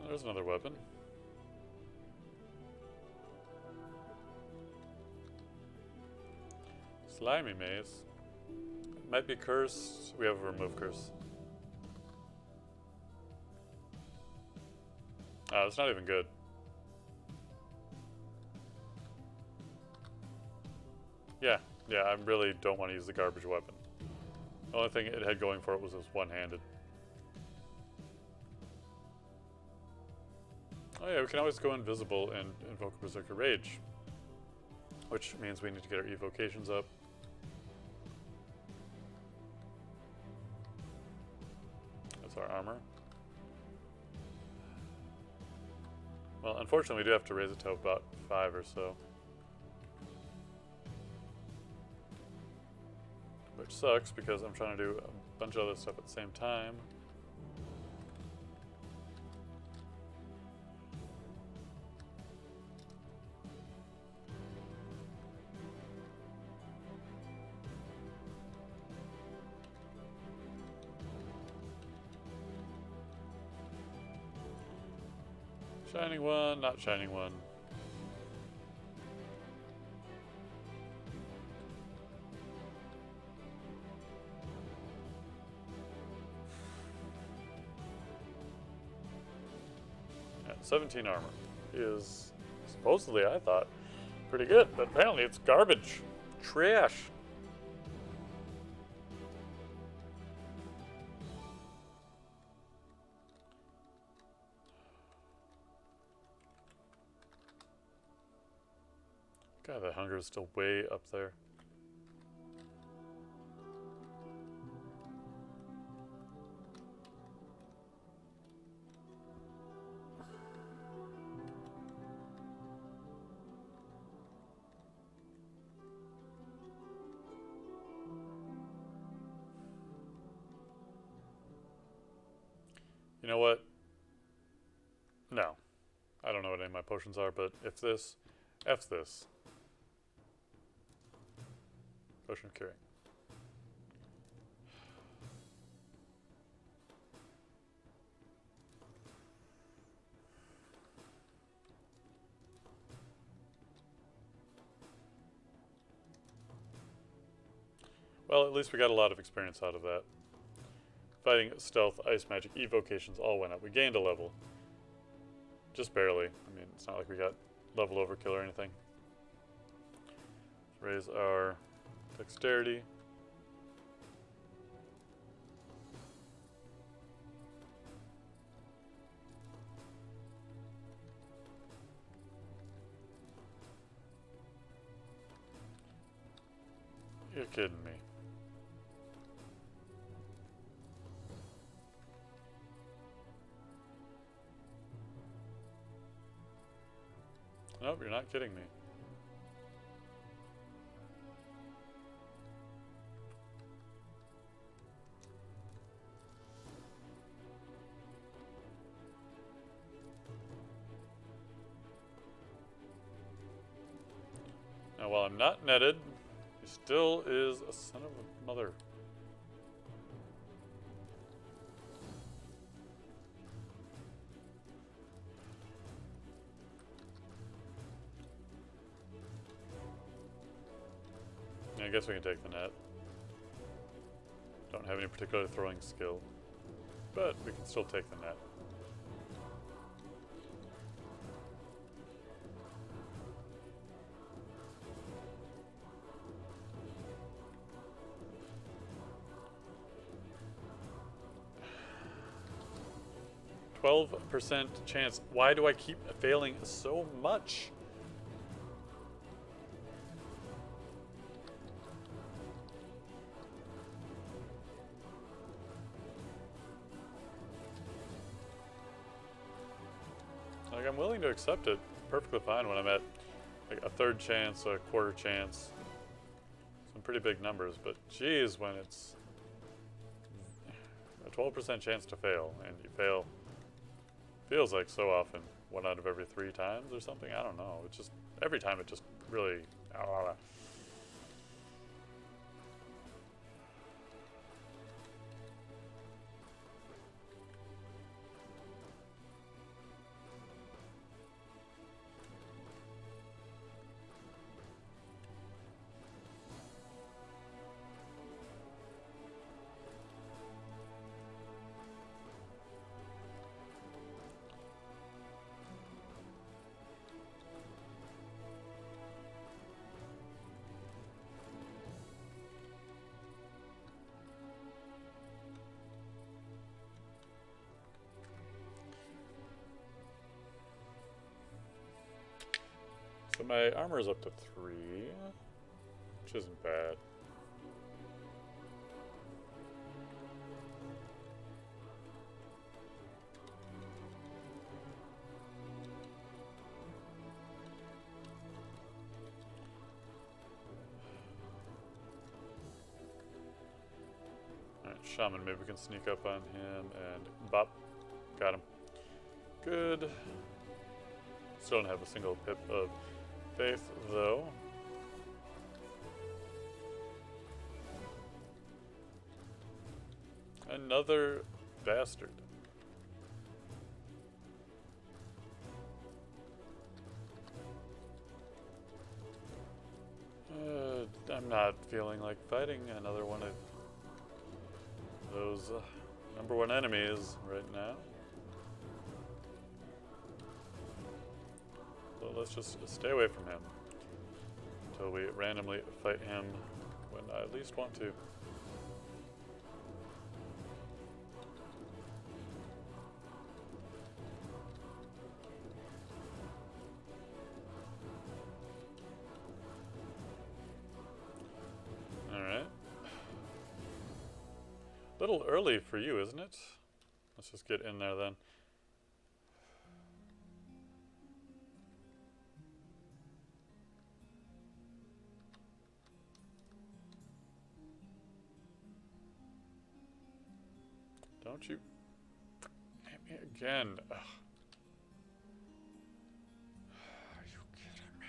There's another weapon. Slimy maze. It might be cursed. We have a remove curse. Ah, that's not even good. Yeah, I really don't want to use the garbage weapon. The only thing it had going for it was this one-handed. Oh yeah, we can always go invisible and invoke Berserker Rage. Which means we need to get our evocations up. That's our armor. Well, unfortunately we do have to raise it to about 5 or so. Which sucks because I'm trying to do a bunch of other stuff at the same time. Shining one, not shining one. Yeah, 17 armor is supposedly, I thought, pretty good, but apparently it's garbage. Trash. God, that hunger is still way up there. You know what? No. I don't know what any of my potions are, but if this, F this. Potion of Curing. Well, at least we got a lot of experience out of that. Fighting, stealth, ice magic, evocations all went up. We gained a level. Just barely. I mean, it's not like we got level overkill or anything. Let's raise our dexterity. You're kidding me. Nope, you're not kidding me. Now, while I'm not netted, He still is a son of a mother. I guess we can take the net. Don't have any particular throwing skill, but we can still take the net. %, chance. Why do I keep failing so much? Like, I'm willing to accept it perfectly fine when I'm at like a third chance, a quarter chance, some pretty big numbers, but geez, when it's a 12% chance to fail, and you fail, feels like so often, 1 out of every 3 times or something, I don't know, it's just, every time it just really, So my armor is up to 3, which isn't bad. Alright, Shaman, maybe we can sneak up on him and bop. Got him. Good. Still don't have a single pip of faith, though. Another bastard. I'm not feeling like fighting another one of those #1 enemies right now. So let's just stay away from him until we randomly fight him when I least want to. Alright. A little early for you, isn't it? Let's just get in there then. Don't you hit me again. Ugh. Are you kidding me?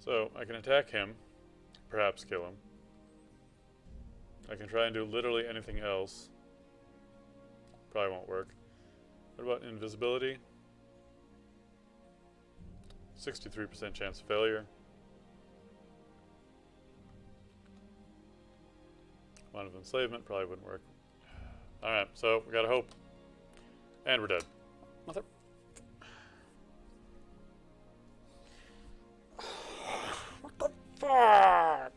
So, I can attack him, perhaps kill him. I can try and do literally anything else. Probably won't work. What about invisibility? 63% chance of failure. Amount of enslavement probably wouldn't work. Alright, so we gotta hope. And we're dead. Mother... What the fuck?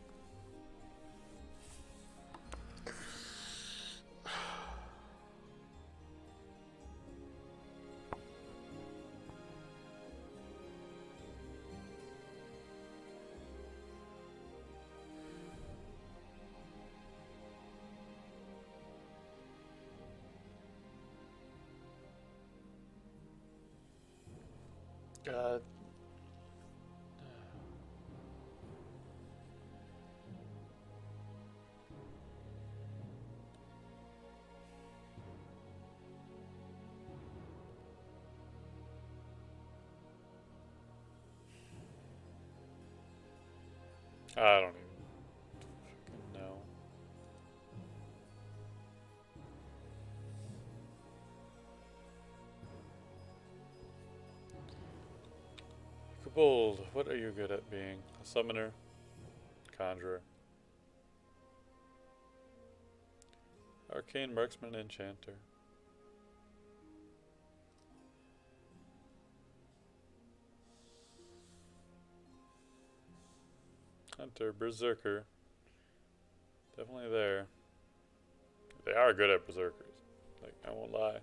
God. I don't even fucking know. Kobold, what are you good at being? A summoner? Conjurer? Arcane marksman, enchanter. Hunter, berserker. Definitely there. They are good at berserkers. Like, I won't lie.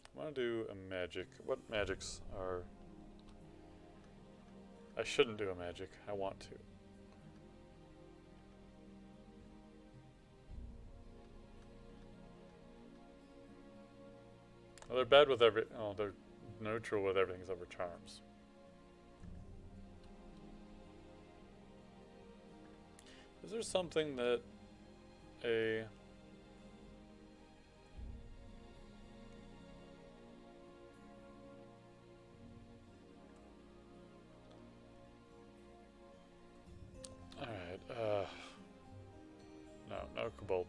I want to do a magic. What magics are... I shouldn't do a magic. I want to. Well, they're bad with every... Oh, they're neutral with everything except for charms. Is there something that a... Alright, no Kobold.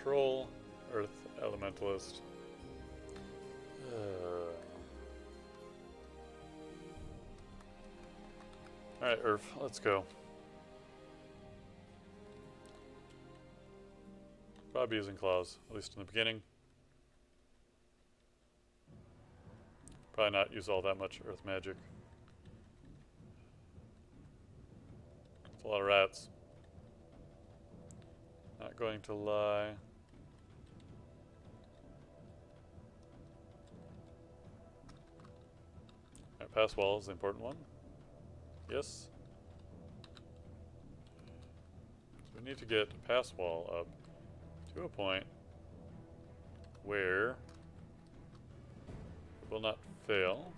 Troll, Earth, Elementalist. Alright, Earth, let's go. Probably using claws, at least in the beginning. Probably not use all that much Earth magic. It's a lot of rats. Not going to lie. Alright, pass wall is the important one. Yes. So we need to get a pass wall up to a point where it will not fail.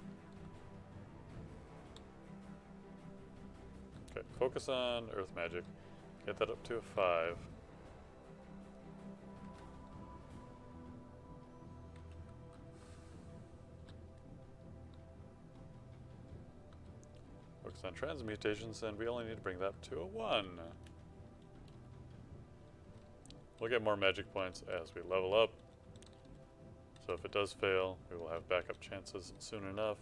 Okay, focus on Earth magic. Get that up to a 5. Focus on transmutations, and we only need to bring that to a 1. We'll get more magic points as we level up. So if it does fail, we will have backup chances soon enough.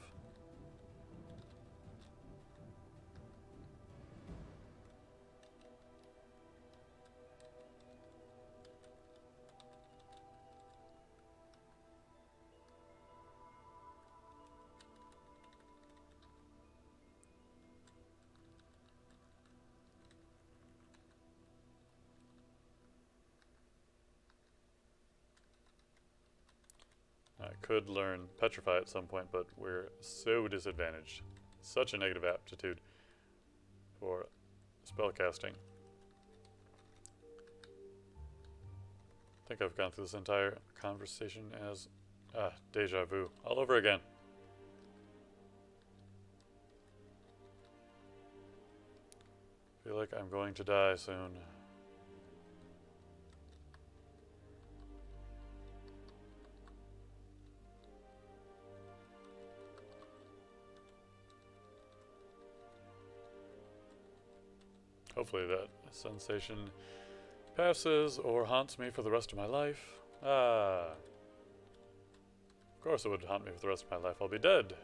I could learn Petrify at some point, but we're so disadvantaged. Such a negative aptitude for spellcasting. I think I've gone through this entire conversation as deja vu all over again. I feel like I'm going to die soon. Hopefully that sensation passes or haunts me for the rest of my life. Of course it would haunt me for the rest of my life. I'll be dead.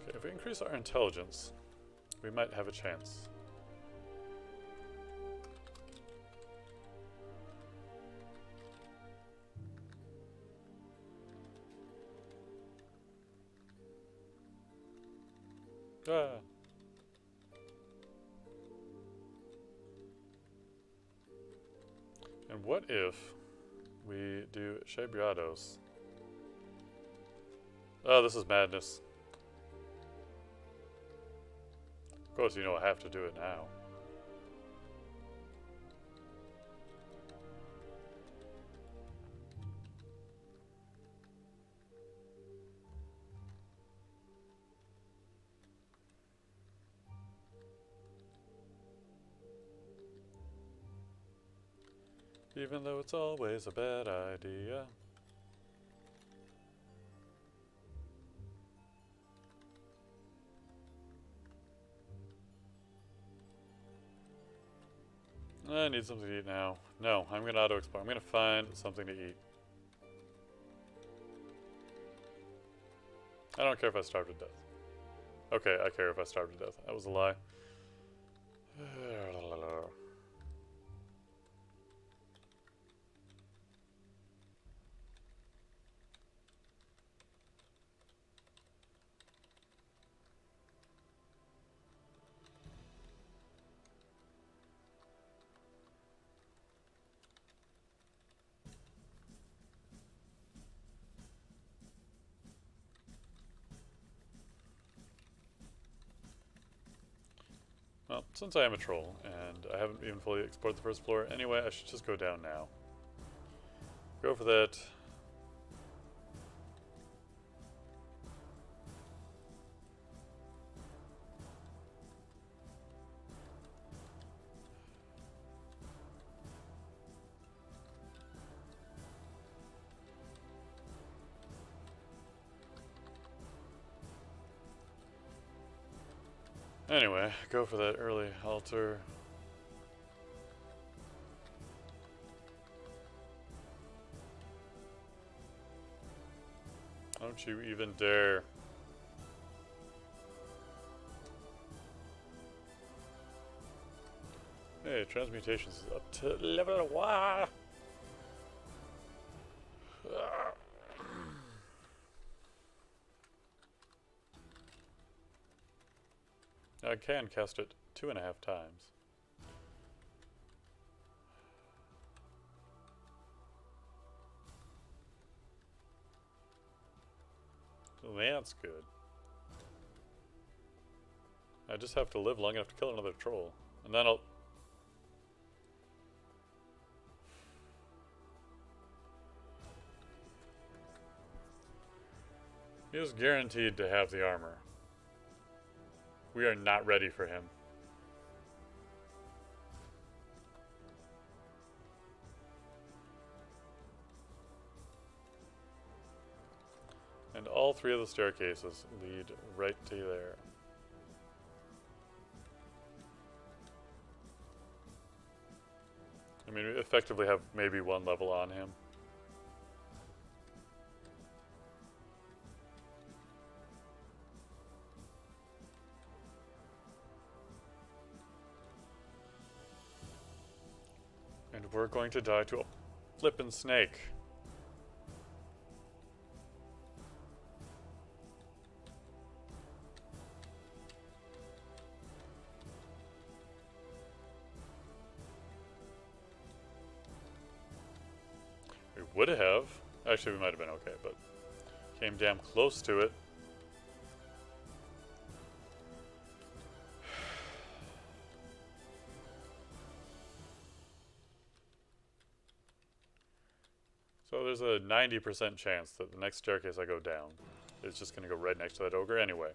Okay, if we increase our intelligence, we might have a chance. Ah. And what if we do Shabriados? Oh, this is madness. Of course, you know I have to do it now. Even though it's always a bad idea. I need something to eat now. No, I'm gonna auto-explore. I'm gonna find something to eat. I don't care if I starve to death. Okay, I care if I starve to death. That was a lie. Well, since I am a troll, and I haven't even fully explored the first floor, anyway, I should just go down now. Go for that. Anyway, go for that early altar. Don't you even dare. Hey, transmutations is up to level 1. I can cast it 2.5 times. So that's good. I just have to live long enough to kill another troll. And then I'll... He is guaranteed to have the armor. We are not ready for him. And all 3 of the staircases lead right to there. I mean, we effectively have maybe 1 level on him. And we're going to die to a flippin' snake. We would have. Actually, we might have been okay, but came damn close to it. So there's a 90% chance that the next staircase I go down is just going to go right next to that ogre anyway.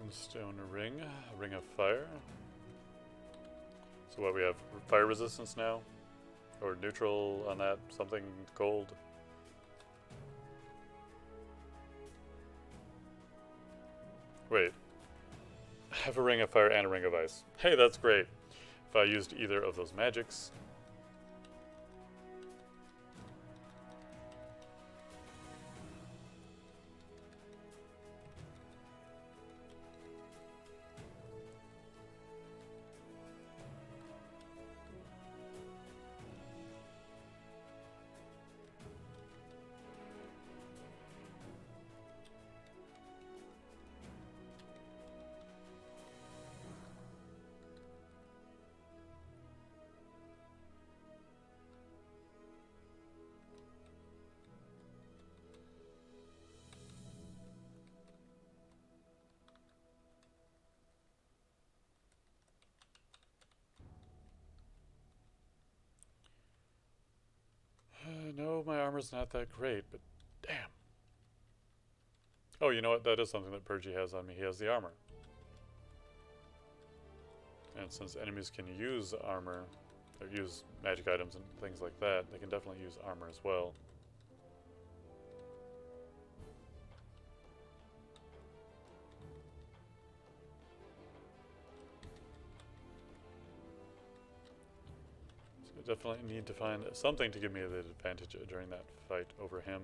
Stone ring, ring of fire. So what, we have fire resistance now? Or neutral on that, something cold? Wait. I have a ring of fire and a ring of ice. Hey, that's great. If I used either of those magics. armor's not that great, but damn. Oh, you know what? That is something that Purgy has on me. He has the armor. And since enemies can use armor, or use magic items and things like that, they can definitely use armor as well. So I definitely need to find something to give me the advantage during that fight over him.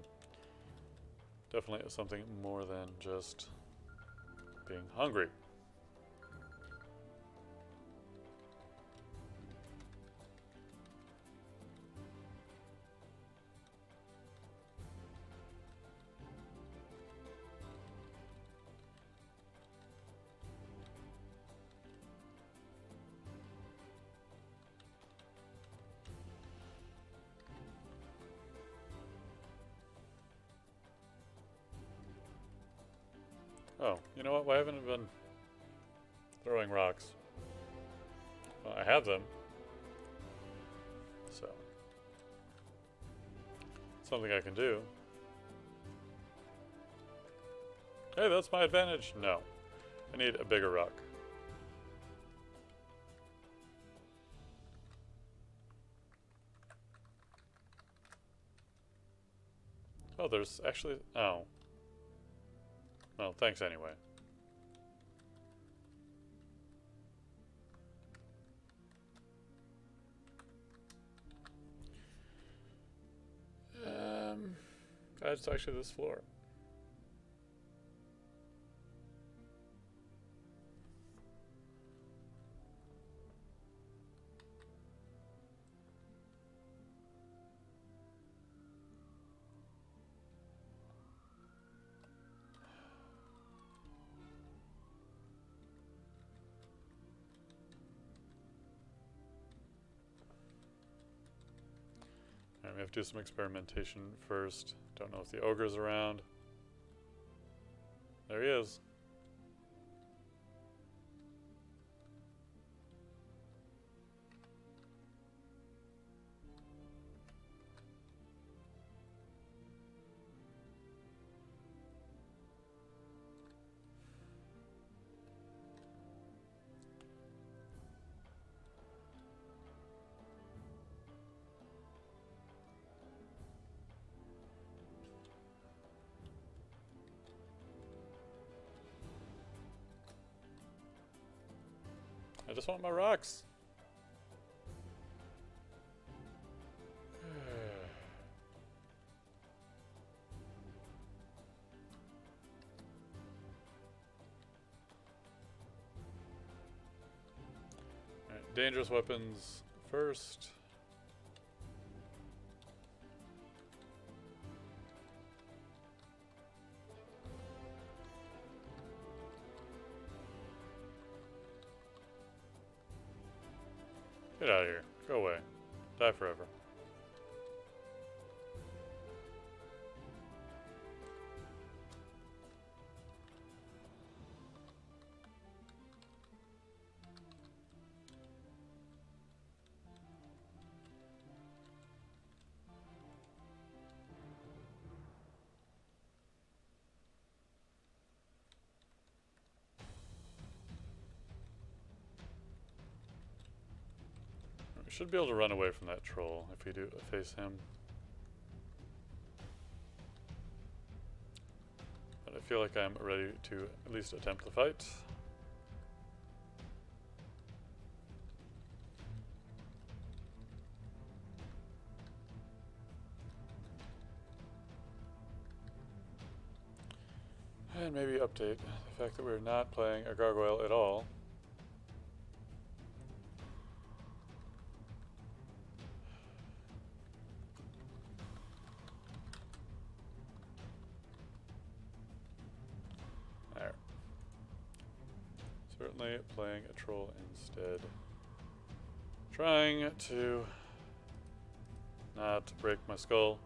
Definitely something more than just being hungry. Oh, you know what? Why haven't I been throwing rocks? Well, I have them. So, something I can do. Hey, that's my advantage. No. I need a bigger rock. Oh, there's actually... Oh. Well, thanks anyway. It's actually this floor. Alright, we have to do some experimentation first. Don't know if the ogre's around. There he is. I just want my rocks. Alright, dangerous weapons first. Get out of here. Go away. Die forever. We should be able to run away from that troll if we do face him. But I feel like I'm ready to at least attempt the fight. And maybe update the fact that we're not playing a gargoyle at all. There. Certainly playing a troll instead. Trying to not break my skull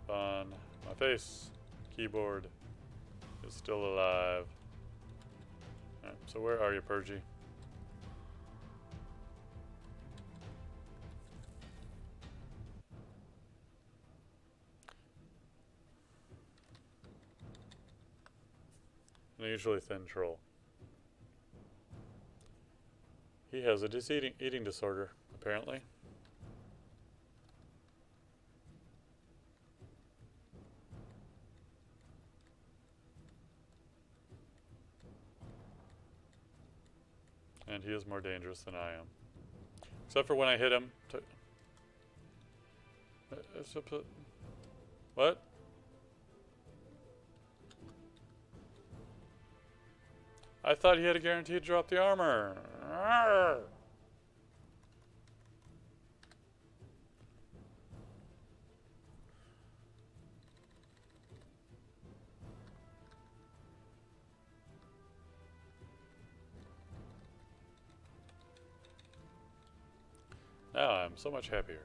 on my face. Keyboard is still alive. Alright, so where are you, Purgy? unusually thin troll. He has a eating disorder, apparently. And he is more dangerous than I am. Except for when I hit him. What? I thought he had a guarantee to drop the armor. Arrgh. Now I'm so much happier.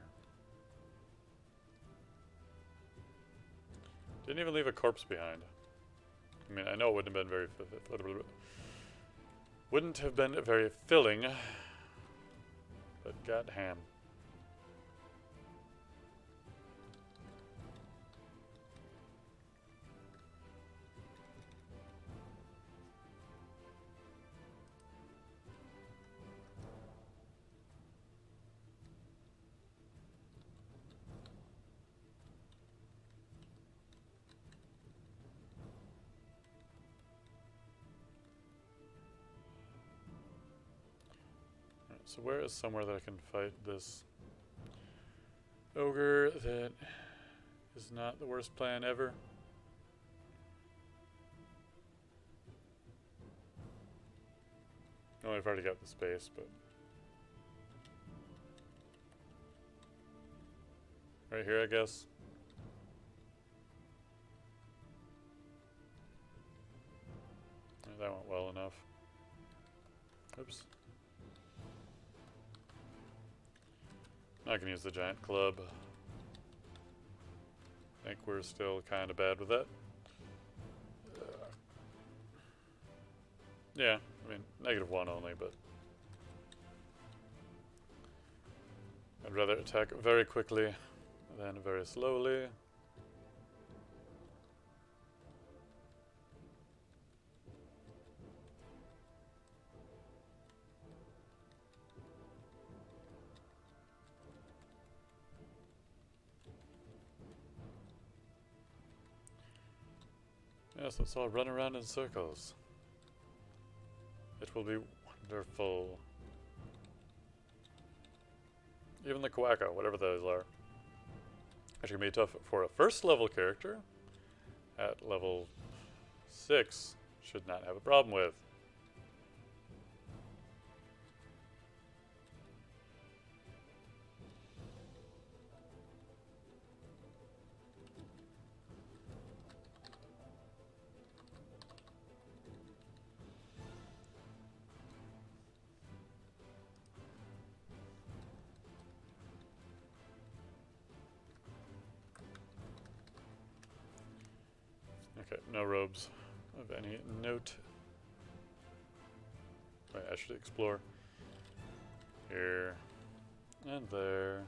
Didn't even leave a corpse behind. I mean, I know it wouldn't have been very filling, but got ham. So where is somewhere that I can fight this ogre that is not the worst plan ever? Oh, I've already got the space, but... right here, I guess. That went well enough. Oops. I can use the giant club. I think we're still kind of bad with that. Yeah, I mean, -1 only, but... I'd rather attack very quickly than very slowly. Yes, let's all run around in circles. It will be wonderful. Even the Quacko, whatever those are. Actually gonna be tough for a first level character. At level 6, should not have a problem with. Okay, no robes of any note. Wait, I should explore. Here. And there.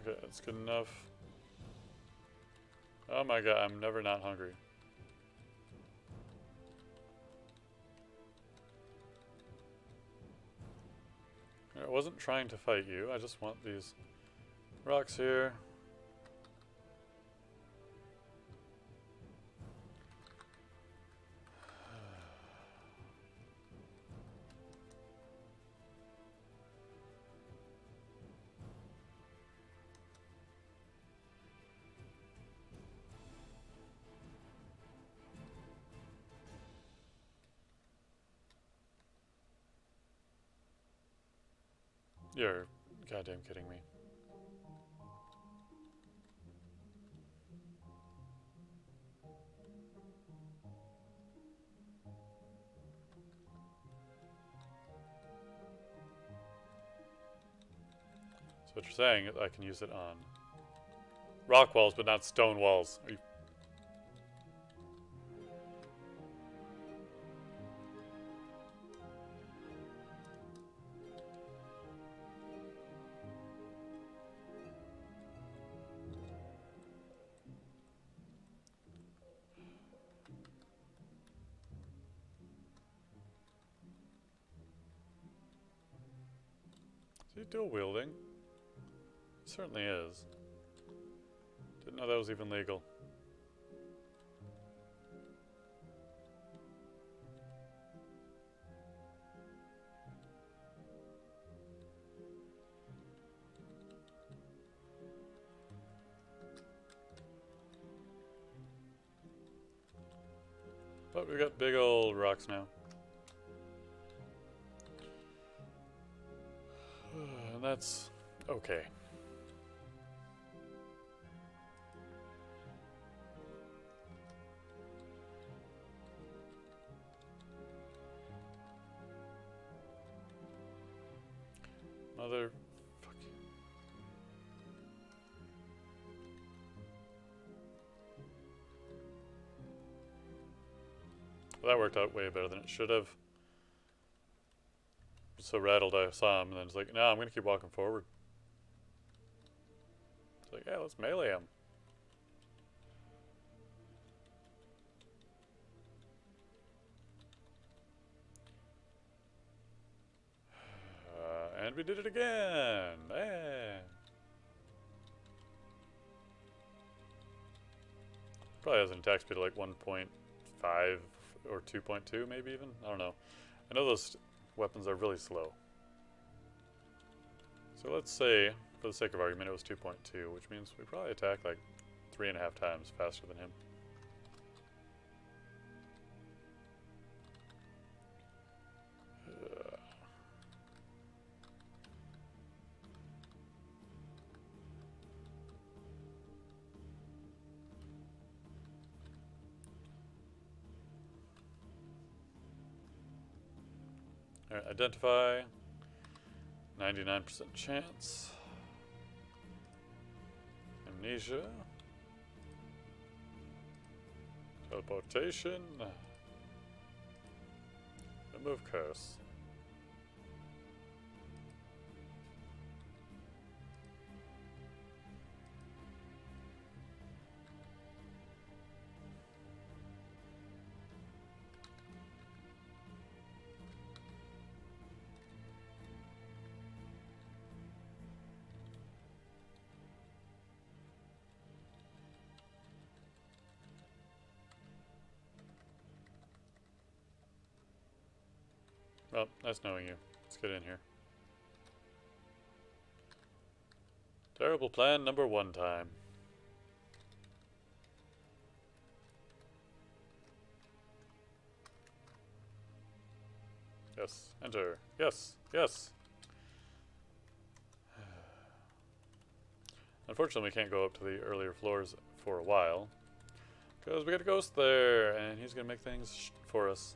Okay, that's good enough. Oh my god, I'm never not hungry. I wasn't trying to fight you, I just want these rocks here. You're goddamn kidding me. So what you're saying is I can use it on rock walls, but not stone walls. Are you... Is he dual wielding? He certainly is. Didn't know that was even legal. But we got big old rocks now. And that's okay. Mother... Fuck. Well, that worked out way better than it should have. So rattled I saw him, and then it's like, no, I'm gonna keep walking forward. It's like, yeah, let's melee him. And we did it again! Man. Probably has an attack speed of like 1.5 or 2.2 maybe even? I don't know. I know those weapons are really slow. So let's say, for the sake of argument, it was 2.2, which means we probably attack like 3.5 times faster than him. Alright, identify. 99% chance. Amnesia. Teleportation. Remove curse. Well, nice knowing you. Let's get in here. Terrible plan number 1 time. Yes, enter. Yes, yes. Unfortunately, we can't go up to the earlier floors for a while. Because we got a ghost there, and he's going to make things for us.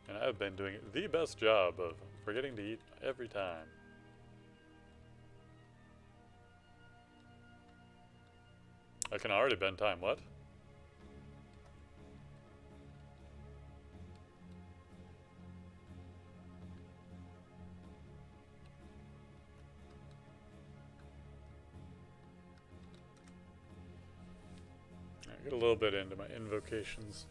And I've been doing the best job of forgetting to eat every time. I can already bend time, what? I get a little bit into my invocations.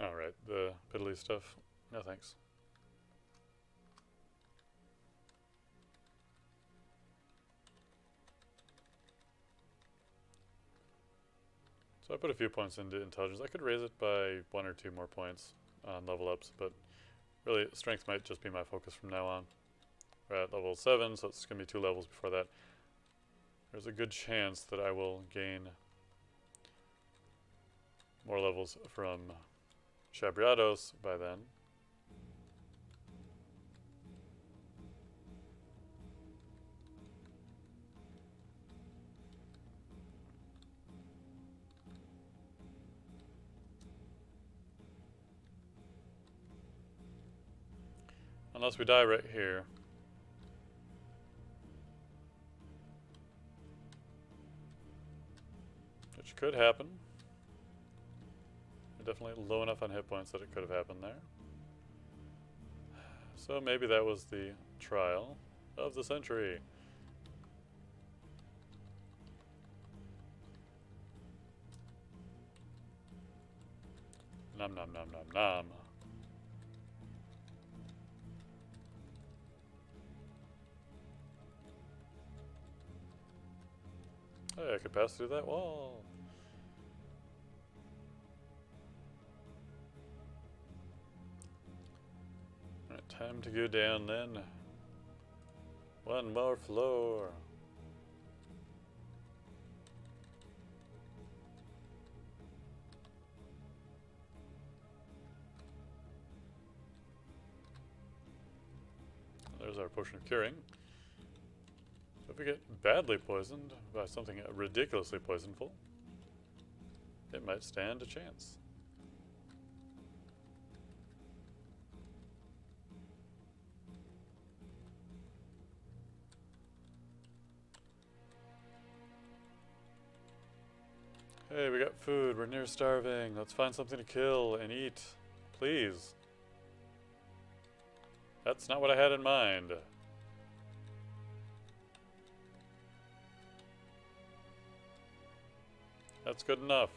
Alright, the piddly stuff. No thanks. So I put a few points into intelligence. I could raise it by 1 or 2 more points on level ups, but really strength might just be my focus from now on. We're at level 7, so it's going to be 2 levels before that. There's a good chance that I will gain more levels from Shabriados by then. Unless we die right here. Which could happen. We're definitely low enough on hit points that it could have happened there. So maybe that was the trial of the century. Nom nom nom nom nom. Hey, I could pass through that wall. Alright, time to go down then. One more floor. There's our potion of curing. So if we get badly poisoned by something ridiculously poisonful, it might stand a chance. Hey, we got food. We're near starving. Let's find something to kill and eat. Please. That's not what I had in mind. That's good enough.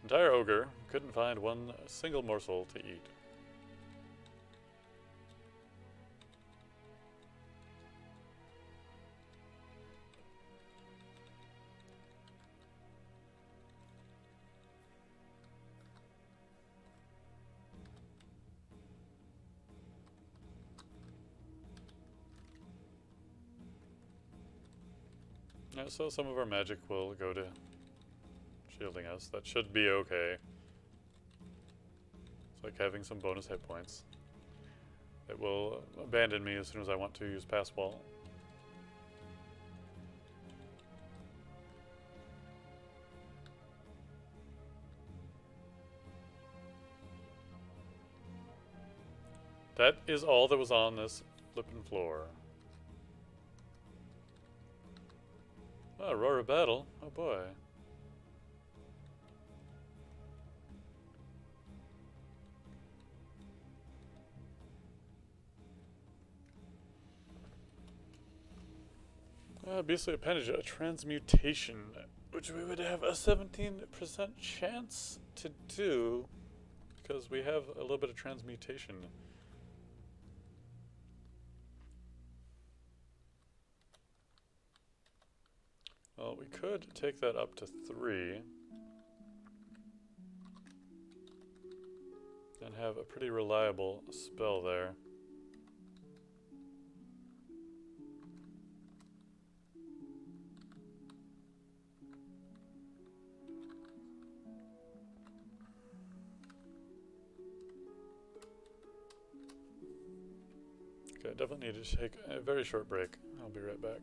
Entire ogre couldn't find one single morsel to eat. Yeah, so some of our magic will go to shielding us. That should be okay. It's like having some bonus hit points. It will abandon me as soon as I want to use Pass Wall. That is all that was on this flippin' floor. Oh, Aurora Battle. Oh boy. Beastly Appendage, a transmutation, which we would have a 17% chance to do because we have a little bit of transmutation. Well, we could take that up to 3 and have a pretty reliable spell there. Okay, I definitely need to take a very short break. I'll be right back.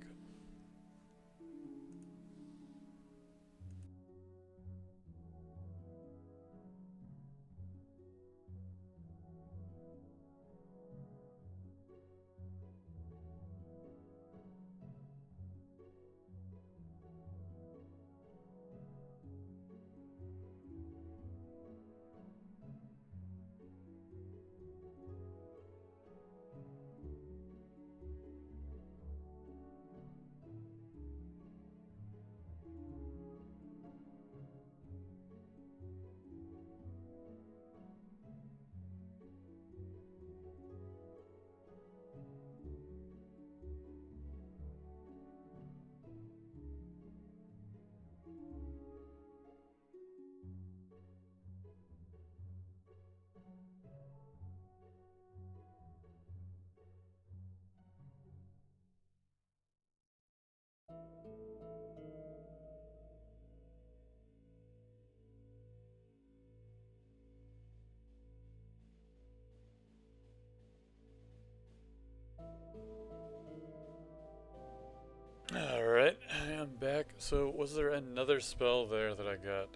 So, was there another spell there that I got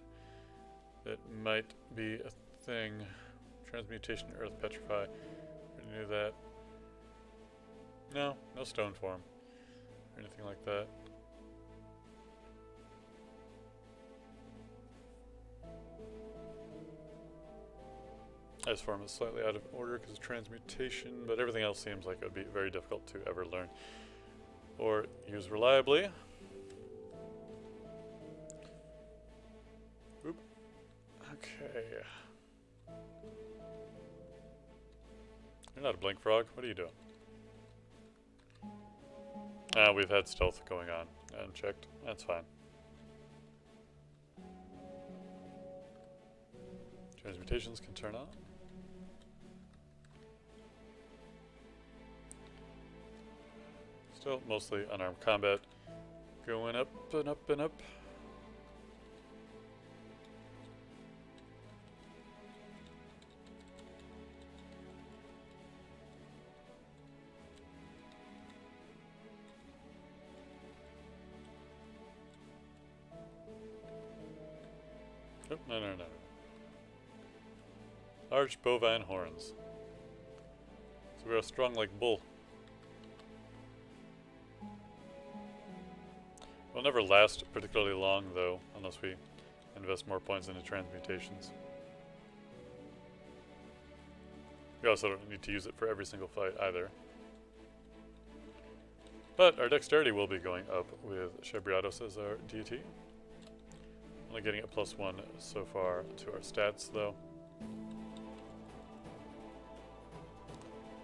that might be a thing? Transmutation, Earth, Petrify. I knew that. No, no stone form or anything like that. Ice form is slightly out of order because of transmutation, but everything else seems like it would be very difficult to ever learn or use reliably. Oop. Okay. You're not a blink frog. What are you doing? We've had stealth going on. Unchecked. That's fine. Transmutations can turn on. Still mostly unarmed combat. Going up and up and up. Oh, no, no, no. Large bovine horns. So we are strong like bull. We'll never last particularly long, though, unless we invest more points into transmutations. We also don't need to use it for every single fight, either. But our dexterity will be going up with Shabriatos as our deity. Only getting a +1 so far to our stats, though.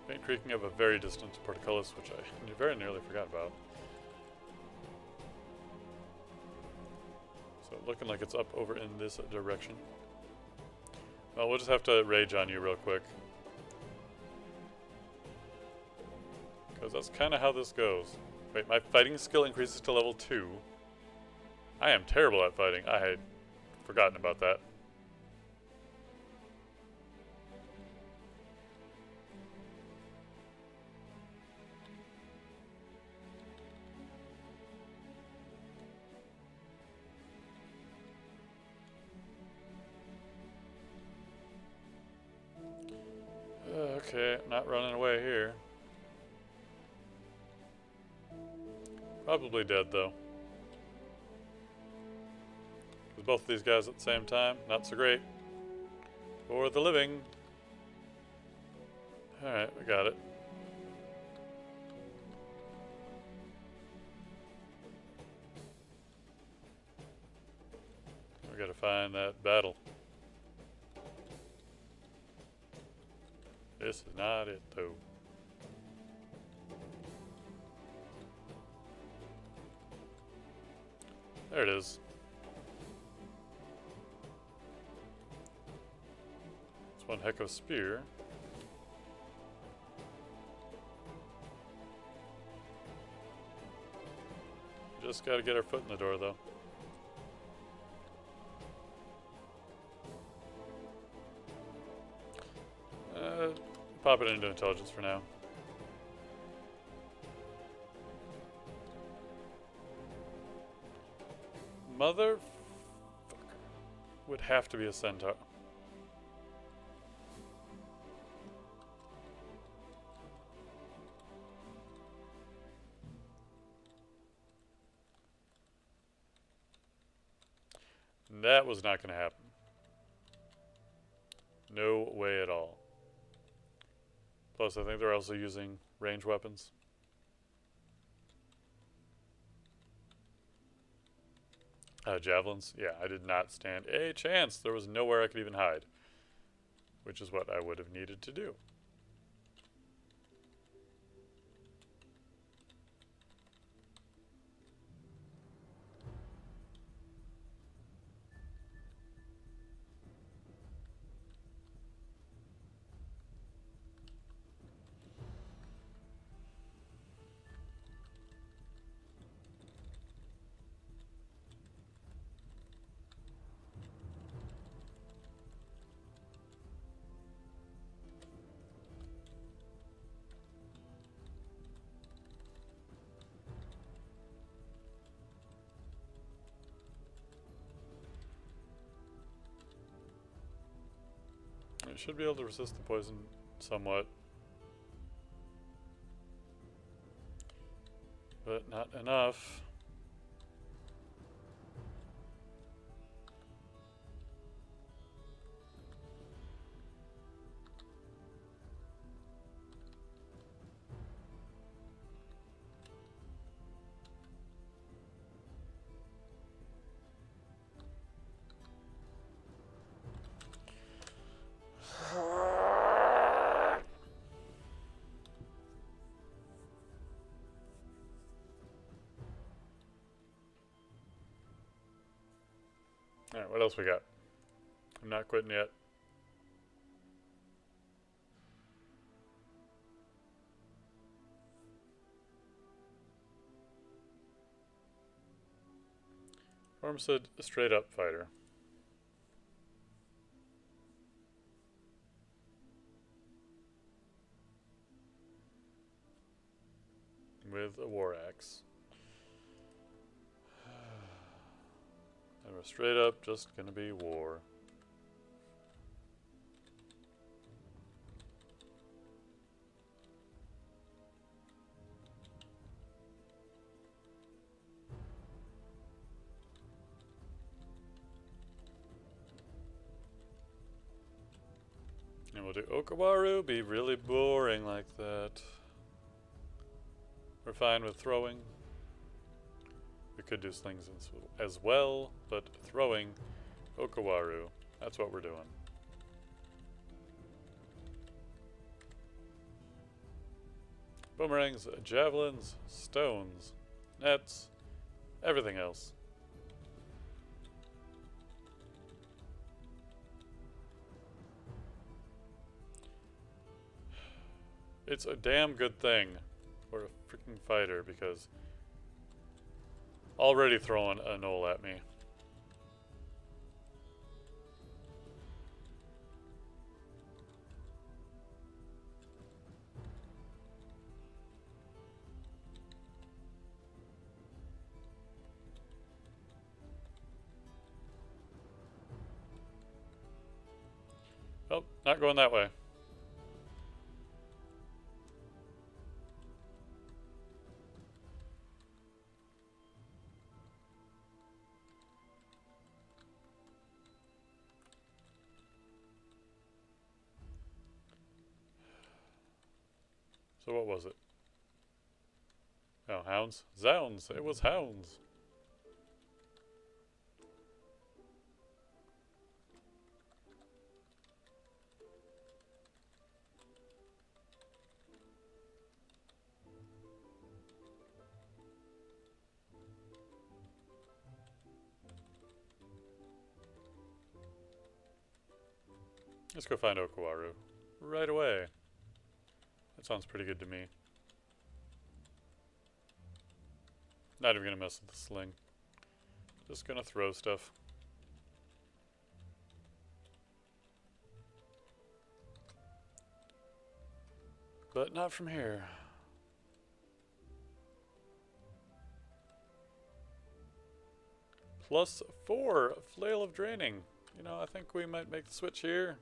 Faint creaking of a very distant portcullis, which I very nearly forgot about. So looking like it's up over in this direction. Well, we'll just have to rage on you real quick. Because that's kind of how this goes. Wait, my fighting skill increases to level 2. I am terrible at fighting. I had forgotten about that. Okay, I'm not running away here. Probably dead, though. With both of these guys at the same time, not so great. For the living. Alright, we got it. We gotta find that battle. This is not it, though. There it is. It's one heck of a spear. Just gotta get our foot in the door, though. Pop it into intelligence for now. Motherfucker. Would have to be a centaur. That was not going to happen. No way at all. Plus, I think they're also using range weapons. Javelins. Yeah, I did not stand a chance. There was nowhere I could even hide. Which is what I would have needed to do. It should be able to resist the poison somewhat. But not enough. Alright, what else we got? I'm not quitting yet. Ormsid, a straight up fighter. With a war axe. And we're straight up just gonna be war. And we'll do Okawaru, be really boring like that. We're fine with throwing. We could do slings as well, but throwing, Okawaru, that's what we're doing. Boomerangs, javelins, stones, nets, everything else. It's a damn good thing we're a freaking fighter, because already throwing a null at me. Oh, not going that way. So what was it? Oh, hounds? Zounds! It was hounds! Let's go find Okawaru. Right away. That sounds pretty good to me. Not even gonna mess with the sling. Just gonna throw stuff. But not from here. +4 Flail of Draining. You know, I think we might make the switch here.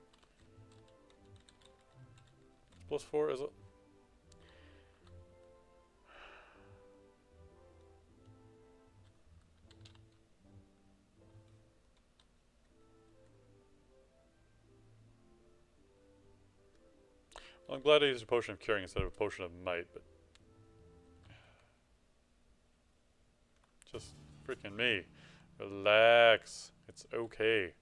+4, is it? Well, I'm glad I used a potion of curing instead of a potion of might, but just freaking me. Relax. It's okay.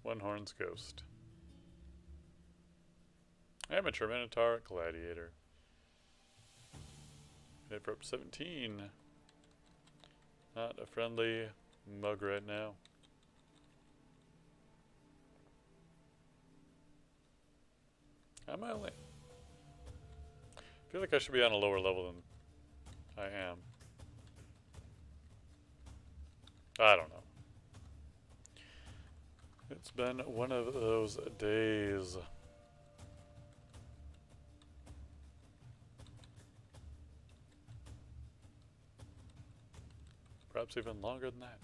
One Horn's Ghost. Amateur Minotaur Gladiator. Hit for up 17. Not a friendly mug right now. Am I only? I feel like I should be on a lower level than I am. I don't know. It's been one of those days. Perhaps even longer than that.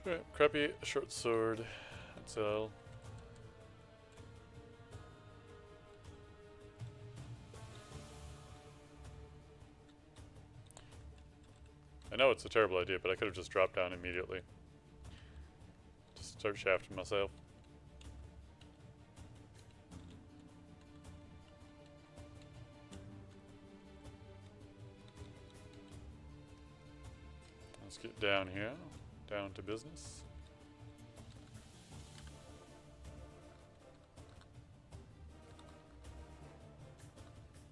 Alright, crappy short sword. That's all. I know it's a terrible idea, but I could have just dropped down immediately. Just start shafting myself. Let's get down here. Down to business.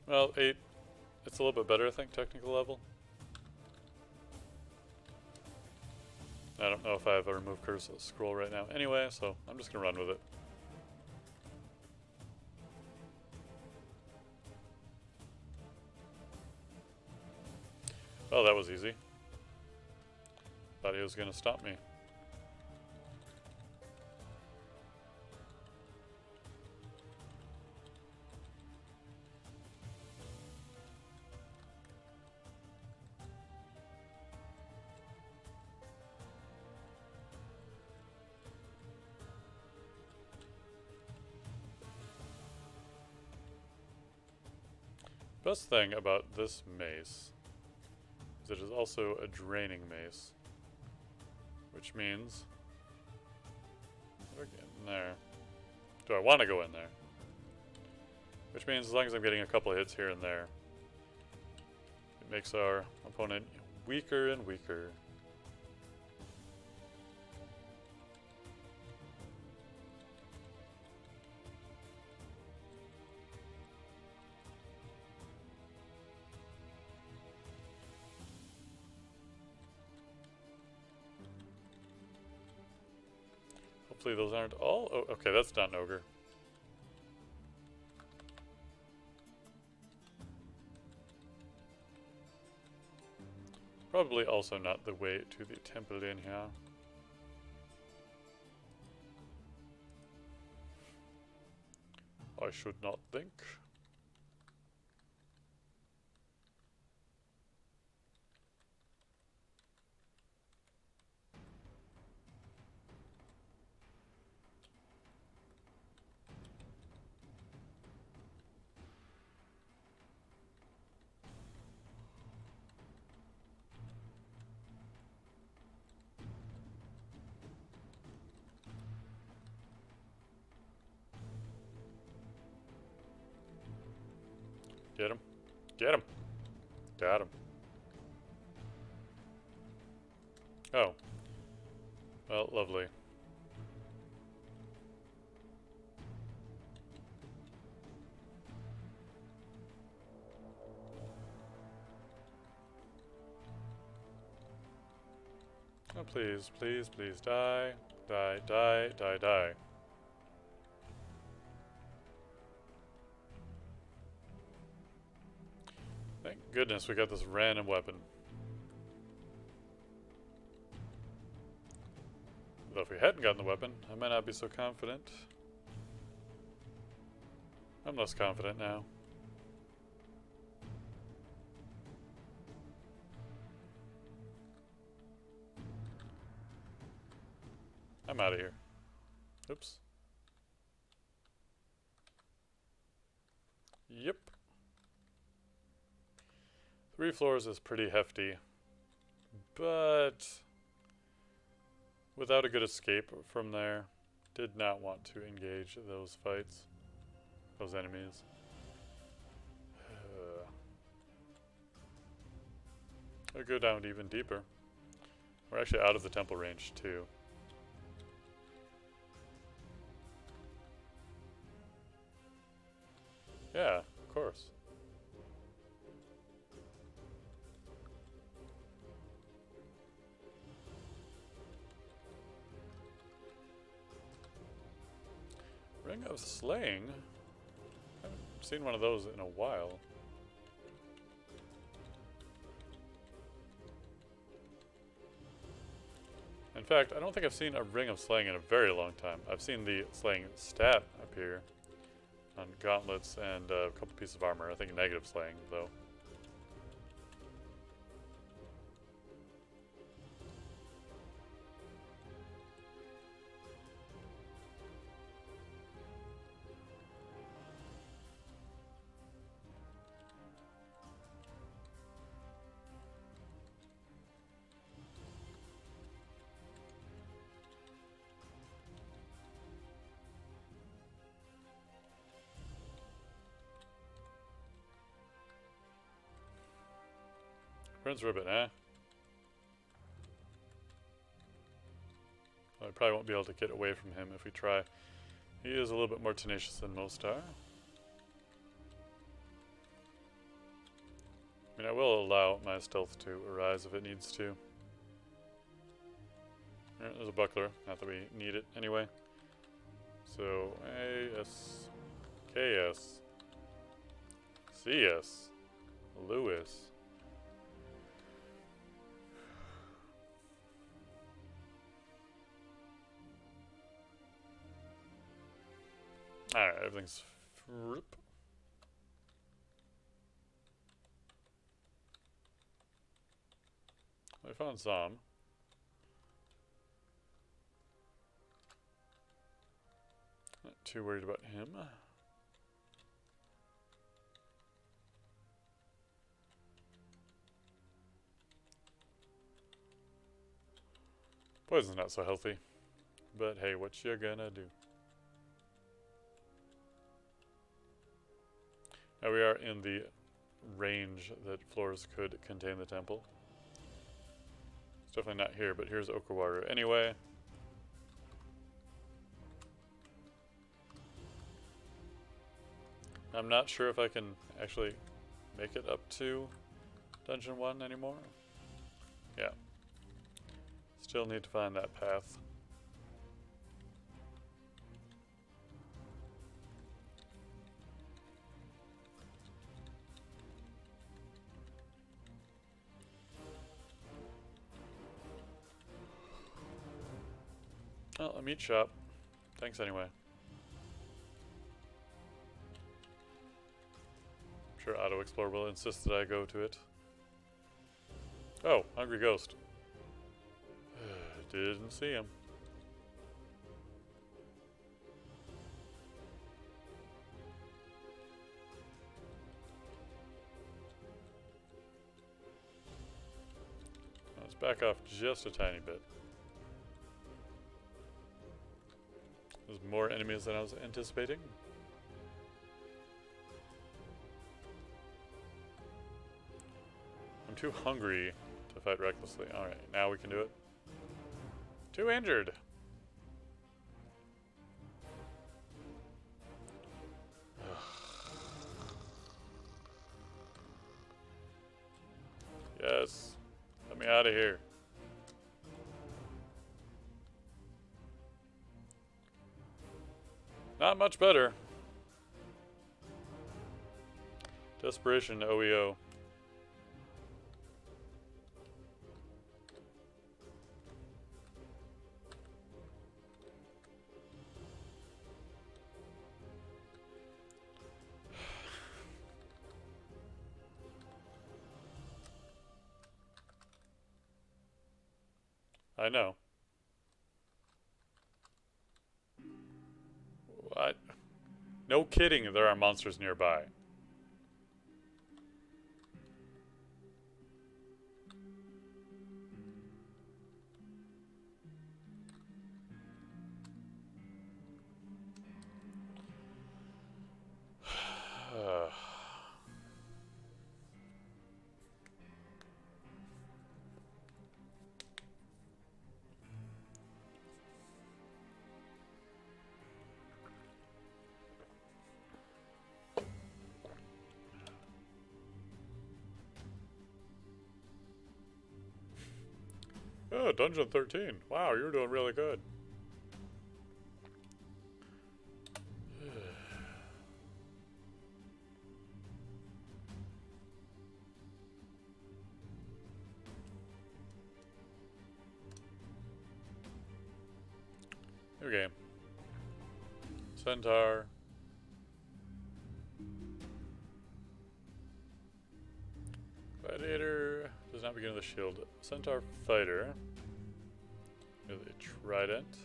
Well, 8. It's a little bit better, I think, technical level. I don't know if I have a remove cursor scroll right now anyway, so I'm just gonna run with it. Oh, that was easy. Thought he was gonna stop me. Best thing about this mace is it is also a draining mace, which means we're getting there. Do I want to go in there? Which means as long as I'm getting a couple of hits here and there, it makes our opponent weaker and weaker. Hopefully those aren't all... Oh, okay, that's not an ogre. Probably also not the way to the temple in here. I should not think. Get him. Get him. Got him. Oh. Well, lovely. Oh, please, please, please, die. Die, die, die, die. Thank goodness we got this random weapon. Though if we hadn't gotten the weapon, I might not be so confident. I'm less confident now. I'm out of here. Oops. Yep. 3 floors is pretty hefty, but without a good escape from there, did not want to engage those fights, those enemies. I'll go down even deeper. We're actually out of the temple range too. Yeah, of course. Ring of Slaying? I haven't seen one of those in a while. In fact, I don't think I've seen a Ring of Slaying in a very long time. I've seen the Slaying stat appear on gauntlets and a couple pieces of armor. I think negative Slaying, though. Prince Ribbon, eh? I probably won't be able to get away from him if we try. He is a little bit more tenacious than most are. I mean, I will allow my stealth to arise if it needs to. There's a buckler, not that we need it anyway. So, A-S, K-S, C-S, Lewis. Alright, everything's fruit. I found some. Not too worried about him. Poison's not so healthy. But hey, what you gonna do? Now we are in the range that floors could contain the temple. It's definitely not here, but here's Okawaru anyway. I'm not sure if I can actually make it up to Dungeon 1 anymore. Yeah. Still need to find that path. Oh, a meat shop. Thanks anyway. I'm sure Auto Explore will insist that I go to it. Oh, Hungry Ghost. Didn't see him. Let's back off just a tiny bit. There's more enemies than I was anticipating. I'm too hungry to fight recklessly. Alright, now we can do it. Too injured. Yes. Let me out of here. Not much better. Desperation OEO. I know. What? No kidding, there are monsters nearby. Oh, Dungeon 13. Wow, you're doing really good. New game. Centaur. Gladiator does not begin with a shield. Centaur fighter with a trident.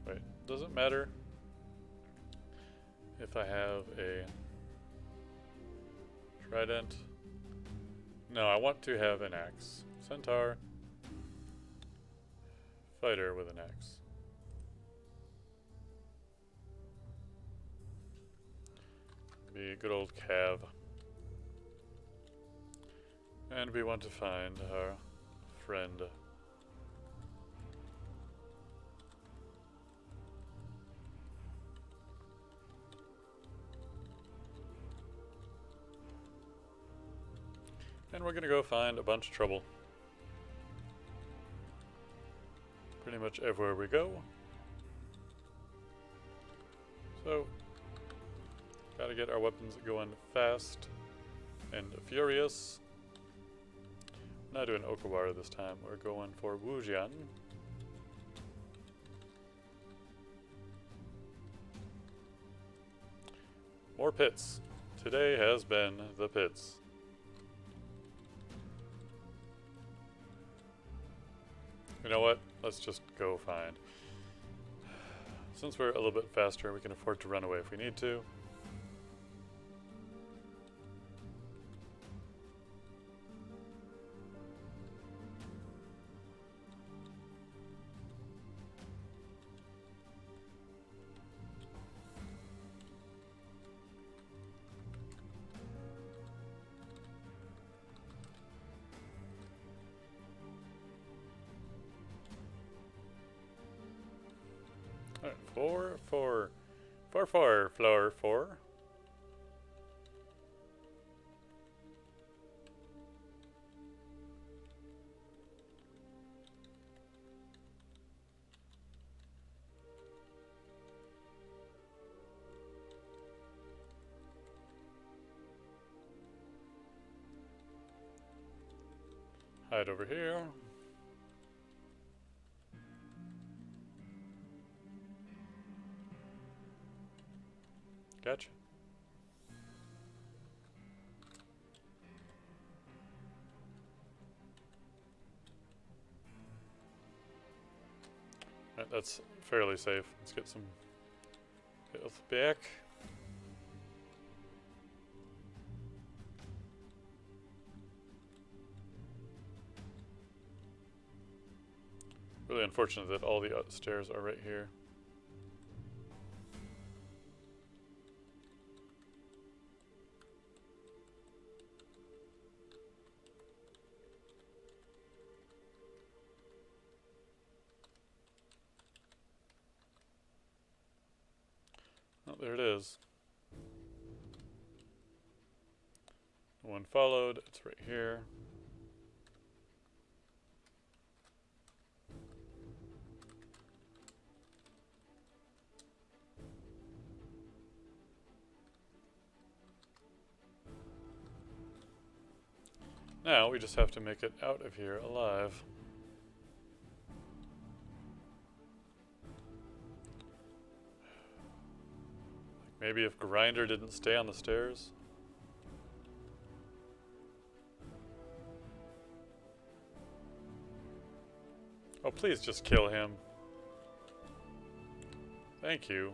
Wait, does it matter if I have a trident? No, I want to have an axe. Centaur fighter with an axe. Be a good old Cav. And we want to find our friend. And we're gonna go find a bunch of trouble. Pretty much everywhere we go. So, gotta get our weapons going fast and furious. We're not doing Okawara this time, we're going for Wujian. More pits. Today has been the pits. You know what? Let's just go find. Since we're a little bit faster, we can afford to run away if we need to. Alright, 4, 4, 4, 4, floor 4. Hide over here. Gotcha. Right, that's fairly safe. Let's get some health back. Really unfortunate that all the stairs are right here. Oh, there it is. One followed, it's right here. Now we just have to make it out of here alive. Maybe if Grinder didn't stay on the stairs. Oh, please just kill him. Thank you.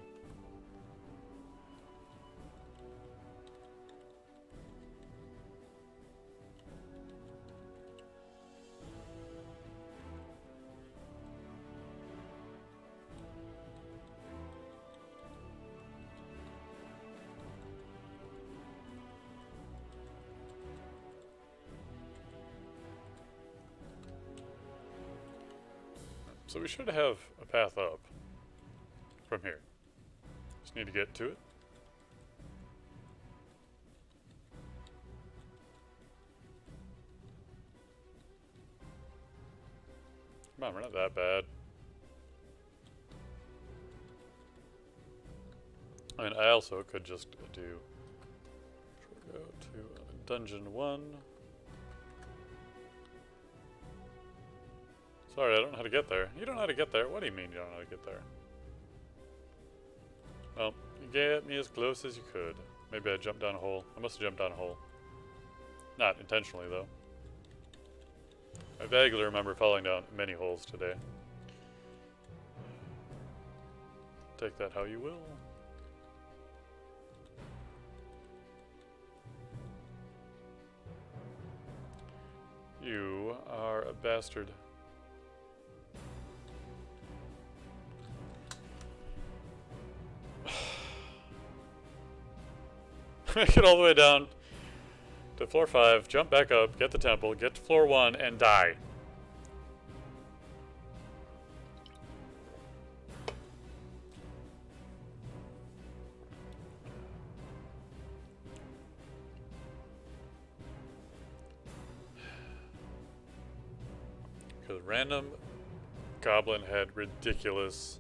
So we should have a path up from here. Just need to get to it. Come on, we're not that bad. I mean, I also could just do... Go to Dungeon 1. Sorry, I don't know how to get there. You don't know how to get there? What do you mean you don't know how to get there? Well, you get me as close as you could. Maybe I jumped down a hole. I must have jumped down a hole. Not intentionally, though. I vaguely remember falling down many holes today. Take that how you will. You are a bastard. Make it all the way down to floor 5, jump back up, get the temple, get to floor 1, and die. Because random goblin had ridiculous...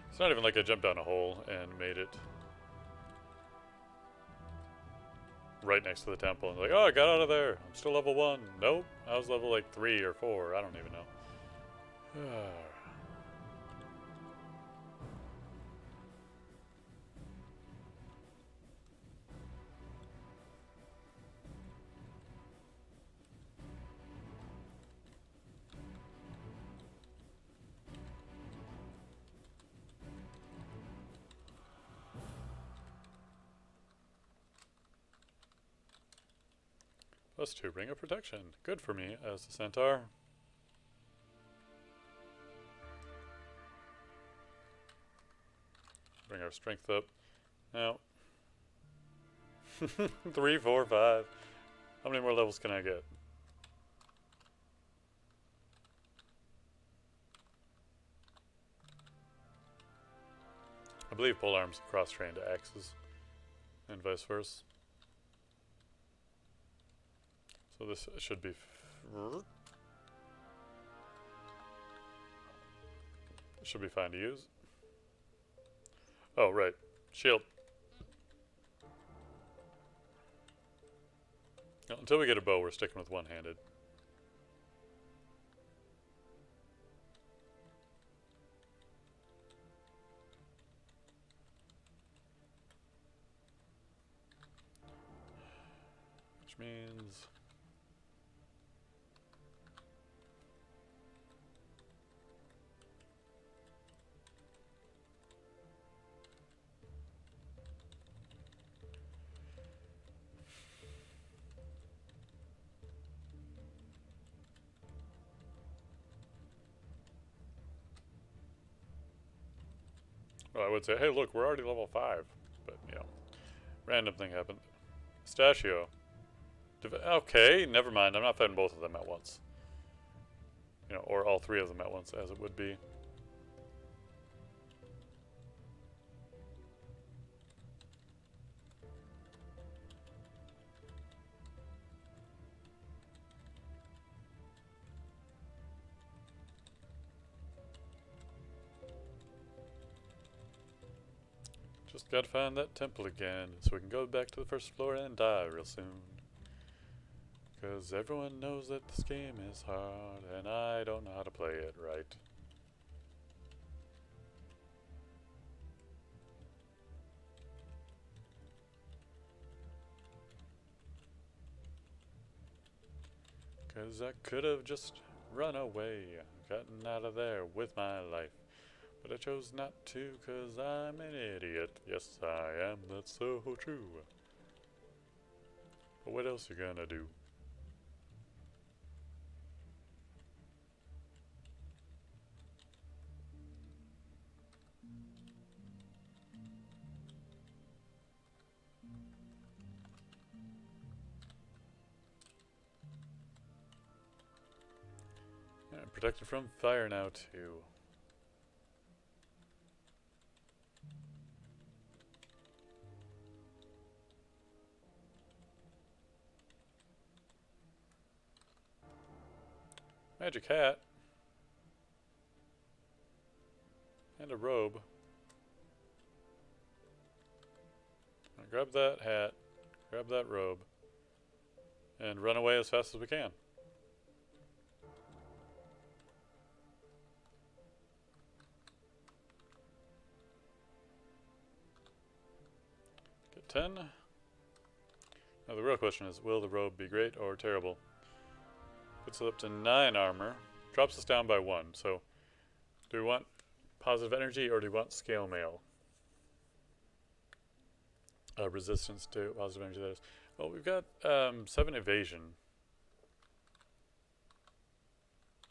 It's not even like I jumped down a hole and made it right next to the temple and like, oh, I got out of there. I'm still level 1. Nope. I was level like 3 or 4. I don't even know. +2 ring of protection. Good for me as the centaur. Bring our strength up. Now, 3, 4, 5. How many more levels can I get? I believe polearms cross-train to axes, and vice versa. So this should be... should be fine to use. Oh, right. Shield. Well, until we get a bow, we're sticking with one-handed. Which means... well, I would say, hey, look, we're already level 5. But, you know, random thing happened. Pistachio. Okay, never mind. I'm not fighting both of them at once. You know, or all 3 of them at once, as it would be. Just gotta find that temple again, so we can go back to the first floor and die real soon. Cause everyone knows that this game is hard, and I don't know how to play it right. Cause I could have just run away, gotten out of there with my life. But I chose not to, cause I'm an idiot. Yes, I am. That's so true. But what else you gonna do? protected from fire now too. Magic hat. And a robe. Now grab that hat, grab that robe, and run away as fast as we can. Get 10. Now the real question is, will the robe be great or terrible? Puts it up to 9 armor, drops us down by 1. So, do we want positive energy or do we want scale mail? Resistance to positive energy, that is. Well, we've got 7 evasion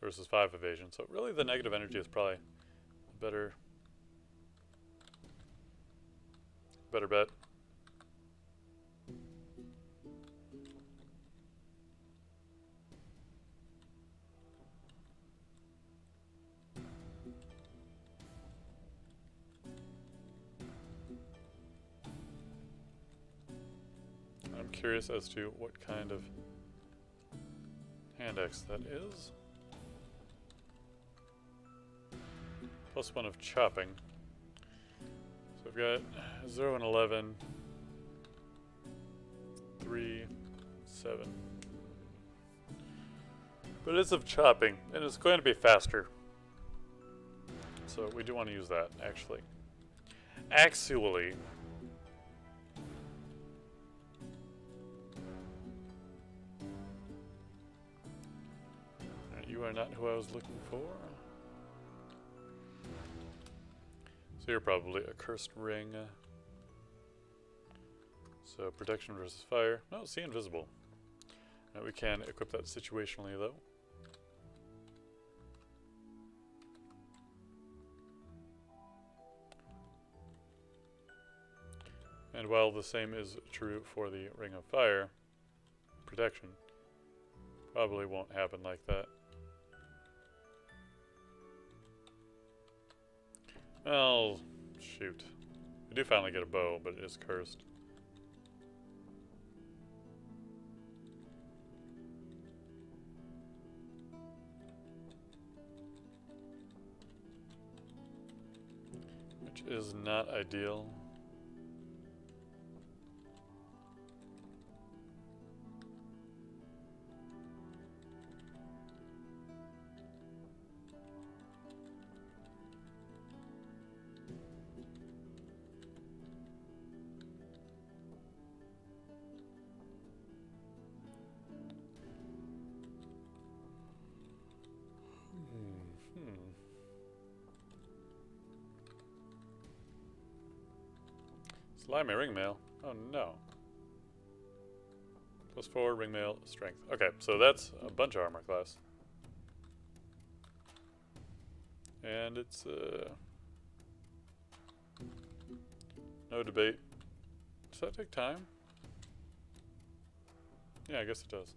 versus 5 evasion. So really the negative energy is probably a better bet. I'm curious as to what kind of hand axe that is. +1 of chopping. So we've got 0 and 11, 3, 7. But it's of chopping, and it's going to be faster. So we do want to use that, actually. Actually. You are not who I was looking for. So you're probably a cursed ring. So protection versus fire. No, see invisible. We can equip that situationally though. And while the same is true for the ring of fire, protection probably won't happen like that. Well, shoot. We do finally get a bow, but it is cursed. Which is not ideal. Slimy ringmail. Oh no. +4 ringmail strength. Okay, so that's a bunch of armor class. And it's no debate. Does that take time? Yeah, I guess it does.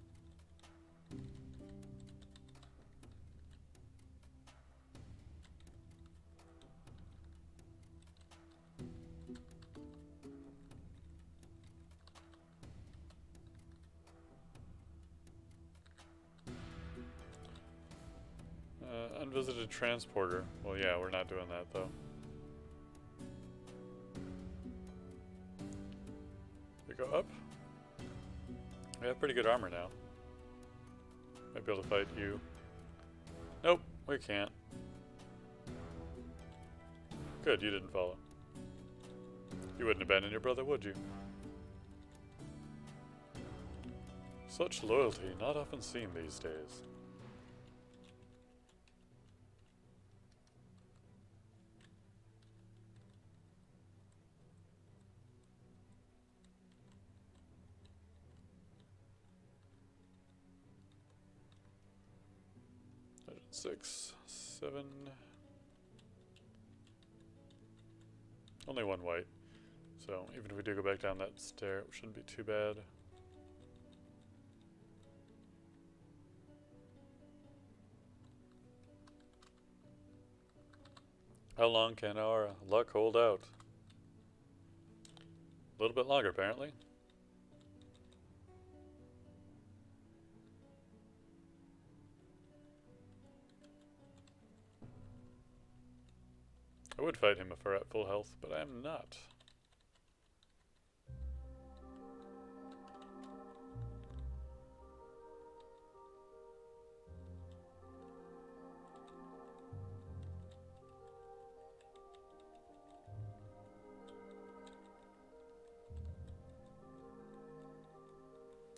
Unvisited transporter. Well, yeah, we're not doing that, though. We go up. We have pretty good armor now. Might be able to fight you. Nope, we can't. Good, you didn't follow. You wouldn't abandon your brother, would you? Such loyalty, not often seen these days. Six, 7. Only 1 white. So even if we do go back down that stair, it shouldn't be too bad. How long can our luck hold out? A little bit longer, apparently. I would fight him if we're at full health, but I am not.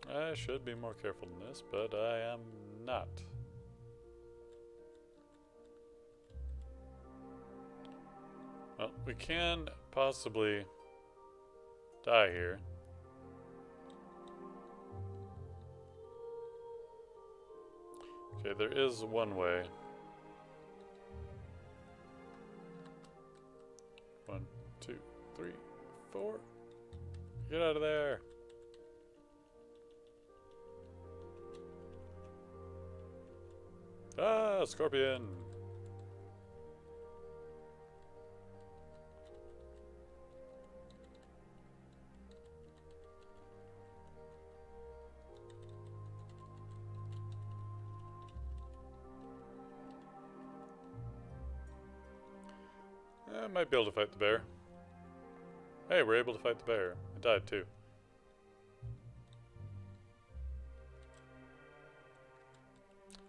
I should be more careful than this, but I am not. Well, we can possibly die here. Okay, there is one way. 1, 2, 3, 4. Get out of there. Ah, scorpion. I might be able to fight the bear. Hey, we're able to fight the bear. It died too.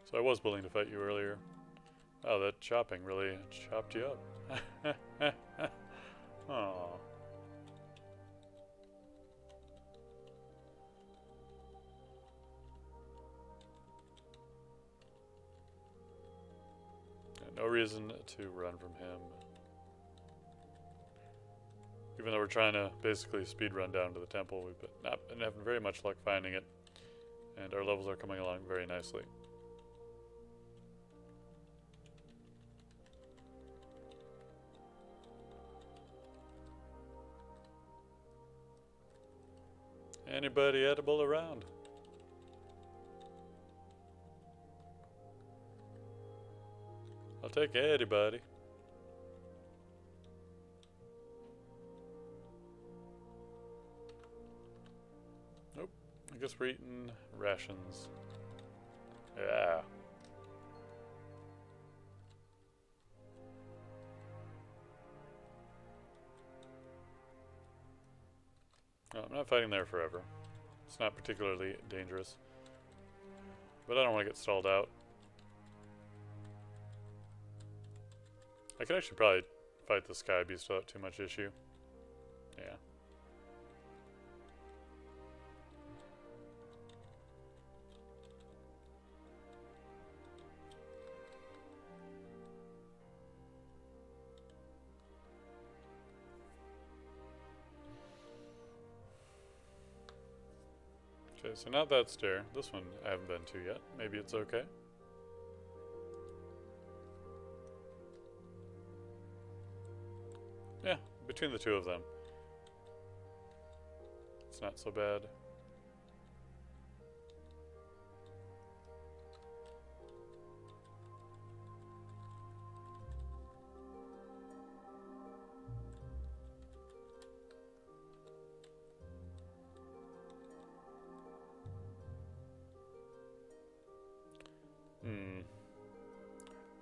So I was willing to fight you earlier. Oh, that chopping really chopped you up. Aww. No reason to run from him. Even though we're trying to basically speed run down to the temple, we've not been having very much luck finding it. And our levels are coming along very nicely. Anybody edible around? I'll take anybody. Nope. I guess we're eating rations. Yeah. No, I'm not fighting there forever. It's not particularly dangerous. But I don't want to get stalled out. I could actually probably fight the Sky Beast without too much issue. Yeah. Okay, so not that stair. This one I haven't been to yet. Maybe it's okay. Yeah, between the two of them. It's not so bad.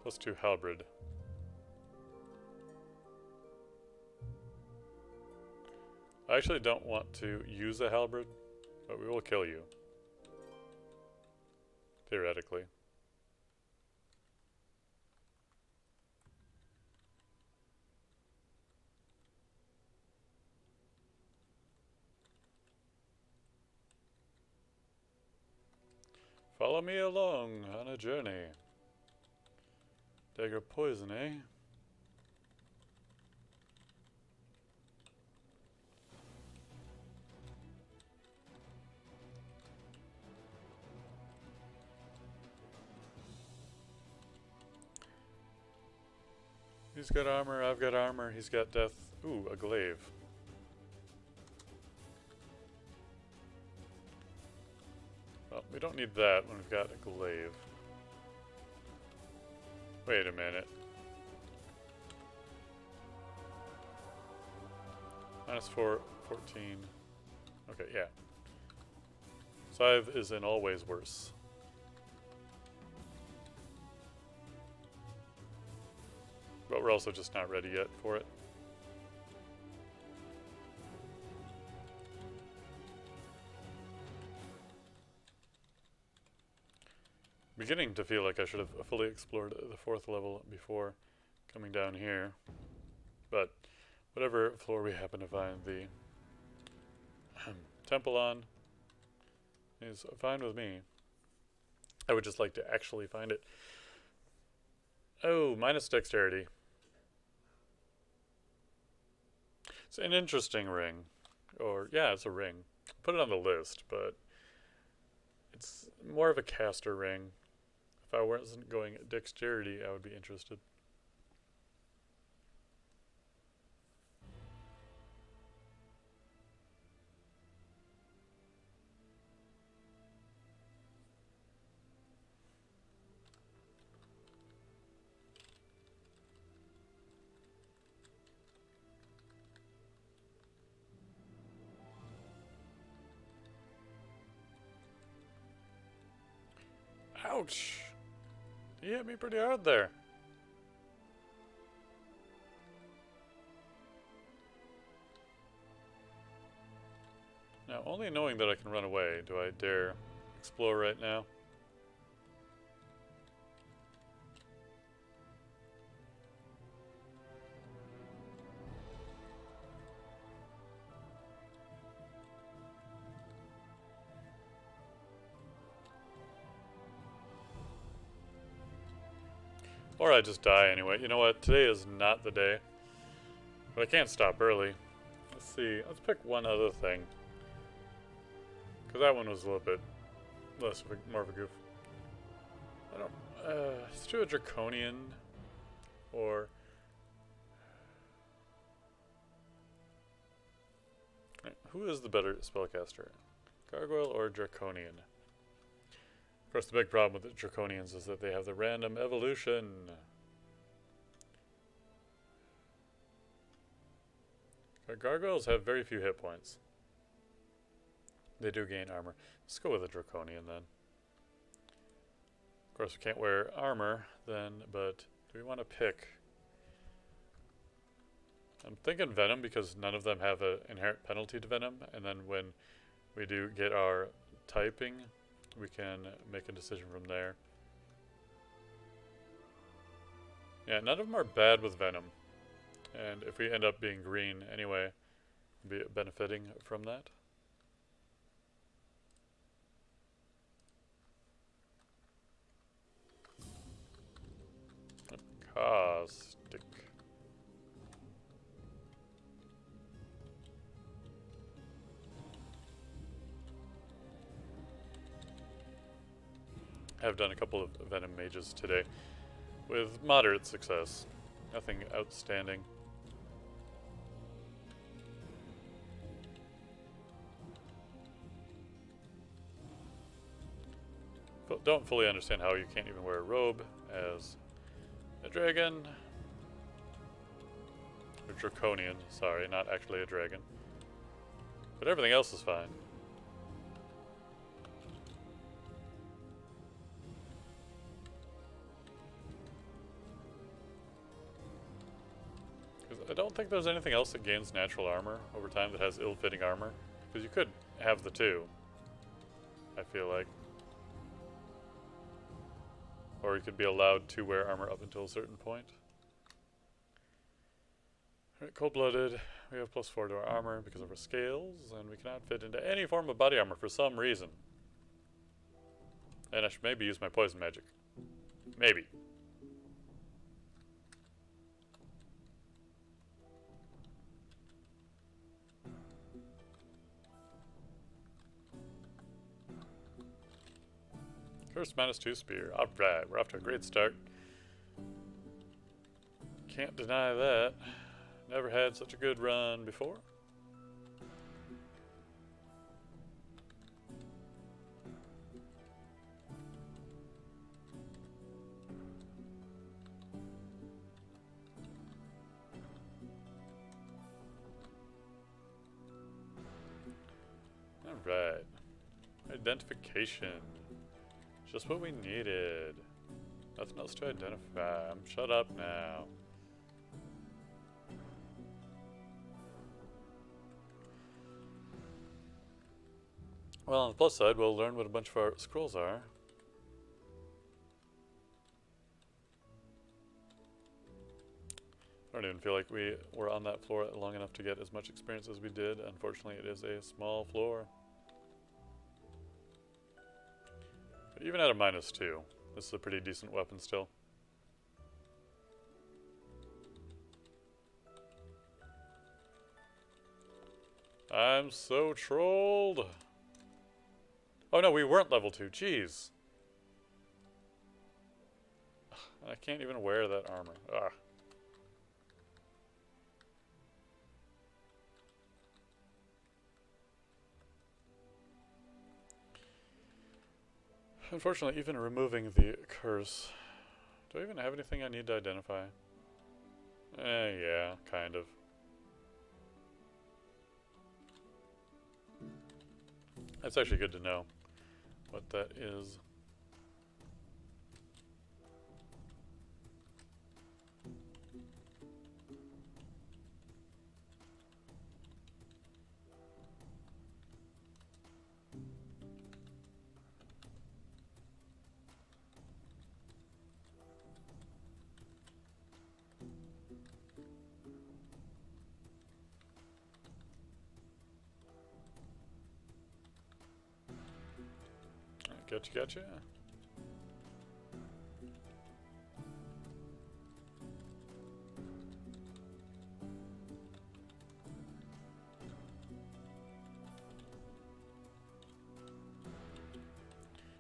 +2 halberd. I actually don't want to use a halberd, but we will kill you. Theoretically. Follow me along on a journey. Dagger poison, eh? He's got armor, I've got armor, he's got death. Ooh, a glaive. Well, we don't need that when we've got a glaive. Wait a minute. -4, 14. Okay, yeah. Scythe is in all ways worse. But we're also just not ready yet for it. Beginning to feel like I should have fully explored the 4th level before coming down here. But whatever floor we happen to find the temple on is fine with me. I would just like to actually find it. Oh, minus dexterity. It's an interesting ring. Or, yeah, it's a ring. Put it on the list, but it's more of a caster ring. If I wasn't going dexterity, I would be interested. Ouch! He hit me pretty hard there. Now, only knowing that I can run away, do I dare explore right now? Or I just die anyway. You know what? Today is not the day. But I can't stop early. Let's see. Let's pick one other thing. Because that one was a little bit less of a, more of a goof. I don't... let's do a Draconian. Or... who is the better spellcaster? Gargoyle or Draconian? Of course, the big problem with the Draconians is that they have the random evolution. Gargoyles have very few hit points. They do gain armor. Let's go with a Draconian then. Of course, we can't wear armor then, but do we want to pick? I'm thinking Venom because none of them have an inherent penalty to Venom, and then when we do get our typing, we can make a decision from there. Yeah, none of them are bad with Venom. And if we end up being green anyway, we'll be benefiting from that. Caustic. I've done a couple of Venom mages today with moderate success. Nothing outstanding. Don't fully understand how you can't even wear a robe as a dragon. Or Draconian, sorry, not actually a dragon. But everything else is fine. I don't think there's anything else that gains natural armor over time that has ill-fitting armor. Because you could have the two, I feel like. Or you could be allowed to wear armor up until a certain point. Alright, cold-blooded. We have +4 to our armor because of our scales, and we cannot fit into any form of body armor for some reason. And I should maybe use my poison magic. Maybe. First -2 spear. Alright, we're off to a great start. Can't deny that. Never had such a good run before. Alright. Identification. Just what we needed. Nothing else to identify. Shut up now. Well, on the plus side, we'll learn what a bunch of our scrolls are. I don't even feel like we were on that floor long enough to get as much experience as we did. Unfortunately, it is a small floor. But even at a -2, this is a pretty decent weapon still. I'm so trolled. Oh no, we weren't level 2. Jeez. I can't even wear that armor. Ugh. Unfortunately, even removing the curse... Do I even have anything I need to identify? Yeah, kind of. That's actually good to know what that is. Gotcha.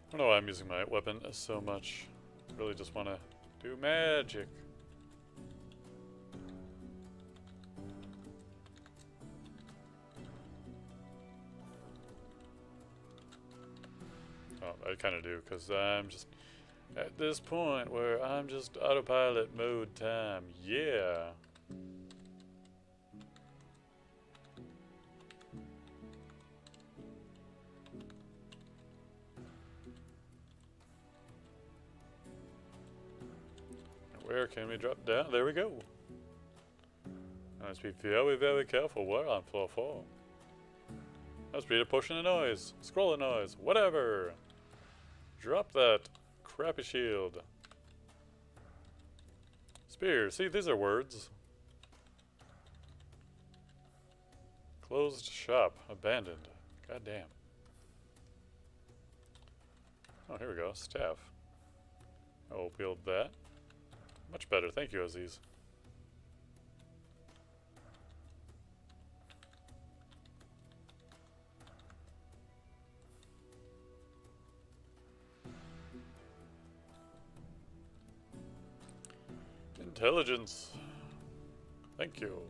I don't know why I'm using my weapon so much. Really just want to do magic. Oh, I kind of do, because I'm just at this point where I'm just autopilot mode time. Yeah. Where can we drop down? There we go. Let's be very, very careful. We're on floor 4. Let's read a potion of noise. Scroll of noise. Whatever. Drop that crappy shield. Spear. See, these are words. Closed shop. Abandoned. God damn. Oh, here we go. Staff. I will wield that. Much better. Thank you, Aziz. Intelligence. Thank you.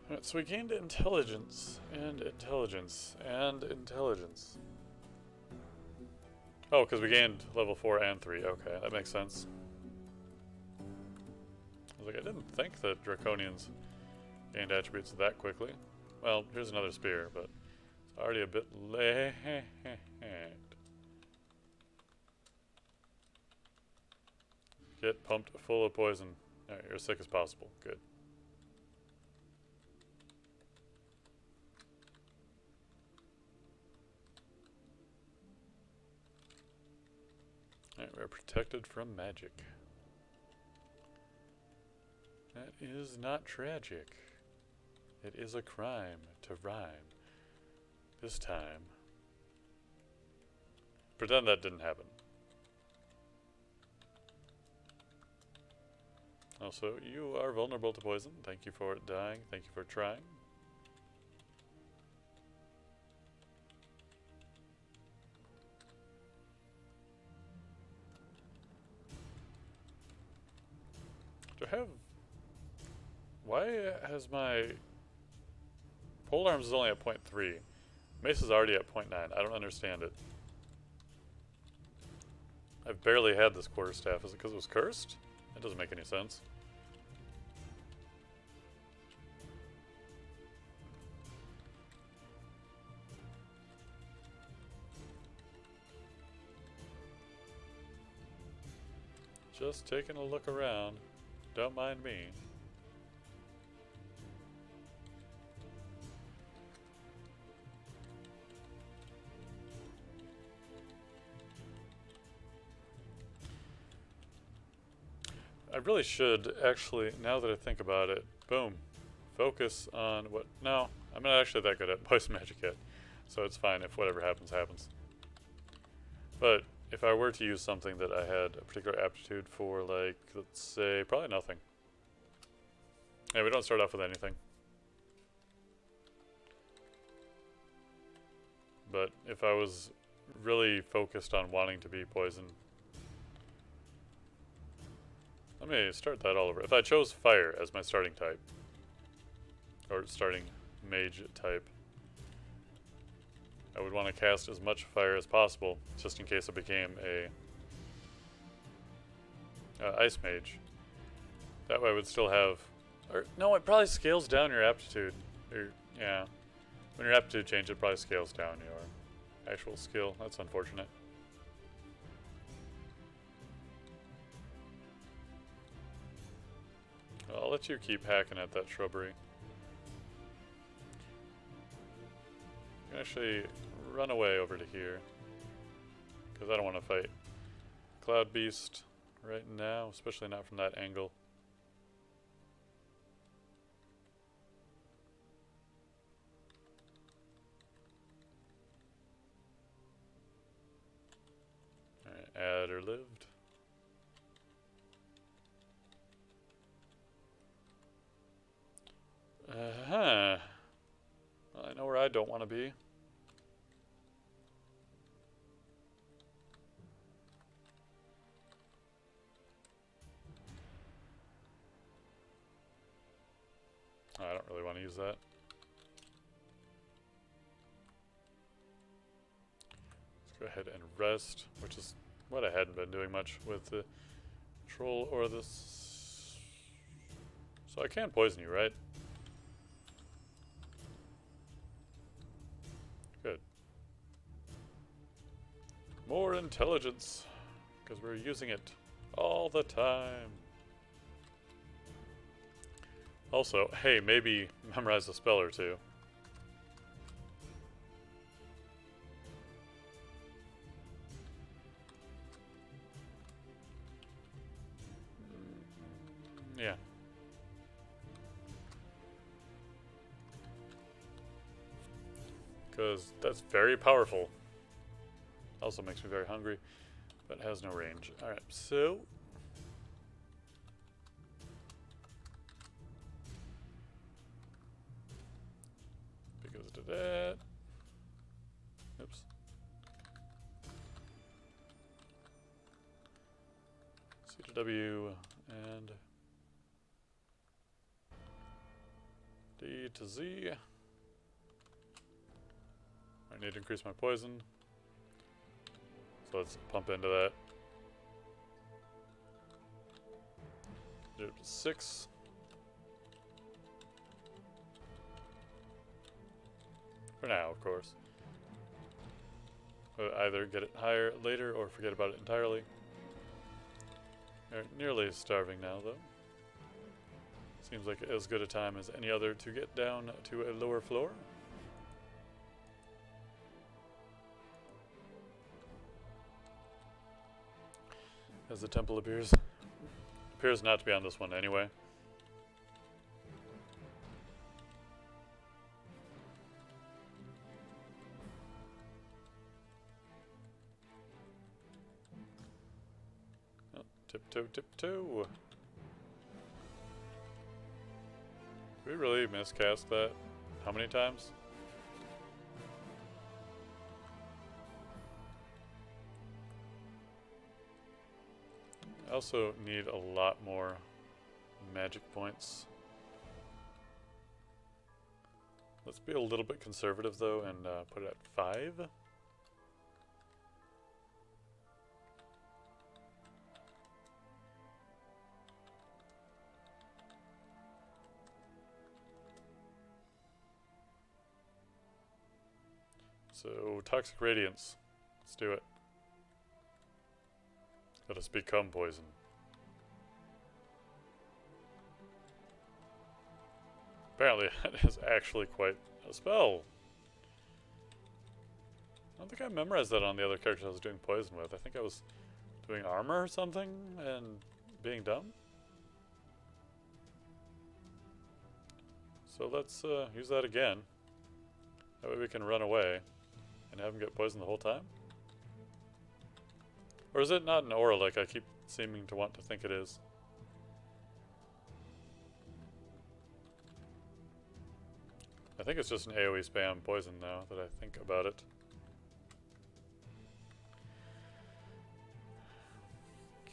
Alright, so we gained intelligence, and intelligence, and intelligence. Oh, because we gained level 4 and 3. Okay, that makes sense. I was like, I didn't think that Draconians gained attributes that quickly. Well, here's another spear, but it's already a bit late. Get pumped full of poison. Alright, you're as sick as possible. Good. Alright, we're protected from magic. That is not tragic. It is a crime to rhyme. This time. Pretend that didn't happen. Also, you are vulnerable to poison. Thank you for dying. Thank you for trying. Do I have... Why has my... Polearms is only at 0.3. Mace is already at 0.9. I don't understand it. I've barely had this quarterstaff. Is it because it was cursed? That doesn't make any sense. Just taking a look around. Don't mind me. I really should actually, now that I think about it, boom, focus on what, no, I'm not actually that good at poison magic yet, so it's fine if whatever happens, happens. But if I were to use something that I had a particular aptitude for, like, let's say, probably nothing. Yeah, we don't start off with anything. But if I was really focused on wanting to be poison, let me start that all over. If I chose fire as my starting type, or starting mage type, I would want to cast as much fire as possible, just in case I became a ice mage. That way I would still have, or no, it probably scales down your aptitude. Or, yeah, when your aptitude changes, it probably scales down your actual skill. That's unfortunate. I'll let you keep hacking at that shrubbery. You can actually run away over to here, because I don't want to fight Cloud Beast right now, especially not from that angle. Alright, Adder lived. Well, I know where I don't want to be. Oh, I don't really want to use that. Let's go ahead and rest, which is what I hadn't been doing much with the troll or this. So I can poison you, right? Good. More intelligence, because we're using it all the time. Also, hey, maybe memorize a spell or two. Yeah. Because that's very powerful. Also makes me very hungry, but has no range. Alright, so because of that. Oops. C to W and D to Z. I need to increase my poison. So let's pump into that. 0 to 6. For now, of course. We'll either get it higher later or forget about it entirely. We're nearly starving now, though. Seems like as good a time as any other to get down to a lower floor. As the temple appears not to be on this one anyway. Oh, tiptoe, tiptoe. Did we really miscast that? How many times? I also need a lot more magic points. Let's be a little bit conservative though and put it at 5. So, Toxic Radiance. Let's do it. Let us become poison. Apparently that is actually quite a spell. I don't think I memorized that on the other characters I was doing poison with. I think I was doing armor or something and being dumb. So let's use that again. That way we can run away and have him get poisoned the whole time. Or is it not an aura like I keep seeming to want to think it is? I think it's just an AoE spam poison now that I think about it.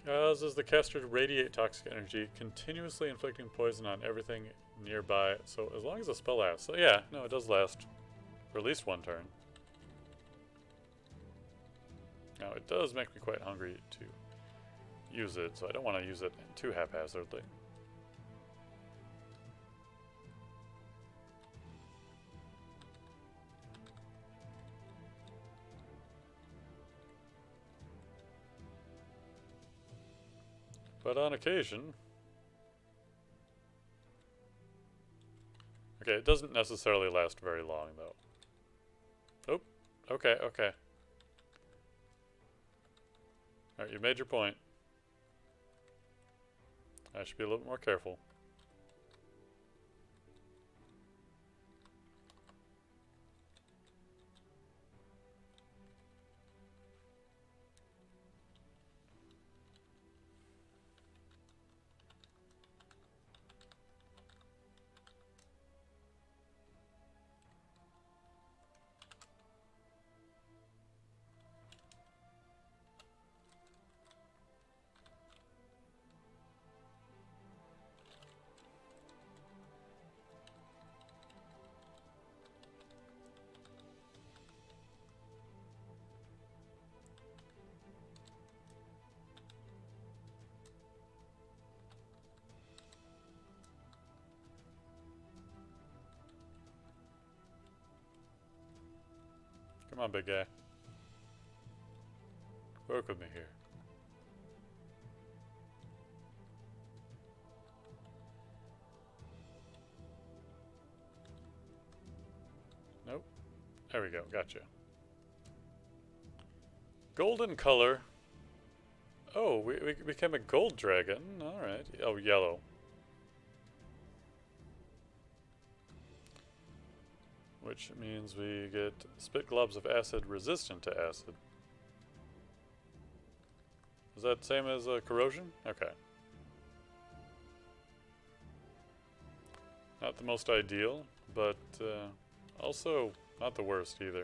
Causes the caster to radiate toxic energy, continuously inflicting poison on everything nearby. So as long as the spell lasts. So yeah, no, it does last for at least one turn. Now it does make me quite hungry to use it, so I don't want to use it too haphazardly. But on occasion... Okay, it doesn't necessarily last very long, though. Oh, okay, okay. Alright, you made your point. I should be a little more careful. Come on, big guy. Work with me here. Nope. There we go. Gotcha. Golden color. Oh, we became a gold dragon. Alright. Oh, yellow. Which means we get spit globs of acid resistant to acid. Is that same as corrosion? Okay. Not the most ideal, but also not the worst either.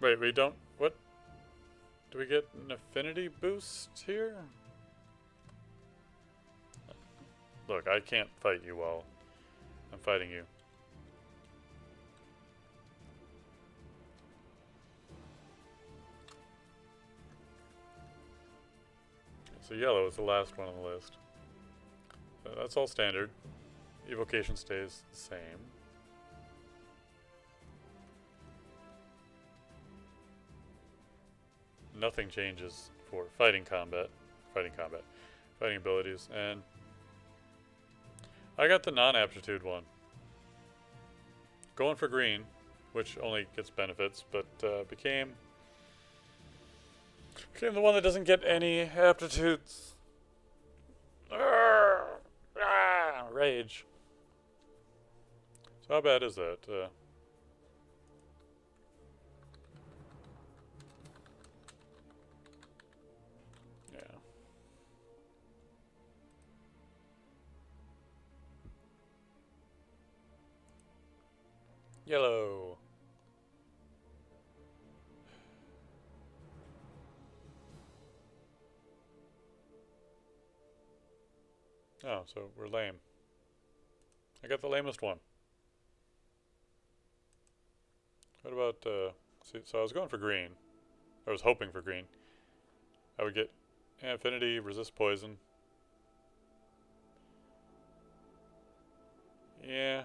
Wait, we don't... What? Do we get an affinity boost here? Look, I can't fight you while I'm fighting you. So yellow is the last one on the list. So that's all standard. Evocation stays the same. Nothing changes for fighting abilities, and I got the non-aptitude one. Going for green, which only gets benefits, but became the one that doesn't get any aptitudes. Rage. So how bad is that? Yeah. Yellow. Oh, so we're lame. I got the lamest one. What about, see, so I was going for green. I was hoping for green. I would get affinity, resist poison. Yeah.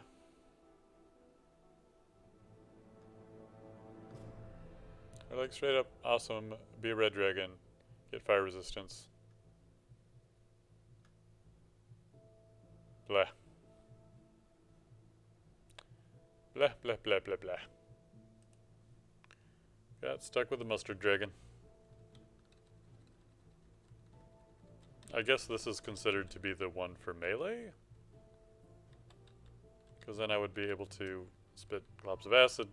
Or like straight up awesome, be a red dragon, Get fire resistance. Blah. Blah, blah, blah, blah, blah. Got stuck with the mustard dragon. I guess this is considered to be the one for melee? Because then I would be able to spit globs of acid.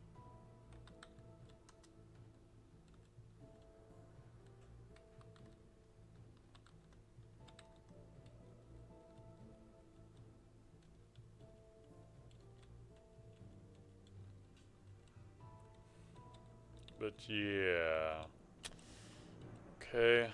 But yeah. Okay.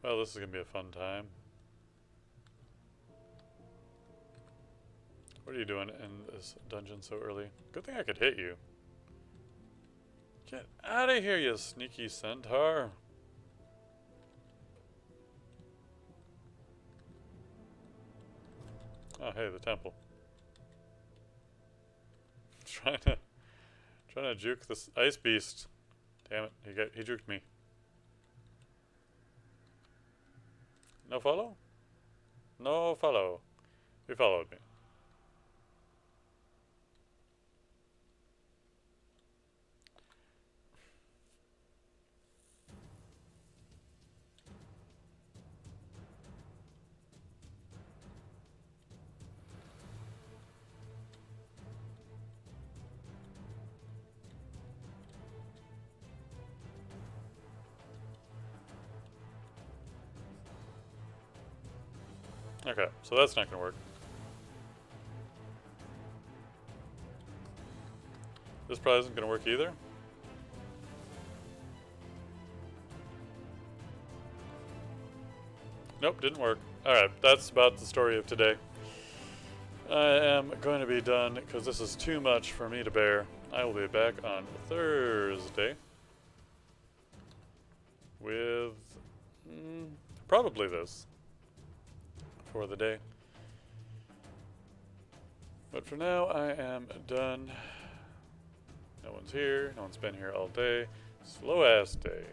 Well, this is going to be a fun time. What are you doing in this dungeon so early? Good thing I could hit you. Get out of here, you sneaky centaur. Oh, hey, the temple. trying to juke this ice beast. Damn it, he juked me. No follow? No follow. He followed me. Okay, so that's not gonna work. This probably isn't gonna work either. Nope, didn't work. Alright, that's about the story of today. I am going to be done because this is too much for me to bear. I will be back on Thursday with probably this for the day. But for now, I am done. No one's here. No one's been here all day. Slow ass day.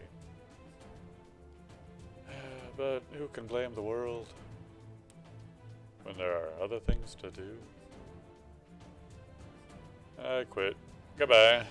But who can blame the world when there are other things to do? I quit. Goodbye.